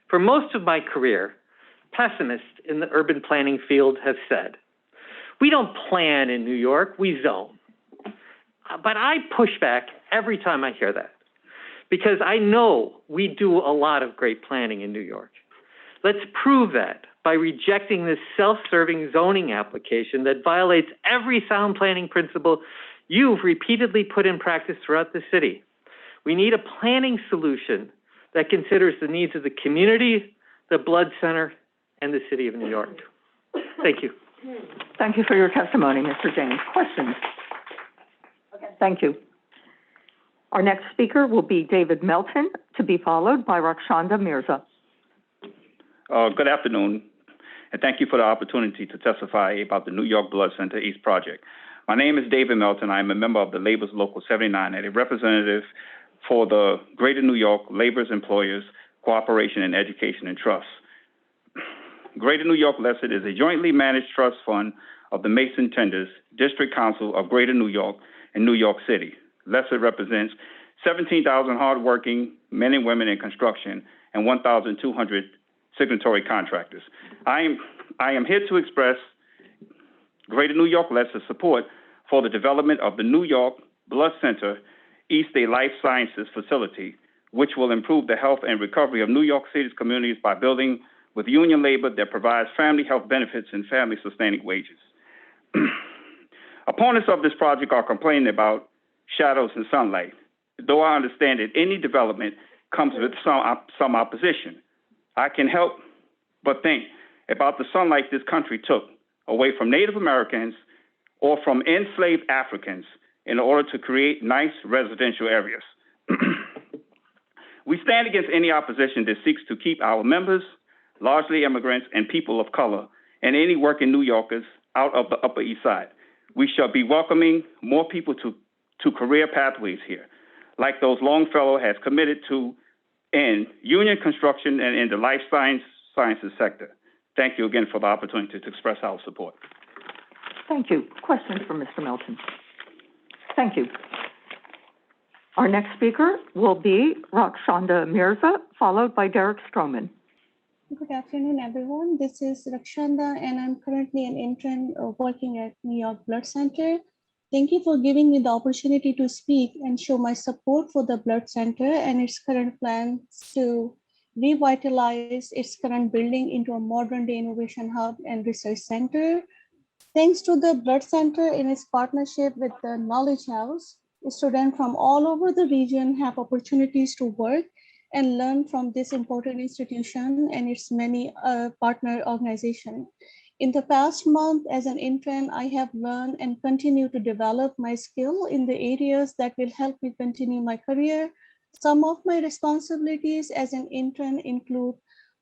for most of my career, pessimists in the urban planning field have said, we don't plan in New York, we zone. But I push back every time I hear that, because I know we do a lot of great planning in New York. Let's prove that by rejecting this self-serving zoning application that violates every sound planning principle you've repeatedly put in practice throughout the city. We need a planning solution that considers the needs of the community, the Blood Center, and the city of New York. Thank you. Thank you for your testimony, Mr. James. Questions? Thank you. Our next speaker will be David Melton, to be followed by Rakshanda Mirza. Good afternoon, and thank you for the opportunity to testify about the New York Blood Center East project. My name is David Melton. I am a member of the Labor's Local 79 and a representative for the Greater New York Labor's Employers Cooperation in Education and Trust. Greater New York LESED is a jointly managed trust fund of the Mason Tenders District Council of Greater New York and New York City. LESED represents 17,000 hardworking men and women in construction and 1,200 signatory contractors. I am here to express Greater New York LESED's support for the development of the New York Blood Center East a Life Sciences facility, which will improve the health and recovery of New York City's communities by building with union labor that provides family health benefits and family-sustaining wages. Opponents of this project are complaining about shadows and sunlight, though I understand that any development comes with some opposition. I can help but think about the sunlight this country took away from Native Americans or from enslaved Africans in order to create nice residential areas. We stand against any opposition that seeks to keep our members, largely immigrants and people of color, and any working New Yorkers out of the Upper East Side. We shall be welcoming more people to career pathways here, like those Longfellow has committed to in union construction and in the life sciences sector. Thank you again for the opportunity to express our support. Thank you. Questions for Mr. Melton? Thank you. Our next speaker will be Rakshanda Mirza, followed by Derek Stroman. Good afternoon, everyone. This is Rakshanda, and I'm currently an intern working at New York Blood Center. Thank you for giving me the opportunity to speak and show my support for the Blood Center and its current plans to revitalize its current building into a modern-day innovation hub and research center. Thanks to the Blood Center in its partnership with the Knowledge House, students from all over the region have opportunities to work and learn from this important institution and its many partner organizations. In the past month, as an intern, I have learned and continue to develop my skill in the areas that will help me continue my career. Some of my responsibilities as an intern include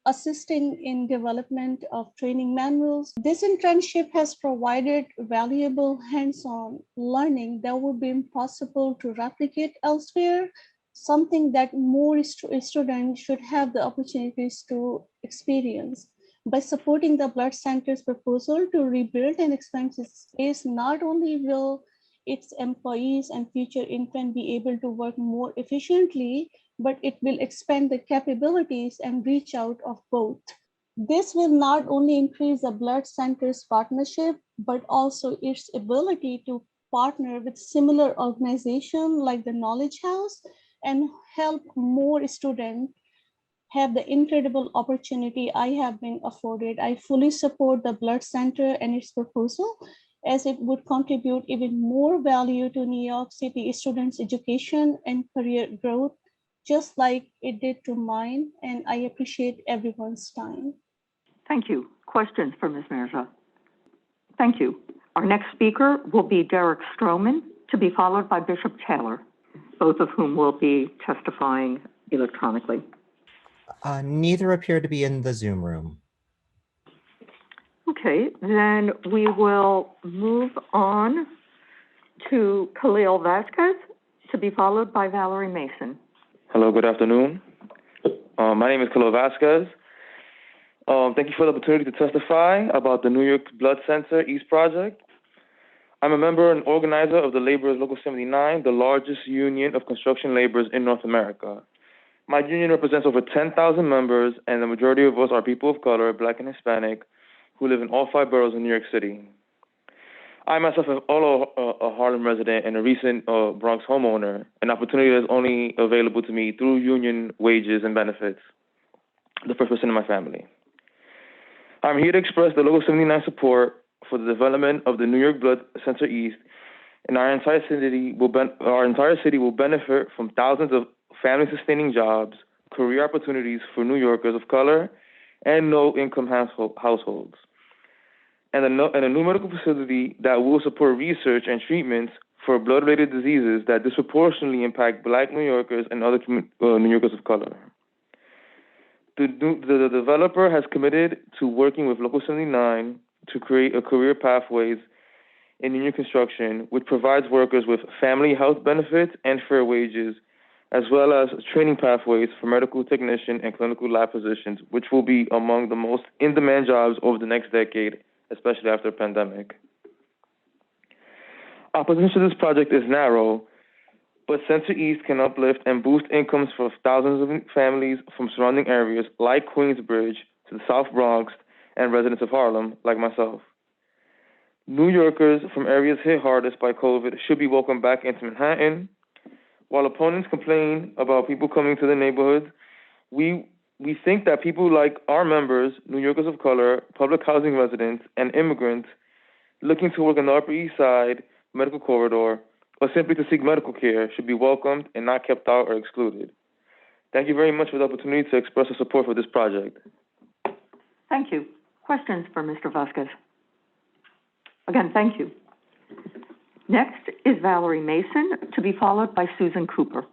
assisting in development of training manuals. This internship has provided valuable hands-on learning that would be impossible to replicate elsewhere, something that more students should have the opportunities to experience. By supporting the Blood Center's proposal to rebuild and expand its space, not only will its employees and future interns be able to work more efficiently, but it will expand the capabilities and reach out of both. This will not only increase the Blood Center's partnership, but also its ability to partner with similar organizations like the Knowledge House and help more students have the incredible opportunity I have been afforded. I fully support the Blood Center and its proposal, as it would contribute even more value to New York City students' education and career growth, just like it did to mine, and I appreciate everyone's time. Thank you. Questions for Ms. Mirza? Thank you. Our next speaker will be Derek Stroman, to be followed by Bishop Taylor, both of whom will be testifying electronically. Neither appear to be in the Zoom room. Okay, then we will move on to Khalil Vasquez, to be followed by Valerie Mason. Hello, good afternoon. My name is Khalil Vasquez. Thank you for the opportunity to testify about the New York Blood Center East Project. I'm a member and organizer of the Laborers Local 79, the largest union of construction laborers in North America. My union represents over 10,000 members, and the majority of us are people of color, Black and Hispanic, who live in all 5 boroughs in New York City. I myself am also a Harlem resident and a recent Bronx homeowner, an opportunity that's only available to me through union wages and benefits, the first person in my family. I'm here to express the Local 79 support for the development of the New York Blood Center East, and our entire city will benefit from thousands of family-sustaining jobs, career opportunities for New Yorkers of color, and low-income households, and a new medical facility that will support research and treatments for blood-related diseases that disproportionately impact Black New Yorkers and other New Yorkers of color. The developer has committed to working with Local 79 to create a career pathways in union construction, which provides workers with family health benefits and fair wages, as well as training pathways for medical technician and clinical lab positions, which will be among the most in-demand jobs over the next decade, especially after the pandemic. Opposition to this project is narrow, but Center East can uplift and boost incomes for thousands of families from surrounding areas like Queensbridge to the South Bronx and residents of Harlem, like myself. New Yorkers from areas hit hardest by COVID should be welcomed back into Manhattan. While opponents complain about people coming to the neighborhoods, we think that people like our members, New Yorkers of color, public housing residents, and immigrants looking to work on the Upper East Side medical corridor or simply to seek medical care should be welcomed and not kept out or excluded. Thank you very much for the opportunity to express our support for this project. Thank you. Questions for Mr. Vasquez? Again, thank you. Next is Valerie Mason, to be followed by Susan Cooper.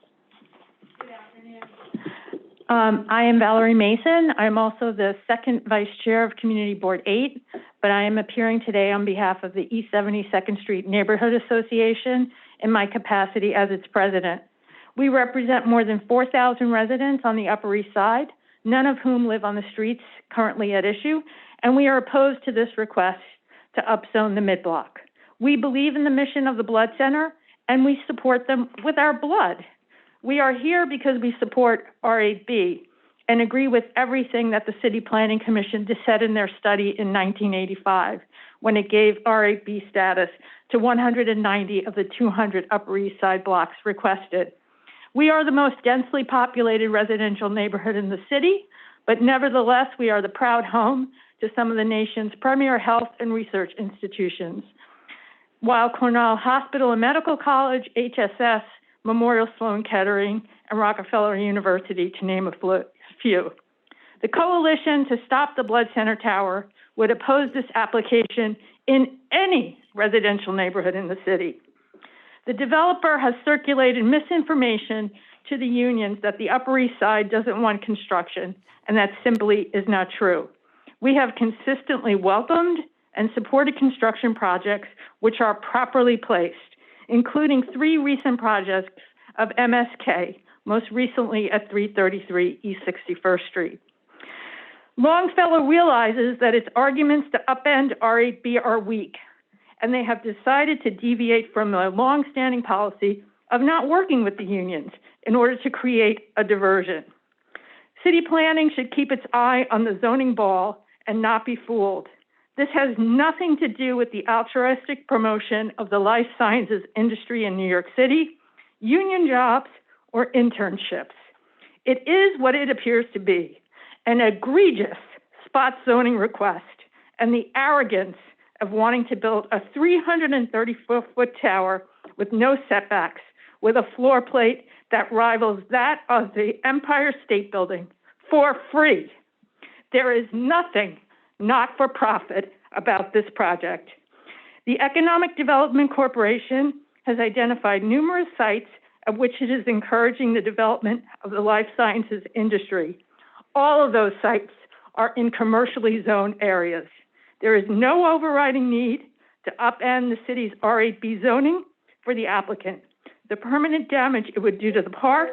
I am Valerie Mason. I'm also the second vice chair of Community Board 8, but I am appearing today on behalf of the East 72nd Street Neighborhood Association in my capacity as its president. We represent more than 4,000 residents on the Upper East Side, none of whom live on the streets currently at issue, and we are opposed to this request to upzone the mid-block. We believe in the mission of the Blood Center, and we support them with our blood. We are here because we support R8B and agree with everything that the City Planning Commission said in their study in 1985 when it gave R8B status to 190 of the 200 Upper East Side blocks requested. We are the most densely populated residential neighborhood in the city, but nevertheless, we are the proud home to some of the nation's premier health and research institutions. While Cornell Hospital and Medical College, HSS, Memorial Sloan Kettering, and Rockefeller University, to name a few. The coalition to stop the Blood Center Tower would oppose this application in any residential neighborhood in the city. The developer has circulated misinformation to the unions that the Upper East Side doesn't want construction, and that simply is not true. We have consistently welcomed and supported construction projects which are properly placed, including 3 recent projects of MSK, most recently at 333 East 61st Street. Longfellow realizes that its arguments to upend R8B are weak, and they have decided to deviate from a long-standing policy of not working with the unions in order to create a diversion. City planning should keep its eye on the zoning ball and not be fooled. This has nothing to do with the altruistic promotion of the life sciences industry in New York City, union jobs, or internships. It is what it appears to be, an egregious spot zoning request and the arrogance of wanting to build a 334-foot tower with no setbacks, with a floor plate that rivals that of the Empire State Building for free. There is nothing not-for-profit about this project. The Economic Development Corporation has identified numerous sites at which it is encouraging the development of the life sciences industry. All of those sites are in commercially zoned areas. There is no overriding need to upend the city's R8B zoning for the applicant. The permanent damage it would do to the park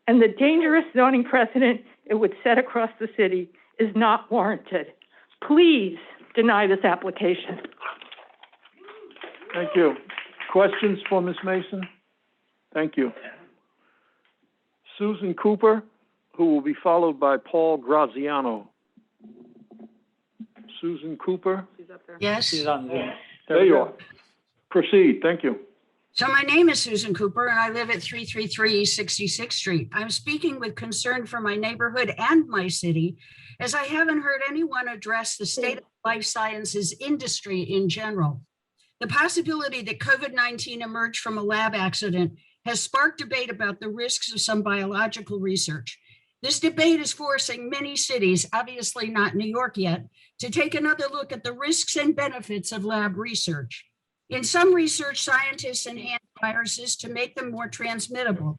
and the dangerous zoning precedent it would set across the city is not warranted. Please deny this application. Thank you. Questions for Ms. Mason? Thank you. Susan Cooper, who will be followed by Paul Graziano. Susan Cooper? Yes. She's on Zoom. There you are. Proceed. Thank you. So my name is Susan Cooper and I live at 333 East 66th Street. I'm speaking with concern for my neighborhood and my city, as I haven't heard anyone address the state of life sciences industry in general. The possibility that COVID-19 emerged from a lab accident has sparked debate about the risks of some biological research. This debate is forcing many cities, obviously not New York yet, to take another look at the risks and benefits of lab research. In some research, scientists enhance viruses to make them more transmittable,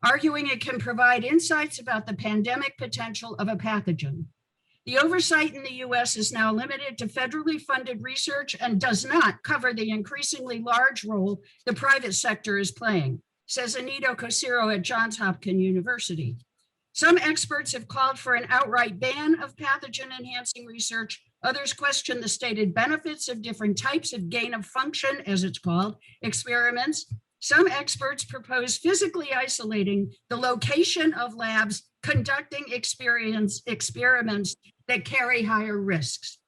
arguing it can provide insights about the pandemic potential of a pathogen. The oversight in the US is now limited to federally funded research and does not cover the increasingly large role the private sector is playing, says Anito Cosiro at Johns Hopkins University. Some experts have called for an outright ban of pathogen-enhancing research. Others question the stated benefits of different types of gain of function, as it's called, experiments. Some experts propose physically isolating the location of labs conducting experiments that carry higher risks.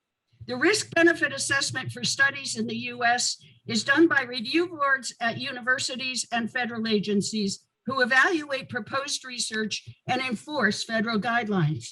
The risk-benefit assessment for studies in the US is done by review boards at universities and federal agencies who evaluate proposed research and enforce federal guidelines.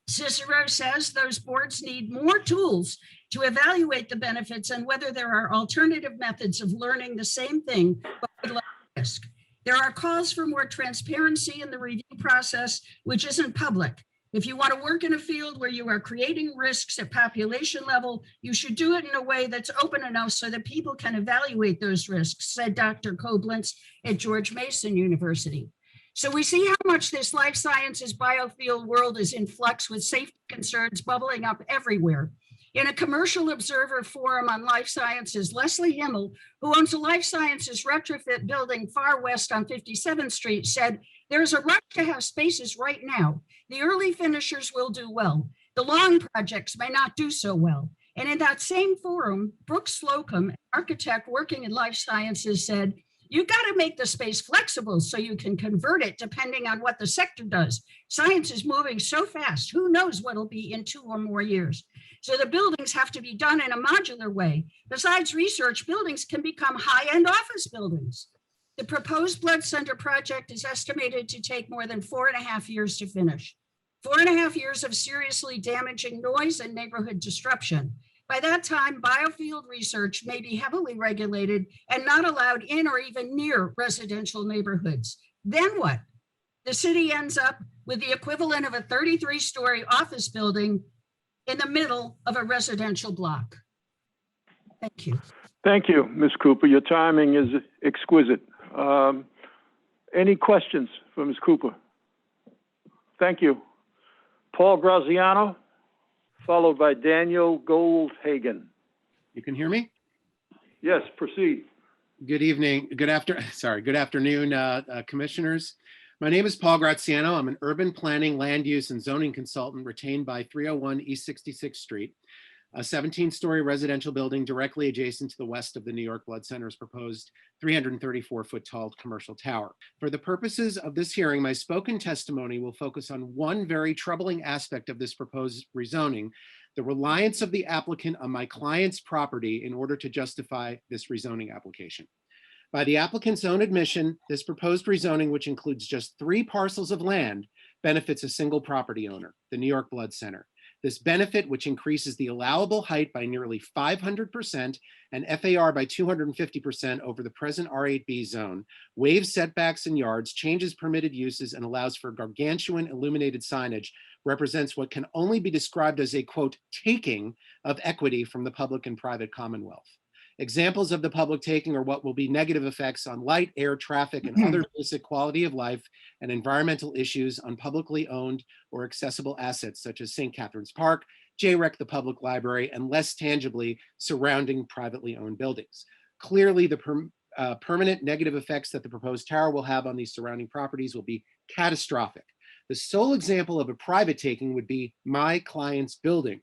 Cicero says those boards need more tools to evaluate the benefits and whether there are alternative methods of learning the same thing, but with less risk. There are calls for more transparency in the review process, which isn't public. If you want to work in a field where you are creating risks at population level, you should do it in a way that's open enough so that people can evaluate those risks, said Dr. Koblenz at George Mason University. So we see how much this life sciences biofield world is in flux with safety concerns bubbling up everywhere. In a commercial observer forum on life sciences, Leslie Himmel, who owns a life sciences retrofit building far west on 57th Street, said, "There's a rush to have spaces right now. The early finishers will do well. The long projects may not do so well." And in that same forum, Brooks Slocum, an architect working in life sciences, said, "You got to make the space flexible so you can convert it depending on what the sector does. Science is moving so fast, who knows what'll be in 2 or more years. So the buildings have to be done in a modular way. Besides research, buildings can become high-end office buildings." The proposed blood center project is estimated to take more than 4.5 years to finish. 4.5 years of seriously damaging noise and neighborhood disruption. By that time, biofield research may be heavily regulated and not allowed in or even near residential neighborhoods. Then what? The city ends up with the equivalent of a 33-story office building in the middle of a residential block. Thank you. Thank you, Ms. Cooper. Your timing is exquisite. Any questions for Ms. Cooper? Thank you. Paul Graziano, followed by Daniel Goldhagen. You can hear me? Yes, proceed. Good evening, good afternoon, commissioners. My name is Paul Graziano. I'm an urban planning, land use, and zoning consultant retained by 301 East 66th Street, a 17-story residential building directly adjacent to the west of the New York Blood Center's proposed 334-foot tall commercial tower. For the purposes of this hearing, my spoken testimony will focus on one very troubling aspect of this proposed rezoning, the reliance of the applicant on my client's property in order to justify this rezoning application. By the applicant's own admission, this proposed rezoning, which includes just 3 parcels of land, benefits a single property owner, the New York Blood Center. This benefit, which increases the allowable height by nearly 500% and FAR by 250% over the present R8B zone, waives setbacks and yards, changes permitted uses, and allows for gargantuan illuminated signage, represents what can only be described as a, quote, taking of equity from the public and private commonwealth. Examples of the public taking are what will be negative effects on light, air, traffic, and other basic quality of life and environmental issues on publicly owned or accessible assets such as St. Catherine's Park, JREC, the public library, and less tangibly surrounding privately owned buildings. Clearly, the permanent negative effects that the proposed tower will have on these surrounding properties will be catastrophic. The sole example of a private taking would be my client's building.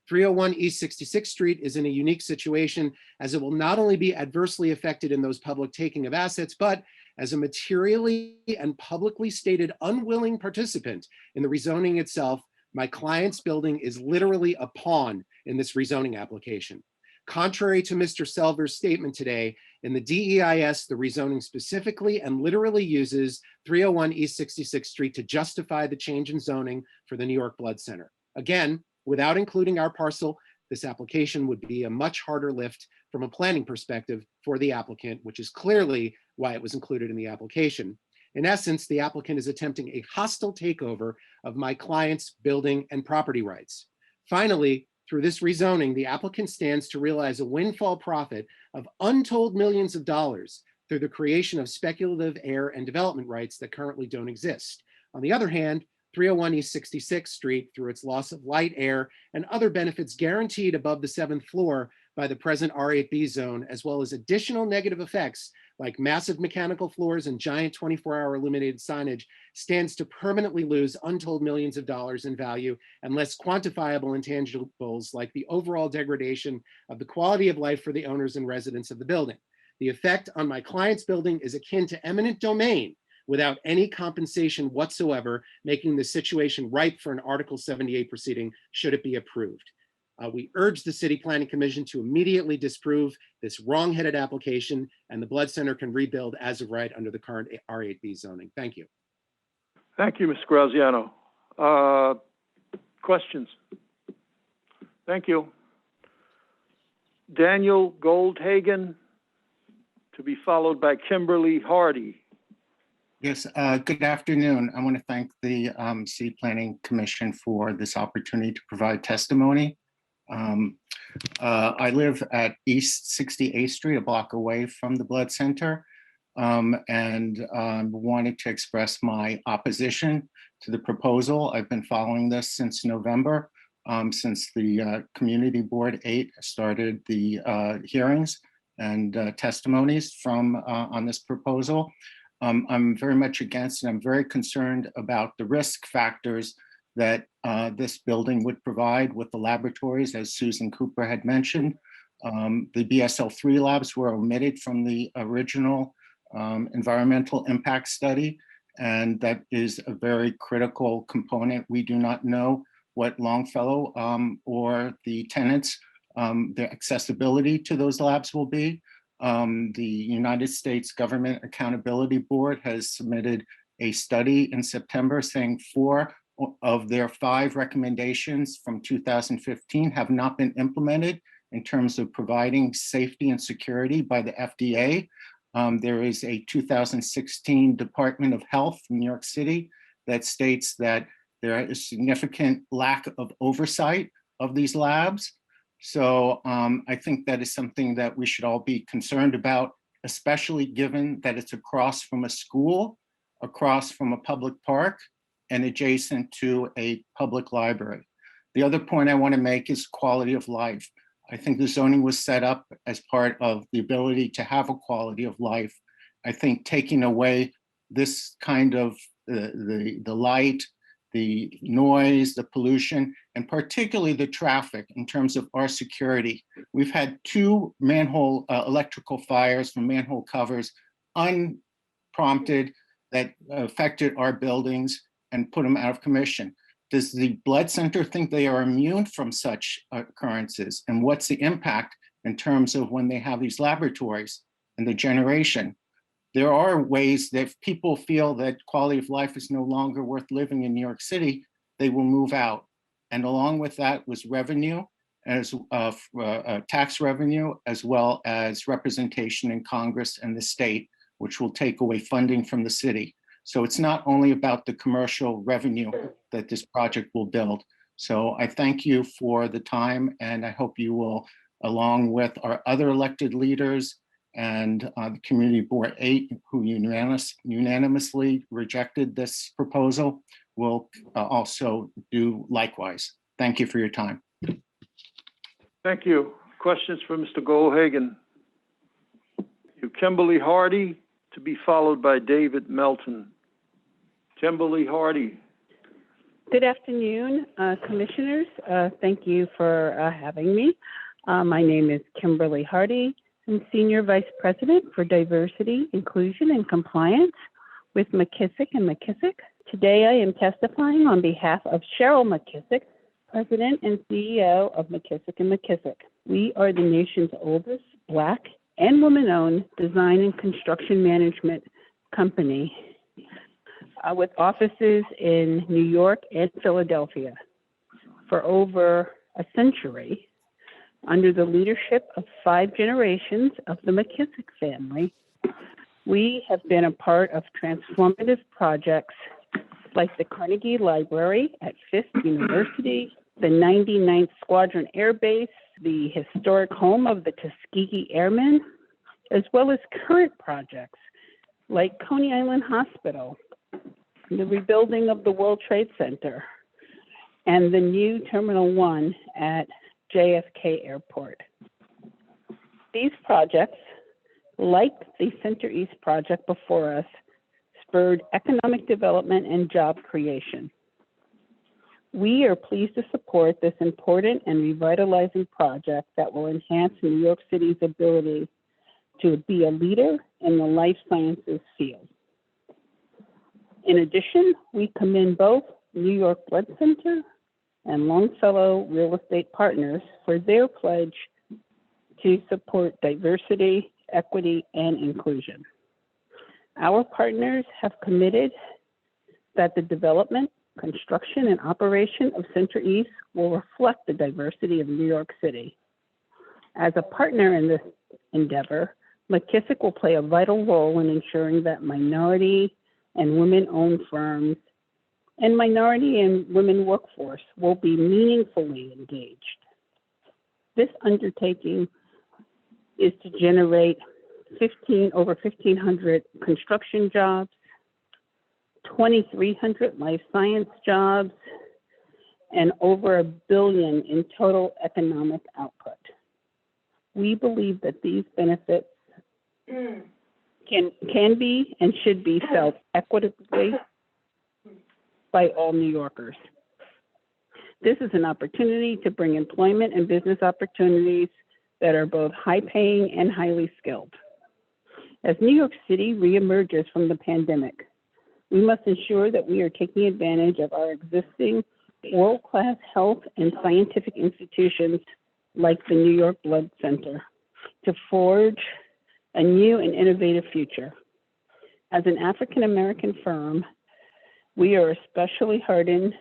301 East 66th Street is in a unique situation as it will not only be adversely affected in those public taking of assets, but as a materially and publicly stated unwilling participant in the rezoning itself, my client's building is literally a pawn in this rezoning application. Contrary to Mr. Selver's statement today, in the DEIS, the rezoning specifically and literally uses 301 East 66th Street to justify the change in zoning for the New York Blood Center. Again, without including our parcel, this application would be a much harder lift from a planning perspective for the applicant, which is clearly why it was included in the application. In essence, the applicant is attempting a hostile takeover of my client's building and property rights. Finally, through this rezoning, the applicant stands to realize a windfall profit of untold millions of dollars through the creation of speculative air and development rights that currently don't exist. On the other hand, 301 East 66th Street, through its loss of light, air, and other benefits guaranteed above the 7th floor by the present R8B zone, as well as additional negative effects like massive mechanical floors and giant 24-hour illuminated signage, stands to permanently lose untold millions of dollars in value and less quantifiable intangibles like the overall degradation of the quality of life for the owners and residents of the building. The effect on my client's building is akin to eminent domain without any compensation whatsoever, making the situation ripe for an Article 78 proceeding should it be approved. We urge the City Planning Commission to immediately disprove this wrong-headed application, and the Blood Center can rebuild as of right under the current R8B zoning. Thank you. Thank you, Ms. Graziano. Questions? Thank you. Daniel Goldhagen, to be followed by Kimberly Hardy. Yes, good afternoon. I want to thank the City Planning Commission for this opportunity to provide testimony. I live at East 68th Street, a block away from the Blood Center, and wanted to express my opposition to the proposal. I've been following this since November, since the Community Board 8 started the hearings and testimonies from on this proposal. I'm very much against, and I'm very concerned about the risk factors that this building would provide with the laboratories, as Susan Cooper had mentioned. The BSL-3 labs were omitted from the original environmental impact study, and that is a very critical component. We do not know what Longfellow or the tenants, their accessibility to those labs will be. The United States Government Accountability Board has submitted a study in September saying 4 of their 5 recommendations from 2015 have not been implemented in terms of providing safety and security by the FDA. There is a 2016 Department of Health in New York City that states that there is significant lack of oversight of these labs. So I think that is something that we should all be concerned about, especially given that it's across from a school, across from a public park, and adjacent to a public library. The other point I want to make is quality of life. I think the zoning was set up as part of the ability to have a quality of life. I think taking away this kind of the light, the noise, the pollution, and particularly the traffic in terms of our security. We've had 2 manhole electrical fires from manhole covers unprompted that affected our buildings and put them out of commission. Does the Blood Center think they are immune from such occurrences? And what's the impact in terms of when they have these laboratories and the generation? There are ways that if people feel that quality of life is no longer worth living in New York City, they will move out. And along with that was revenue, as tax revenue, as well as representation in Congress and the state, which will take away funding from the city. So it's not only about the commercial revenue that this project will build. So I thank you for the time, and I hope you will, along with our other elected leaders and the Community Board 8, who unanimously rejected this proposal, will also do likewise. Thank you for your time. Thank you. Questions for Mr. Goldhagen? Kimberly Hardy, to be followed by David Melton. Kimberly Hardy. Good afternoon, Commissioners. Thank you for having me. My name is Kimberly Hardy. I'm Senior Vice President for Diversity, Inclusion, and Compliance with McKissick & McKissick. Today I am testifying on behalf of Cheryl McKissick, President and CEO of McKissick & McKissick. We are the nation's oldest Black and woman-owned design and construction management company with offices in New York and Philadelphia. For over a century, under the leadership of 5 generations of the McKissick family, we have been a part of transformative projects like the Carnegie Library at Fisk University, the 99th Squadron Air Base, the historic home of the Tuskegee Airmen, as well as current projects like Coney Island Hospital, the rebuilding of the World Trade Center, and the new Terminal 1 at JFK Airport. These projects, like the Center East project before us, spurred economic development and job creation. We are pleased to support this important and revitalizing project that will enhance New York City's ability to be a leader in the life sciences field. In addition, we commend both New York Blood Center and Longfellow Real Estate Partners for their pledge to support diversity, equity, and inclusion. Our partners have committed that the development, construction, and operation of Center East will reflect the diversity of New York City. As a partner in this endeavor, McKissick will play a vital role in ensuring that minority and women-owned firms and minority and women workforce will be meaningfully engaged. This undertaking is to generate over 1,500 construction jobs, 2,300 life science jobs, and over $1 billion in total economic output. We believe that these benefits can be and should be felt equitably by all New Yorkers. This is an opportunity to bring employment and business opportunities that are both high-paying and highly skilled. As New York City reemerges from the pandemic, we must ensure that we are taking advantage of our existing world-class health and scientific institutions like the New York Blood Center to forge a new and innovative future. As an African-American firm, we are especially heartened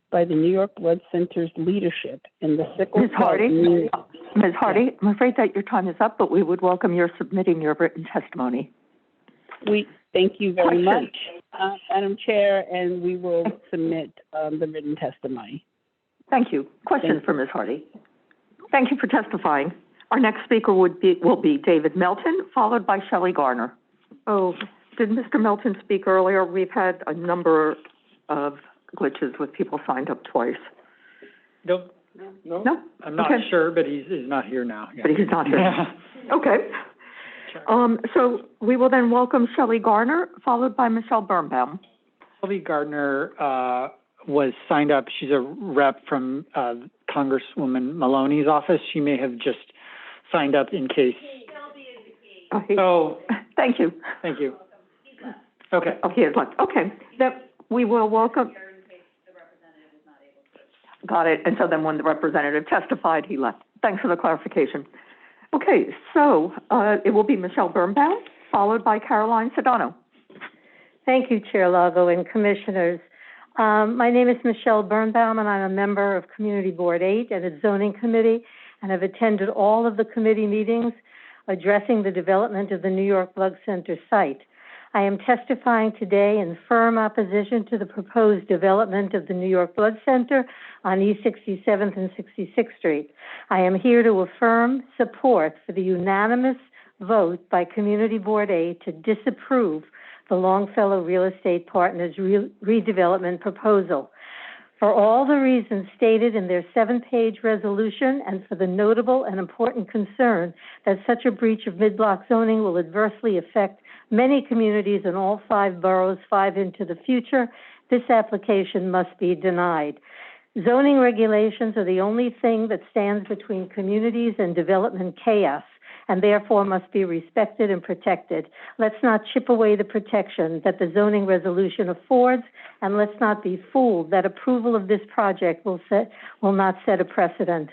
by the New York Blood Center's leadership in the sickle cell. Ms. Hardy, I'm afraid that your time is up, but we would welcome your submitting your written testimony. We thank you very much, Madam Chair, and we will submit the written testimony. Thank you. Questions for Ms. Hardy? Thank you for testifying. Our next speaker will be David Melton, followed by Shelley Garner. Oh, did Mr. Melton speak earlier? We've had a number of glitches with people signed up twice. No. I'm not sure, but he's not here now. Yeah. But he's not here. Okay. So we will then welcome Shelley Garner, followed by Michelle Birnbaum. Shelley Gardner was signed up. She's a rep from Congresswoman Maloney's office. She may have just signed up in case. Oh, thank you. Thank you. Okay. Oh, he is left. Okay. That we will welcome. Got it. And so then when the representative testified, he left. Thanks for the clarification. Okay, so it will be Michelle Birnbaum, followed by Caroline Sedano. Thank you, Chair Lago and Commissioners. My name is Michelle Birnbaum, and I'm a member of Community Board 8 and its Zoning Committee, and have attended all of the committee meetings addressing the development of the New York Blood Center site. I am testifying today in firm opposition to the proposed development of the New York Blood Center on East 67th and 66th Street. I am here to affirm support for the unanimous vote by Community Board 8 to disapprove the Longfellow Real Estate Partners redevelopment proposal. For all the reasons stated in their 7-page resolution and for the notable and important concern that such a breach of mid-block zoning will adversely affect many communities in all 5 boroughs 5 into the future, this application must be denied. Zoning regulations are the only thing that stands between communities and development chaos, and therefore must be respected and protected. Let's not chip away the protection that the zoning resolution affords, and let's not be fooled that approval of this project will not set a precedent.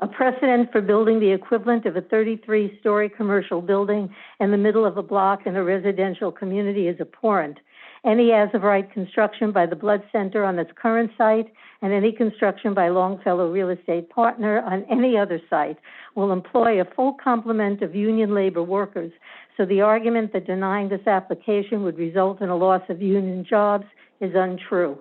A precedent for building the equivalent of a 33-story commercial building in the middle of a block in a residential community is abhorrent. Any as-of-right construction by the Blood Center on its current site and any construction by Longfellow Real Estate Partner on any other site will employ a full complement of union labor workers. So the argument that denying this application would result in a loss of union jobs is untrue.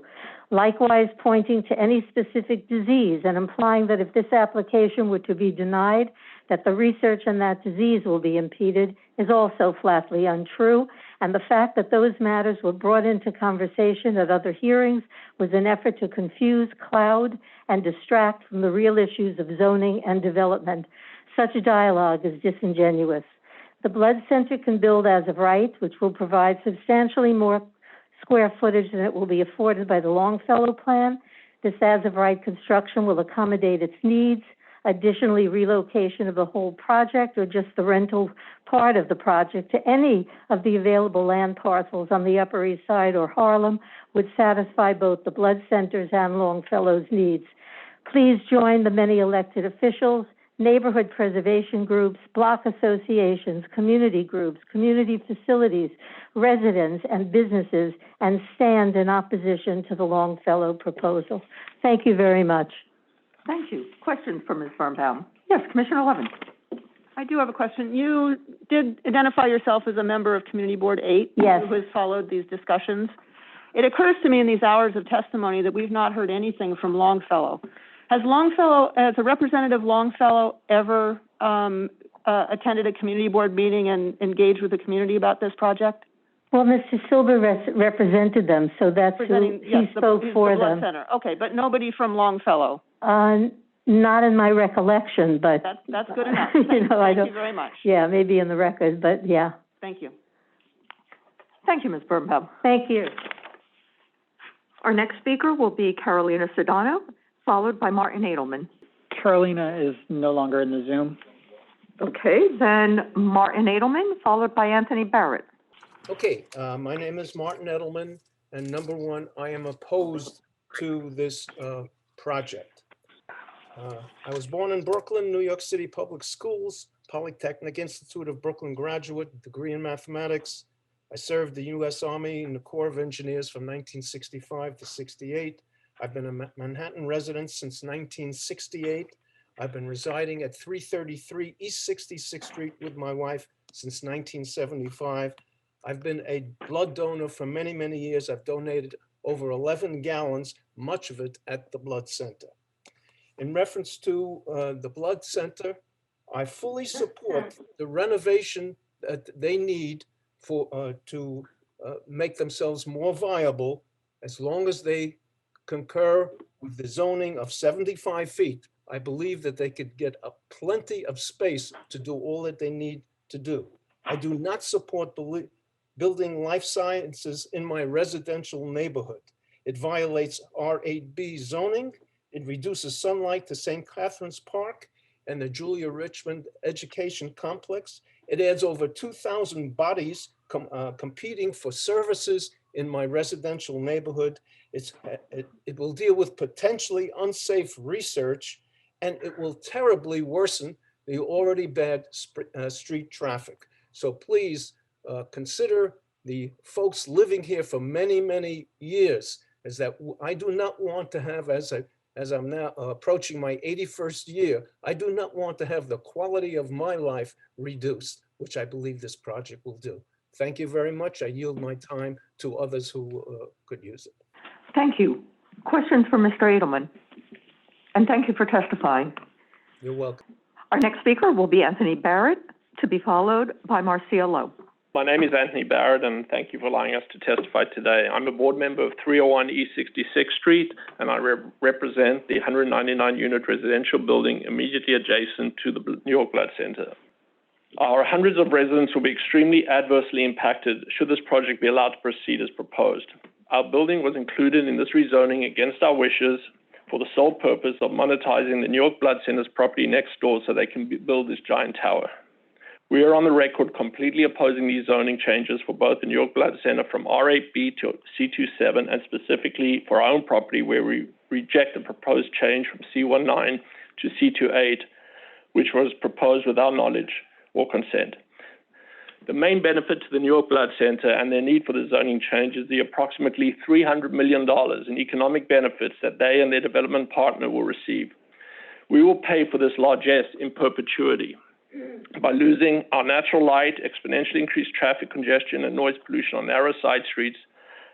Likewise, pointing to any specific disease and implying that if this application were to be denied, that the research on that disease will be impeded is also flatly untrue. And the fact that those matters were brought into conversation at other hearings was an effort to confuse, cloud, and distract from the real issues of zoning and development. Such a dialogue is disingenuous. The Blood Center can build as of right, which will provide substantially more square footage than it will be afforded by the Longfellow plan. This as-of-right construction will accommodate its needs. Additionally, relocation of the whole project or just the rental part of the project to any of the available land parcels on the Upper East Side or Harlem would satisfy both the Blood Center's and Longfellow's needs. Please join the many elected officials, neighborhood preservation groups, block associations, community groups, community facilities, residents, and businesses, and stand in opposition to the Longfellow proposal. Thank you very much. Thank you. Questions for Ms. Birnbaum? Yes, Commissioner Levin. I do have a question. You did identify yourself as a member of Community Board 8, yes, who has followed these discussions. It occurs to me in these hours of testimony that we've not heard anything from Longfellow. Has Longfellow, as a representative Longfellow, ever attended a community board meeting and engaged with the community about this project? Well, Mr. Silber represented them, so that's who he spoke for them. Center. Okay, but nobody from Longfellow. Not in my recollection, but that's good enough. Thank you very much. Yeah, maybe in the record, but yeah. Thank you. Thank you, Ms. Birnbaum. Thank you. Our next speaker will be Carolina Sedano, followed by Martin Edelman. Carolina is no longer in the Zoom. Okay, then Martin Edelman, followed by Anthony Barrett. Okay, my name is Martin Edelman, and number one, I am opposed to this project. I was born in Brooklyn, New York City Public Schools, Polytechnic Institute of Brooklyn graduate, degree in mathematics. I served the U.S. Army in the Corps of Engineers from 1965 to 68. I've been a Manhattan resident since 1968. I've been residing at 333 East 66th Street with my wife since 1975. I've been a blood donor for many, many years. I've donated over 11 gallons, much of it at the Blood Center. In reference to the Blood Center, I fully support the renovation that they need to make themselves more viable, as long as they concur with the zoning of 75 feet. I believe that they could get plenty of space to do all that they need to do. I do not support building life sciences in my residential neighborhood. It violates R8B zoning. It reduces sunlight to St. Catherine's Park and the Julia Richmond Education Complex. It adds over 2,000 bodies competing for services in my residential neighborhood. It will deal with potentially unsafe research, and it will terribly worsen the already bad street traffic. So please consider the folks living here for many, many years, as that I do not want to have, as I'm now approaching my 81st year, I do not want to have the quality of my life reduced, which I believe this project will do. Thank you very much. I yield my time to others who could use it. Thank you. Questions for Mr. Edelman? And thank you for testifying. You're welcome. Our next speaker will be Anthony Barrett, to be followed by Marcia Lowe. My name is Anthony Barrett, and thank you for allowing us to testify today. I'm a board member of 301 East 66th Street, and I represent the 199-unit residential building immediately adjacent to the New York Blood Center. Our hundreds of residents will be extremely adversely impacted should this project be allowed to proceed as proposed. Our building was included in this rezoning against our wishes for the sole purpose of monetizing the New York Blood Center's property next door so they can build this giant tower. We are on the record completely opposing these zoning changes for both the New York Blood Center from R8B to C27, and specifically for our own property, where we reject the proposed change from C19 to C28, which was proposed without knowledge or consent. The main benefit to the New York Blood Center and their need for the zoning change is the approximately $300 million in economic benefits that they and their development partner will receive. We will pay for this largesse in perpetuity by losing our natural light, exponentially increased traffic congestion and noise pollution on narrow side streets,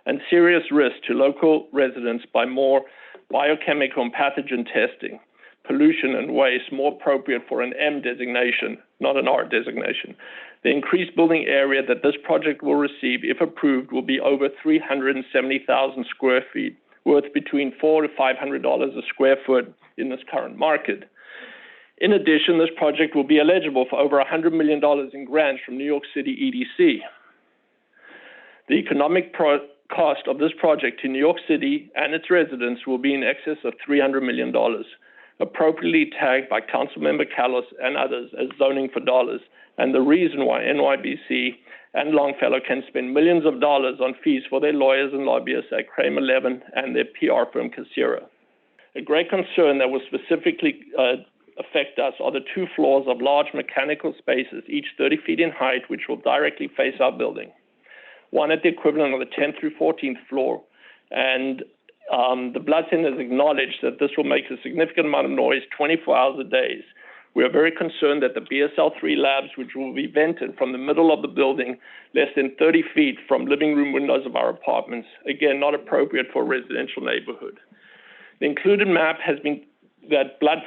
and serious risk to local residents by more biochemical and pathogen testing, pollution and waste more appropriate for an M designation, not an R designation. The increased building area that this project will receive, if approved, will be over 370,000 square feet, worth between $400 to $500 a square foot in this current market. In addition, this project will be eligible for over $100 million in grants from New York City EDC. The economic cost of this project to New York City and its residents will be in excess of $300 million, appropriately tagged by Councilmember Callis and others as zoning for dollars, and the reason why NYBC and Longfellow can spend millions of dollars on fees for their lawyers and lobbyists at Kramer Levin and their PR firm Casera. A great concern that will specifically affect us are the 2 floors of large mechanical spaces, each 30 feet in height, which will directly face our building. One at the equivalent of the 10th through 14th floor, and the Blood Center has acknowledged that this will make a significant amount of noise 24 hours a day. We are very concerned that the BSL-3 labs, which will be vented from the middle of the building, less than 30 feet from living room windows of our apartments, again, not appropriate for a residential neighborhood. The included map has been the Blood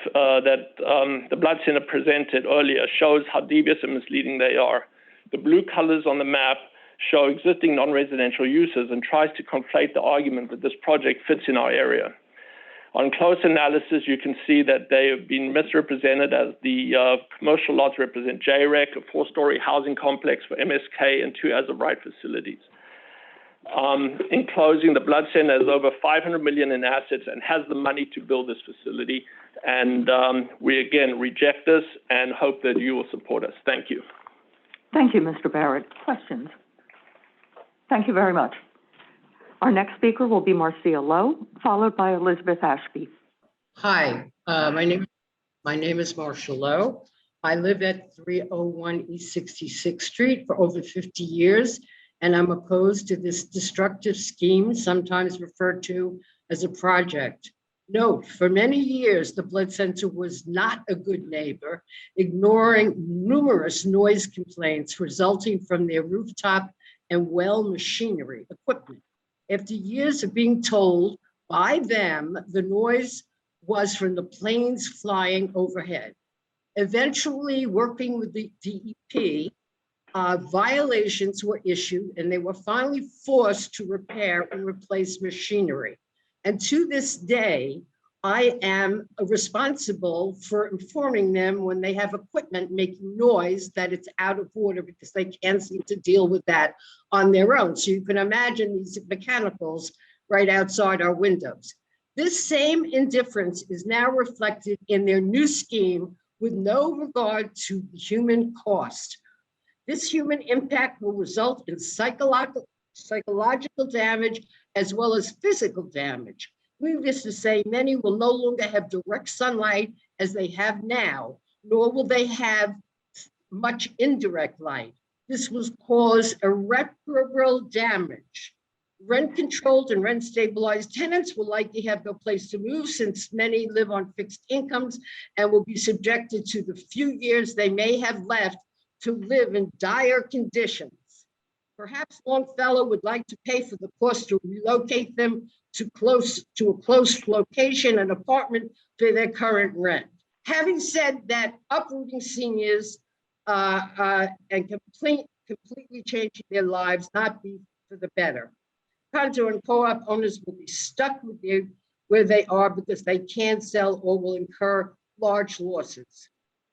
Center presented earlier shows how devious and misleading they are. The blue colors on the map show existing non-residential uses and tries to conflate the argument that this project fits in our area. On close analysis, you can see that they have been misrepresented as the commercial lots represent JREC, a 4-story housing complex for MSK, and 2 as-of-right facilities. In closing, the Blood Center has over $500 million in assets and has the money to build this facility. And we again reject this and hope that you will support us. Thank you. Thank you, Mr. Barrett. Questions? Thank you very much. Our next speaker will be Marcia Lowe, followed by Elizabeth Ashby. Hi, my name is Marcia Lowe. I live at 301 East 66th Street for over 50 years, and I'm opposed to this destructive scheme, sometimes referred to as a project. Note, for many years, the Blood Center was not a good neighbor, ignoring numerous noise complaints resulting from their rooftop and well machinery equipment. After years of being told by them the noise was from the planes flying overhead. Eventually, working with the DEP, violations were issued and they were finally forced to repair and replace machinery. And to this day, I am responsible for informing them when they have equipment making noise that it's out of order because they can't seem to deal with that on their own. So you can imagine these mechanicals right outside our windows. This same indifference is now reflected in their new scheme with no regard to human cost. This human impact will result in psychological damage as well as physical damage. Needless to say, many will no longer have direct sunlight as they have now, nor will they have much indirect light. This will cause irreparable damage. Rent-controlled and rent-stabilized tenants will likely have no place to move since many live on fixed incomes and will be subjected to the few years they may have left to live in dire conditions. Perhaps Longfellow would like to pay for the cost to relocate them to a close location, an apartment for their current rent. Having said that, uprooting seniors and completely changing their lives, not be for the better. Condo and co-op owners will be stuck with where they are because they can't sell or will incur large losses.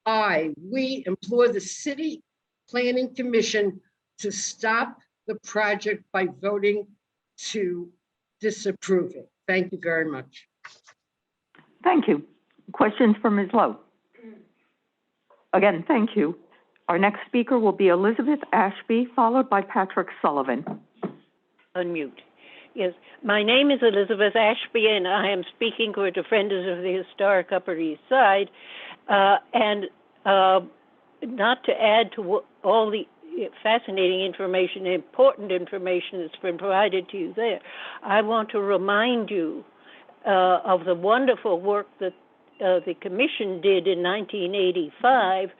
We implore the City Planning Commission to stop the project by voting to disapprove it. Thank you very much. Thank you. Questions for Ms. Lowe? Again, thank you. Our next speaker will be Elizabeth Ashby, followed by Patrick Sullivan. Unmute. Yes, my name is Elizabeth Ashby, and I am speaking for Defenders of the Historic Upper East Side. Not to add to all the fascinating information, important information that's been provided to you there, I want to remind you of the wonderful work that the Commission did in 1985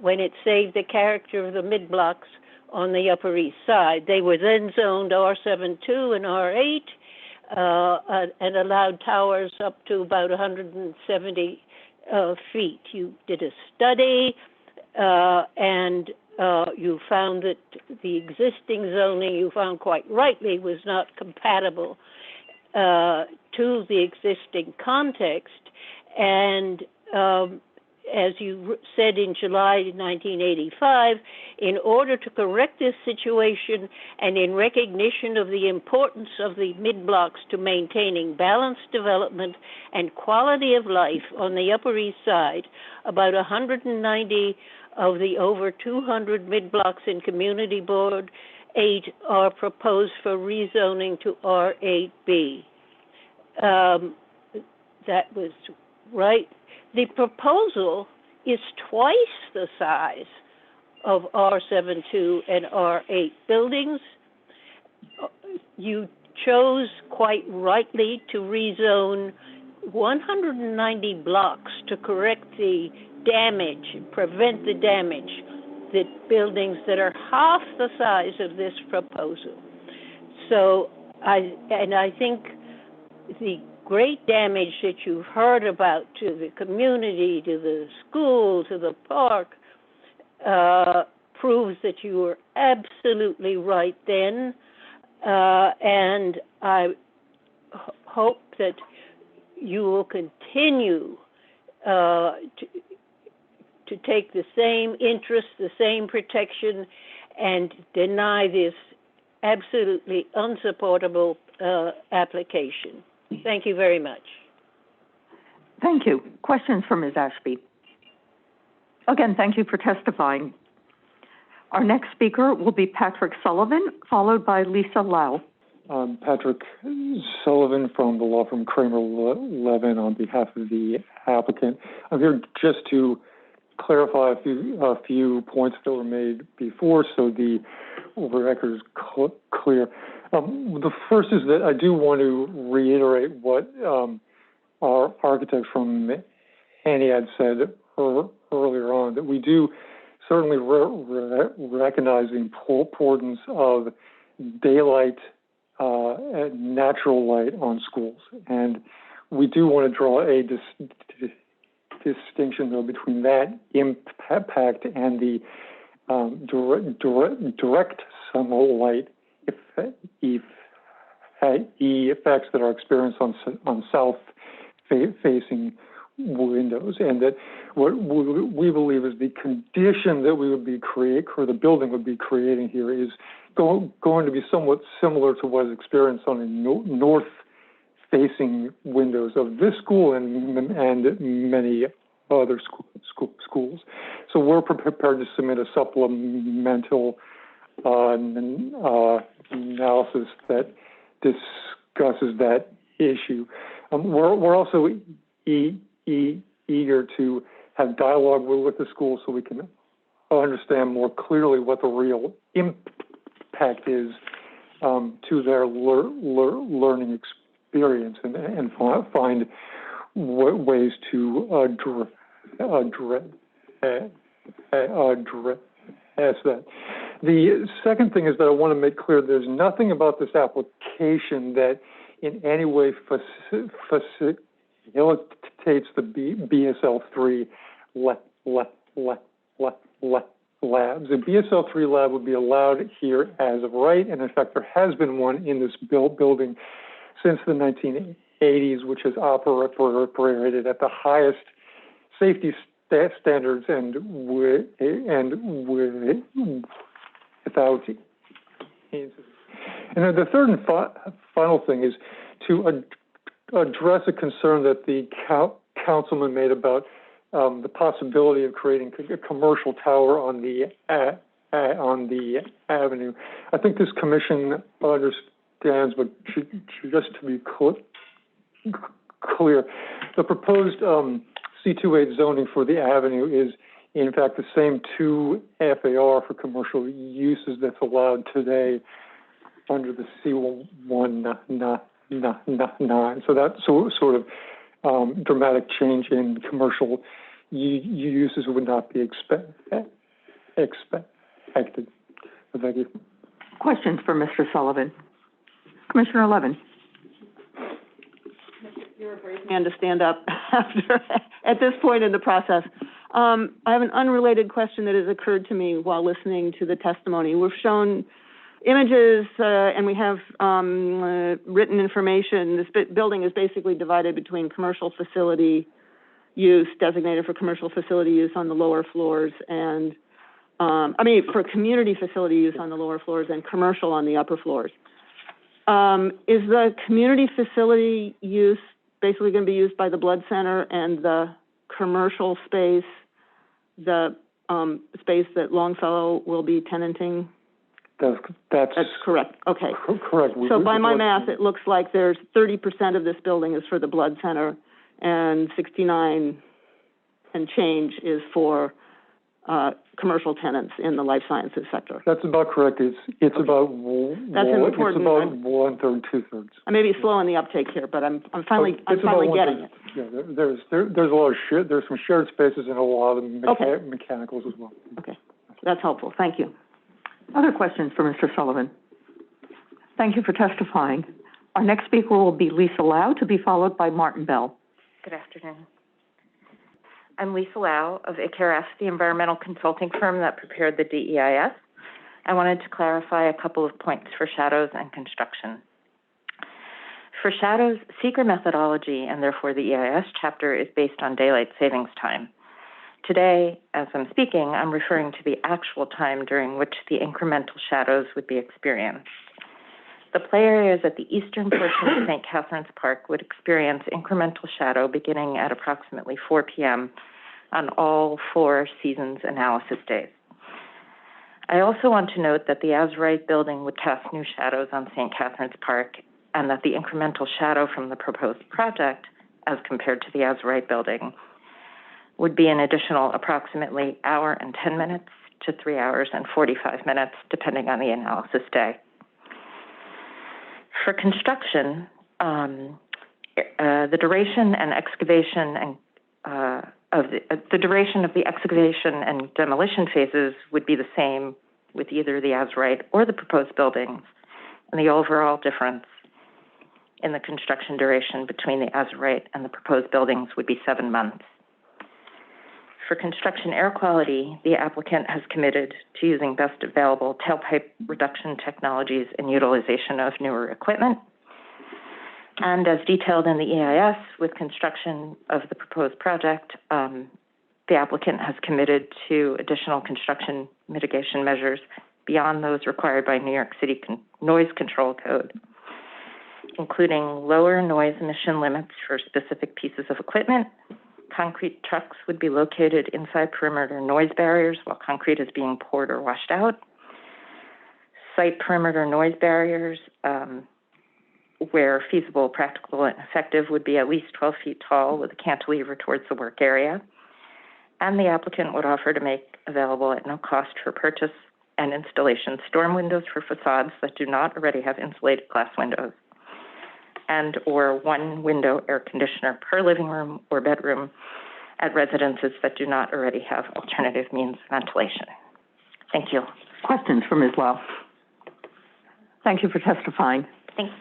when it saved the character of the mid-blocks on the Upper East Side. They were then zoned R72 and R8 and allowed towers up to about 170 feet. You did a study and you found that the existing zoning, you found quite rightly, was not compatible to the existing context. And as you said in July 1985, in order to correct this situation and in recognition of the importance of the mid-blocks to maintaining balanced development and quality of life on the Upper East Side, about 190 of the over 200 mid-blocks in Community Board 8 are proposed for rezoning to R8B. That was right. The proposal is twice the size of R72 and R8 buildings. You chose quite rightly to rezone 190 blocks to correct the damage, prevent the damage that buildings that are half the size of this proposal. So I think the great damage that you've heard about to the community, to the school, to the park, proves that you were absolutely right then. And I hope that you will continue to take the same interest, the same protection, and deny this absolutely unsupportable application. Thank you very much. Thank you. Questions for Ms. Ashby? Again, thank you for testifying. Our next speaker will be Patrick Sullivan, followed by Lisa Lau. Patrick Sullivan from the law firm Kramer Levin on behalf of the applicant. I'm here just to clarify a few points that were made before, so the record is clear. The first is that I do want to reiterate what our architect from Aniad said earlier on, that we do certainly recognize the importance of daylight and natural light on schools. And we do want to draw a distinction, though, between that impact and the direct sunlight effects that are experienced on south-facing windows, and that what we believe is the condition that we would be or the building would be creating here is going to be somewhat similar to what is experienced on the north-facing windows of this school and many other schools. So we're prepared to submit a supplemental analysis that discusses that issue. We're also eager to have dialogue with the school so we can understand more clearly what the real impact is to their learning experience and find ways to address that. The second thing is that I want to make clear there's nothing about this application that in any way facilitates the BSL-3 labs. A BSL-3 lab would be allowed here as of right, and in fact, there has been one in this building since the 1980s, which has operated at the highest safety standards and without incidents. And then the third and final thing is to address a concern that the councilman made about the possibility of creating a commercial tower on the avenue. I think this commission understands, but just to be clear, the proposed C28 zoning for the avenue is in fact the same 2 FAR for commercial uses that's allowed today under the C199. So that sort of dramatic change in commercial uses would not be expected. Thank you. Questions for Mr. Sullivan? Commissioner Levin. You're a brave man to stand up at this point in the process. I have an unrelated question that has occurred to me while listening to the testimony. We've shown images and we have written information. This building is basically divided between commercial facility use, designated for commercial facility use on the lower floors, and for community facility use on the lower floors and commercial on the upper floors. Is the community facility use basically going to be used by the Blood Center, and the commercial space, the space that Longfellow will be tenanting? That's correct. Okay. Correct. So by my math, it looks like there's 30% of this building is for the Blood Center, and 69 and change is for commercial tenants in the life sciences sector. That's about correct. It's about that's important. It's about 1/3, 2/3. I may be slow on the uptake here, but I'm finally getting it. Yeah, there's a lot of there's some shared spaces and a lot of mechanicals as well. Okay, that's helpful. Thank you. Other questions for Mr. Sullivan? Thank you for testifying. Our next speaker will be Lisa Lau, to be followed by Martin Bell. Good afternoon. I'm Lisa Lau of ICARES, the environmental consulting firm that prepared the DEIS. I wanted to clarify a couple of points for shadows and construction. For shadows, seeker methodology, and therefore the EIS chapter, is based on daylight savings time. Today, as I'm speaking, I'm referring to the actual time during which the incremental shadows would be experienced. The play areas at the eastern portion of St. Catherine's Park would experience incremental shadow beginning at approximately 4 p.m. on all 4 seasons analysis days. I also want to note that the as-right building would cast new shadows on St. Catherine's Park, and that the incremental shadow from the proposed project, as compared to the as-right building, would be an additional approximately hour and 10 minutes to 3 hours and 45 minutes, depending on the analysis day. For construction, the duration and excavation and the duration of the excavation and demolition phases would be the same with either the as-right or the proposed buildings, and the overall difference in the construction duration between the as-right and the proposed buildings would be 7 months. For construction air quality, the applicant has committed to using best available tailpipe reduction technologies and utilization of newer equipment. And as detailed in the EIS, with construction of the proposed project, the applicant has committed to additional construction mitigation measures beyond those required by New York City Noise Control Code, including lower noise emission limits for specific pieces of equipment. Concrete trucks would be located inside perimeter noise barriers while concrete is being poured or washed out. Site perimeter noise barriers, where feasible, practical, and effective, would be at least 12 feet tall with a cantilever towards the work area. And the applicant would offer to make available at no cost for purchase and installation storm windows for facades that do not already have insulated glass windows, and or 1 window air conditioner per living room or bedroom at residences that do not already have alternative means of ventilation. Thank you. Questions for Ms. Lau? Thank you for testifying. Thanks.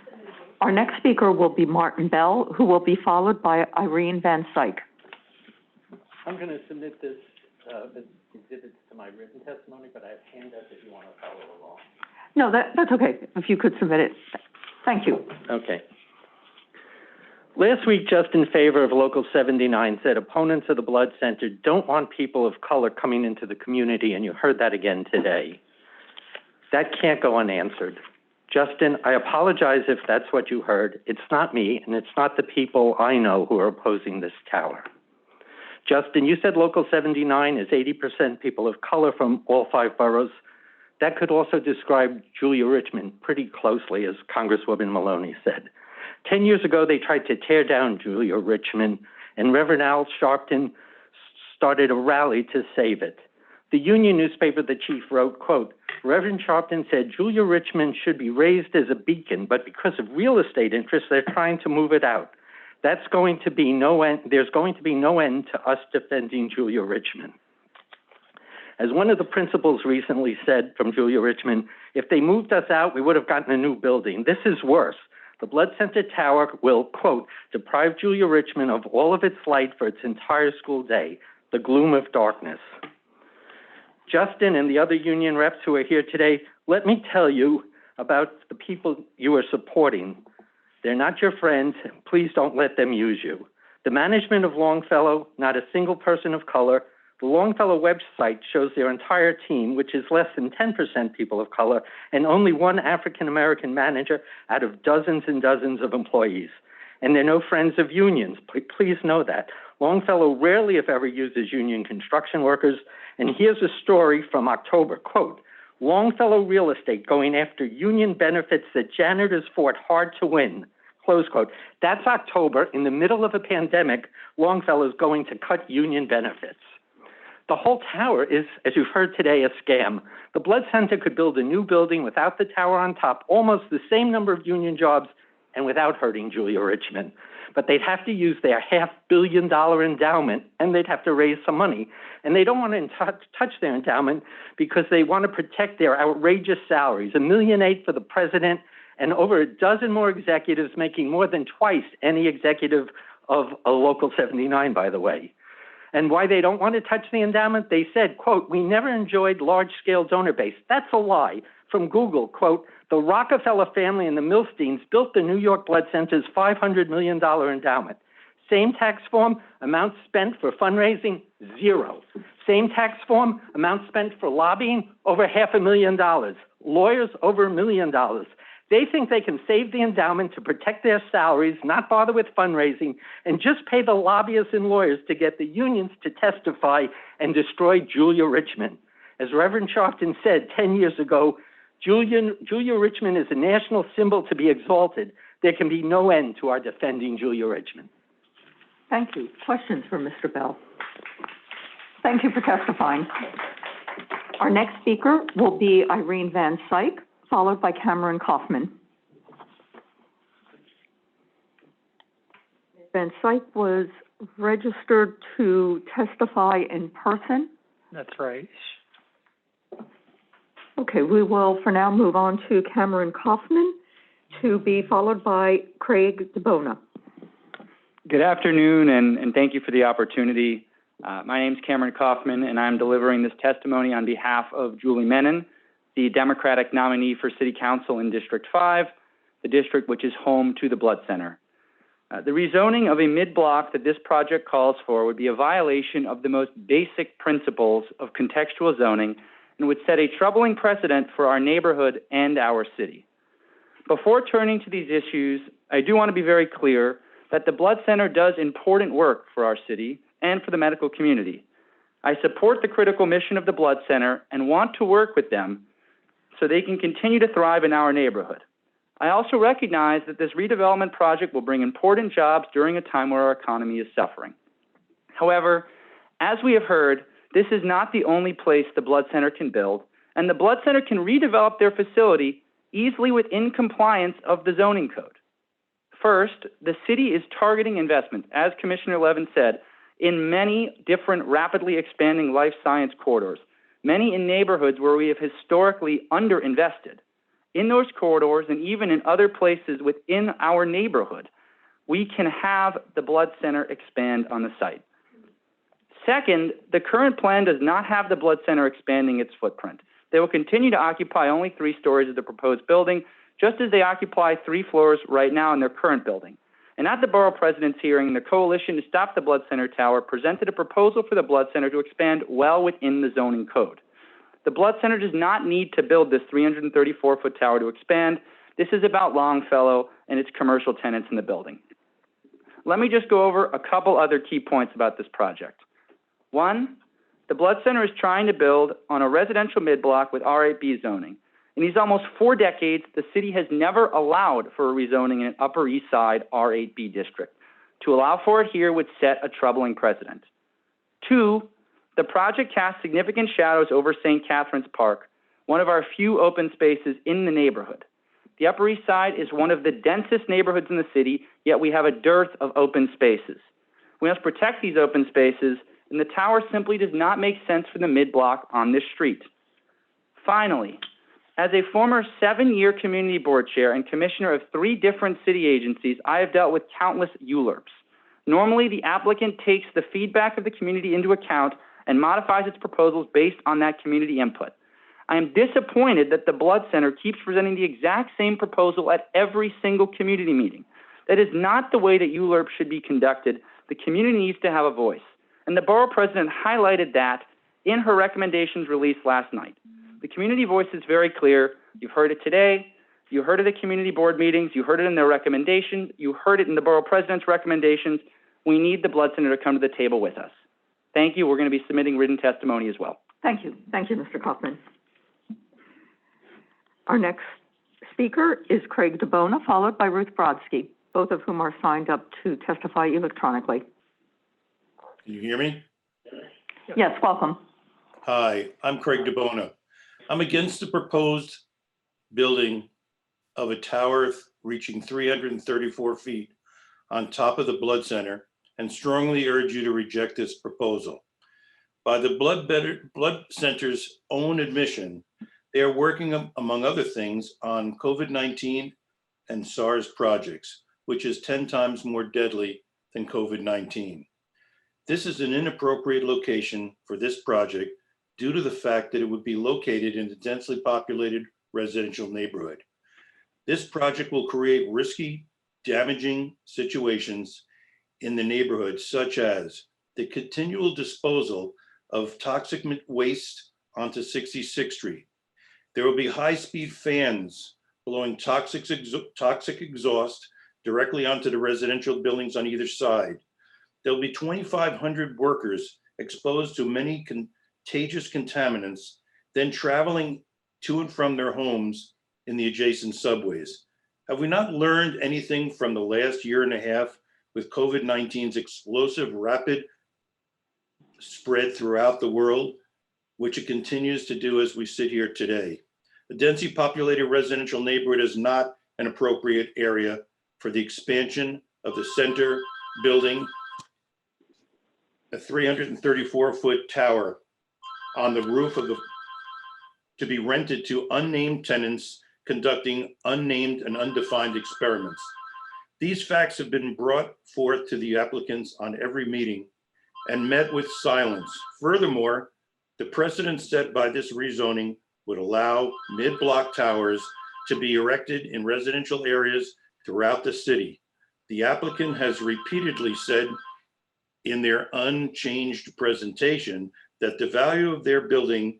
Our next speaker will be Martin Bell, who will be followed by Irene Van Syke. I'm going to submit this exhibits to my written testimony, but I have handouts if you want to follow along. No, that's okay, if you could submit it. Thank you. Okay. Last week, just in favor of Local 79 said opponents of the Blood Center don't want people of color coming into the community, and you heard that again today. That can't go unanswered. Justin, I apologize if that's what you heard. It's not me, and it's not the people I know who are opposing this tower. Justin, you said Local 79 is 80% people of color from all 5 boroughs. That could also describe Julia Richmond pretty closely, as Congresswoman Maloney said. 10 years ago, they tried to tear down Julia Richmond, and Reverend Al Sharpton started a rally to save it. The Union newspaper, the chief, wrote, quote, Reverend Sharpton said Julia Richmond should be raised as a beacon, but because of real estate interests, they're trying to move it out. That's going to be no end. There's going to be no end to us defending Julia Richmond. As one of the principals recently said from Julia Richmond, if they moved us out, we would have gotten a new building. This is worse. The Blood Center Tower will, quote, deprive Julia Richmond of all of its light for its entire school day, the gloom of darkness. Justin and the other union reps who are here today, let me tell you about the people you are supporting. They're not your friends. Please don't let them use you. The management of Longfellow, not a single person of color. The Longfellow website shows their entire team, which is less than 10% people of color, and only one African-American manager out of dozens and dozens of employees. And they're no friends of unions. Please know that. Longfellow rarely, if ever, uses union construction workers. And here's a story from October, quote, Longfellow Real Estate going after union benefits that janitors fought hard to win, close quote. That's October. In the middle of a pandemic, Longfellow is going to cut union benefits. The whole tower is, as you've heard today, a scam. The Blood Center could build a new building without the tower on top, almost the same number of union jobs, and without hurting Julia Richmond. But they'd have to use their $500 million endowment, and they'd have to raise some money. And they don't want to touch their endowment because they want to protect their outrageous salaries, $1.8 million for the president, and over a dozen more executives making more than twice any executive of a Local 79, by the way. And why they don't want to touch the endowment, they said, quote, we never enjoyed large-scale donor base. That's a lie. From Google, quote, the Rockefeller family and the Milsteins built the New York Blood Center's $500 million endowment. Same tax form, amount spent for fundraising, zero. Same tax form, amount spent for lobbying, over $500,000. Lawyers, over $1 million. They think they can save the endowment to protect their salaries, not bother with fundraising, and just pay the lobbyists and lawyers to get the unions to testify and destroy Julia Richmond. As Reverend Sharpton said 10 years ago, Julia Richmond is a national symbol to be exalted. There can be no end to our defending Julia Richmond. Thank you. Questions for Mr. Bell? Thank you for testifying. Our next speaker will be Irene Van Syke, followed by Cameron Kaufman. Van Syke was registered to testify in person. That's right. Okay, we will for now move on to Cameron Kaufman to be followed by Craig DeBona. Good afternoon, and thank you for the opportunity. My name is Cameron Kaufman, and I'm delivering this testimony on behalf of Julie Menon, the Democratic nominee for City Council in District 5, the district which is home to the Blood Center. The rezoning of a mid-block that this project calls for would be a violation of the most basic principles of contextual zoning and would set a troubling precedent for our neighborhood and our city. Before turning to these issues, I do want to be very clear that the Blood Center does important work for our city and for the medical community. I support the critical mission of the Blood Center and want to work with them so they can continue to thrive in our neighborhood. I also recognize that this redevelopment project will bring important jobs during a time where our economy is suffering. However, as we have heard, this is not the only place the Blood Center can build, and the Blood Center can redevelop their facility easily within compliance of the zoning code. First, the city is targeting investments, as Commissioner Levin said, in many different rapidly expanding life science corridors, many in neighborhoods where we have historically underinvested. In those corridors and even in other places within our neighborhood, we can have the Blood Center expand on the site. Second, the current plan does not have the Blood Center expanding its footprint. They will continue to occupy only 3 stories of the proposed building, just as they occupy 3 floors right now in their current building. And at the Borough President's hearing, the Coalition to Stop the Blood Center Tower presented a proposal for the Blood Center to expand well within the zoning code. The Blood Center does not need to build this 334-foot tower to expand. This is about Longfellow and its commercial tenants in the building. Let me just go over a couple other key points about this project. 1, the Blood Center is trying to build on a residential mid-block with R8B zoning. In these almost 4 decades, the city has never allowed for a rezoning in an Upper East Side R8B district. To allow for it here would set a troubling precedent. 2, the project casts significant shadows over St. Catherine's Park, one of our few open spaces in the neighborhood. The Upper East Side is one of the densest neighborhoods in the city, yet we have a dearth of open spaces. We must protect these open spaces, and the tower simply does not make sense for the mid-block on this street. Finally, as a former 7-year community board chair and commissioner of 3 different city agencies, I have dealt with countless ULURPs. Normally, the applicant takes the feedback of the community into account and modifies its proposals based on that community input. I am disappointed that the Blood Center keeps presenting the exact same proposal at every single community meeting. That is not the way that ULURP should be conducted. The community needs to have a voice. And the Borough President highlighted that in her recommendations released last night. The community voice is very clear. You've heard it today. You heard it at community board meetings. You heard it in their recommendations. You heard it in the Borough President's recommendations. We need the Blood Center to come to the table with us. Thank you. We're going to be submitting written testimony as well. Thank you. Thank you, Mr. Kaufman. Our next speaker is Craig DeBona, followed by Ruth Brodsky, both of whom are signed up to testify electronically. Can you hear me? Yes, welcome. Hi, I'm Craig DeBona. I'm against the proposed building of a tower reaching 334 feet on top of the Blood Center and strongly urge you to reject this proposal. By the Blood Center's own admission, they are working, among other things, on COVID-19 and SARS projects, which is 10 times more deadly than COVID-19. This is an inappropriate location for this project due to the fact that it would be located in a densely populated residential neighborhood. This project will create risky, damaging situations in the neighborhood, such as the continual disposal of toxic waste onto 66th Street. There will be high-speed fans blowing toxic exhaust directly onto the residential buildings on either side. There'll be 2,500 workers exposed to many contagious contaminants, then traveling to and from their homes in the adjacent subways. Have we not learned anything from the last year and a half with COVID-19's explosive, rapid spread throughout the world, which it continues to do as we sit here today? A densely populated residential neighborhood is not an appropriate area for the expansion of the center building, a 334-foot tower on the roof of to be rented to unnamed tenants conducting unnamed and undefined experiments. These facts have been brought forth to the applicants on every meeting and met with silence. Furthermore, the precedent set by this rezoning would allow mid-block towers to be erected in residential areas throughout the city. The applicant has repeatedly said in their unchanged presentation that the value of their building,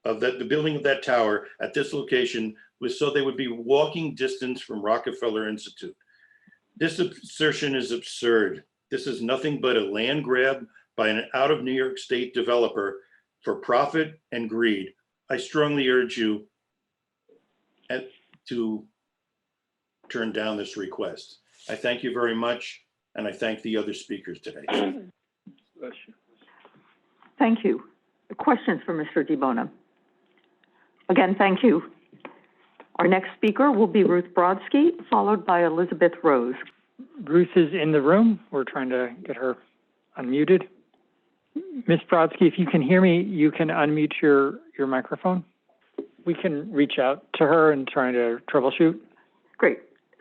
the building of that tower at this location was so they would be walking distance from Rockefeller Institute. This assertion is absurd. This is nothing but a land grab by an out of New York State developer for profit and greed. I strongly urge you to turn down this request. I thank you very much, and I thank the other speakers today. Thank you. Questions for Mr. DeBona? Again, thank you. Our next speaker will be Ruth Brodsky, followed by Elizabeth Rose. Ruth is in the room. We're trying to get her unmuted. Ms. Brodsky, if you can hear me, you can unmute your microphone. We can reach out to her and try to troubleshoot. Great.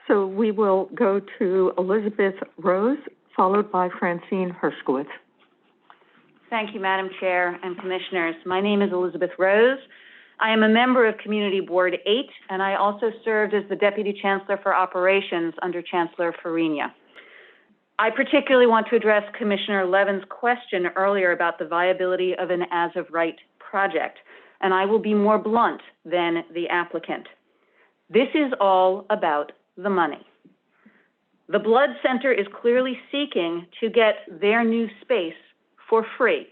So we will go to Elizabeth Rose, followed by Francine Hershkowitz. Thank you, Madam Chair and Commissioners. My name is Elizabeth Rose. I am a member of Community Board 8, and I also served as the Deputy Chancellor for Operations under Chancellor Farina. I particularly want to address Commissioner Levin's question earlier about the viability of an as-of-right project, and I will be more blunt than the applicant. This is all about the money. The Blood Center is clearly seeking to get their new space for free,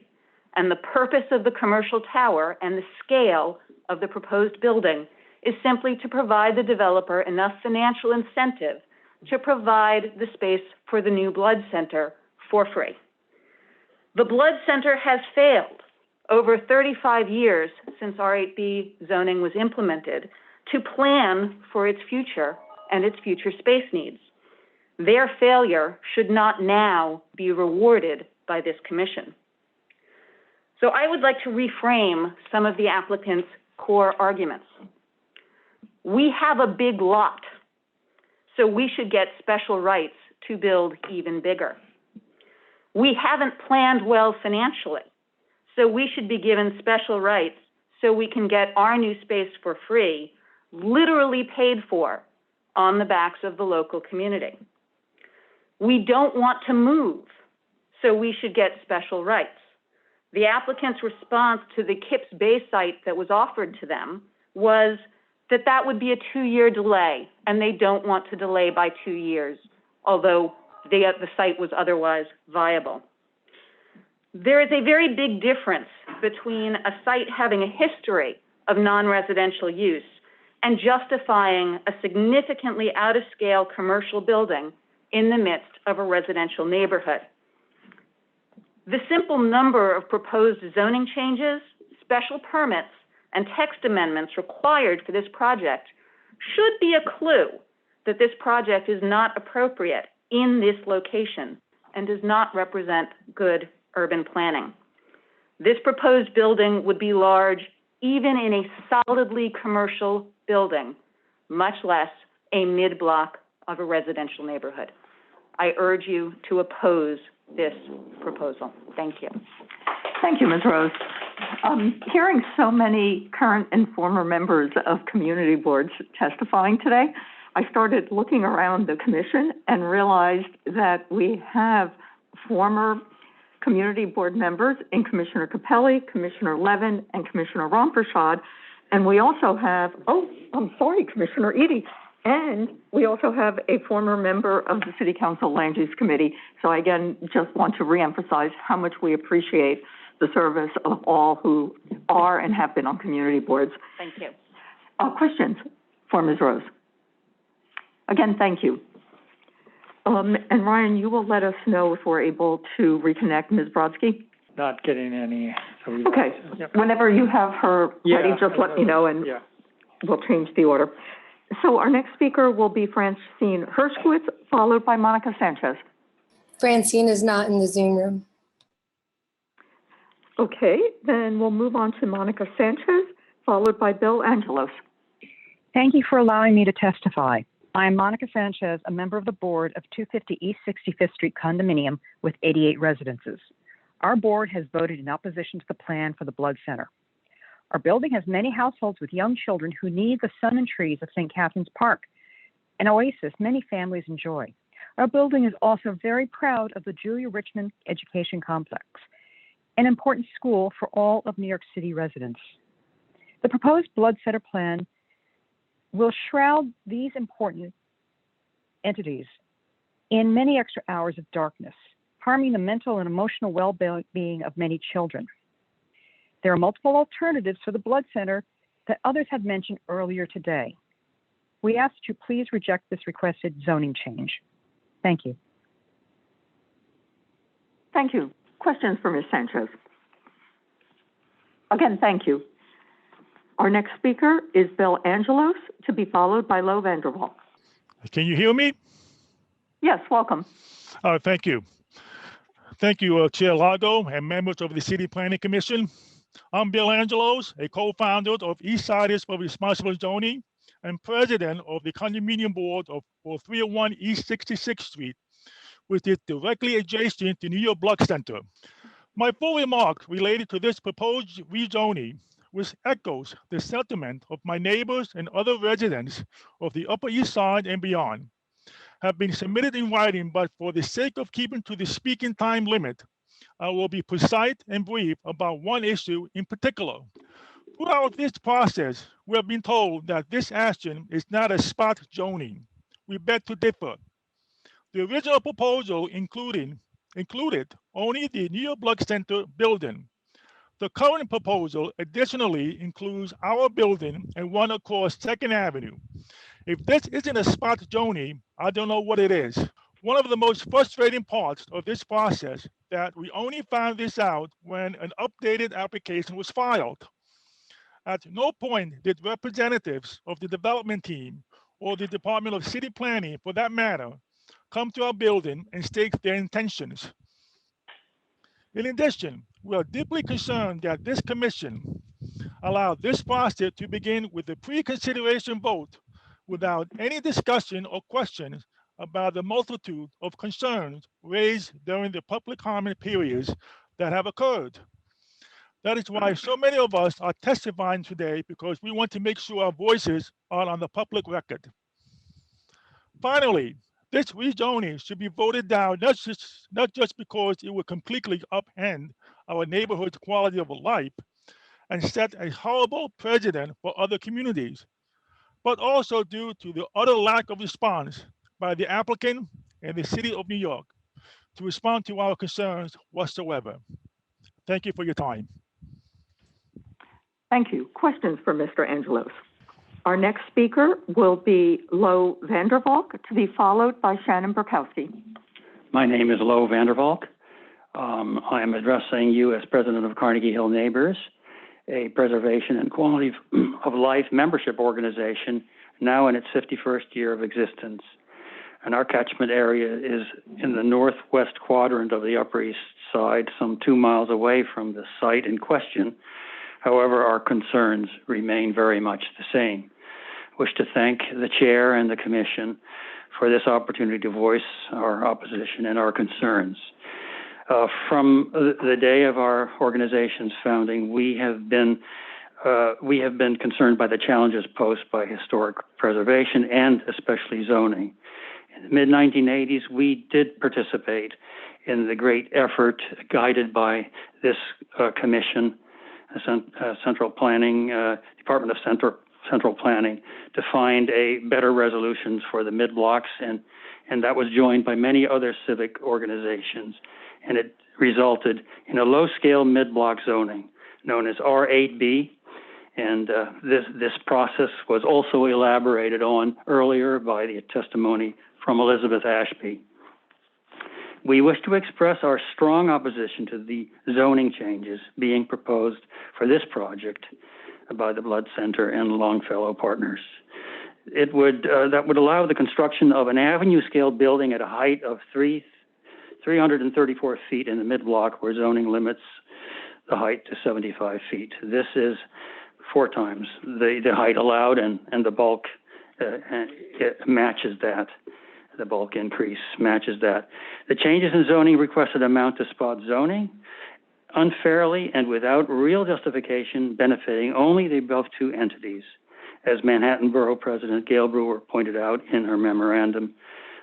and the purpose of the commercial tower and the scale of the proposed building is simply to provide the developer enough financial incentive to provide the space for the new Blood Center for free. The Blood Center has failed over 35 years since R8B zoning was implemented to plan for its future and its future space needs. Their failure should not now be rewarded by this commission. So I would like to reframe some of the applicant's core arguments. We have a big lot, so we should get special rights to build even bigger. We haven't planned well financially, so we should be given special rights so we can get our new space for free, literally paid for on the backs of the local community. We don't want to move, so we should get special rights. The applicant's response to the Kips Bay site that was offered to them was that that would be a 2-year delay, and they don't want to delay by 2 years, although the site was otherwise viable. There is a very big difference between a site having a history of non-residential use and justifying a significantly out-of-scale commercial building in the midst of a residential neighborhood. The simple number of proposed zoning changes, special permits, and text amendments required for this project should be a clue that this project is not appropriate in this location and does not represent good urban planning. This proposed building would be large even in a solidly commercial building, much less a mid-block of a residential neighborhood. I urge you to oppose this proposal. Thank you. Thank you, Ms. Rose. Hearing so many current and former members of community boards testifying today, I started looking around the commission and realized that we have former community board members in Commissioner Capelli, Commissioner Levin, and Commissioner Ramprashad, and we also have, Commissioner Edie, and we also have a former member of the City Council Land Use Committee. So I, again, just want to reemphasize how much we appreciate the service of all who are and have been on community boards. Thank you. Questions for Ms. Rose? Again, thank you. And Ryan, you will let us know if we're able to reconnect Ms. Brodsky? Not getting any. So okay. Whenever you have her ready, just let me know and we'll change the order. So our next speaker will be Francine Hershkowitz, followed by Monica Sanchez. Francine is not in the Zoom room. Okay, then we'll move on to Monica Sanchez, followed by Bill Angelos. Thank you for allowing me to testify. I am Monica Sanchez, a member of the board of 250 East 65th Street condominium with 88 residences. Our board has voted in opposition to the plan for the Blood Center. Our building has many households with young children who need the sun and trees of St. Catherine's Park, an oasis many families enjoy. Our building is also very proud of the Julia Richmond Education Complex, an important school for all of New York City residents. The proposed Blood Center plan will shroud these important entities in many extra hours of darkness, harming the mental and emotional well-being of many children. There are multiple alternatives for the Blood Center that others have mentioned earlier today. We ask that you please reject this requested zoning change. Thank you. Thank you. Questions for Ms. Sanchez? Again, thank you. Our next speaker is Bill Angelos, to be followed by Lo Vanderwall. Can you hear me? Yes, welcome. Thank you. Thank you, Chair Lago and members of the City Planning Commission. I'm Bill Angelos, a co-founder of Eastsiders for Responsible Zoning and president of the condominium board for 301 East 66th Street, which is directly adjacent to New York Blood Center. My full remarks related to this proposed rezoning, which echoes the sentiment of my neighbors and other residents of the Upper East Side and beyond, have been submitted in writing, but for the sake of keeping to the speaking time limit, I will be precise and brief about one issue in particular. Throughout this process, we have been told that this action is not a spot zoning. We beg to differ. The original proposal included only the New York Blood Center building. The current proposal additionally includes our building and one across 2nd Avenue. If this isn't a spot zoning, I don't know what it is. One of the most frustrating parts of this process that we only found this out when an updated application was filed. At no point did representatives of the development team or the Department of City Planning, for that matter, come to our building and state their intentions. In addition, we are deeply concerned that this commission allowed this process to begin with a pre-consideration vote without any discussion or questions about the multitude of concerns raised during the public comment periods that have occurred. That is why so many of us are testifying today, because we want to make sure our voices are on the public record. Finally, this rezoning should be voted down not just because it would completely upend our neighborhood's quality of life and set a horrible precedent for other communities, but also due to the utter lack of response by the applicant and the City of New York to respond to our concerns whatsoever. Thank you for your time. Thank you. Questions for Mr. Angelos? Our next speaker will be Lo Vandervalk, to be followed by Shannon Burkowski. My name is Lo Vandervalk. I am addressing you as president of Carnegie Hill Neighbors, a preservation and quality of life membership organization now in its 51st year of existence. And our catchment area is in the northwest quadrant of the Upper East Side, some 2 miles away from the site in question. However, our concerns remain very much the same. I wish to thank the chair and the commission for this opportunity to voice our opposition and our concerns. From the day of our organization's founding, we have been concerned by the challenges posed by historic preservation and especially zoning. In the mid-1980s, we did participate in the great effort guided by this commission, Central Planning, Department of Central Planning, to find a better resolutions for the mid-blocks, and that was joined by many other civic organizations. And it resulted in a low-scale mid-block zoning known as R8B. And this process was also elaborated on earlier by the testimony from Elizabeth Ashby. We wish to express our strong opposition to the zoning changes being proposed for this project by the Blood Center and Longfellow partners. That would allow the construction of an avenue-scale building at a height of 334 feet in the mid-block, where zoning limits the height to 75 feet. This is 4 times the height allowed, and the bulk it matches that. The bulk increase matches that. The changes in zoning requested amount to spot zoning unfairly and without real justification, benefiting only the above 2 entities, as Manhattan Borough President Gail Brewer pointed out in her memorandum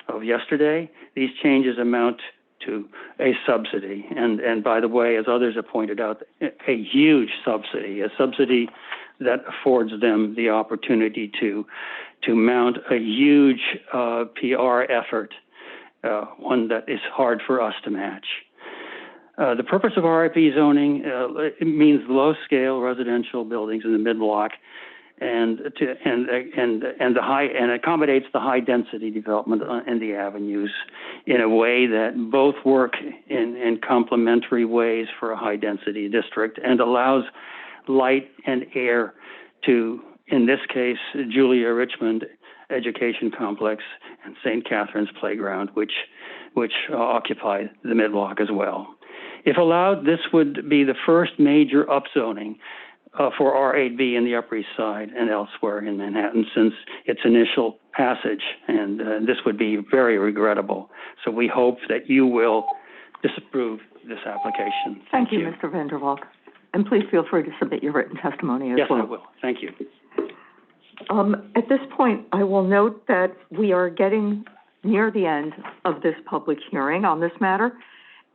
of yesterday. These changes amount to a subsidy, and by the way, as others have pointed out, a huge subsidy, a subsidy that affords them the opportunity to mount a huge PR effort, one that is hard for us to match. The purpose of RIP zoning it means low-scale residential buildings in the mid-block, and accommodates the high-density development in the avenues in a way that both work in complementary ways for a high-density district, and allows light and air to, in this case, Julia Richmond Education Complex and St. Catherine's Playground, which occupy the mid-block as well. If allowed, this would be the first major upzoning for R8B in the Upper East Side and elsewhere in Manhattan since its initial passage, and this would be very regrettable. So we hope that you will disapprove this application. Thank you, Mr. Vanderwalk. And please feel free to submit your written testimony as well. Yes, I will. Thank you. At this point, I will note that we are getting near the end of this public hearing on this matter.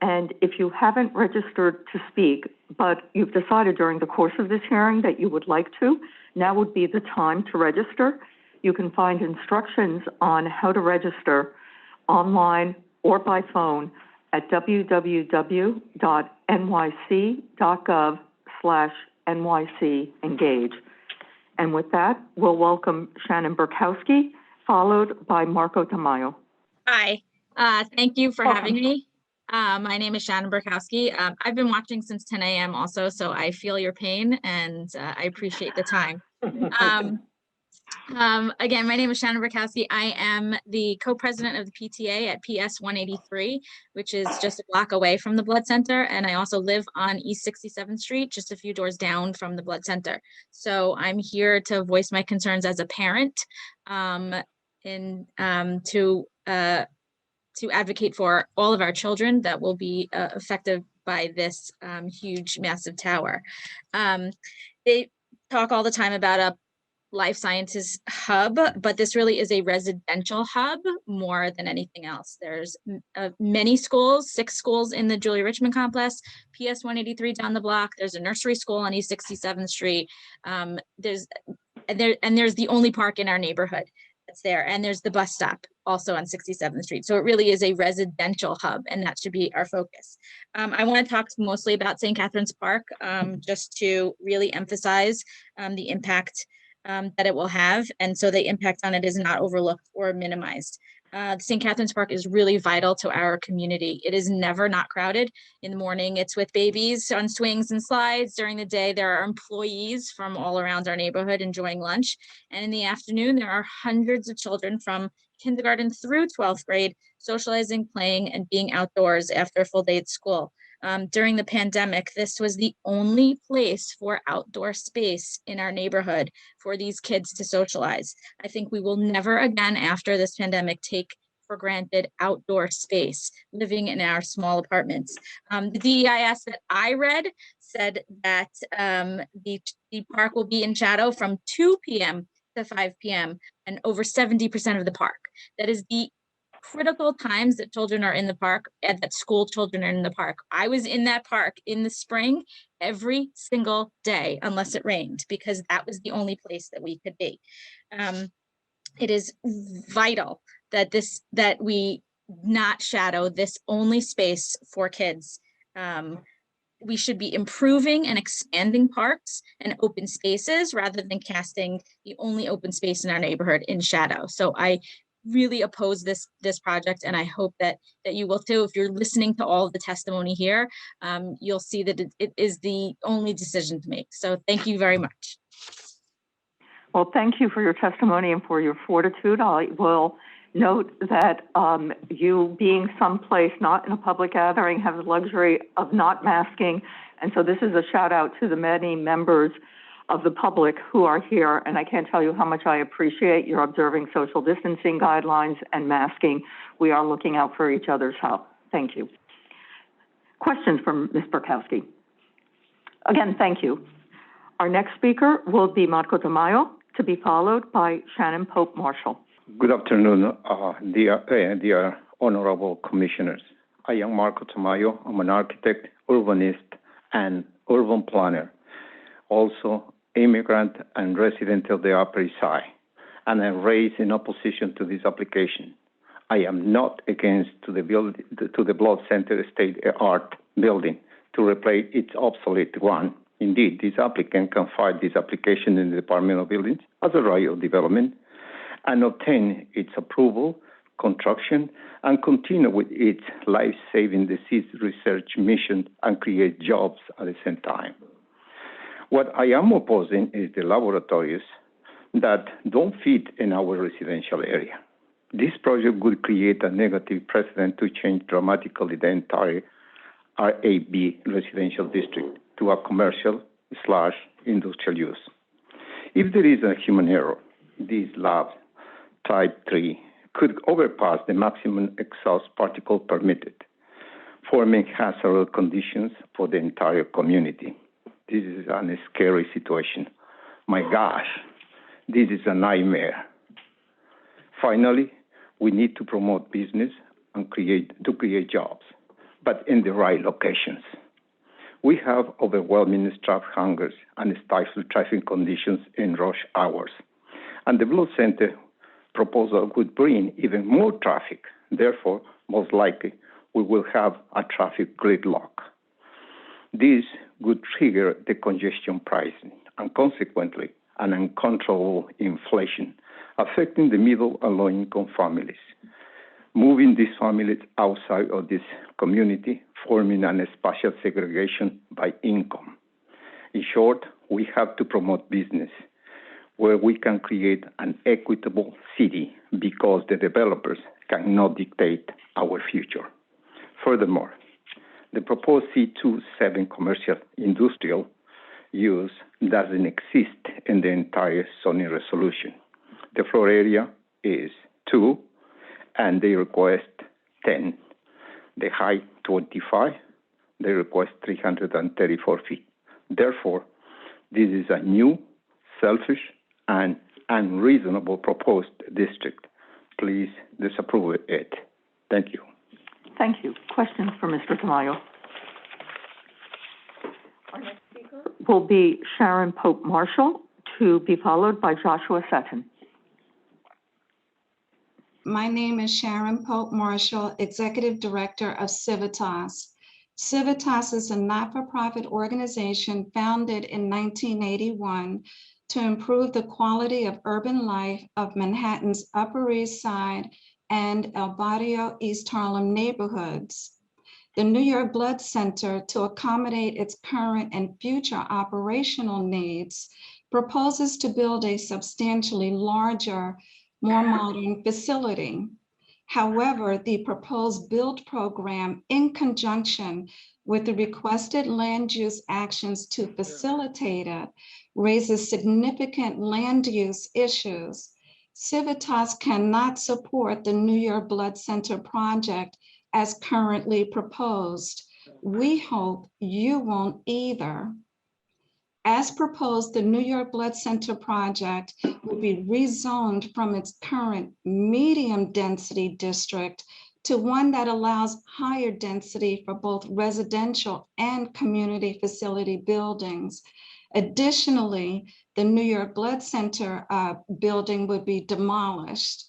And if you haven't registered to speak, but you've decided during the course of this hearing that you would like to, now would be the time to register. You can find instructions on how to register online or by phone at www.nyc.gov/NYC-engage. And with that, we'll welcome Shannon Burkowski, followed by Marco Tamayo. Hi, thank you for having me. My name is Shannon Burkowski. I've been watching since 10 a.m. also, so I feel your pain and I appreciate the time. Again, my name is Shannon Burkowski. I am the co-president of the PTA at PS 183, which is just a block away from the Blood Center. And I also live on East 67th Street, just a few doors down from the Blood Center. So I'm here to voice my concerns as a parent to advocate for all of our children that will be affected by this huge, massive tower. They talk all the time about a life sciences hub, but this really is a residential hub more than anything else. There's many schools, 6 schools in the Julia Richmond complex, PS 183 down the block. There's a nursery school on East 67th Street. There's the only park in our neighborhood that's there. And there's the bus stop also on 67th Street. So it really is a residential hub, and that should be our focus. I want to talk mostly about St. Catherine's Park, just to really emphasize the impact that it will have. And so the impact on it is not overlooked or minimized. St. Catherine's Park is really vital to our community. It is never not crowded. In the morning, it's with babies on swings and slides. During the day, there are employees from all around our neighborhood enjoying lunch. And in the afternoon, there are hundreds of children from kindergarten through 12th grade socializing, playing, and being outdoors after a full day at school. During the pandemic, this was the only place for outdoor space in our neighborhood for these kids to socialize. I think we will never again after this pandemic take for granted outdoor space living in our small apartments. The DEIS that I read said that the park will be in shadow from 2 p.m. to 5 p.m. and over 70% of the park. That is the critical times that children are in the park and that school children are in the park. I was in that park in the spring every single day, unless it rained, because that was the only place that we could be. It is vital that we not shadow this only space for kids. We should be improving and expanding parks and open spaces rather than casting the only open space in our neighborhood in shadow. So I really oppose this project, and I hope that you will too. If you're listening to all of the testimony here, you'll see that it is the only decision to make. So thank you very much. Well, thank you for your testimony and for your fortitude. I will note that you being someplace not in a public gathering have the luxury of not masking. And so this is a shout out to the many members of the public who are here. And I can't tell you how much I appreciate your observing social distancing guidelines and masking. We are looking out for each other's help. Thank you. Questions from Ms. Burkowski? Again, thank you. Our next speaker will be Marco Tamayo, to be followed by Shannon Pope Marshall. Good afternoon, dear honorable commissioners. I am Marco Tamayo. I'm an architect, urbanist, and urban planner. Also, immigrant and resident of the Upper East Side, and I'm raised in opposition to this application. I am not against to the Blood Center state-of-art building to replace its obsolete one. Indeed, this applicant can file this application in the Department of Buildings as a right of development and obtain its approval, construction, and continue with its life-saving disease research mission and create jobs at the same time. What I am opposing is the laboratories that don't fit in our residential area. This project would create a negative precedent to change dramatically the entire RAB residential district to a commercial/industrial use. If there is a human error, this lab type 3 could overpass the maximum exhaust particle permitted. forming hazardous conditions for the entire community. This is a scary situation. My gosh, this is a nightmare. Finally, we need to promote business and create jobs, but in the right locations. We have overwhelming staff hungers and stifling traffic conditions in rush hours. And the Blood Center proposal would bring even more traffic. Therefore, most likely, we will have a traffic gridlock. This would trigger the congestion pricing and consequently an uncontrollable inflation affecting the middle and low-income families, moving these families outside of this community, forming a spatial segregation by income. In short, we have to promote business where we can create an equitable city because the developers cannot dictate our future. Furthermore, the proposed C27 commercial industrial use doesn't exist in the entire zoning resolution. The floor area is 2, and they request 10. The height 25, they request 334 feet. Therefore, this is a new, selfish, and unreasonable proposed district. Please disapprove it. Thank you. Thank you. Questions for Mr. Tamayo? Our next speaker will be Sharon Pope Marshall, to be followed by Joshua Sutton. My name is Sharon Pope Marshall, Executive Director of Civitas. Civitas is a not-for-profit organization founded in 1981 to improve the quality of urban life of Manhattan's Upper East Side and El Barrio East Harlem neighborhoods. The New York Blood Center, to accommodate its current and future operational needs, proposes to build a substantially larger, more modern facility. However, the proposed build program, in conjunction with the requested land use actions to facilitate it, raises significant land use issues. Civitas cannot support the New York Blood Center project as currently proposed. We hope you won't either. As proposed, the New York Blood Center project will be rezoned from its current medium density district to one that allows higher density for both residential and community facility buildings. Additionally, the New York Blood Center building would be demolished.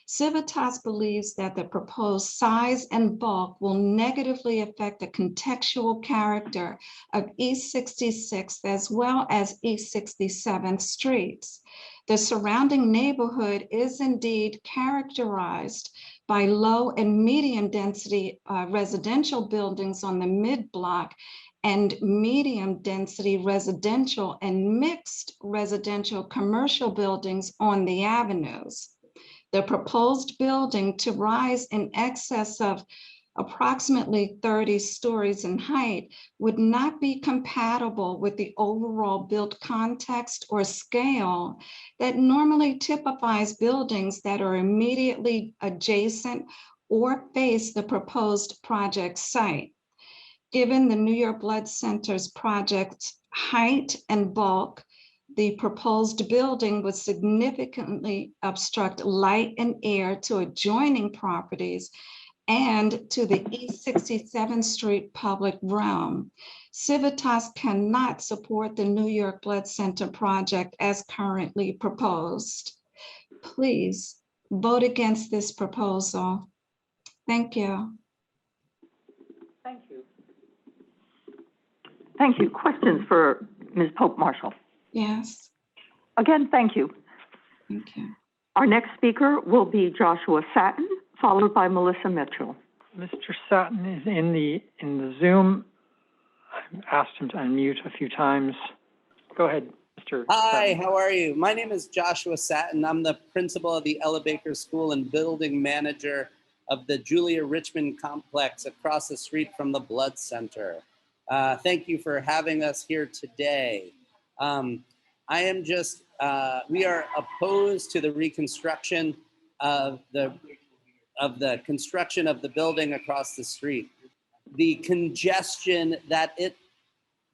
Civitas believes that the proposed size and bulk will negatively affect the contextual character of East 66th as well as East 67th streets. The surrounding neighborhood is indeed characterized by low and medium density residential buildings on the mid-block and medium density residential and mixed residential commercial buildings on the avenues. The proposed building, to rise in excess of approximately 30 stories in height, would not be compatible with the overall built context or scale that normally typifies buildings that are immediately adjacent or face the proposed project site. Given the New York Blood Center's project height and bulk, the proposed building would significantly obstruct light and air to adjoining properties and to the East 67th Street public realm. Civitas cannot support the New York Blood Center project as currently proposed. Please vote against this proposal. Thank you. Thank you. Thank you. Questions for Ms. Pope Marshall? Yes. Again, thank you. Thank you. Our next speaker will be Joshua Satin, followed by Melissa Mitchell. Mr. Sutton is in the Zoom. I've asked him to unmute a few times. Go ahead, Mr. Hi, Sutton. how are you? My name is Joshua Satin. I'm the principal of the Ella Baker School and building manager of the Julia Richmond complex across the street from the Blood Center. Thank you for having us here today. I am just, we are opposed to the reconstruction of the construction of the building across the street. the congestion that it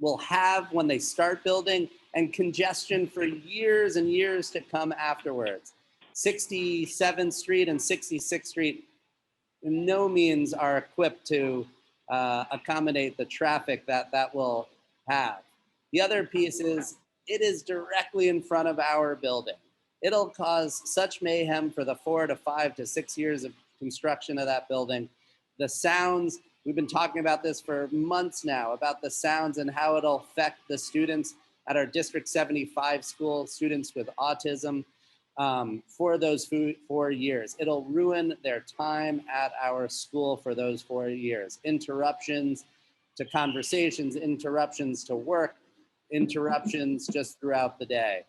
will have when they start building, and congestion for years and years to come afterwards. 67th Street and 66th Street in no means are equipped to accommodate the traffic that will have. The other piece is it is directly in front of our building. It'll cause such mayhem for the 4 to 5 to 6 years of construction of that building. The sounds, we've been talking about this for months now, about the sounds and how it'll affect the students at our District 75 school, students with autism, for those 4 years. It'll ruin their time at our school for those 4 years. Interruptions to conversations, interruptions to work, interruptions just throughout the day.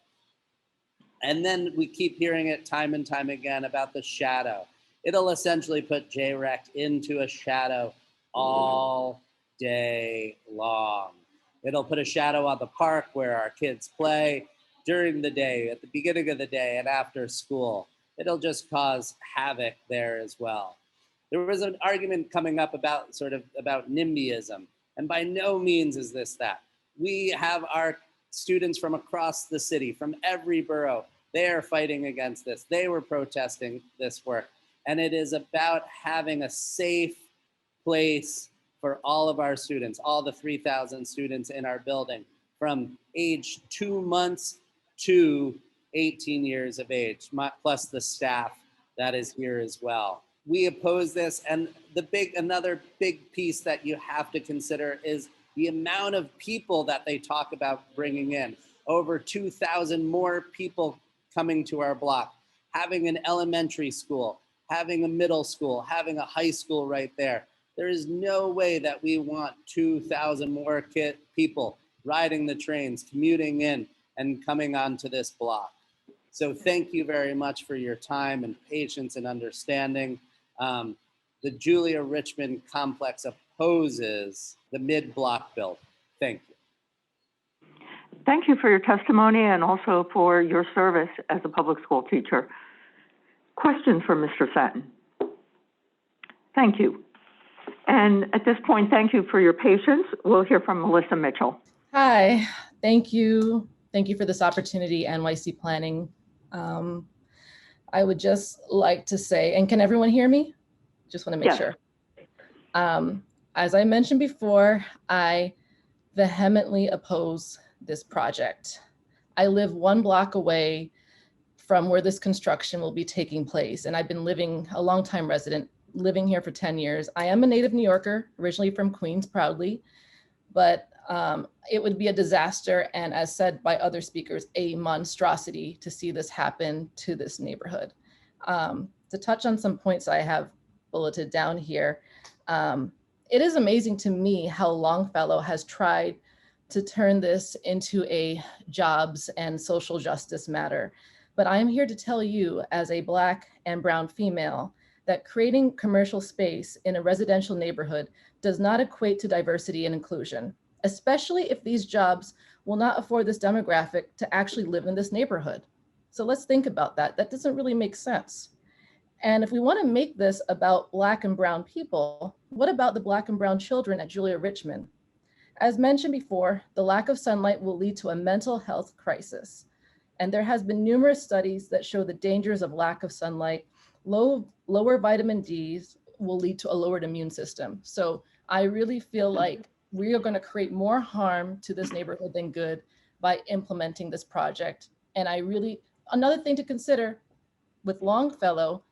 And then we keep hearing it time and time again about the shadow. It'll essentially put JREC into a shadow all day long. It'll put a shadow on the park where our kids play during the day, at the beginning of the day, and after school. It'll just cause havoc there as well. There was an argument coming up about about NIMBYism, and by no means is this that. We have our students from across the city, from every borough. They are fighting against this. They were protesting this work. And it is about having a safe place for all of our students, all the 3,000 students in our building, from age 2 months to 18 years of age, plus the staff that is here as well. We oppose this, and another big piece that you have to consider is the amount of people that they talk about bringing in. Over 2,000 more people coming to our block, having an elementary school, having a middle school, having a high school right there. There is no way that we want 2,000 more people riding the trains, commuting in, and coming onto this block. So thank you very much for your time and patience and understanding. The Julia Richmond complex opposes the mid-block build. Thank you. Thank you for your testimony and also for your service as a public school teacher. Questions for Mr. Satin? Thank you. And at this point, thank you for your patience. We'll hear from Melissa Mitchell. Hi, thank you. Thank you for this opportunity, NYC Planning. I would just like to say, and can everyone hear me? Just want to make sure. As I mentioned before, I vehemently oppose this project. I live 1 block away from where this construction will be taking place, and I've been a long-time resident, living here for 10 years. I am a native New Yorker, originally from Queens, proudly, but it would be a disaster, and as said by other speakers, a monstrosity to see this happen to this neighborhood. To touch on some points I have bulleted down here, it is amazing to me how Longfellow has tried to turn this into a jobs and social justice matter. But I am here to tell you, as a Black and brown female, that creating commercial space in a residential neighborhood does not equate to diversity and inclusion, especially if these jobs will not afford this demographic to actually live in this neighborhood. So let's think about that. That doesn't really make sense. And if we want to make this about Black and brown people, what about the Black and brown children at Julia Richmond? As mentioned before, the lack of sunlight will lead to a mental health crisis. And there has been numerous studies that show the dangers of lack of sunlight. Lower vitamin Ds will lead to a lowered immune system. So I really feel like we are going to create more harm to this neighborhood than good by implementing this project. And another thing to consider with Longfellow,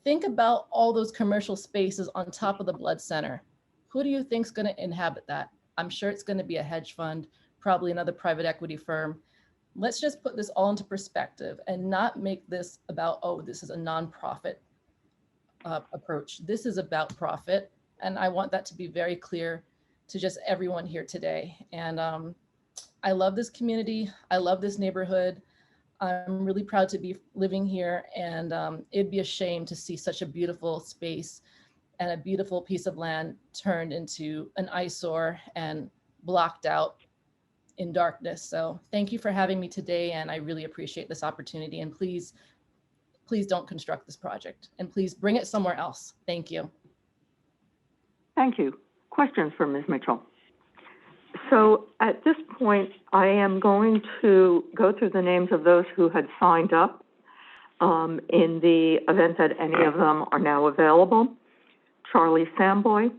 think about all those commercial spaces on top of the blood center. Who do you think is going to inhabit that? I'm sure it's going to be a hedge fund, probably another private equity firm. Let's just put this all into perspective and not make this about, oh, this is a nonprofit approach. This is about profit. And I want that to be very clear to just everyone here today. And I love this community. I love this neighborhood. I'm really proud to be living here, and it'd be a shame to see such a beautiful space and a beautiful piece of land turned into an eyesore and blocked out in darkness. So thank you for having me today, and I really appreciate this opportunity. And please don't construct this project, and please bring it somewhere else. Thank you. Thank you. Questions for Ms. Mitchell? So at this point, I am going to go through the names of those who had signed up in the event that any of them are now available. Charlie Samboy,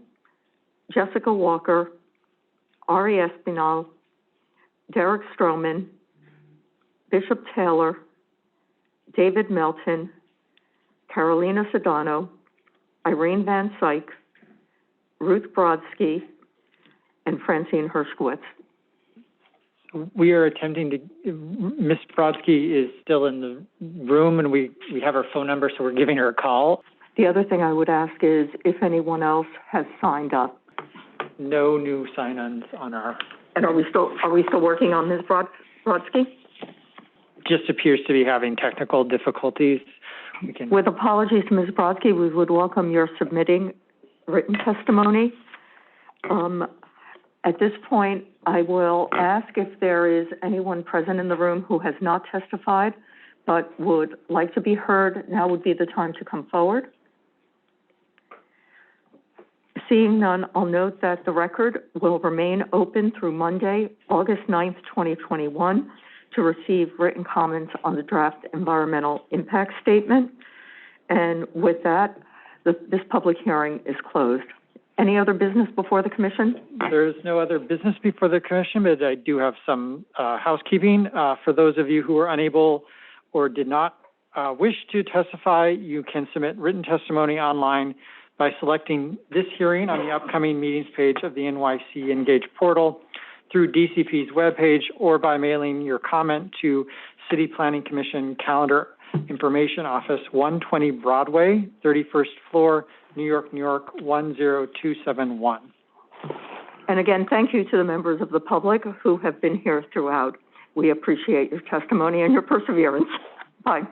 Jessica Walker, Ari Espinal, Derek Stroman, Bishop Taylor, David Melton, Carolina Sedano, Irene Van Syke, Ruth Brodsky, and Francine Hershkowitz. We are attempting to, Ms. Brodsky is still in the room, and we have her phone number, so we're giving her a call. The other thing I would ask is if anyone else has signed up. No new sign-ons on our. And are we still working on Ms. Brodsky? Just appears to be having technical difficulties. With apologies to Ms. Brodsky, we would welcome your submitting written testimony. At this point, I will ask if there is anyone present in the room who has not testified but would like to be heard. Now would be the time to come forward. Seeing none, I'll note that the record will remain open through Monday, August 9th, 2021, to receive written comments on the draft environmental impact statement. And with that, this public hearing is closed. Any other business before the commission? There's no other business before the commission, but I do have some housekeeping. For those of you who are unable or did not wish to testify, you can submit written testimony online by selecting this hearing on the upcoming meetings page of the NYC Engage portal, through DCP's webpage, or by mailing your comment to City Planning Commission Calendar Information Office, 120 Broadway, 31st floor, New York, New York, 10271. And again, thank you to the members of the public who have been here throughout. We appreciate your testimony and your perseverance. Bye.